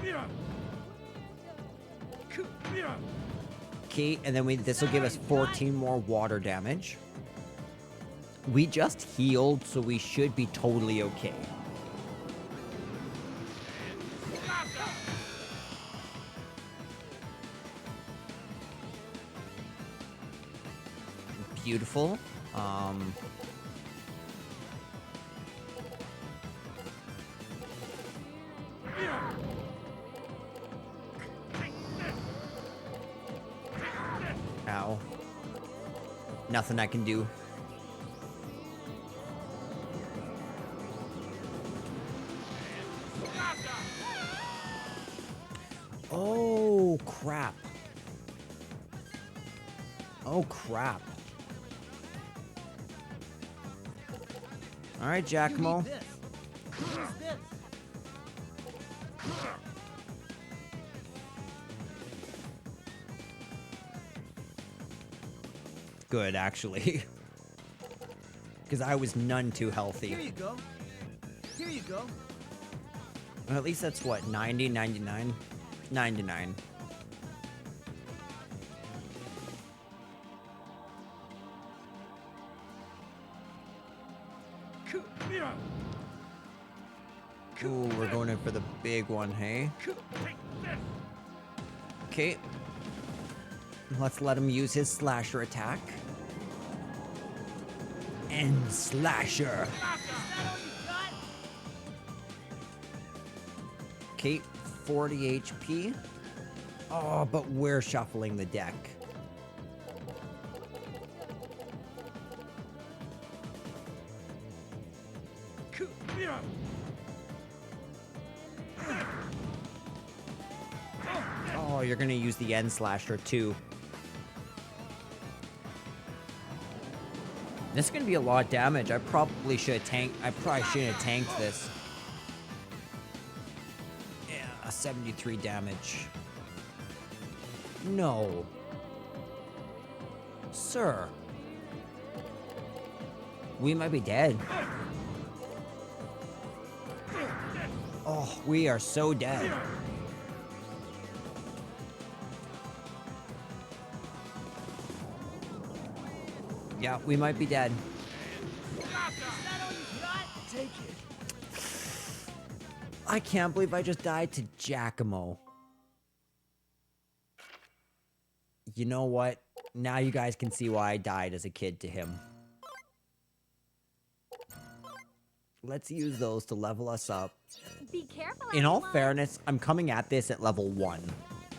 Okay, and then this will give us 14 more water damage. We just healed, so we should be totally okay. Beautiful. Ow. Nothing I can do. Oh, crap. Oh, crap. All right, Giacomo. Good, actually. Because I was none too healthy. Here you go. Here you go. Well, at least that's what, 90, 99? 99. Ooh, we're going in for the big one, hey? Okay. Let's let him use his slasher attack. And slasher. Okay, 40 HP. Oh, but we're shuffling the deck. Oh, you're gonna use the end slasher too. This is gonna be a lot of damage. I probably should have tanked. I probably shouldn't have tanked this. Yeah, 73 damage. No. Sir. We might be dead. Oh, we are so dead. Yeah, we might be dead. Take it. I can't believe I just died to Giacomo. You know what? Now you guys can see why I died as a kid to him. Let's use those to level us up. Be careful. In all fairness, I'm coming at this at level 1,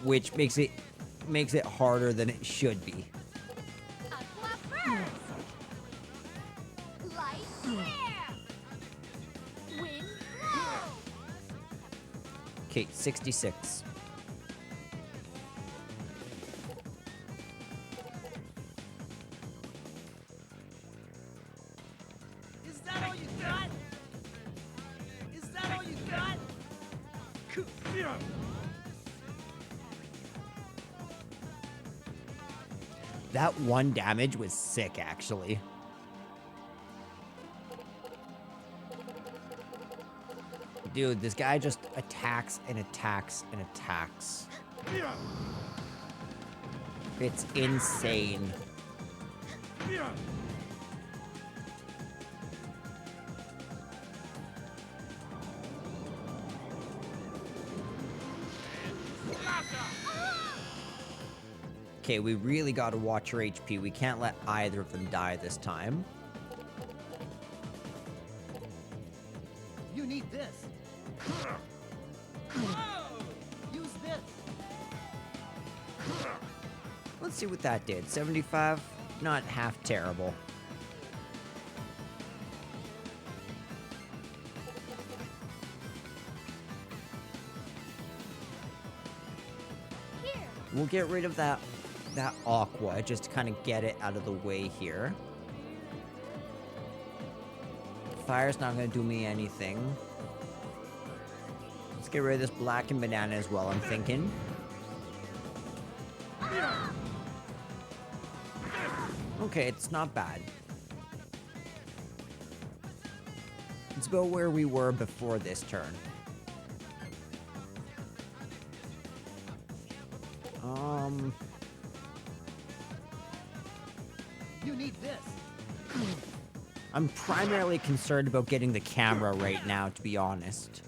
which makes it harder than it should be. Okay, 66. Is that all you got? Is that all you got? That one damage was sick, actually. Dude, this guy just attacks and attacks and attacks. It's insane. Okay, we really got to watch our HP. We can't let either of them die this time. You need this. Use this. Let's see what that did. 75, not half terrible. We'll get rid of that aqua just to kind of get it out of the way here. Fire's not gonna do me anything. Let's get rid of this blackened banana as well, I'm thinking. Okay, it's not bad. It's about where we were before this turn. You need this. I'm primarily concerned about getting the camera right now, to be honest.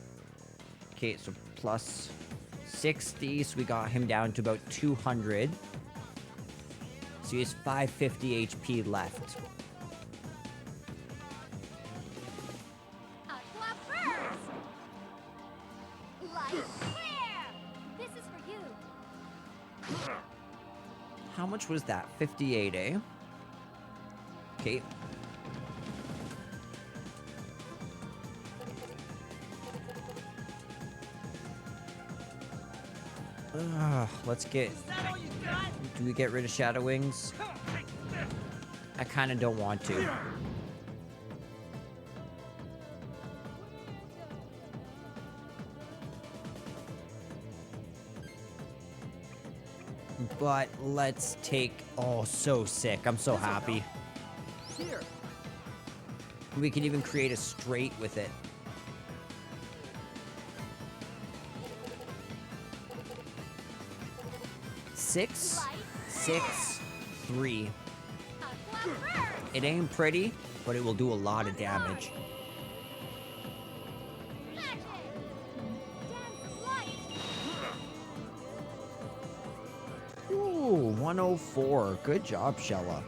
Okay, so plus 60, so we got him down to about 200. So he has 550 HP left. Aqua first! Light clear! This is for you. How much was that? 58, eh? Okay. Let's get... Do we get rid of Shadow Wings? I kind of don't want to. But let's take... Oh, so sick. I'm so happy. Here. We can even create a straight with it. Six, 3. It ain't pretty, but it will do a lot of damage. Ooh, 104. Good job, Shella.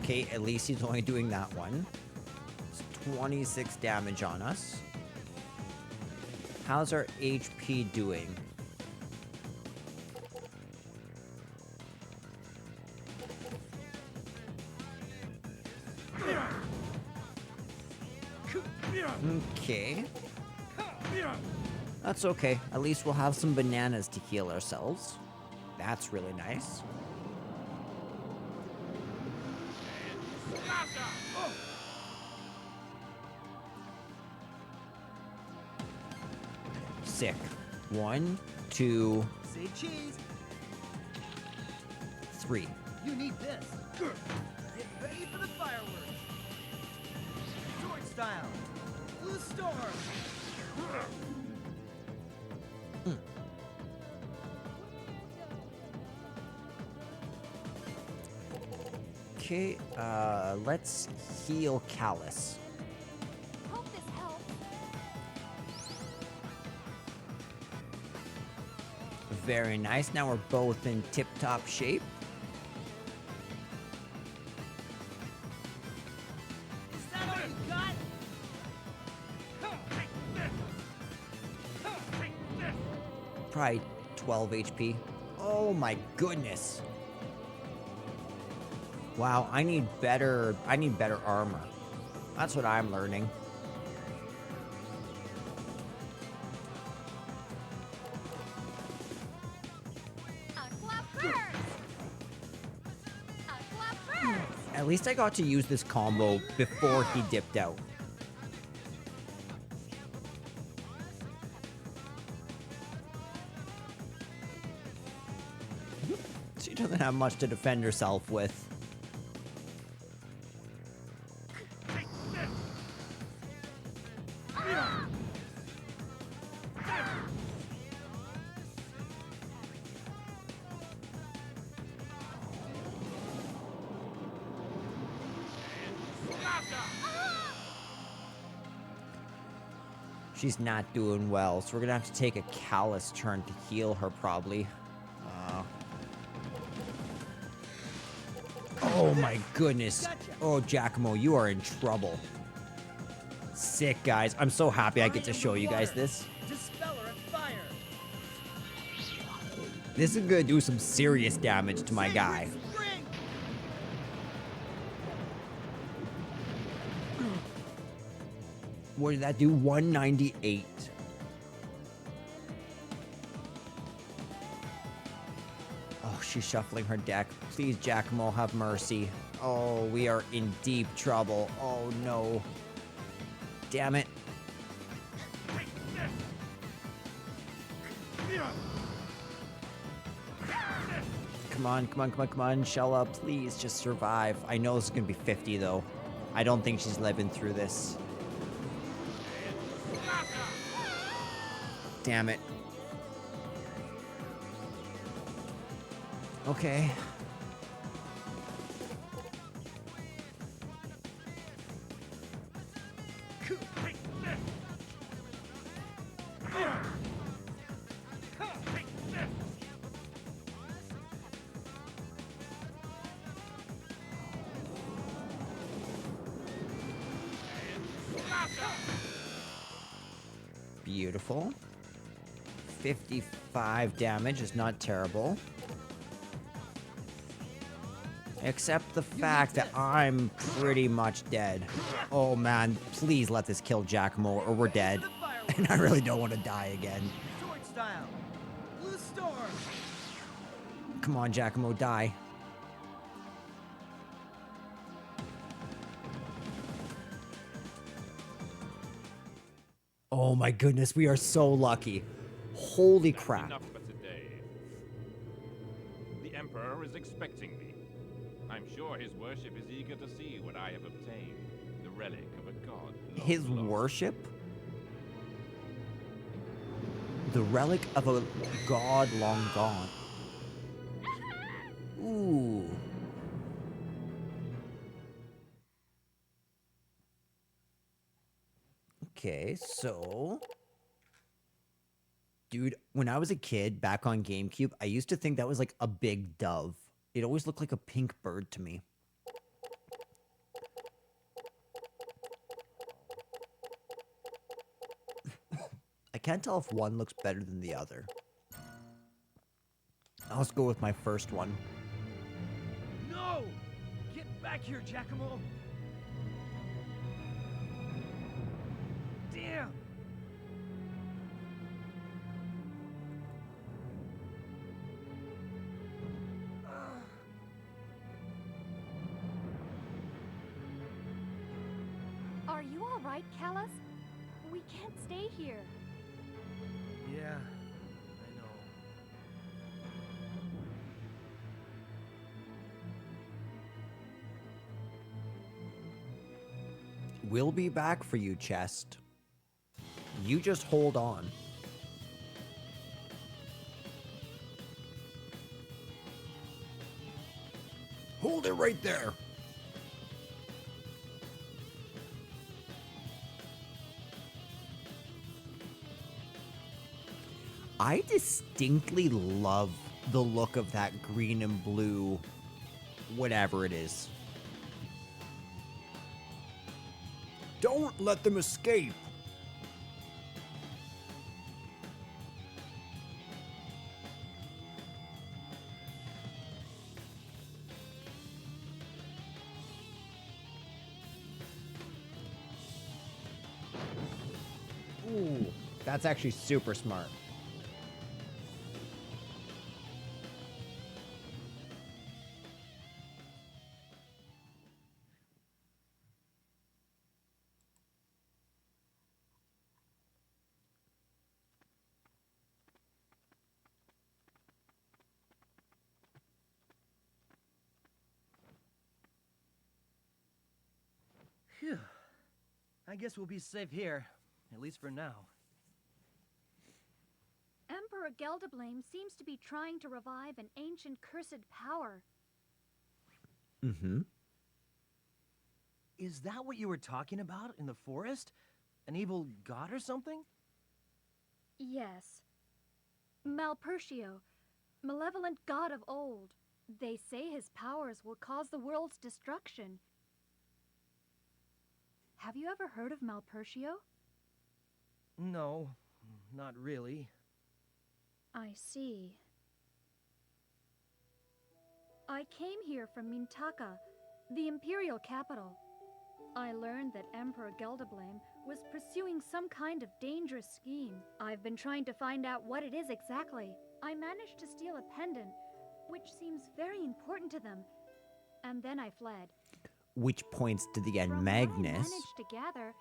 Okay, at least he's only doing that one. It's 26 damage on us. How's our HP doing? Okay. That's okay. At least we'll have some bananas to heal ourselves. That's really nice. Sick. 1, 2, Say cheese. 3. You need this. Get ready for the fireworks. Sword style. Blue storm. Okay, let's heal Callus. Hope this helps. Very nice. Now we're both in tip-top shape. Is that all you got? Probably 12 HP. Oh my goodness. Wow, I need better armor. That's what I'm learning. At least I got to use this combo before he dipped out. She doesn't have much to defend herself with. She's not doing well, so we're gonna have to take a Callus turn to heal her, probably. Oh my goodness. Oh, Giacomo, you are in trouble. Sick, guys. I'm so happy I get to show you guys this. Dispeller and fire. This is gonna do some serious damage to my guy. What did that do? 198. Oh, she's shuffling her deck. Please, Giacomo, have mercy. Oh, we are in deep trouble. Oh, no. Damn it. Come on, come on, come on, come on. Shella, please just survive. I know this is going to be 50, though. I don't think she's living through this. Damn it. Okay. Beautiful. 55 damage is not terrible. Except the fact that I'm pretty much dead. Oh man, please let this kill Giacomo or we're dead. And I really don't want to die again. Sword style. Blue storm. Come on, Giacomo, die. Oh my goodness, we are so lucky. Holy crap. Enough for today. The Emperor is expecting me. I'm sure his worship is eager to see what I have obtained. The relic of a god. His worship? The relic of a god long gone. Ooh. Okay, so... Dude, when I was a kid back on GameCube, I used to think that was like a big dove. It always looked like a pink bird to me. I can't tell if one looks better than the other. I'll just go with my first one. No! Get back here, Giacomo! Damn! Are you all right, Callus? We can't stay here. Yeah, I know. We'll be back for you, Chest. You just hold on. Hold it right there. I distinctly love the look of that green and blue, whatever it is. Don't let them escape. Ooh, that's actually super smart. Phew. I guess we'll be safe here, at least for now. Emperor Geldablame seems to be trying to revive an ancient cursed power. Mm-hmm. Is that what you were talking about in the forest? An evil god or something? Yes. Malpertio, malevolent god of old. They say his powers will cause the world's destruction. Have you ever heard of Malpertio? No, not really. I see. I came here from Mintaka, the imperial capital. I learned that Emperor Gelderblame was pursuing some kind of dangerous scheme. I've been trying to find out what it is exactly. I managed to steal a pendant, which seems very important to them, and then I fled. Which points to the end From Magnus. what I managed to gather,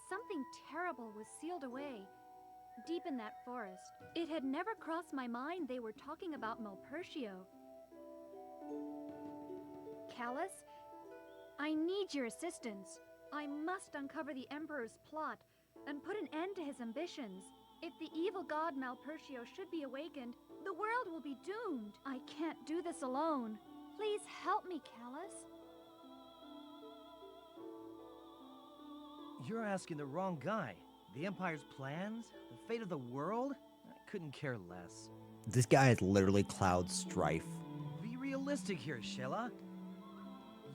something terrible was sealed away, deep in that forest. It had never crossed my mind they were talking about Malpertio. Callus, I need your assistance. I must uncover the Emperor's plot and put an end to his ambitions. If the evil god Malpertio should be awakened, the world will be doomed. I can't do this alone. Please help me, Callus. You're asking the wrong guy. The Empire's plans? The fate of the world? I couldn't care less. This guy is literally Cloud Strife. Be realistic here, Sheila.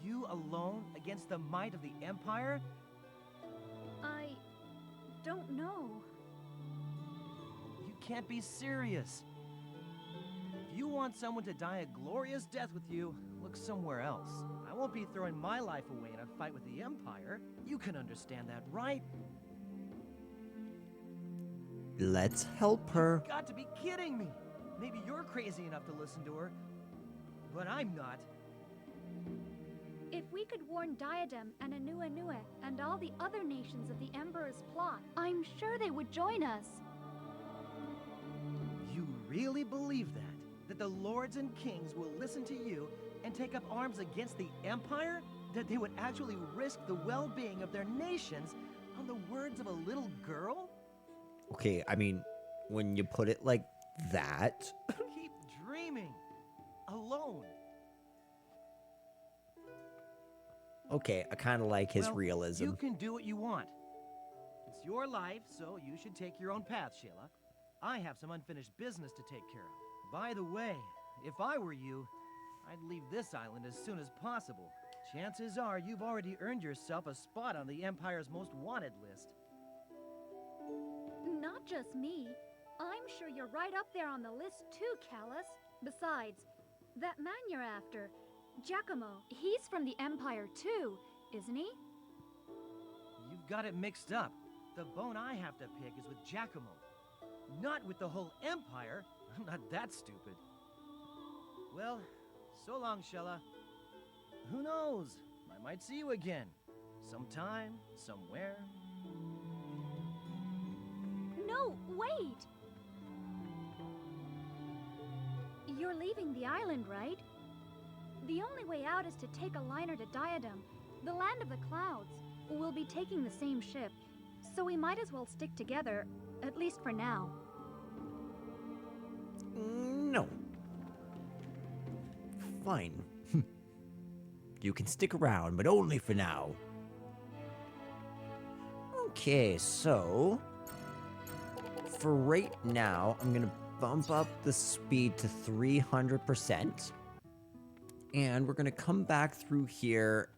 You alone against the might of the Empire? I don't know. You can't be serious. If you want someone to die a glorious death with you, look somewhere else. I won't be throwing my life away in a fight with the Empire. You can understand that, right? Let's help her. You've got to be kidding me. Maybe you're crazy enough to listen to her, but I'm not. If we could warn Diadem and Anua and all the other nations of the Emperor's plot, I'm sure they would join us. You really believe that? That the lords and kings will listen to you and take up arms against the Empire? That they would actually risk the well-being of their nations on the words of a little girl? Okay, I mean, when you put it like that. Keep dreaming. Alone. Okay, I kind of like his Well, realism. You can do what you want. It's your life, so you should take your own path, Sheila. I have some unfinished business to take care of. By the way, if I were you, I'd leave this island as soon as possible. Chances are you've already earned yourself a spot on the Empire's most wanted list. Not just me. I'm sure you're right up there on the list too, Callus. Besides, that man you're after, Giacomo, he's from the Empire too, isn't he? You've got it mixed up. The bone I have to pick is with Giacomo, not with the whole Empire. I'm not that stupid. Well, so long, Sheila. Who knows? I might see you again. Sometime, somewhere. No, wait! You're leaving the island, right? The only way out is to take a liner to Diadem, the land of the clouds. We'll be taking the same ship, so we might as well stick together, at least for now. No. Fine. You can stick around, but only for now. Okay, so for right now, I'm gonna bump up the speed to 300%. And we're gonna come back through here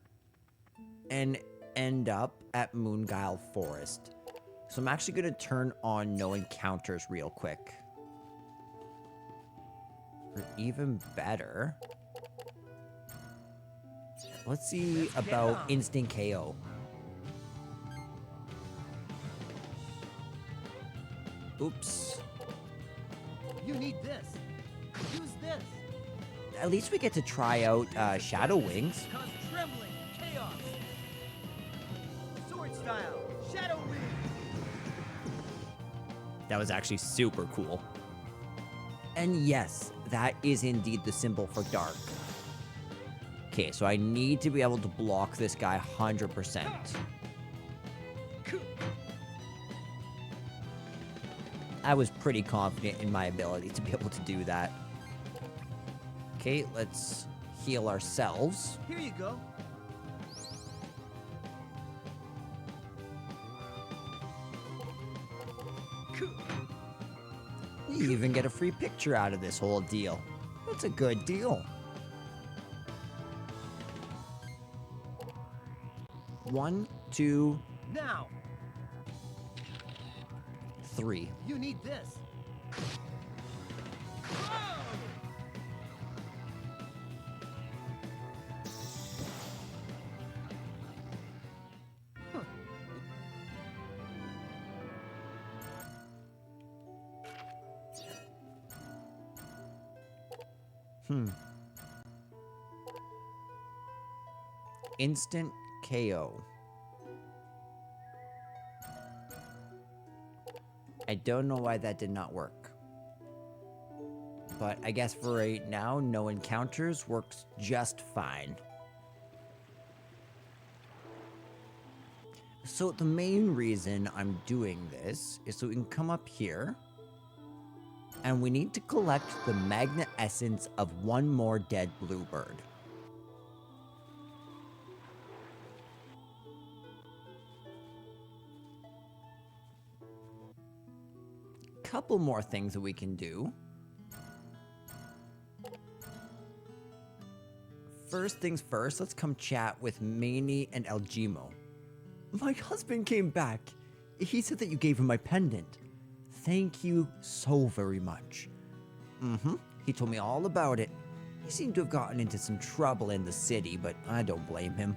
and end up at Moonguile Forest. So I'm actually gonna turn on no encounters real quick. Or even better, let's see about instant KO. Oops. You need this. Use this. At least we get to try out Shadow Wings. Cause trembling, chaos. Sword style, shadow wings. That was actually super cool. And yes, that is indeed the symbol for dark. Okay, so I need to be able to block this guy 100%. I was pretty confident in my ability to be able to do that. Okay, let's heal ourselves. Here you go. We even get a free picture out of this whole deal. That's a good deal. 1, 2, Now. 3. You need this. Instant KO. I don't know why that did not work. But I guess for right now, no encounters works just fine. So the main reason I'm doing this is so we can come up here and we need to collect the magnet essence of one more dead bluebird. Couple more things that we can do. First things first, let's come chat with Maney and Elgimo. My husband came back. He said that you gave him my pendant. Thank you so very much. He told me all about it. He seemed to have gotten into some trouble in the city, but I don't blame him.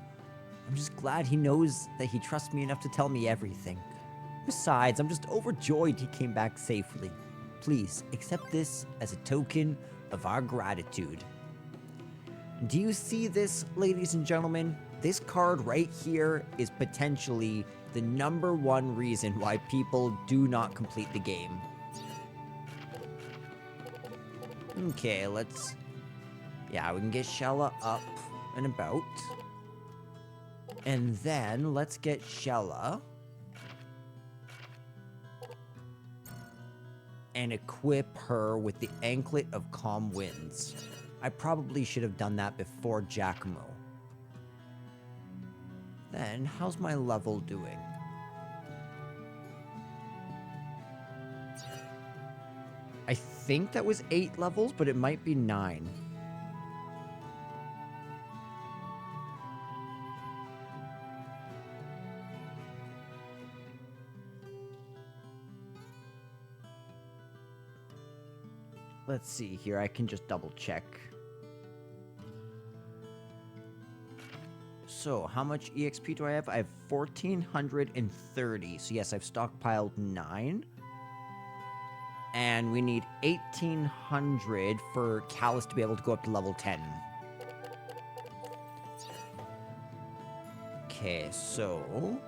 I'm just glad he knows that he trusts me enough to tell me everything. Besides, I'm just overjoyed he came back safely. Please, accept this as a token of our gratitude. Do you see this, ladies and gentlemen? This card right here is potentially the #1 reason why people do not complete the game. Okay, let's... Yeah, we can get Shella up and about. And then let's get Shella and equip her with the Anklet of Calm Winds. I probably should have done that before Giacomo. Then, how's my level doing? I think that was 8 levels, but it might be 9. Let's see here, I can just double check. So, how much EXP do I have? I have 1,430. So yes, I've stockpiled 9. And we need 1,800 for Callus to be able to go up to level 10. Okay, so...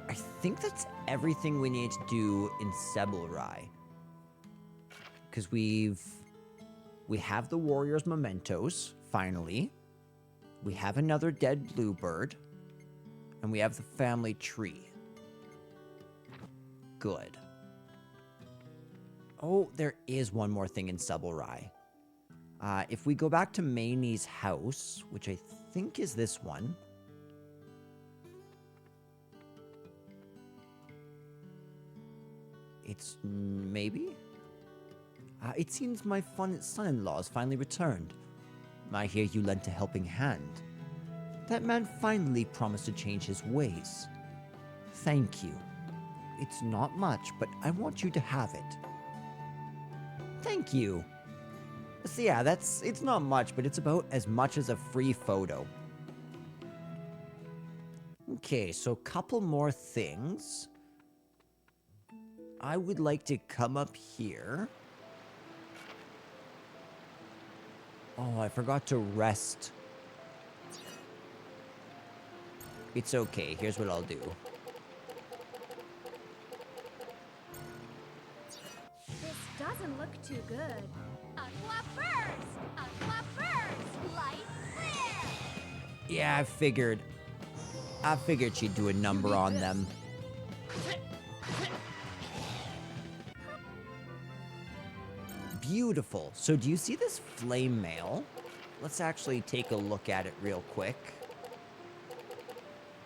I think that's everything we need to do in Sebelrai. Because we have the Warrior's Mementos, finally. We have another dead bluebird. And we have the family tree. Good. Oh, there is one more thing in Sebelrai. If we go back to Maney's house, which I think is this one. It's maybe? It seems my son-in-law has finally returned. I hear you lent a helping hand. That man finally promised to change his ways. Thank you. It's not much, but I want you to have it. Thank you. So yeah, it's not much, but it's about as much as a free photo. Okay, so a couple more things. I would like to come up here. Oh, I forgot to rest. It's okay. Here's what I'll do. This doesn't look too good. Aqua burst! Aqua burst! Light flare! Yeah, I figured she'd do a number on them. Beautiful. So do you see this flame mail? Let's actually take a look at it real quick.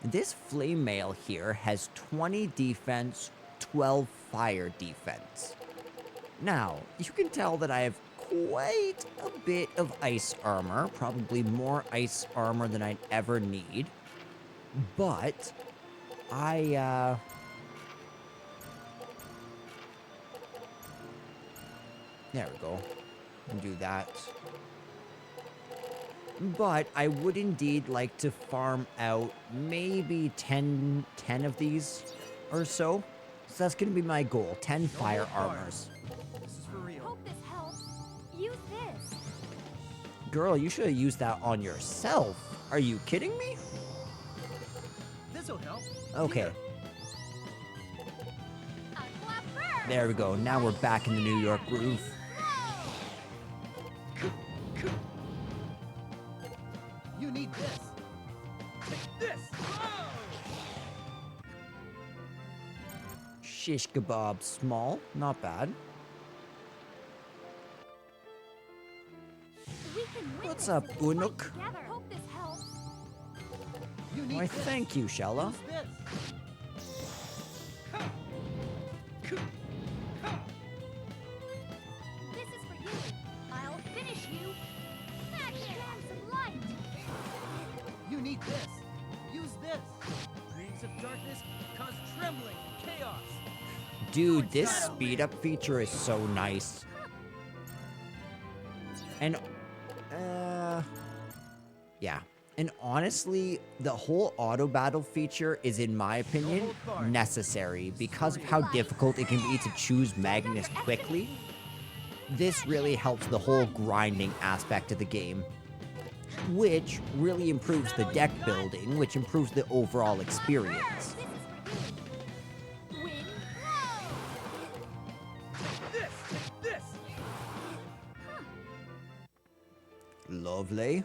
This flame mail here has 20 defense, 12 fire defense. Now, you can tell that I have quite a bit of ice armor, probably more ice armor than I'd ever need. But there we go. Do that. But I would indeed like to farm out maybe 10 of these or so. So that's going to be my goal, 10 fire armors. This is for real. Hope this helps. You Girl, you should have used that on yourself. Are you kidding me? This'll help. Okay. There we go. Now we're back in the New York groove. You need this. Take this. Shish kebab small. Not bad. What's up, Unuk? Hope this helps. Why, thank you, Shella. This is for you. I'll finish you. Magnus, some light. You need this. Use this. Dreams of darkness cause trembling and chaos. Dude, this speed up feature is so nice. And, yeah. And honestly, the whole auto battle feature is, in my opinion, necessary because of how difficult it can be to choose Magnus quickly. This really helps the whole grinding aspect of the game, which really improves the deck building, which improves the overall experience. Lovely.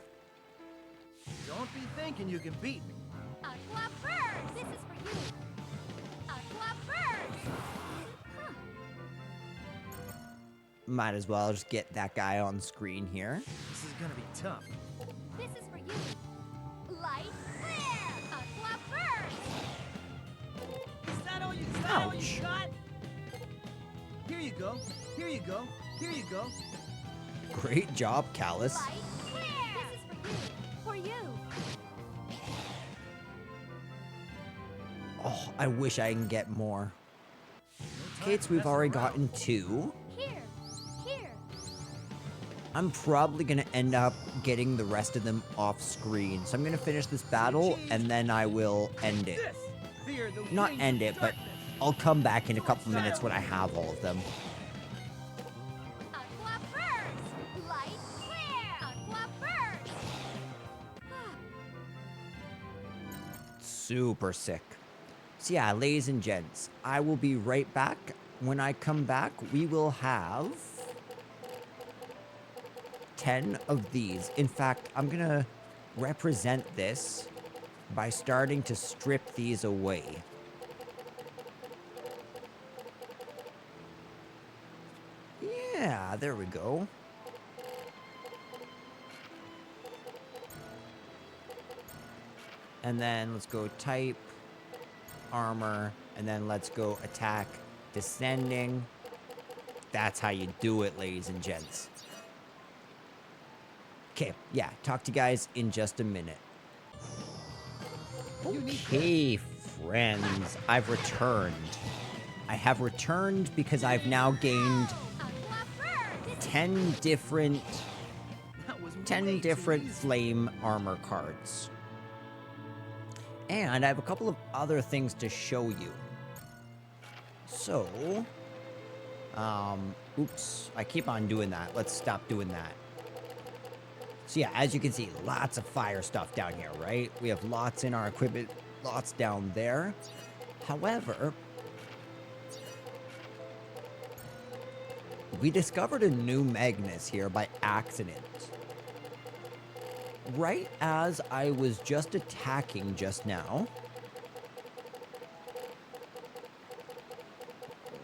Don't be thinking you can beat me. Aqua Bird, this is for you. Aqua Bird. Might as well just get that guy on screen here. This is gonna be tough. This is for you. Light flare. Aqua Bird. Is that all you Ouch. got? Here you go. Here you go. Here you go. Great job, Callus. Light flare. This is for you. For you. Oh, I wish I can get more. Kates, we've already gotten 2. Here. Here. I'm probably gonna end up getting the rest of them off screen. So I'm gonna finish this battle and then I will end it. Not end it, but I'll come back in a couple minutes when I have all of them. Aqua Birds. Light flare. Aqua Birds. Super sick. So yeah, ladies and gents, I will be right back. When I come back, we will have 10 of these. In fact, I'm gonna represent this by starting to strip these away. Yeah, there we go. And then let's go type, armor, and then let's go attack, descending. That's how you do it, ladies and gents. Okay, yeah, talk to you guys in just a minute. Okay, friends, I've returned. I have returned because I've now gained 10 different flame armor cards. And I have a couple of other things to show you. So, oops, I keep on doing that. Let's stop doing that. So yeah, as you can see, lots of fire stuff down here, right? We have lots in our equipment, lots down there. However, we discovered a new Magnus here by accident. Right as I was just attacking just now.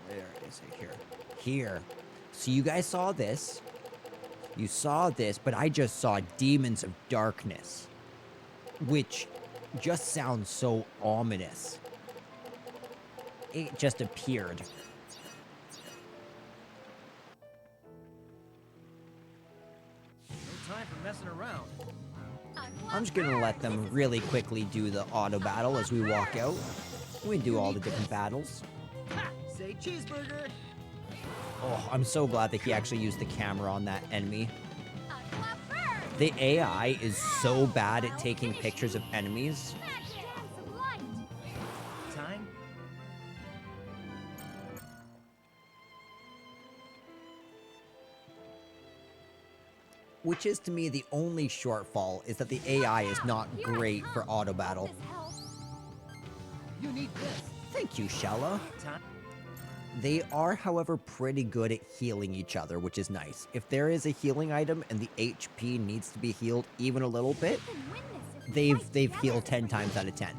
Where is it? Here. Here. So you guys saw this. You saw this, but I just saw Demons of Darkness. Which just sounds so ominous. It just appeared. No time for messing around. I'm just gonna let them really quickly do the auto battle as we walk out. We do all the different battles. Ha! Say cheeseburger. Oh, I'm so glad that he actually used the camera on that enemy. The AI is so bad at taking pictures of enemies. Time. Which is, to me, the only shortfall, is that the AI is not great for auto battle. You need this. Thank you, Shella. They are, however, pretty good at healing each other, which is nice. If there is a healing item and the HP needs to be healed even a little bit, they've healed 10 times out of 10.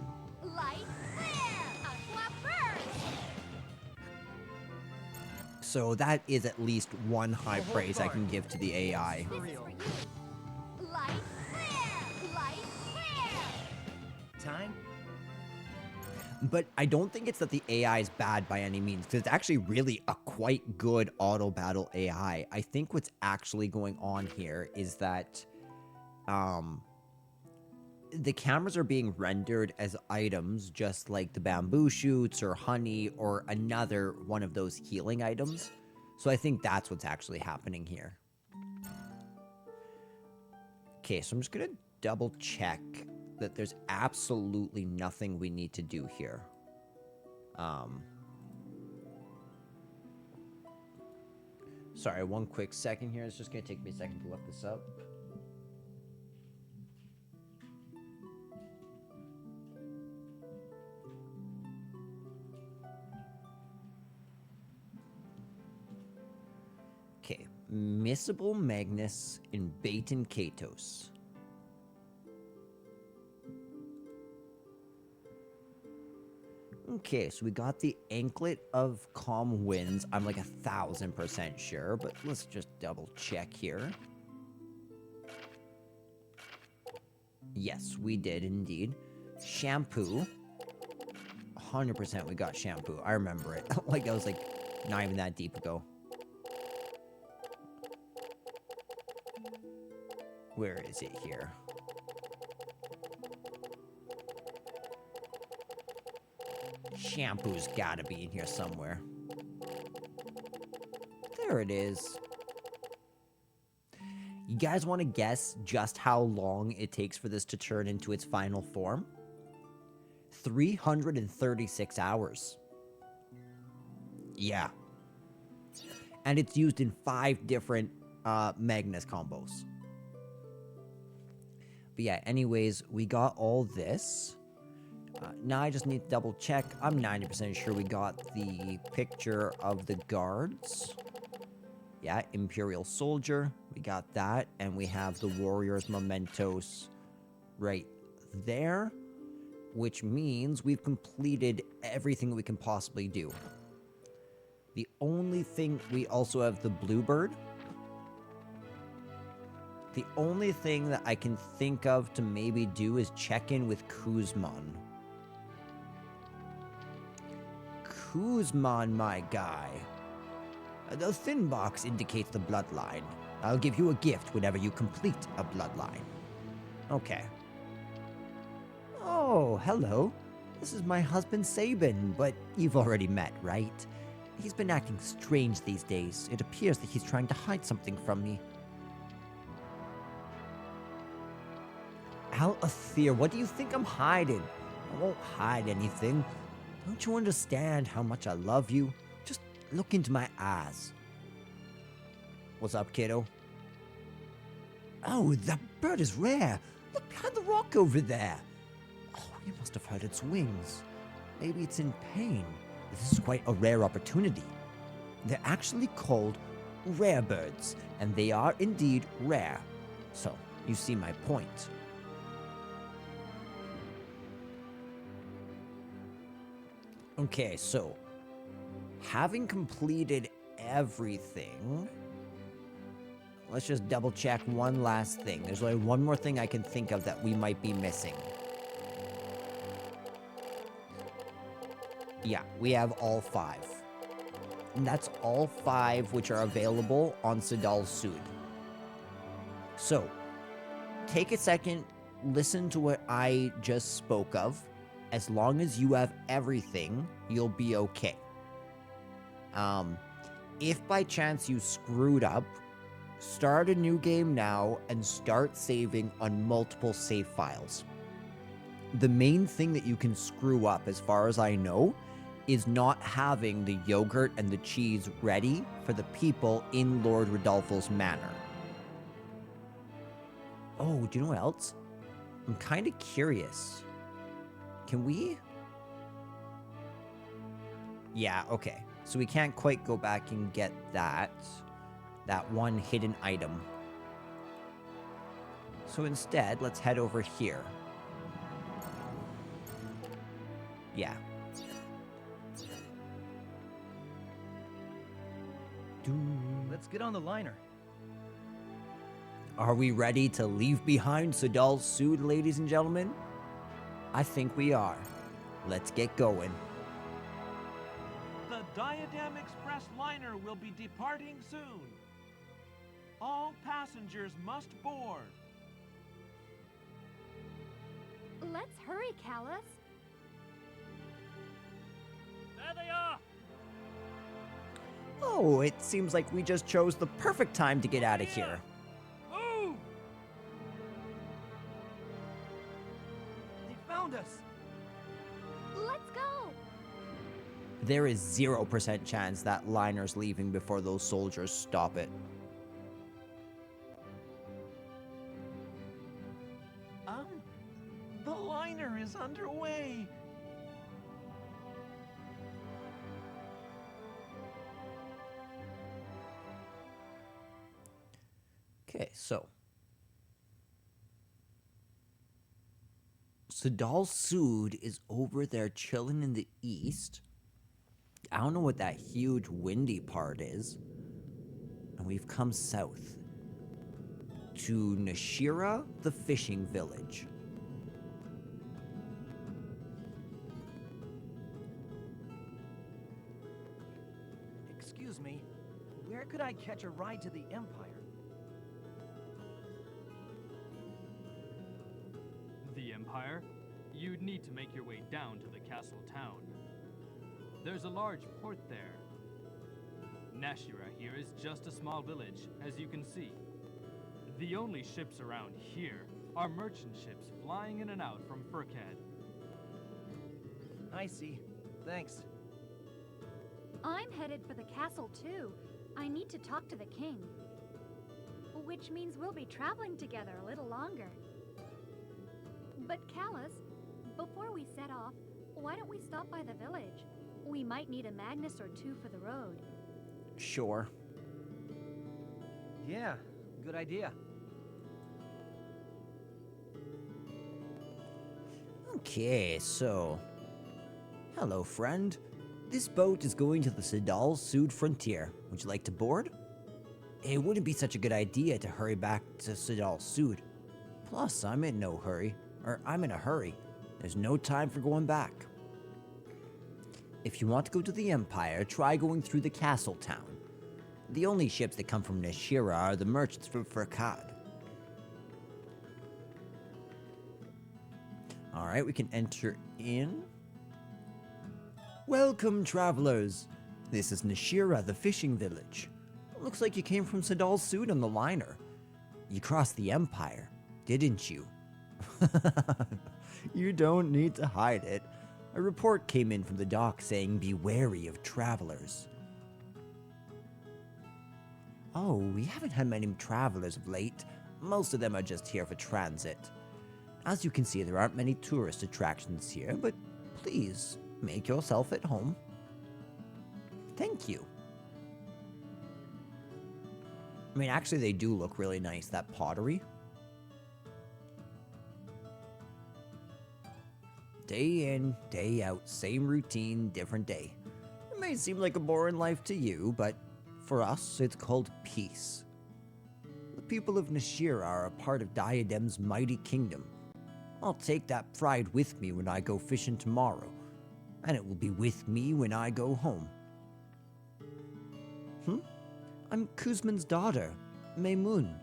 So that is at least one high praise I can give to the AI. Time? But I don't think it's that the AI is bad by any means, because it's actually really a quite good auto battle AI. I think what's actually going on here is that the cameras are being rendered as items, just like the bamboo shoots or honey or another one of those healing items. So I think that's what's actually happening here. Okay, so I'm just going to double check that there's absolutely nothing we need to do here. Sorry, one quick second here. It's just going to take me a second to look this up. Okay, Missable Magnus in Baten Kaitos. Okay, so we got the Anklet of Calm Winds. I'm like 1,000% sure, but let's just double check here. Yes, we did indeed. Shampoo. 100% we got shampoo. I remember it. Like, that was like not even that deep ago. Where is it here? Shampoo's gotta be in here somewhere. There it is. You guys want to guess just how long it takes for this to turn into its final form? 336 hours. Yeah. And it's used in 5 different Magnus combos. But yeah, anyways, we got all this. Now I just need to double check. I'm 90% sure we got the picture of the guards. Yeah, Imperial Soldier. We got that. And we have the Warrior's Mementos right there. Which means we've completed everything we can possibly do. The only thing... We also have the Bluebird. The only thing that I can think of to maybe do is check in with Kuzman. Kuzman, my guy. The thin box indicates the bloodline. I'll give you a gift whenever you complete a bloodline. Okay. Oh, hello. This is my husband Sabin, but you've already met, right? He's been acting strange these days. It appears that he's trying to hide something from me. Al-Athir, what do you think I'm hiding? I won't hide anything. Don't you understand how much I love you? Just look into my eyes. What's up, kiddo? Oh, that bird is rare. Look behind the rock over there. Oh, you must have heard its wings. Maybe it's in pain. This is quite a rare opportunity. They're actually called rare birds, and they are indeed rare. So, you see my point. Okay, so, having completed everything, let's just double check one last thing. There's only one more thing I can think of that we might be missing. Yeah, we have all 5. And that's all 5 which are available on Sadal Sud. So, take a second, listen to what I just spoke of. As long as you have everything, you'll be okay. If by chance you screwed up, start a new game now and start saving on multiple save files. The main thing that you can screw up, as far as I know, is not having the yogurt and the cheese ready for the people in Lord Rodolfo's manor. Oh, do you know what else? I'm kind of curious. Can we? Yeah, okay. So we can't quite go back and get that one hidden item. So instead, let's head over here. Yeah. Let's get on the liner. Are we ready to leave behind Sadal Sud, ladies and gentlemen? I think we are. Let's get going. The Diadem Express liner will be departing soon. All passengers must board. Let's hurry, Callus. There they are! Oh, it seems like we just chose the perfect time to get out of here. Move! They found us! Let's go! There is 0% chance that liner's leaving before those soldiers stop it. The liner is underway. Okay, so Sadal Sud is over there chilling in the east. I don't know what that huge windy part is. And we've come south to Nashira, the fishing village. Excuse me, where could I catch a ride to the Empire? The Empire? You'd need to make your way down to the castle town. There's a large port there. Nashira here is just a small village, as you can see. The only ships around here are merchant ships flying in and out from Furkad. I see. Thanks. I'm headed for the castle too. I need to talk to the king. Which means we'll be traveling together a little longer. But Callus, before we set off, why don't we stop by the village? We might need a Magnus or two for the road. Sure. Yeah, good idea. Okay, so... Hello, friend. This boat is going to the Sadal Sud frontier. Would you like to board? It wouldn't be such a good idea to hurry back to Sadal Sud. Plus, I'm in no hurry. Or, I'm in a hurry. There's no time for going back. If you want to go to the Empire, try going through the castle town. The only ships that come from Nashira are the merchants from Furkad. Alright, we can enter in. Welcome, travelers. This is Nashira, the fishing village. Looks like you came from Sadal Sud on the liner. You crossed the Empire, didn't you? You don't need to hide it. A report came in from the dock saying be wary of travelers. Oh, we haven't had many travelers of late. Most of them are just here for transit. As you can see, there aren't many tourist attractions here, but please make yourself at home. Thank you. I mean, actually, they do look really nice, that pottery. Day in, day out, same routine, different day. It may seem like a boring life to you, but for us, it's called peace. The people of Nashira are a part of Diadem's mighty kingdom. I'll take that pride with me when I go fishing tomorrow, and it will be with me when I go home. I'm Kuzman's daughter, Maymun.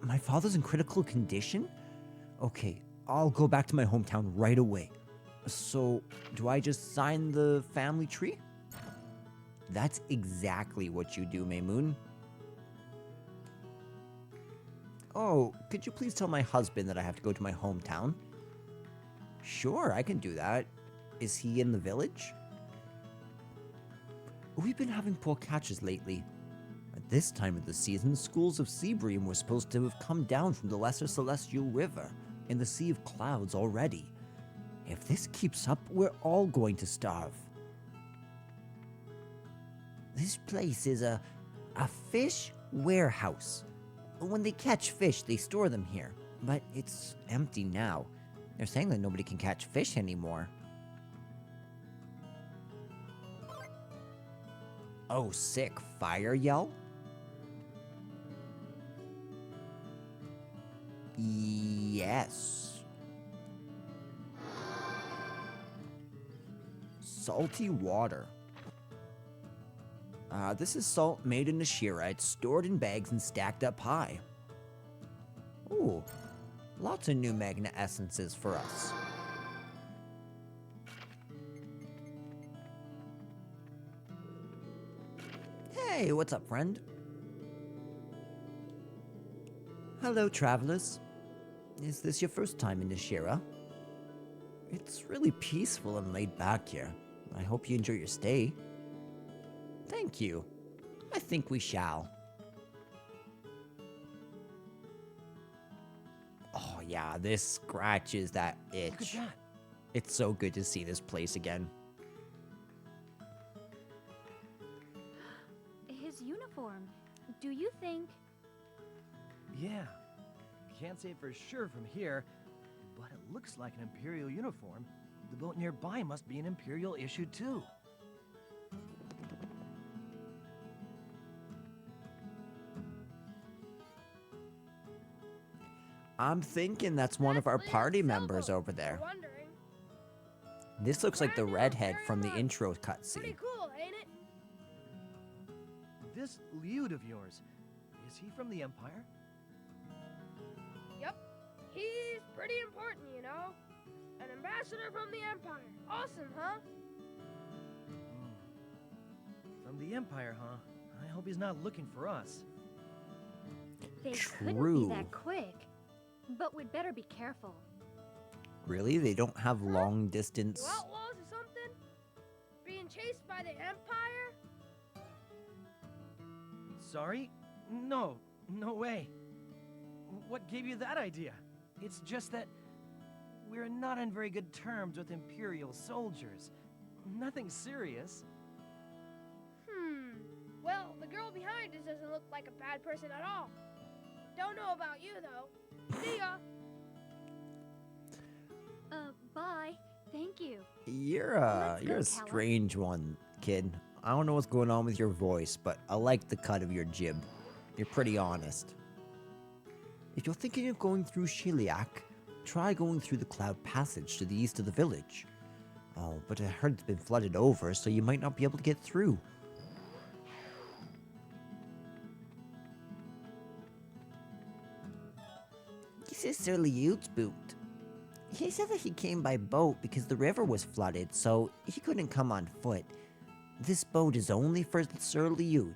My father's in critical condition? Okay, I'll go back to my hometown right away. So, do I just sign the family tree? That's exactly what you do, Maymun. Oh, could you please tell my husband that I have to go to my hometown? Sure, I can do that. Is he in the village? We've been having poor catches lately. At this time of the season, schools of Seabream were supposed to have come down from the Lesser Celestial River in the Sea of Clouds already. If this keeps up, we're all going to starve. This place is a fish warehouse. When they catch fish, they store them here. But it's empty now. They're saying that nobody can catch fish anymore. Oh, sick. Fire yell? Yes. Salty water. This is salt made in Nashira. It's stored in bags and stacked up high. Ooh, lots of new Magna essences for us. Hey, what's up, friend? Hello, travelers. Is this your first time in Nashira? It's really peaceful and laid back here. I hope you enjoy your stay. Thank you. I think we shall. Oh yeah, this scratches that itch. Look at that. It's so good to see this place again. His uniform. Do you think... Yeah. Can't say for sure from here, but it looks like an Imperial uniform. The boat nearby must be an Imperial issue too. I'm thinking that's one of our party members over there. This looks like the redhead from the intro cutscene. Pretty cool, ain't it? This Liud of yours, is he from the Empire? Yep. He's pretty important, you know. An ambassador from the Empire. Awesome, huh? From the Empire, huh? I hope he's not looking for us. They couldn't True. be that quick. But we'd better be careful. Really? They don't have long distance? You outlaws or something? Being chased by the Empire? Sorry? No way. What gave you that idea? It's just that we're not on very good terms with Imperial soldiers. Nothing serious. Well, the girl behind us doesn't look like a bad person at all. Don't know about you, though. See ya. Bye. Thank you. You're a Callum. strange one, kid. I don't know what's going on with your voice, but I like the cut of your jib. You're pretty honest. If you're thinking of going through Shiliak, try going through the Cloud Passage to the east of the village. Oh, but I heard it's been flooded over, so you might not be able to get through. This is Sir Liud's boot. He said that he came by boat because the river was flooded, so he couldn't come on foot. This boat is only for Sir Liud.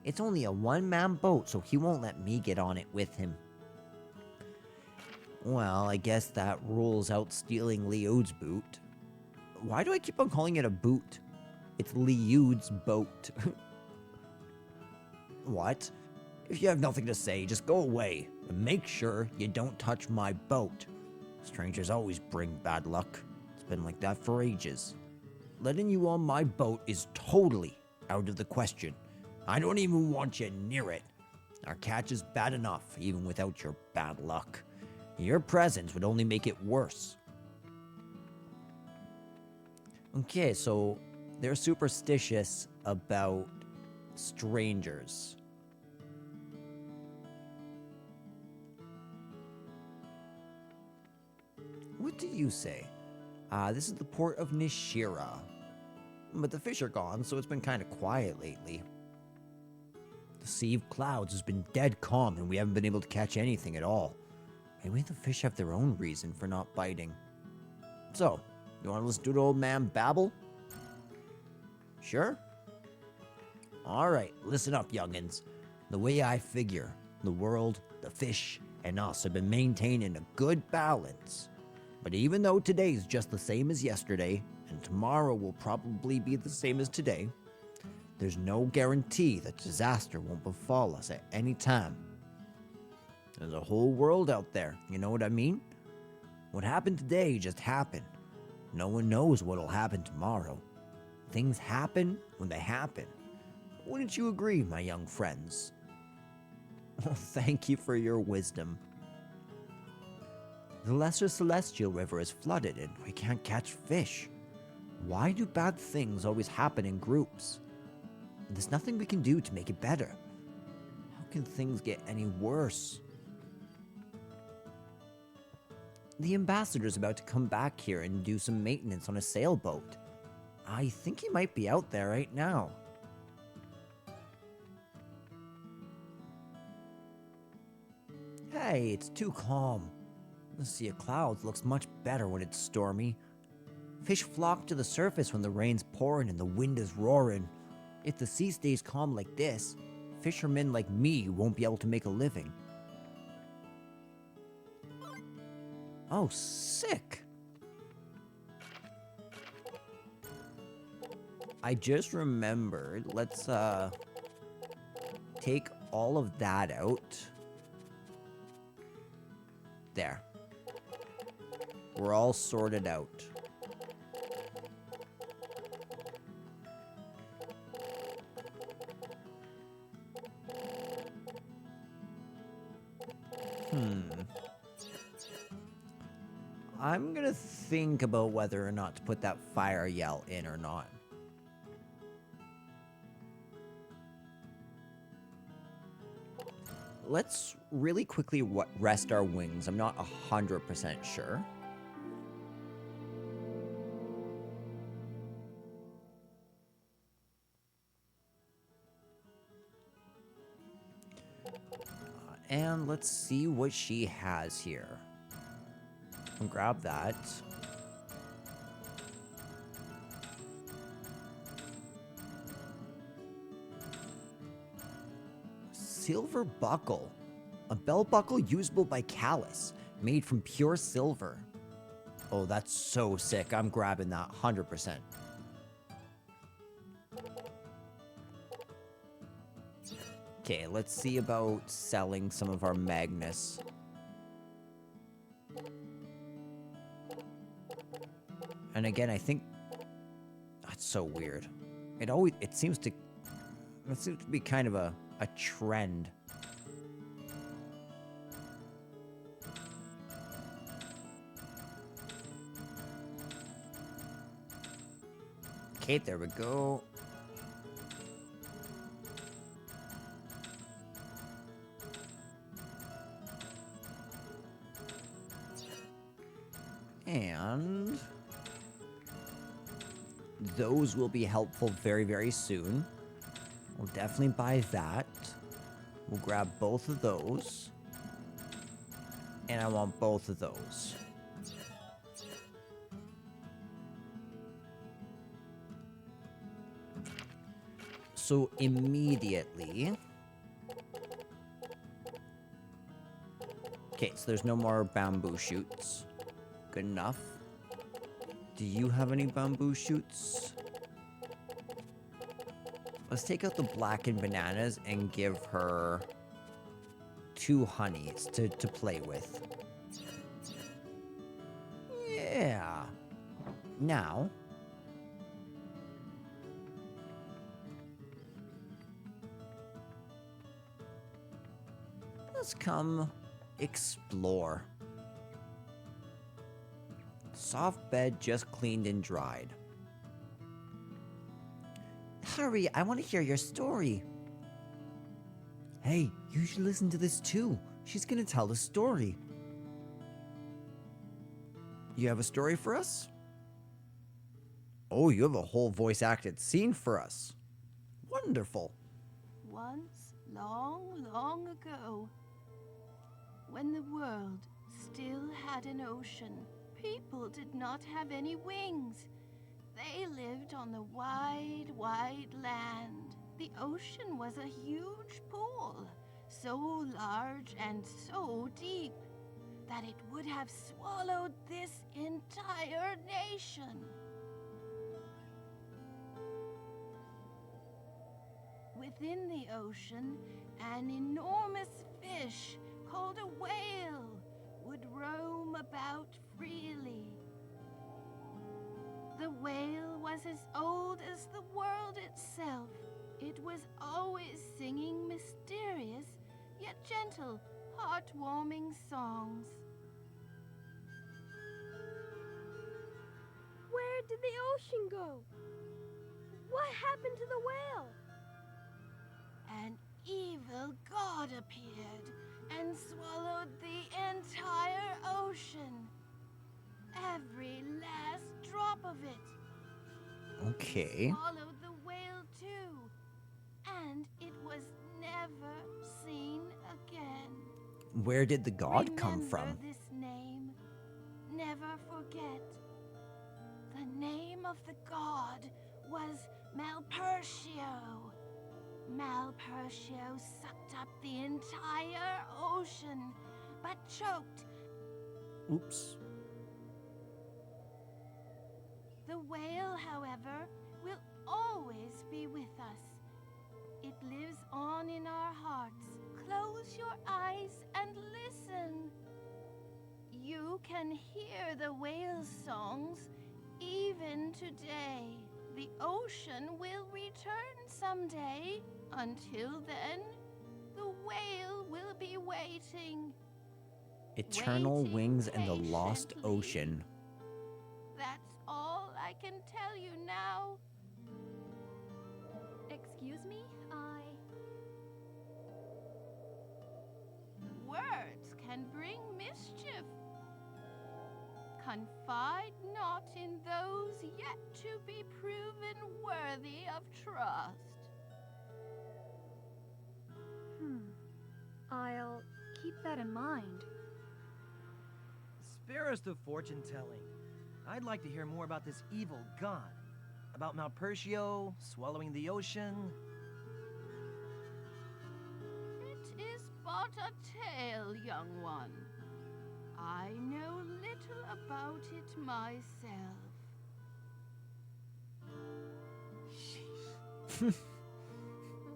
It's only a one-man boat, so he won't let me get on it with him. Well, I guess that rules out stealing Liud's boot. Why do I keep on calling it a boot? It's Liud's boat. What? If you have nothing to say, just go away and make sure you don't touch my boat. Strangers always bring bad luck. It's been like that for ages. Letting you on my boat is totally out of the question. I don't even want you near it. Our catch is bad enough, even without your bad luck. Your presence would only make it worse. Okay, so they're superstitious about strangers. What do you say? This is the port of Nashira. But the fish are gone, so it's been kind of quiet lately. The Sea of Clouds has been dead calm, and we haven't been able to catch anything at all. Maybe the fish have their own reason for not biting. So, you want to listen to an old man babble? Sure? Alright, listen up, youngins. The way I figure, the world, the fish, and us have been maintaining a good balance. But even though today's just the same as yesterday, and tomorrow will probably be the same as today, There's no guarantee that disaster won't befall us at any time. There's a whole world out there, you know what I mean? What happened today just happened. No one knows what'll happen tomorrow. Things happen when they happen. Wouldn't you agree, my young friends? Well, thank you for your wisdom. The Lesser Celestial River is flooded and we can't catch fish. Why do bad things always happen in groups? There's nothing we can do to make it better. How can things get any worse? The ambassador's about to come back here and do some maintenance on a sailboat. I think he might be out there right now. Hey, it's too calm. The sea of clouds looks much better when it's stormy. Fish flock to the surface when the rain's pouring and the wind is roaring. If the sea stays calm like this, fishermen like me won't be able to make a living. Oh, sick! I just remembered, let's take all of that out. There. We're all sorted out. I'm gonna think about whether or not to put that fire yell in or not. Let's really quickly rest our wings. I'm not 100% sure. And let's see what she has here. I'll grab that. Silver buckle. A belt buckle usable by Callus, made from pure silver. Oh, that's so sick. I'm grabbing that 100%. Okay, let's see about selling some of our Magnus. And again, I think that's so weird. It seems to be kind of a trend. Okay, there we go. And those will be helpful very, very soon. We'll definitely buy that. We'll grab both of those. And I want both of those. So immediately... Okay, so there's no more bamboo shoots. Good enough. Do you have any bamboo shoots? Let's take out the blackened bananas and give her 2 honeys to play with. Yeah. Now, let's come explore. Soft bed just cleaned and dried. Hurry, I want to hear your story. Hey, you should listen to this too. She's gonna tell the story. You have a story for us? Oh, you have a whole voice acted scene for us. Wonderful. Once, long, long ago, when the world still had an ocean, people did not have any wings. They lived on the wide, wide land. The ocean was a huge pool, so large and so deep that it would have swallowed this entire nation. within the ocean, an enormous fish called a whale would roam about freely. The whale was as old as the world itself. It was always singing mysterious, yet gentle, heartwarming songs. Where did the ocean go? What happened to the whale? An evil god appeared and swallowed the entire ocean. Every last drop of it. Okay. Swallowed the whale too. And it was never seen again. Where did the god come from? Remember this name. Never forget. The name of the god was Malpertio. Malpertio sucked up the entire ocean, but choked. Oops. The whale, however, will always be with us. It lives on in our hearts. Close your eyes and listen. You can hear the whale's songs even today. The ocean will return someday. Until then, the whale will be waiting. Eternal Wings and the Lost Ocean. That's all I can tell you now. Excuse me? Words can bring mischief. Confide not in those yet to be proven worthy of trust. I'll keep that in mind. Spare us the fortune-telling. I'd like to hear more about this evil god. About Malpertio swallowing the ocean. It is but a tale, young one. I know little about it myself.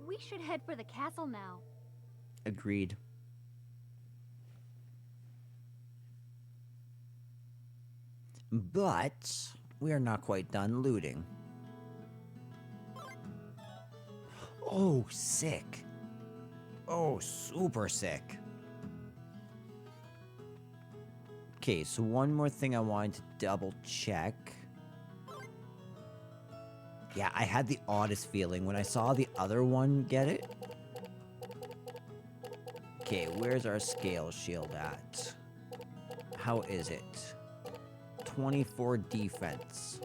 We should head for the castle now. Agreed. But we are not quite done looting. Oh, sick. Oh, super sick. Okay, so one more thing I wanted to double check. Yeah, I had the oddest feeling when I saw the other one get it. Okay, where's our scale shield at? How is it? 24 defense.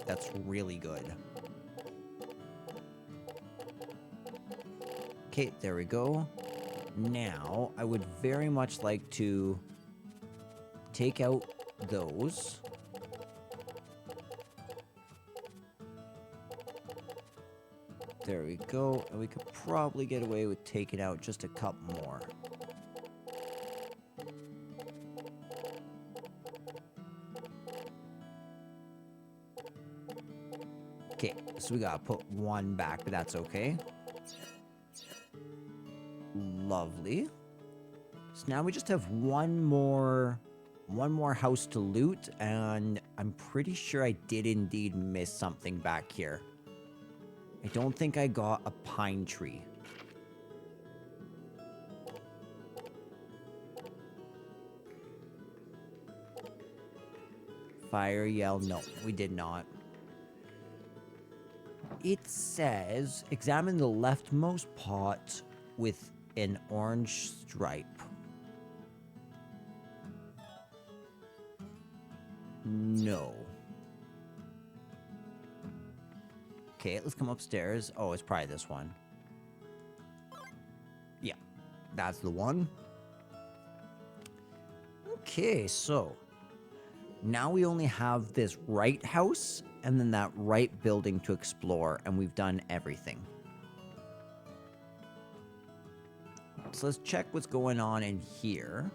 That's really good. Okay, there we go. Now, I would very much like to take out those. There we go. And we could probably get away with taking out just a couple more. Okay, so we gotta put one back, but that's okay. Lovely. So now we just have one more house to loot, and I'm pretty sure I did indeed miss something back here. I don't think I got a pine tree. Fire yell, no, we did not. It says, examine the leftmost pot with an orange stripe. No. Okay, let's come upstairs. Oh, it's probably this one. Yeah, that's the one. Okay, so now we only have this right house and then that right building to explore, and we've done everything. So let's check what's going on in here.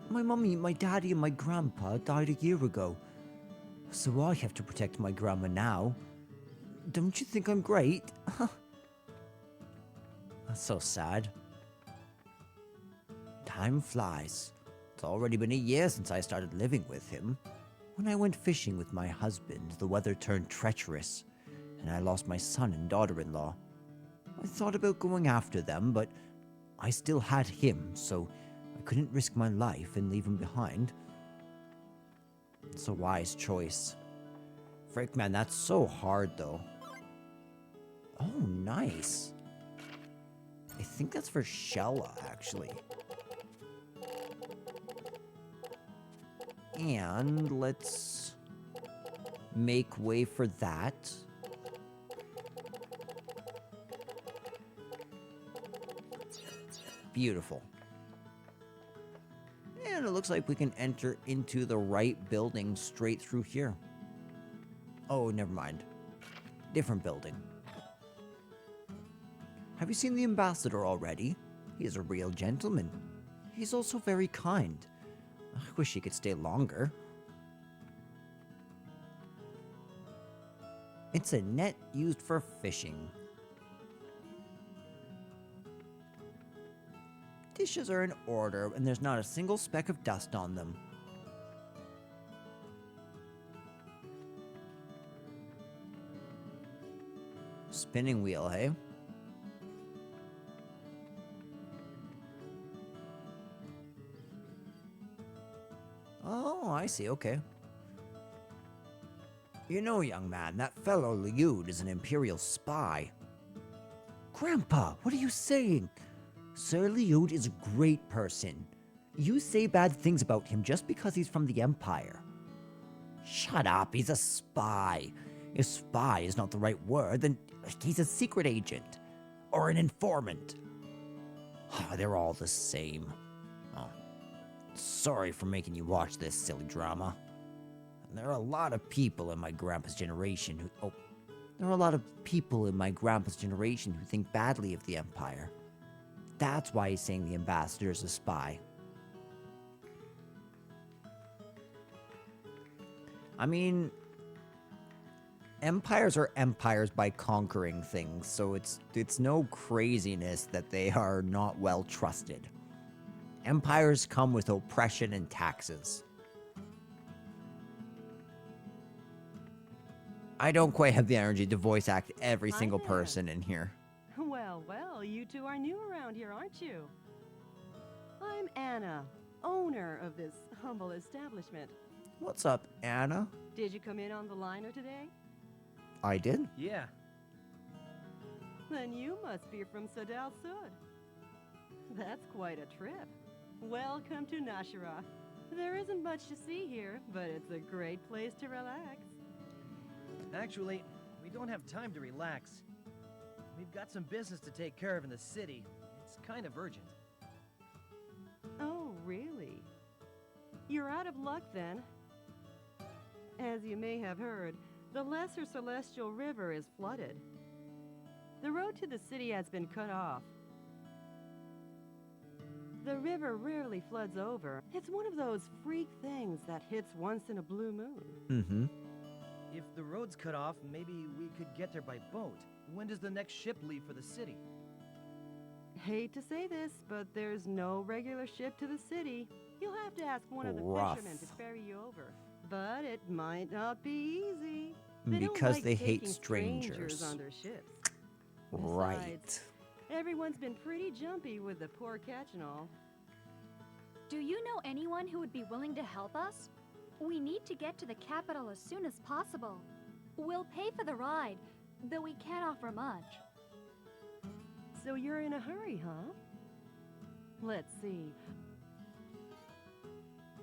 My mummy, my daddy, and my grandpa died a year ago, so I have to protect my grandma now. Don't you think I'm great? That's so sad. Time flies. It's already been a year since I started living with him. When I went fishing with my husband, the weather turned treacherous, and I lost my son and daughter-in-law. I thought about going after them, but I still had him, so I couldn't risk my life and leave him behind. It's a wise choice. Frick, man, that's so hard, though. Oh, nice. I think that's for Shella, actually. And let's make way for that. Beautiful. And it looks like we can enter into the right building straight through here. Oh, never mind. Different building. Have you seen the ambassador already? He is a real gentleman. He's also very kind. I wish he could stay longer. It's a net used for fishing. Dishes are in order, and there's not a single speck of dust on them. Spinning wheel, hey? Oh, I see, okay. You know, young man, that fellow Liud is an Imperial spy. Grandpa, what are you saying? Sir Liud is a great person. You say bad things about him just because he's from the Empire. Shut up, he's a spy. If spy is not the right word, then he's a secret agent. Or an informant. They're all the same. Oh, sorry for making you watch this silly drama. There are a lot of people in my grandpa's generation who... there are a lot of people in my grandpa's generation who think badly of the Empire. That's why he's saying the ambassador is a spy. I mean, empires are empires by conquering things, so it's no craziness that they are not well trusted. Empires come with oppression and taxes. I don't quite have the energy to voice act every single person in here. Well, well, you two are new around here, aren't you? I'm Anna, owner of this humble establishment. What's up, Anna? Did you come in on the liner today? I did? Yeah. Then you must be from Sadal Sud. That's quite a trip. Welcome to Nashara. There isn't much to see here, but it's a great place to relax. Actually, we don't have time to relax. We've got some business to take care of in the city. It's kind of urgent. Oh, really? You're out of luck then. As you may have heard, the Lesser Celestial River is flooded. The road to the city has been cut off. The river rarely floods over. It's one of those freak things that hits once in a blue moon. Mm-hmm. If the road's cut off, maybe we could get there by boat. When does the next ship leave for the city? Hate to say this, but there's no regular ship to the city. You'll have to ask one of the Rough. fishermen to ferry you over. But it might not be easy. They Because don't like they hate taking strangers. on their ships. Right. Besides, everyone's been pretty jumpy with the poor catch and all. Do you know anyone who would be willing to help us? We need to get to the capital as soon as possible. We'll pay for the ride, though we can't offer much. So you're in a hurry, huh? Let's see.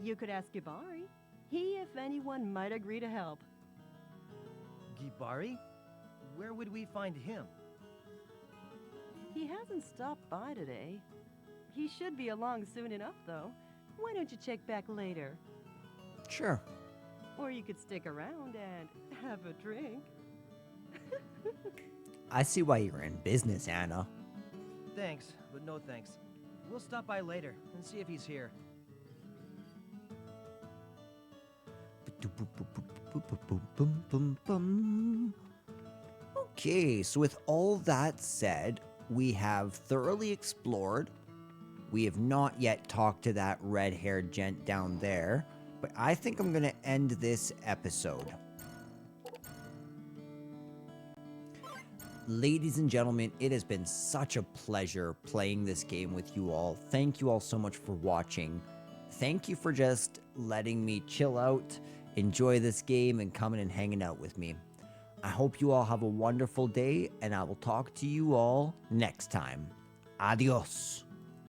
You could ask Gibari. He, if anyone, might agree to help. Gibari? Where would we find him? He hasn't stopped by today. He should be along soon enough, though. Why don't you check back later? Sure. Or you could stick around and have a drink. I see why you're in business, Anna. Thanks, but no thanks. We'll stop by later and see if he's here. Okay, so with all that said, we have thoroughly explored. We have not yet talked to that red-haired gent down there, but I think I'm going to end this episode. Ladies and gentlemen, it has been such a pleasure playing this game with you all. Thank you all so much for watching. Thank you for just letting me chill out, enjoy this game, and coming and hanging out with me. I hope you all have a wonderful day, and I will talk to you all next time. Adios.